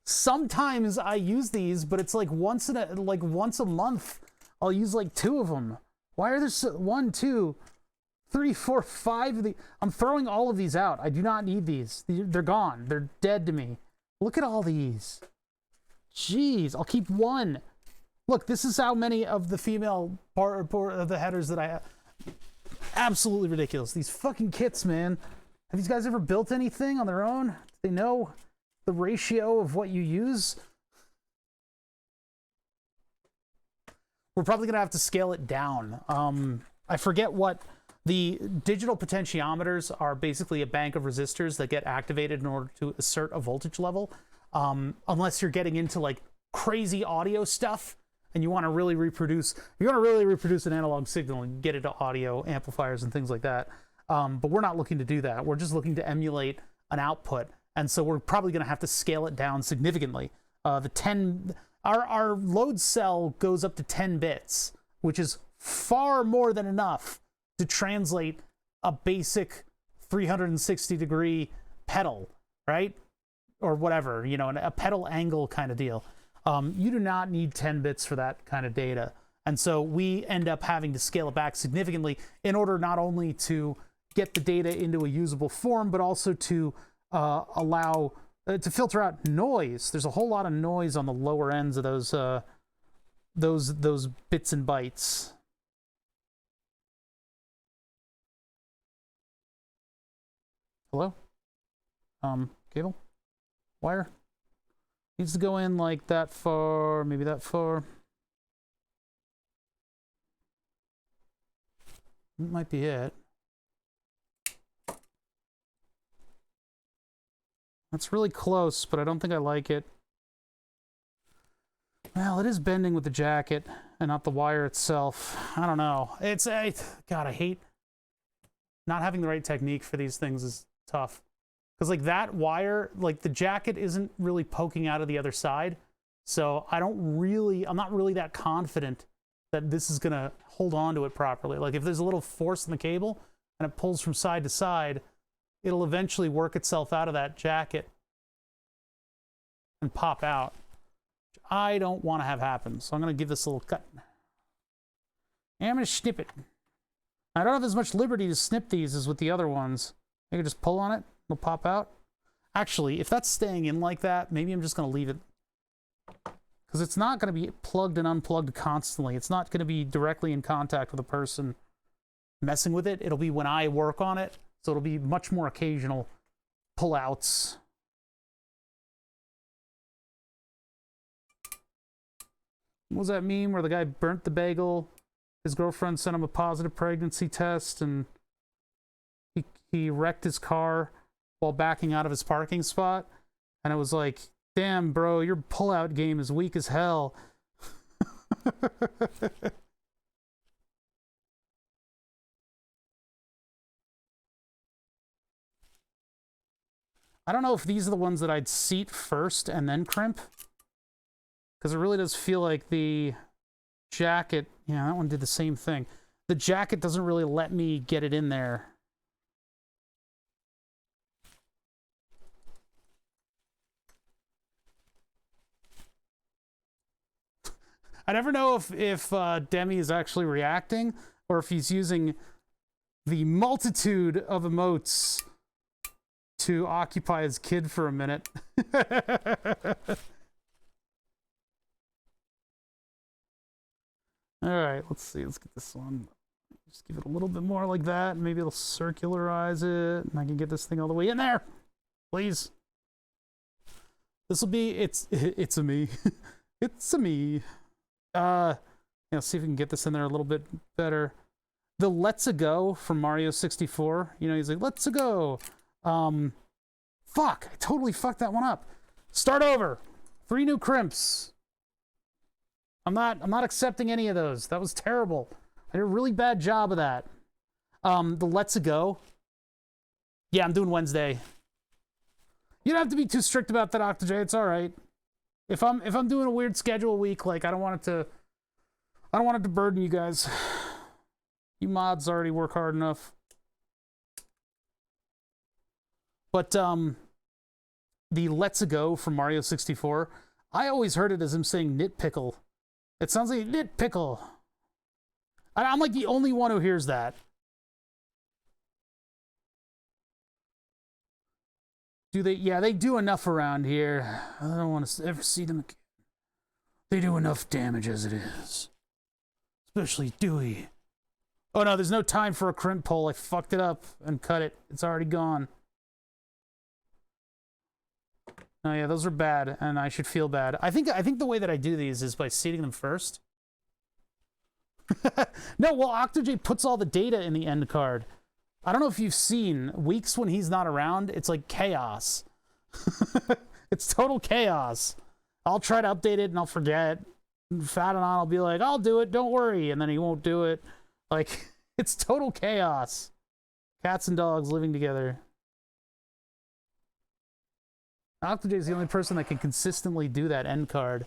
Sometimes I use these, but it's like once a month I'll use like 2 of them. Why are there 1, 2, 3, 4, 5 of these? I'm throwing all of these out. I do not need these. They're gone. They're dead to me. Look at all these. Jeez, I'll keep 1. Look, this is how many of the female part of the headers that I have. Absolutely ridiculous. These fucking kits, man. Have these guys ever built anything on their own? Do they know the ratio of what you use? We're probably gonna have to scale it down. I forget what the digital potentiometers are. Basically a bank of resistors that get activated in order to assert a voltage level. Unless you're getting into like crazy audio stuff and you want to really reproduce, an analog signal and get it to audio amplifiers and things like that. But we're not looking to do that. We're just looking to emulate an output. And so we're probably going to have to scale it down significantly. Our load cell goes up to 10 bits, which is far more than enough to translate a basic 360-degree pedal, right? Or whatever, you know, a pedal angle kind of deal. You do not need 10 bits for that kind of data. And so we end up having to scale it back significantly in order not only to get the data into a usable form, but also to allow to filter out noise. There's a whole lot of noise on the lower ends of those bits and bytes. Hello? Cable? Wire? Needs to go in like that far, maybe that far. That might be it. That's really close, but I don't think I like it. Well, it is bending with the jacket and not the wire itself. I don't know. God, I hate not having the right technique for these things is tough. Because like that wire, like the jacket isn't really poking out of the other side. So I'm not really that confident that this is gonna hold on to it properly. Like if there's a little force in the cable and it pulls from side to side, it'll eventually work itself out of that jacket and pop out. Which I don't want to have happen. So I'm gonna give this a little cut. And I'm gonna snip it. I don't have as much liberty to snip these as with the other ones. I can just pull on it, it'll pop out. Actually, if that's staying in like that, maybe I'm just going to leave it. Because it's not going to be plugged and unplugged constantly. It's not going to be directly in contact with a person messing with it. It'll be when I work on it. So it'll be much more occasional pullouts. What was that meme where the guy burnt the bagel? His girlfriend sent him a positive pregnancy test, and he wrecked his car while backing out of his parking spot. And it was like, damn, bro, your pullout game is weak as hell. I don't know if these are the ones that I'd seat first and then crimp. Because it really does feel like the jacket... Yeah, that one did the same thing. The jacket doesn't really let me get it in there. I never know if Demi is actually reacting or if he's using the multitude of emotes to occupy his kid for a minute. All right, let's see. Let's get this one. Just give it a little bit more like that. Maybe it'll circularize it, and I can get this thing all the way in there. Please. This will be it's a me. It's a me. See if we can get this in there a little bit better. The Let's-A Go from Mario 64. You know, he's like, Let's-A Go. Fuck, I totally fucked that one up. Start over. 3 new crimps. I'm not accepting any of those. That was terrible. I did a really bad job of that. The Let's-A Go. Yeah, I'm doing Wednesday. You don't have to be too strict about that, Octaj. It's all right. If I'm doing a weird schedule week, like I don't want it to burden you guys. You mods already work hard enough. But the Let's-A Go from Mario 64, I always heard it as him saying nitpickle. It sounds like nitpickle. I'm like the only one who hears that. Do they? Yeah, they do enough around here. I don't want to ever see them again. They do enough damage as it is. Especially Dewey. Oh no, there's no time for a crimp pole. I fucked it up and cut it. It's already gone. Oh yeah, those are bad, and I should feel bad. I think the way that I do these is by seating them first. No, well, Octaj puts all the data in the end card. I don't know if you've seen weeks when he's not around, it's like chaos. It's total chaos. I'll try to update it and I'll forget. Fat and on, I'll be like, I'll do it, don't worry, and then he won't do it. Like, it's total chaos. Cats and dogs living together. Octaj is the only person that can consistently do that end card.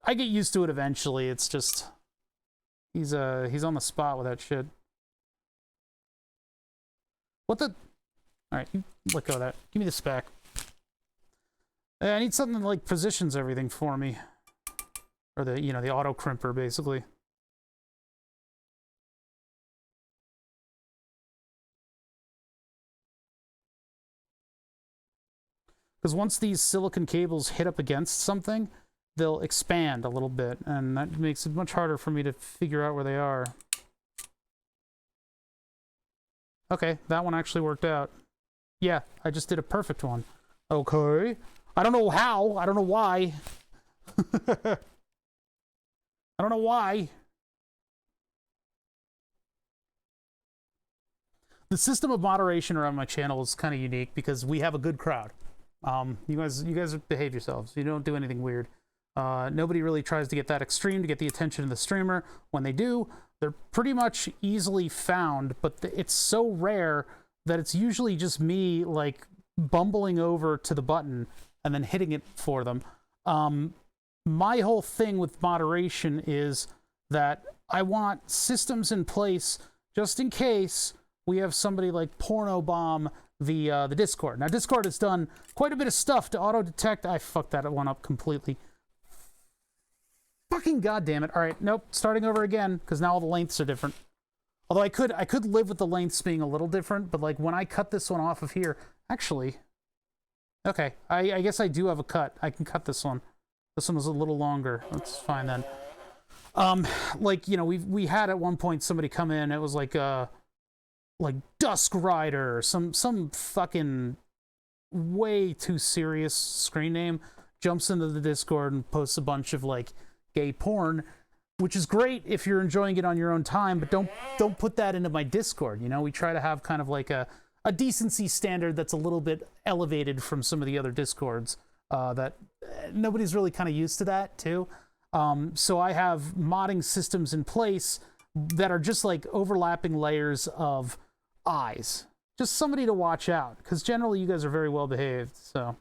I get used to it eventually. It's just he's on the spot with that shit. What the? All right, you let go of that. Give me this back. I need something that like positions everything for me, or the the auto crimper basically. Because once these silicon cables hit up against something, they'll expand a little bit, and that makes it much harder for me to figure out where they are. Okay, that one actually worked out. Yeah, I just did a perfect one. Okay. I don't know how. I don't know why. I don't know why. The system of moderation around my channel is kind of unique because we have a good crowd. You guys behave yourselves. You don't do anything weird. Nobody really tries to get that extreme to get the attention of the streamer. When they do, they're pretty much easily found, but it's so rare that it's usually just me like bumbling over to the button and then hitting it for them. My whole thing with moderation is that I want systems in place just in case we have somebody like porno bomb the Discord. Now, Discord has done quite a bit of stuff to auto-detect. I fucked that one up completely. Fucking goddamn it. All right, nope, starting over again, because now all the lengths are different. Although I could live with the lengths being a little different, but like when I cut this one off of here, actually, okay, I guess I do have a cut. I can cut this one. This one was a little longer. That's fine then. Like, you know, we had at one point somebody come in, it was like Dusk Rider, some fucking way too serious screen name, jumps into the Discord and posts a bunch of like gay porn, which is great if you're enjoying it on your own time, but don't put that into my Discord. You know, we try to have kind of like a decency standard that's a little bit elevated from some of the other Discords, that nobody's really kind of used to that too. So I have modding systems in place that are just like overlapping layers of eyes. Just somebody to watch out, because generally you guys are very well behaved. So,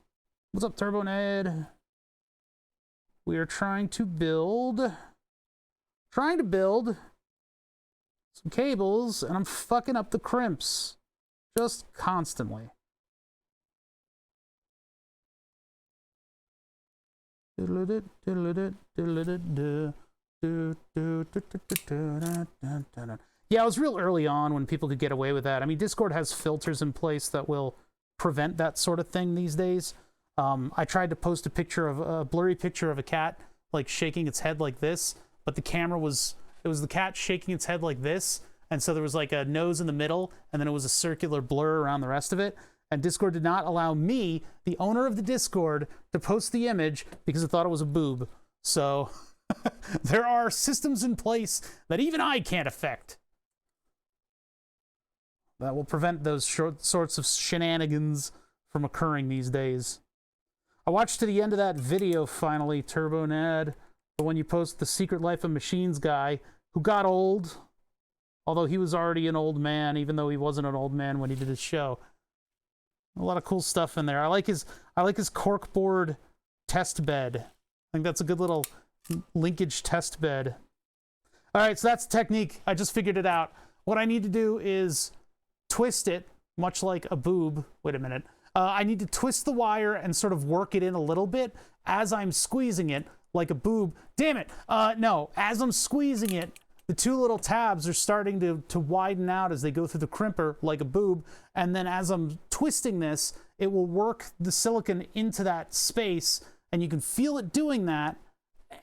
what's up, Turbo Ned? We are trying to build some cables, and I'm fucking up the crimps just constantly. Yeah, it was real early on when people could get away with that. I mean, Discord has filters in place that will prevent that sort of thing these days. I tried to post a blurry picture of a cat like shaking its head like this, but the camera was the cat shaking its head like this, and so there was like a nose in the middle, and then it was a circular blur around the rest of it. And Discord did not allow me, the owner of the Discord, to post the image because it thought it was a boob. So there are systems in place that even I can't affect that will prevent those sorts of shenanigans from occurring these days. I watched to the end of that video finally, Turbo Ned, the one you post, the Secret Life of Machines guy who got old, although he was already an old man, even though he wasn't an old man when he did his show. A lot of cool stuff in there. I like his corkboard test bed. I think that's a good little linkage test bed. All right, so that's the technique. I just figured it out. What I need to do is twist it, much like a boob. Wait a minute. I need to twist the wire and sort of work it in a little bit as I'm squeezing it, like a boob. Damn it. No, as I'm squeezing it, the two little tabs are starting to widen out as they go through the crimper like a boob. And then as I'm twisting this, it will work the silicone into that space, and you can feel it doing that.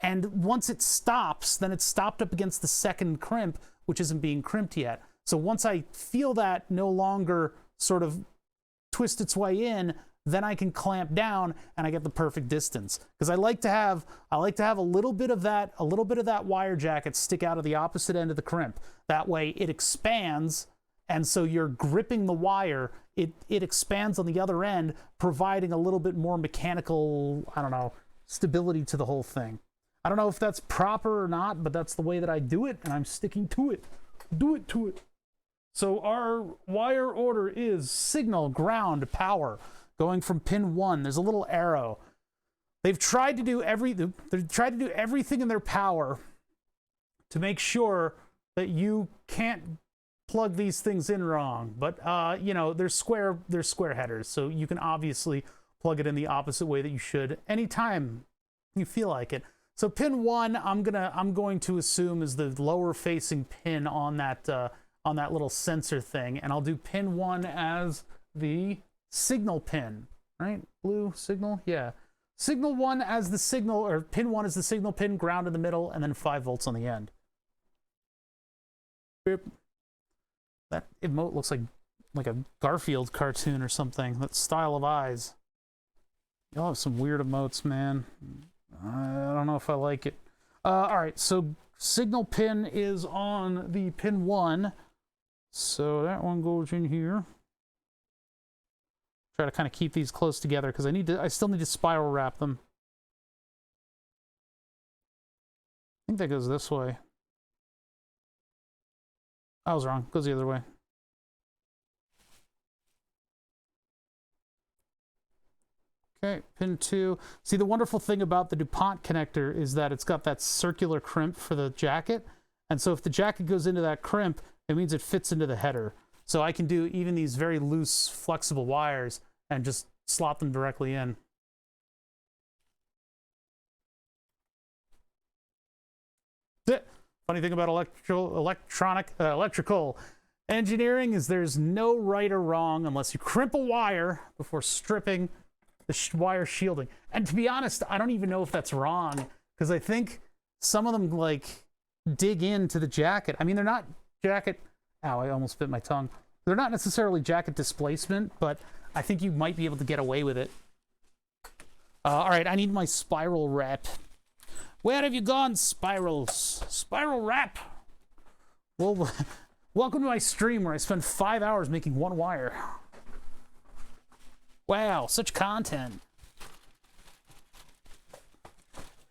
And once it stops, then it's stopped up against the second crimp, which isn't being crimped yet. So once I feel that no longer sort of twist its way in, then I can clamp down and I get the perfect distance. Because I like to have a little bit of that wire jacket stick out of the opposite end of the crimp. That way it expands, and so you're gripping the wire, it expands on the other end, providing a little bit more mechanical, I don't know, stability to the whole thing. I don't know if that's proper or not, but that's the way that I do it, and I'm sticking to it. Do it to it. So our wire order is signal, ground, power. Going from pin 1, there's a little arrow. They've tried to do everything in their power to make sure that you can't plug these things in wrong. But you know, they're square headers, so you can obviously plug it in the opposite way that you should anytime you feel like it. So pin 1, I'm going to assume is the lower facing pin on that little sensor thing, and I'll do pin 1 as the signal pin, right? Blue signal, yeah. Signal 1 as the signal, or pin 1 is the signal pin, ground in the middle, and then 5 volts on the end. Beep. That emote looks like a Garfield cartoon or something. That style of eyes. Y'all have some weird emotes, man. I don't know if I like it. All right, so signal pin is on the pin 1. So that one goes in here. Try to kind of keep these close together because I still need to spiral wrap them. I think that goes this way. I was wrong. It goes the other way. Okay, pin 2. See, the wonderful thing about the DuPont connector is that it's got that circular crimp for the jacket. And so if the jacket goes into that crimp, it means it fits into the header. So I can do even these very loose, flexible wires and just slot them directly in. Funny thing about electrical engineering is there's no right or wrong unless you crimp a wire before stripping the wire shielding. And to be honest, I don't even know if that's wrong, because I think some of them like dig into the jacket. I mean, they're not jacket. Ow, I almost bit my tongue. They're not necessarily jacket displacement, but I think you might be able to get away with it. All right, I need my spiral wrap. Where have you gone, spirals? Spiral wrap. Well, welcome to my stream where I spend 5 hours making one wire. Wow, such content.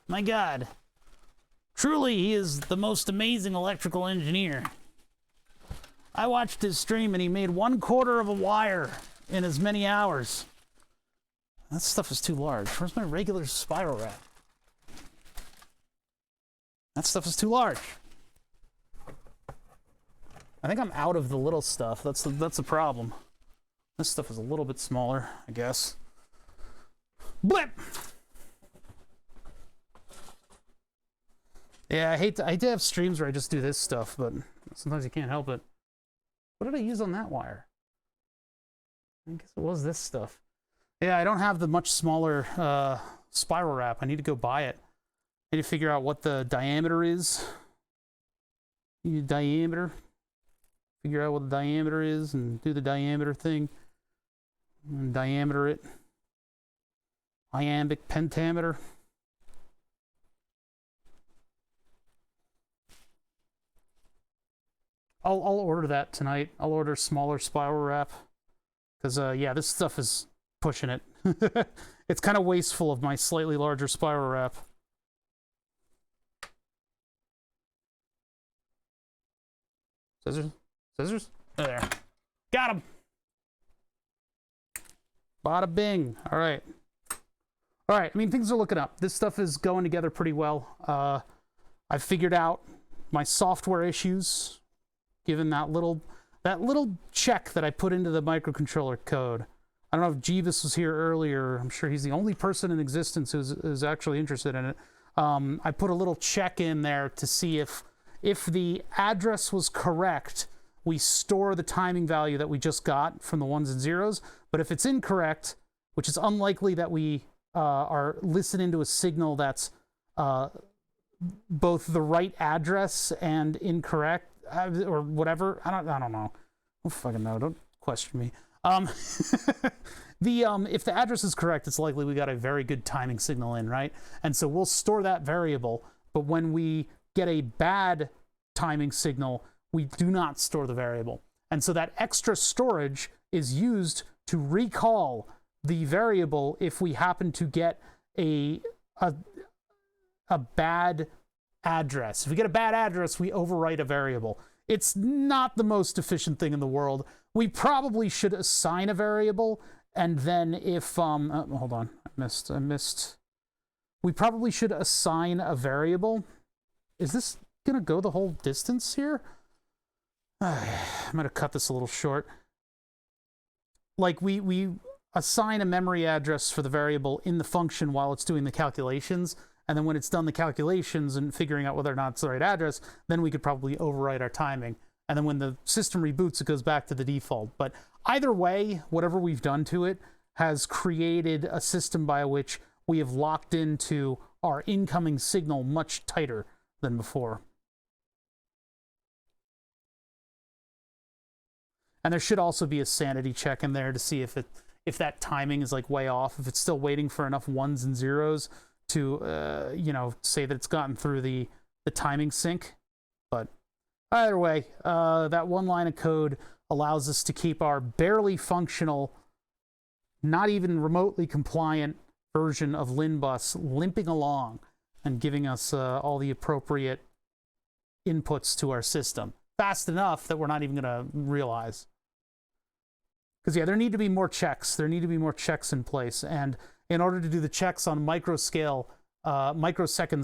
My God. Truly, he is the most amazing electrical engineer. I watched his stream and he made 1/4 of a wire in as many hours. That stuff is too large. Where's my regular spiral wrap? That stuff is too large. I think I'm out of the little stuff. That's the problem. This stuff is a little bit smaller, I guess. Blip! Yeah, I hate to have streams where I just do this stuff, but sometimes you can't help it. What did I use on that wire? I guess it was this stuff. Yeah, I don't have the much smaller spiral wrap. I need to go buy it. I need to figure out what the diameter is. Diameter. Figure out what the diameter is and do the diameter thing. And diameter it. Iambic pentameter. I'll order that tonight. I'll order smaller spiral wrap. Because, yeah, this stuff is pushing it. It's kind of wasteful of my slightly larger spiral wrap. Scissors? Scissors? There. Got him! Bada bing. All right. All right. I mean, things are looking up. This stuff is going together pretty well. I've figured out my software issues, given that little check that I put into the microcontroller code. I don't know if Jeeves was here earlier. I'm sure he's the only person in existence who's actually interested in it. I put a little check in there to see if the address was correct, we store the timing value that we just got from the ones and zeros. But if it's incorrect, which is unlikely that we are listening to a signal that's both the right address and incorrect, or whatever. I don't know. I don't fucking know. Don't question me. If the address is correct, it's likely we got a very good timing signal in, right? And so we'll store that variable. But when we get a bad timing signal, we do not store the variable. And so that extra storage is used to recall the variable if we happen to get a bad address. If we get a bad address, we overwrite a variable. It's not the most efficient thing in the world. We probably should assign a variable, and then if hold on, I missed. We probably should assign a variable. Is this gonna go the whole distance here? I might have cut this a little short. Like we assign a memory address for the variable in the function while it's doing the calculations, and then when it's done the calculations and figuring out whether or not it's the right address, then we could probably overwrite our timing. And then when the system reboots, it goes back to the default. But either way, whatever we've done to it has created a system by which we have locked into our incoming signal much tighter than before. And there should also be a sanity check in there to see if that timing is like way off, if it's still waiting for enough ones and zeros to say that it's gotten through the timing sync. But either way, that one line of code allows us to keep our barely functional, not even remotely compliant version of LinBus limping along and giving us all the appropriate inputs to our system fast enough that we're not even going to realize. Because, yeah, there need to be more checks. There need to be more checks in place. And in order to do the checks on microsecond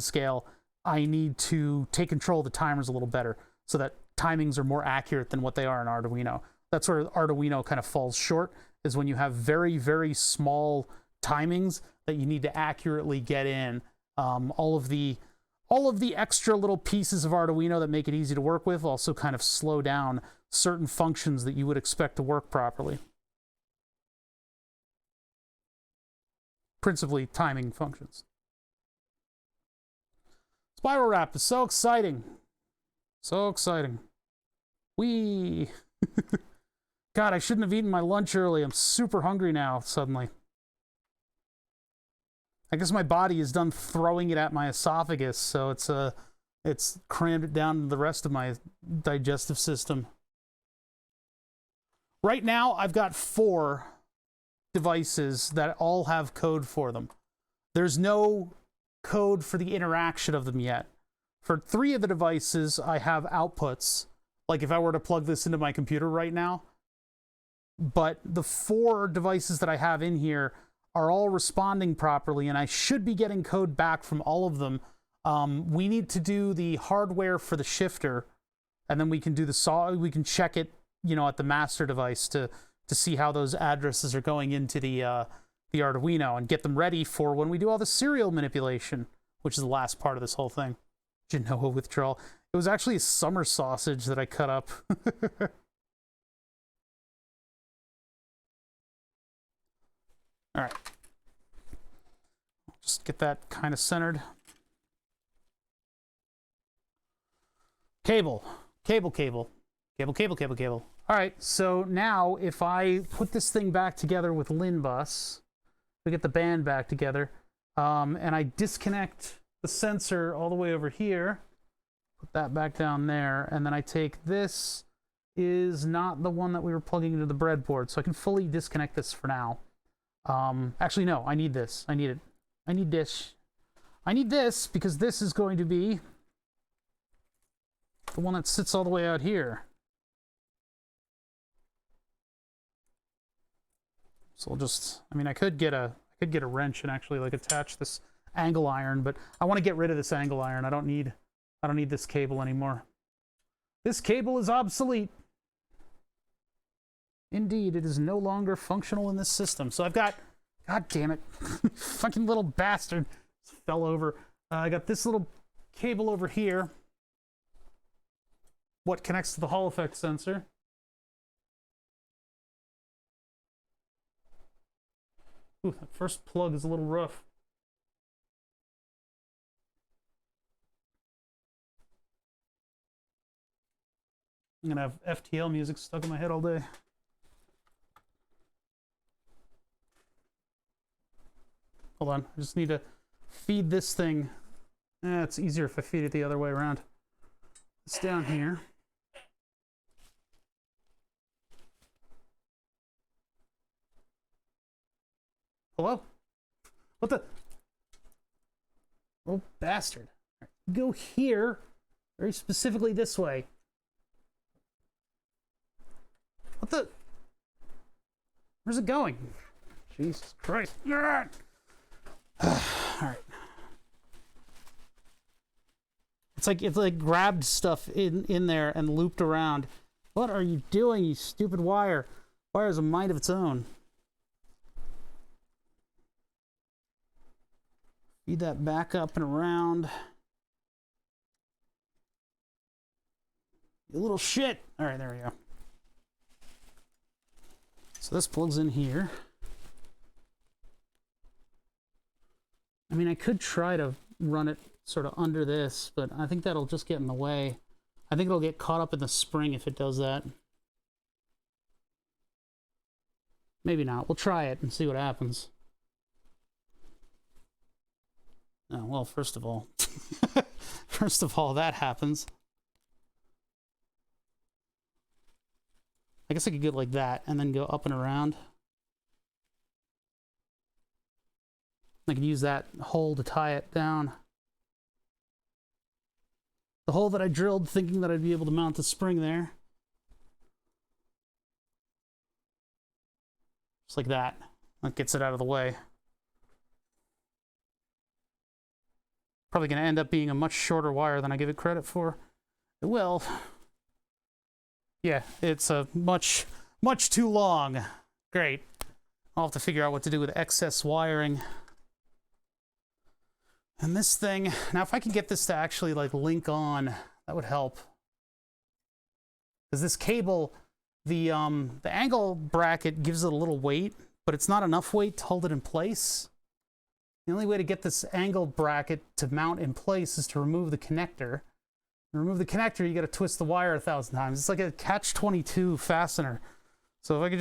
scale, I need to take control of the timers a little better so that timings are more accurate than what they are in Arduino. That's where Arduino kind of falls short, is when you have very, very small timings that you need to accurately get in. All of the all of the extra little pieces of Arduino that make it easy to work with also kind of slow down certain functions that you would expect to work properly. Principally timing functions. Spiral wrap is so exciting. So exciting. Whee! God, I shouldn't have eaten my lunch early. I'm super hungry now, suddenly. I guess my body is done throwing it at my esophagus, so it's crammed it down to the rest of my digestive system. Right now, I've got 4 devices that all have code for them. There's no code for the interaction of them yet. For 3 of the devices, I have outputs, like if I were to plug this into my computer right now. But the 4 devices that I have in here are all responding properly, and I should be getting code back from all of them. We need to do the hardware for the shifter, and then we can do we can check it, you know, at the master device to see how those addresses are going into the Arduino and get them ready for when we do all the serial manipulation, which is the last part of this whole thing. Genoa withdrawal. It was actually a summer sausage that I cut up. All right. Just get that kind of centered. Cable. All right, so now if I put this thing back together with LinBus, we get the band back together, and I disconnect the sensor all the way over here, put that back down there, and then I take this is not the one that we were plugging into the breadboard, so I can fully disconnect this for now. Actually, no, I need this. I need it. I need this. I need this because this is going to be the one that sits all the way out here. So I'll just, I mean, I could get a wrench and actually like attach this angle iron, but I want to get rid of this angle iron. I don't need this cable anymore. This cable is obsolete. Indeed, it is no longer functional in this system. So I've got, God damn it, fucking little bastard fell over. I got this little cable over here. What connects to the Hall effect sensor. Ooh, that first plug is a little rough. I'm gonna have FTL music stuck in my head all day. Hold on, I just need to feed this thing. It's easier if I feed it the other way around. It's down here. Hello? What the? Oh, bastard. Go here, very specifically this way. What the? Where's it going? Jesus Christ. All right. It's like grabbed stuff in there and looped around. What are you doing, you stupid wire? Wire has a mind of its own. Feed that back up and around. You little shit. All right, there we go. So this plugs in here. I mean, I could try to run it sort of under this, but I think that'll just get in the way. I think it'll get caught up in the spring if it does that. Maybe not. We'll try it and see what happens. Oh, well, first of all, that happens. I guess I could get like that and then go up and around. I can use that hole to tie it down. The hole that I drilled thinking that I'd be able to mount the spring there. Just like that. That gets it out of the way. Probably going to end up being a much shorter wire than I give it credit for. It will. Yeah, it's a much too long. Great. I'll have to figure out what to do with excess wiring. And this thing, now if I could get this to actually like link on, that would help. Because this cable, the angle bracket gives it a little weight, but it's not enough weight to hold it in place. The only way to get this angle bracket to mount in place is to remove the connector. To remove the connector, you got to twist the wire 1,000 times. It's like a catch-22 fastener. So if I could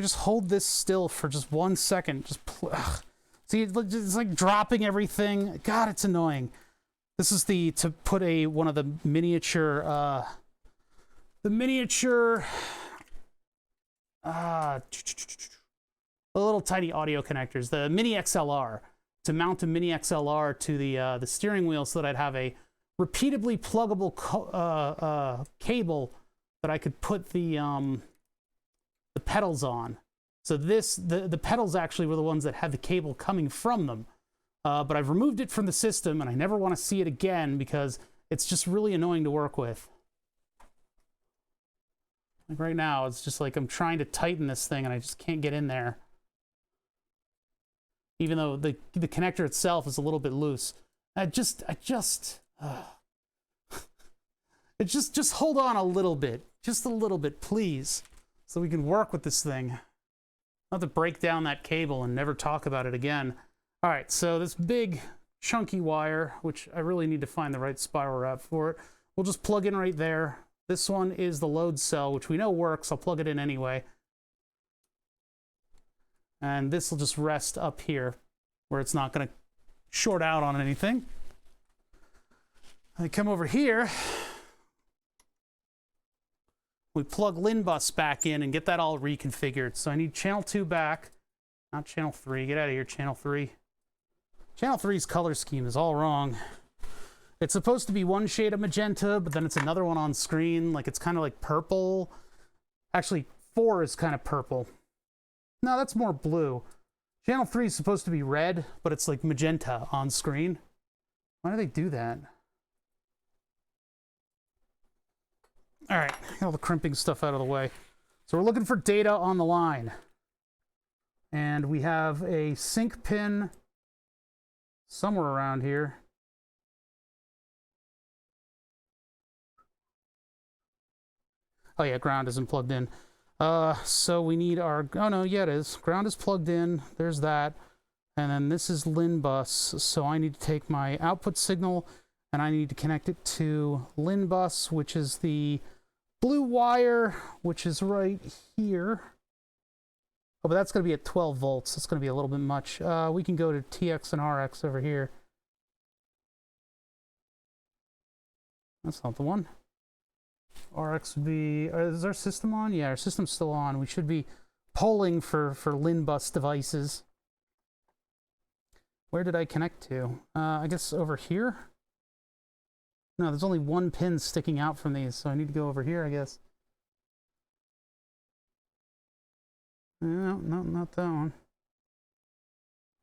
just hold this still for just 1 second, just see, it's like dropping everything. God, it's annoying. This is to put one of the miniature the little tiny audio connectors, the mini XLR, to mount a mini XLR to the steering wheel so that I'd have a repeatably pluggable cable that I could put the pedals on. So the pedals actually were the ones that had the cable coming from them. But I've removed it from the system, and I never want to see it again because it's just really annoying to work with. Like right now, it's just like I'm trying to tighten this thing, and I just can't get in there. Even though the connector itself is a little bit loose. Just hold on a little bit. Just a little bit, please. So we can work with this thing. I'll have to break down that cable and never talk about it again. All right, so this big chunky wire, which I really need to find the right spiral wrap for it, we'll just plug in right there. This one is the load cell, which we know works. I'll plug it in anyway. And this will just rest up here where it's not going to short out on anything. I come over here. We plug LIN bus back in and get that all reconfigured. So I need channel 2 back, not channel 3. Get out of here, channel 3. Channel 3's color scheme is all wrong. It's supposed to be one shade of magenta, but then it's another one on screen. Like it's kind of like purple. Actually, 4 is kind of purple. No, that's more blue. Channel 3 is supposed to be red, but it's like magenta on screen. Why do they do that? All right, get all the crimping stuff out of the way. So we're looking for data on the line. And we have a sync pin somewhere around here. Oh yeah, ground isn't plugged in. So we need our, oh no, yeah it is. Ground is plugged in, there's that. And then this is LIN bus, so I need to take my output signal and I need to connect it to LIN bus, which is the blue wire, which is right here. Oh, but that's going to be at 12 volts. That's going to be a little bit much. We can go to TX and RX over here. That's not the one. RX would be, is our system on? Yeah, our system's still on. We should be polling for LIN bus devices. Where did I connect to? I guess over here? No, there's only one pin sticking out from these, so I need to go over here, I guess. No, not that one.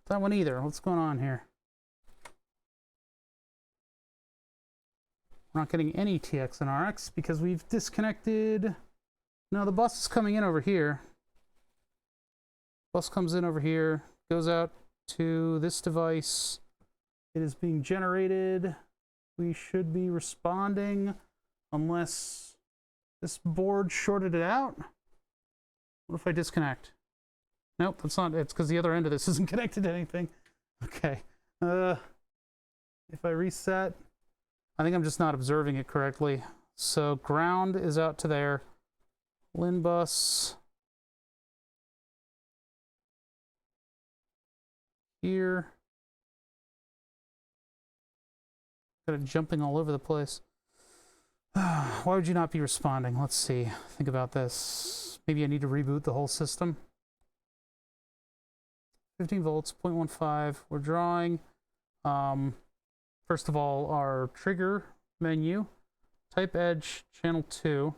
That one either. What's going on here? We're not getting any TX and RX because we've disconnected. No, the bus is coming in over here. Bus comes in over here, goes out to this device. It is being generated. We should be responding unless this board shorted it out. What if I disconnect? Nope, that's not, it's because the other end of this isn't connected to anything. Okay. If I reset, I think I'm just not observing it correctly. So ground is out to there. LIN bus here. Got it jumping all over the place. Why would you not be responding? Let's see. Think about this. Maybe I need to reboot the whole system. 15 volts, 0.15. We're drawing. First of all, our trigger menu. Type edge, channel 2.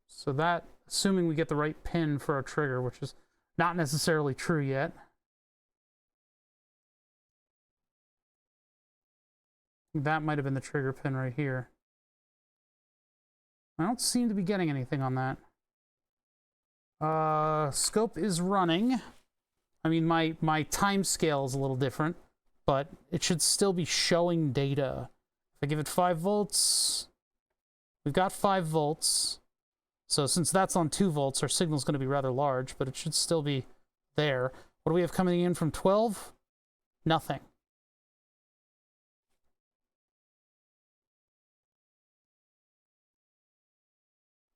So that, assuming we get the right pin for our trigger, which is not necessarily true yet. That might have been the trigger pin right here. I don't seem to be getting anything on that. Scope is running. I mean, my time scale is a little different, but it should still be showing data. If I give it 5 volts, we've got 5 volts. So since that's on 2 volts, our signal's going to be rather large, but it should still be there. What do we have coming in from 12? Nothing.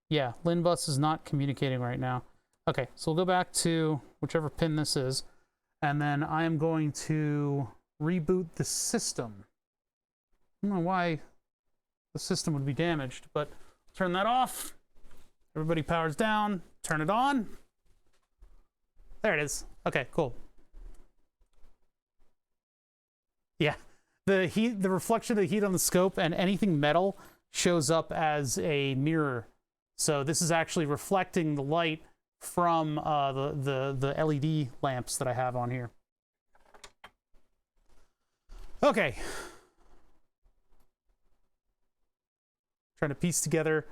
Yeah, LIN bus is not communicating right now. Okay, so we'll go back to whichever pin this is, and then I am going to reboot the system. I don't know why the system would be damaged, but turn that off. Everybody powers down, turn it on. There it is. Okay, cool. Yeah, the reflection of the heat on the scope and anything metal shows up as a mirror. So this is actually reflecting the light from the LED lamps that I have on here. Okay. Trying to piece together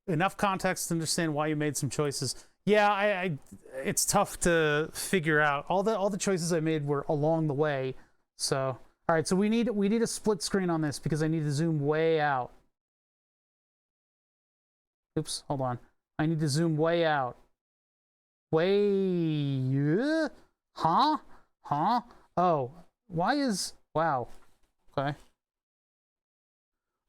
enough context to understand why you made some choices. Yeah, it's tough to figure out. All the choices I made were along the way. So, all right, so we need a split screen on this because I need to zoom way out. Oops, hold on. I need to zoom way out. Way, huh? Oh, why is, wow. Okay.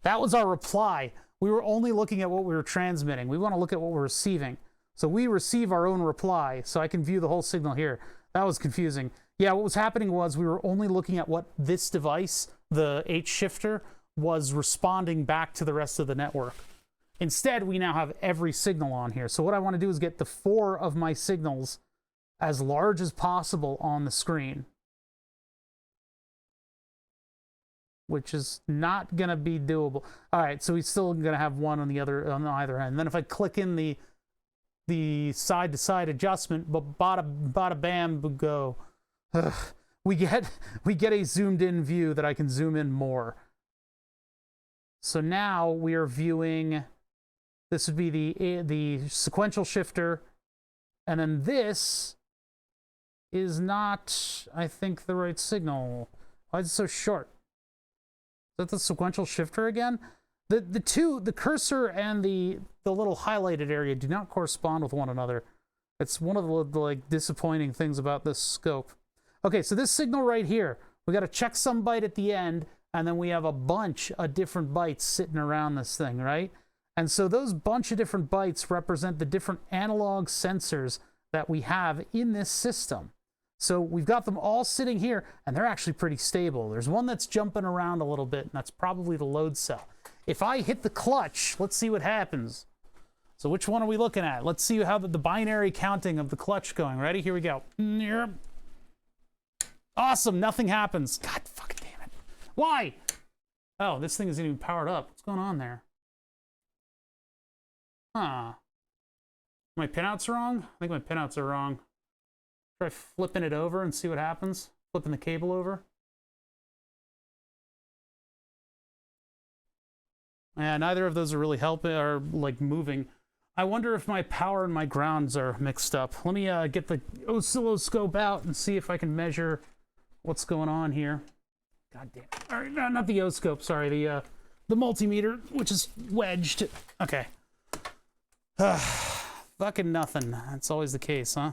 That was our reply. We were only looking at what we were transmitting. We want to look at what we're receiving. So we receive our own reply, so I can view the whole signal here. That was confusing. Yeah, what was happening was we were only looking at what this device, the H shifter, was responding back to the rest of the network. Instead, we now have every signal on here. So what I want to do is get the 4 of my signals as large as possible on the screen, which is not going to be doable. All right, so we're still going to have one on either end. And then if I click in the side-to-side adjustment, bada bam, go. We get a zoomed-in view that I can zoom in more. So now we are viewing. This would be the sequential shifter, and then this is not, I think, the right signal. Why is it so short? Is that the sequential shifter again? The cursor and the little highlighted area do not correspond with one another. It's one of the like disappointing things about this scope. Okay, so this signal right here, we got a checksum byte at the end, and then we have a bunch of different bytes sitting around this thing, right? And so those bunch of different bytes represent the different analog sensors that we have in this system. So we've got them all sitting here, and they're actually pretty stable. There's one that's jumping around a little bit, and that's probably the load cell. If I hit the clutch, let's see what happens. So which one are we looking at? Let's see how the binary counting of the clutch going. Ready? Here we go. Awesome, nothing happens. God fucking damn it. Why? Oh, this thing isn't even powered up. What's going on there? Huh. My pinouts wrong? I think my pinouts are wrong. Try flipping it over and see what happens. Flipping the cable over. Yeah, neither of those are really helping or like moving. I wonder if my power and my grounds are mixed up. Let me get the oscilloscope out and see if I can measure what's going on here. God damn it. All right, no, not the oscope, sorry, the multimeter, which is wedged. Okay. Fucking nothing. That's always the case, huh?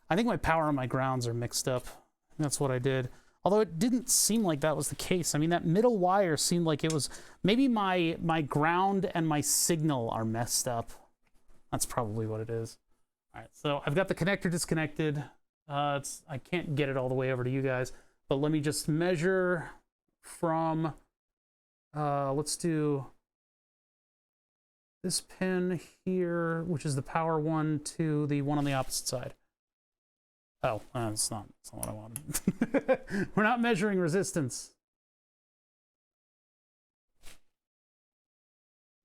I think my power and my grounds are mixed up. That's what I did. Although it didn't seem like that was the case. I mean, that middle wire seemed like it was... Maybe my ground and my signal are messed up. That's probably what it is. All right, so I've got the connector disconnected. I can't get it all the way over to you guys. But let me just measure from... let's do... this pin here, which is the power one, to the one on the opposite side. Oh, that's not what I wanted. We're not measuring resistance.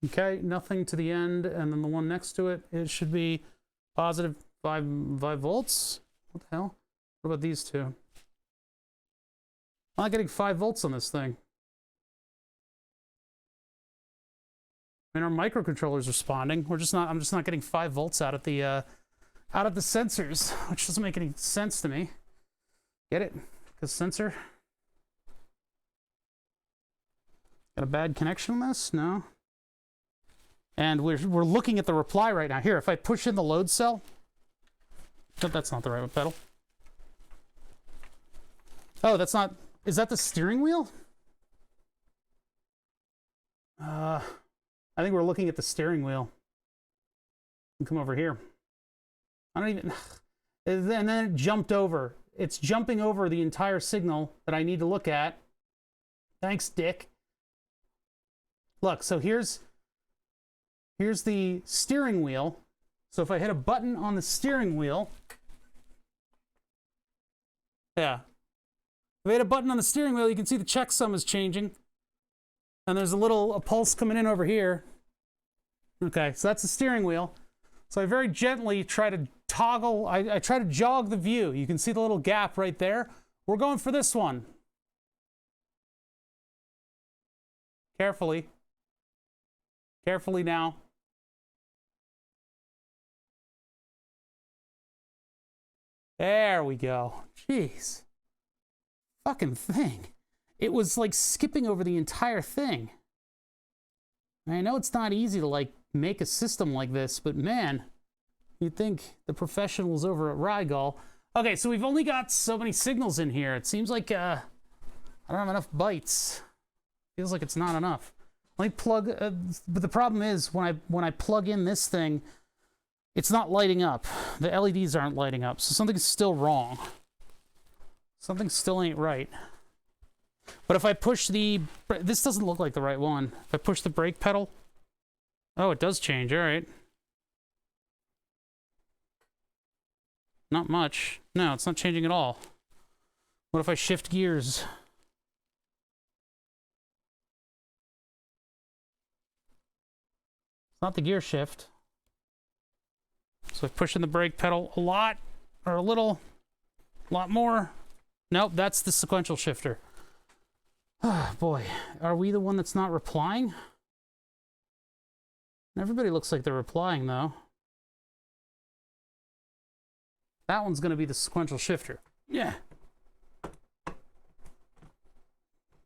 Okay, nothing to the end, and then the one next to it, it should be positive 5 volts. What the hell? What about these two? I'm not getting 5 volts on this thing. I mean, our microcontroller's responding. I'm just not getting 5 volts out at the out of the sensors, which doesn't make any sense to me. Get it? Because sensor. Got a bad connection on this? No. And we're looking at the reply right now. Here, if I push in the load cell. No, that's not the right pedal. Oh, that's not. Is that the steering wheel? I think we're looking at the steering wheel. Come over here. I don't even. And then it jumped over. It's jumping over the entire signal that I need to look at. Thanks, Dick. Look, so here's the steering wheel. So if I hit a button on the steering wheel, yeah. If I hit a button on the steering wheel, you can see the checksum is changing. And there's a pulse coming in over here. Okay, so that's the steering wheel. So I very gently try to toggle, I try to jog the view. You can see the little gap right there. We're going for this one. Carefully. Carefully now. There we go. Jeez. Fucking thing. It was like skipping over the entire thing. I know it's not easy to like make a system like this, but man, you'd think the professionals over at Rygal. Okay, so we've only got so many signals in here. It seems like I don't have enough bytes. Feels like it's not enough. Let me plug, but the problem is when I plug in this thing, it's not lighting up. The LEDs aren't lighting up, so something's still wrong. Something still ain't right. But if I push this doesn't look like the right one. If I push the brake pedal, oh, it does change, all right. Not much. No, it's not changing at all. What if I shift gears? It's not the gear shift. So I push in the brake pedal a lot, or a lot more. Nope, that's the sequential shifter. Oh, boy. Are we the one that's not replying? Everybody looks like they're replying, though. That one's going to be the sequential shifter. Yeah.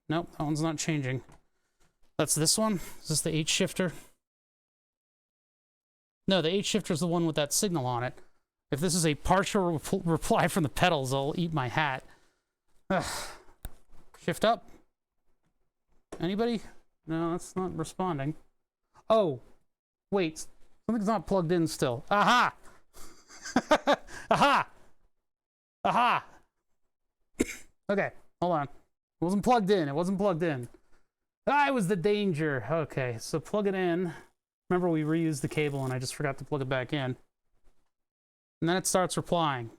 Nope, that one's not changing. That's this one? Is this the H shifter? No, the H shifter is the one with that signal on it. If this is a partial reply from the pedals, I'll eat my hat. Ugh. Shift up. Anybody? No, that's not responding. Oh, wait. Something's not plugged in still. Aha! Aha! Aha! Okay, hold on. It wasn't plugged in. It wasn't plugged in. I was the danger. Okay, so plug it in. Remember, we reused the cable and I just forgot to plug it back in. And then it starts replying.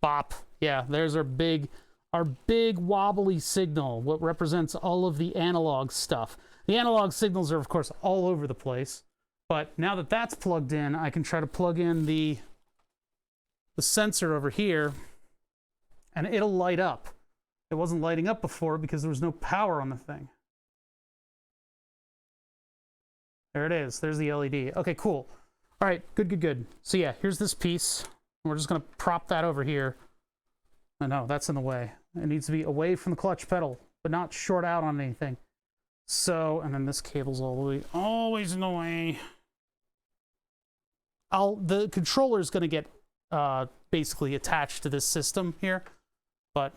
Bop. Yeah, there's our big wobbly signal, what represents all of the analog stuff. The analog signals are, of course, all over the place. But now that that's plugged in, I can try to plug in the sensor over here, and it'll light up. It wasn't lighting up before because there was no power on the thing. There it is. There's the LED. Okay, cool. All right, good. So yeah, here's this piece. We're just going to prop that over here. Oh, no, that's in the way. It needs to be away from the clutch pedal, but not short out on anything. So, and then this cable's always in the way. The controller's going to get basically attached to this system here, but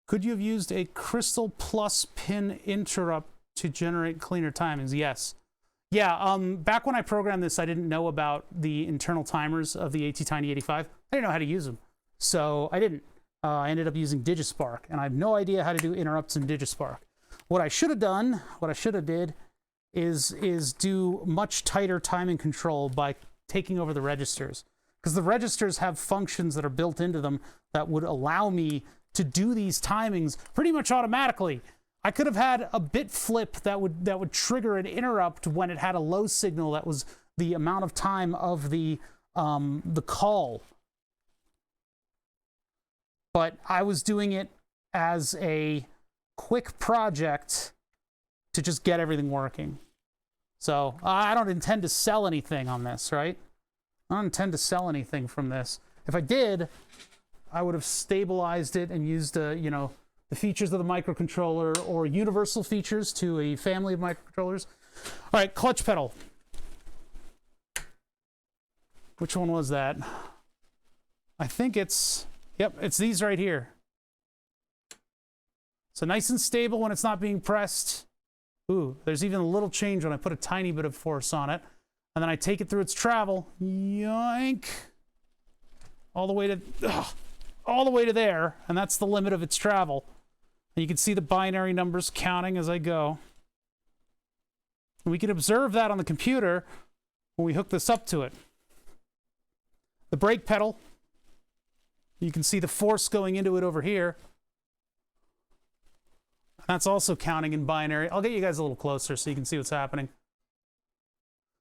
could you have used a Crystal Plus pin interrupt to generate cleaner timings? Yes. Yeah, back when I programmed this, I didn't know about the internal timers of the ATtiny85. I didn't know how to use them, so I didn't. I ended up using Digispark, and I have no idea how to do interrupts in Digispark. What I should have done, is do much tighter timing control by taking over the registers, because the registers have functions that are built into them that would allow me to do these timings pretty much automatically. I could have had a bit flip that would trigger an interrupt when it had a low signal that was the amount of time of the call. But I was doing it as a quick project to just get everything working. So I don't intend to sell anything on this, right? I don't intend to sell anything from this. If I did, I would have stabilized it and used, you know, the features of the microcontroller or universal features to a family of microcontrollers. All right, clutch pedal. Which one was that? I think it's, yep, it's these right here. So nice and stable when it's not being pressed. Ooh, there's even a little change when I put a tiny bit of force on it. And then I take it through its travel. Yoink. All the way to there. And that's the limit of its travel. And you can see the binary numbers counting as I go. And we can observe that on the computer when we hook this up to it. The brake pedal. You can see the force going into it over here. That's also counting in binary. I'll get you guys a little closer so you can see what's happening.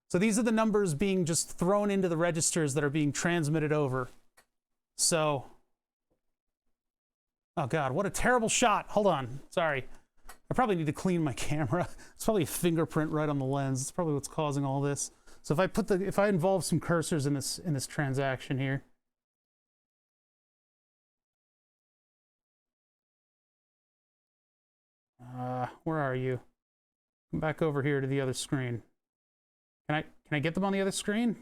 So these are the numbers being just thrown into the registers that are being transmitted over. So, oh God, what a terrible shot. Hold on, sorry. I probably need to clean my camera. It's probably a fingerprint right on the lens. It's probably what's causing all this. So if I involve some cursors in this transaction here. Where are you? Come back over here to the other screen. Can I get them on the other screen?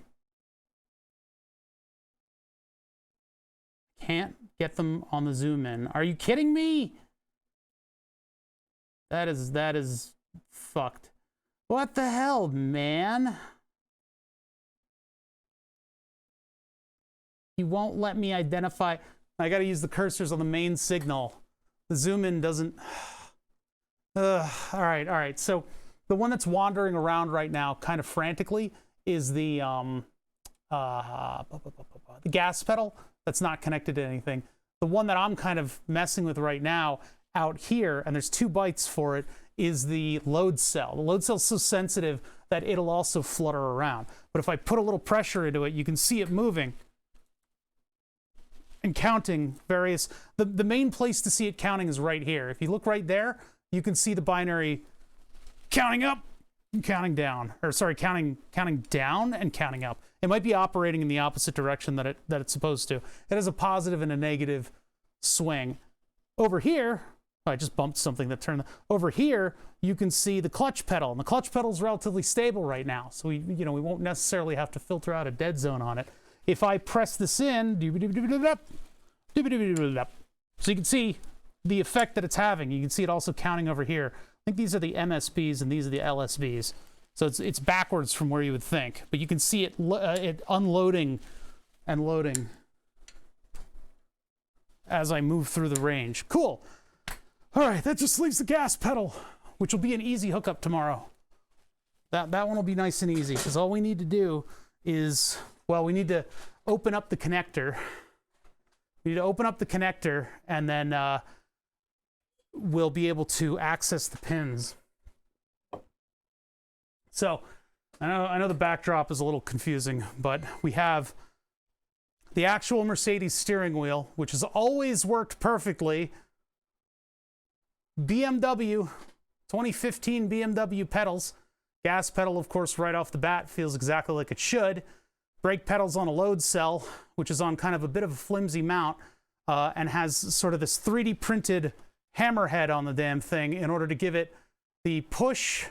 Can't get them on the zoom in. Are you kidding me? That is fucked. What the hell, man? He won't let me identify. I gotta use the cursors on the main signal. The zoom in doesn't. All right. So the one that's wandering around right now, kind of frantically, is the gas pedal that's not connected to anything. The one that I'm kind of messing with right now out here, and there's 2 bytes for it, is the load cell. The load cell's so sensitive that it'll also flutter around. But if I put a little pressure into it, you can see it moving and counting various. The main place to see it counting is right here. If you look right there, you can see the binary counting up and counting down, or sorry, counting down and counting up. It might be operating in the opposite direction that it's supposed to. It has a positive and a negative swing. Over here, I just bumped something that turned. Over here, you can see the clutch pedal, and the clutch pedal is relatively stable right now, so we won't necessarily have to filter out a dead zone on it. If I press this in, so you can see the effect that it's having. You can see it also counting over here. I think these are the MSBs and these are the LSBs. So it's backwards from where you would think, but you can see it unloading and loading as I move through the range. Cool. All right, that just leaves the gas pedal, which will be an easy hookup tomorrow. That one will be nice and easy, because all we need to do is, well, we need to open up the connector. We need to open up the connector, and then we'll be able to access the pins. So I know the backdrop is a little confusing, but we have the actual Mercedes steering wheel, which has always worked perfectly. BMW, 2015 BMW pedals. Gas pedal, of course, right off the bat feels exactly like it should. Brake pedals on a load cell, which is on kind of a bit of a flimsy mount, and has sort of this 3D printed hammerhead on the damn thing in order to give it the push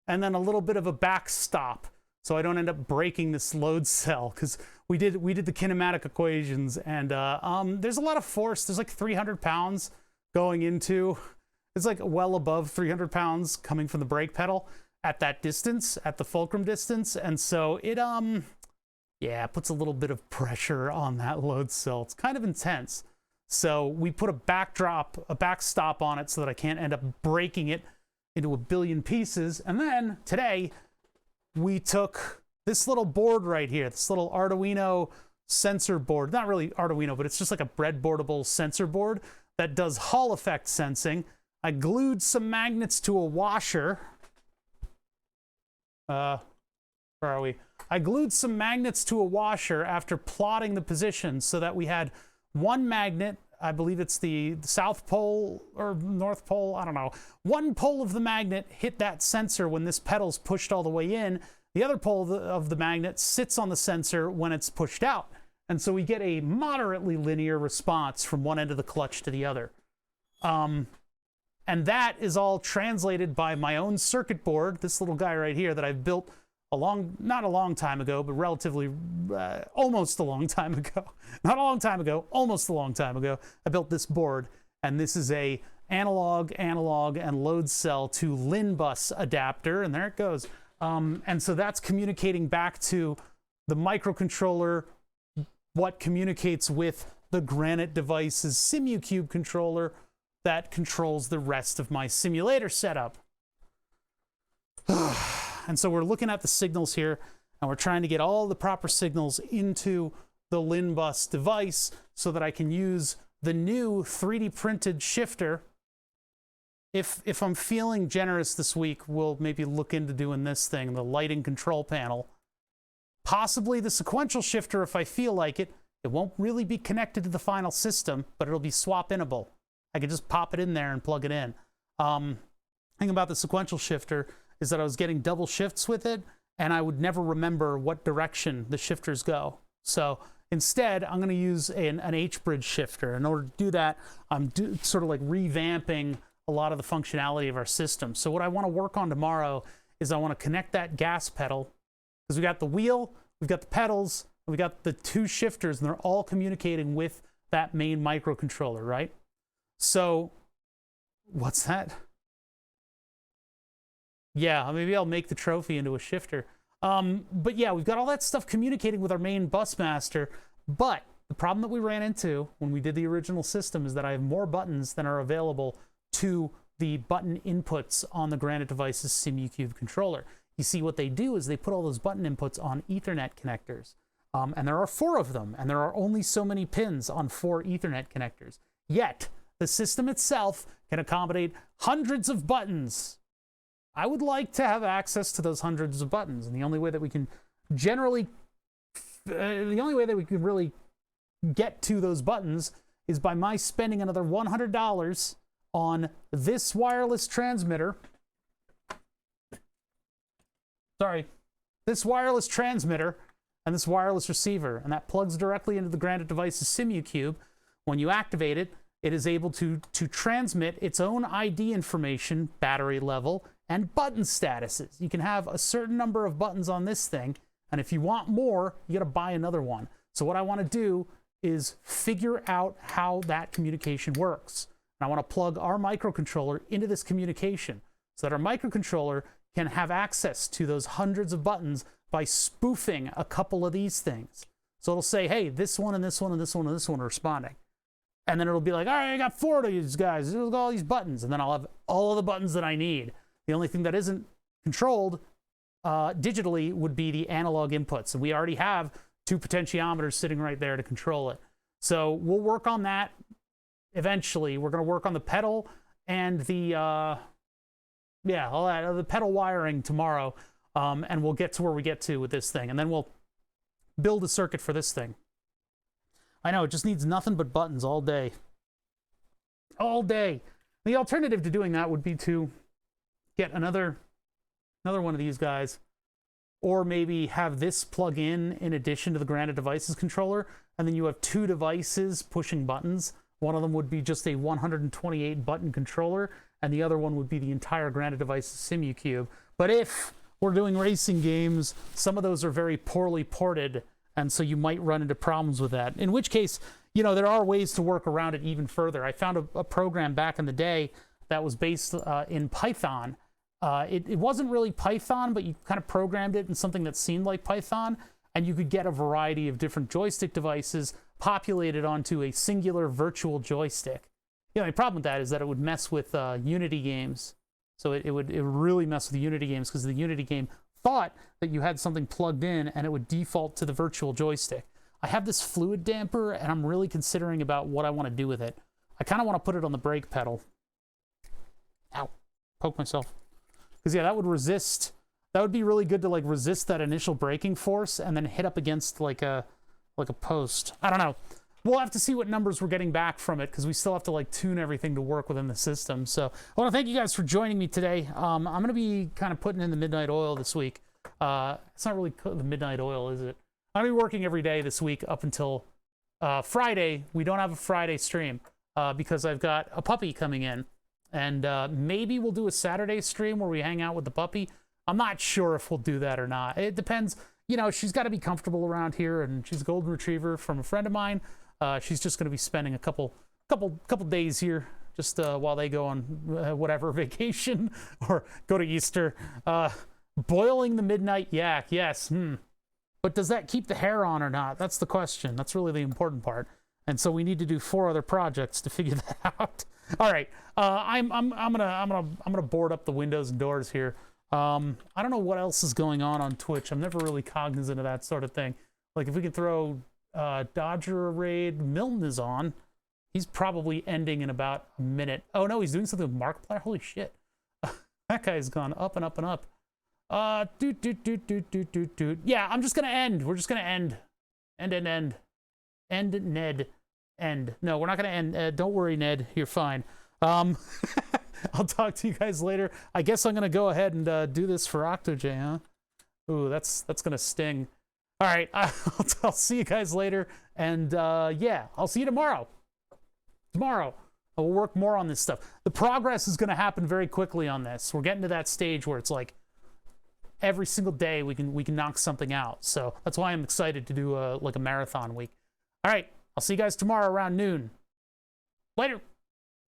and then a little bit of a backstop, so I don't end up breaking this load cell, because we did the kinematic equations, and there's a lot of force. There's like 300 pounds going into, it's like well above 300 pounds coming from the brake pedal at that distance, at the fulcrum distance, and so it puts a little bit of pressure on that load cell. It's kind of intense. So we put a backstop on it so that I can't end up breaking it into a billion pieces. And then today we took this little board right here, this little Arduino sensor board. Not really Arduino, but it's just like a breadboardable sensor board that does Hall effect sensing. I glued some magnets to a washer. Where are we? I glued some magnets to a washer after plotting the positions so that we had one magnet I believe it's the South Pole or North Pole, I don't know. One pole of the magnet hit that sensor when this pedal's pushed all the way in. The other pole of the magnet sits on the sensor when it's pushed out. And so we get a moderately linear response from one end of the clutch to the other. And that is all translated by my own circuit board, this little guy right here that I've built not a long time ago, but relatively, almost a long time ago. Not a long time ago, almost a long time ago. I built this board, and this is a analog, and load cell to LIN bus adapter, and there it goes. And so that's communicating back to the microcontroller, what communicates with the Granite Devices SimuCube controller that controls the rest of my simulator setup. And so we're looking at the signals here, and we're trying to get all the proper signals into the LIN bus device so that I can use the new 3D printed shifter. If I'm feeling generous this week, we'll maybe look into doing this thing, the lighting control panel. Possibly the sequential shifter if I feel like it. It won't really be connected to the final system, but it'll be swap-inable. I can just pop it in there and plug it in. Thing about the sequential shifter is that I was getting double shifts with it, and I would never remember what direction the shifters go. So instead, I'm going to use an H-bridge shifter. In order to do that, I'm sort of like revamping a lot of the functionality of our system. So what I want to work on tomorrow is I want to connect that gas pedal, because we got the wheel, we've got the pedals, we got the two shifters, and they're all communicating with that main microcontroller, right? So, what's that? Yeah, maybe I'll make the trophy into a shifter. But yeah, we've got all that stuff communicating with our main busmaster, but the problem that we ran into when we did the original system is that I have more buttons than are available to the button inputs on the Granite Devices SimuCube controller. You see, what they do is they put all those button inputs on Ethernet connectors. And there are 4 of them, and there are only so many pins on 4 Ethernet connectors. Yet, the system itself can accommodate hundreds of buttons. I would like to have access to those hundreds of buttons, and the only way that we can really get to those buttons is by my spending another $100 on this wireless transmitter. Sorry, this wireless transmitter and this wireless receiver, and that plugs directly into the Granite Devices SimuCube. When you activate it, it is able to transmit its own ID information, battery level, and button statuses. You can have a certain number of buttons on this thing, and if you want more, you gotta buy another one. So what I wanna do is figure out how that communication works. And I wanna plug our microcontroller into this communication so that our microcontroller can have access to those hundreds of buttons by spoofing a couple of these things. So it'll say, hey, this one and this one and this one and this one are responding. And then it'll be like, all right, I got 4 of these guys. There's all these buttons. And then I'll have all of the buttons that I need. The only thing that isn't controlled digitally would be the analog inputs. And we already have 2 potentiometers sitting right there to control it. So we'll work on that eventually. We're going to work on the pedal and the, all that, the pedal wiring tomorrow. And we'll get to where we get to with this thing. And then we'll build a circuit for this thing. I know, it just needs nothing but buttons all day. All day. The alternative to doing that would be to get another one of these guys, or maybe have this plug in addition to the Granite Devices controller, and then you have 2 devices pushing buttons. One of them would be just a 128 button controller, and the other one would be the entire Granite Devices SimuCube. But if we're doing racing games, some of those are very poorly ported, and so you might run into problems with that. In which case, you know, there are ways to work around it even further. I found a program back in the day that was based in Python. It wasn't really Python, but you kind of programmed it in something that seemed like Python, and you could get a variety of different joystick devices populated onto a singular virtual joystick. The only problem with that is that it would mess with Unity games. So it would really mess with the Unity games, because the Unity game thought that you had something plugged in and it would default to the virtual joystick. I have this fluid damper, and I'm really considering about what I want to do with it. I kind of want to put it on the brake pedal. Ow, poke myself. Because yeah, that would be really good to like resist that initial braking force and then hit up against like a post. I don't know. we'll have to see what numbers we're getting back from it because we still have to like tune everything to work within the system. So I want to thank you guys for joining me today. I'm going to be kind of putting in the midnight oil this week. It's not really the midnight oil, is it? I'm going to be working every day this week up until Friday. We don't have a Friday stream because I've got a puppy coming in. And maybe we'll do a Saturday stream where we hang out with the puppy. I'm not sure if we'll do that or not. It depends. You know, she's got to be comfortable around here, and she's a golden retriever from a friend of mine. She's just going to be spending a couple days here, just while they go on whatever vacation or go to Easter. Boiling the midnight yak, yes. But does that keep the hair on or not? That's the question. That's really the important part. And so we need to do 4 other projects to figure that out. All right, I'm gonna board up the windows and doors here. I don't know what else is going on Twitch. I'm never really cognizant of that sort of thing. Like if we could throw Dodger raid, Milton is on. He's probably ending in about a minute. Oh no, he's doing something with Markiplier. Holy shit, that guy's gone up and up and up. Yeah, I'm just gonna end. We're just gonna end. End, Ned. End. No, we're not gonna end. Don't worry, Ned. You're fine. I'll talk to you guys later. I guess I'm gonna go ahead and do this for OctoJ, huh? Ooh, that's gonna sting. All right, I'll see you guys later, and yeah, I'll see you tomorrow. Tomorrow, we'll work more on this stuff. The progress is gonna happen very quickly on this. We're getting to that stage where it's like every single day we can knock something out. So that's why I'm excited to do like a marathon week. All right, I'll see you guys tomorrow around noon. Later.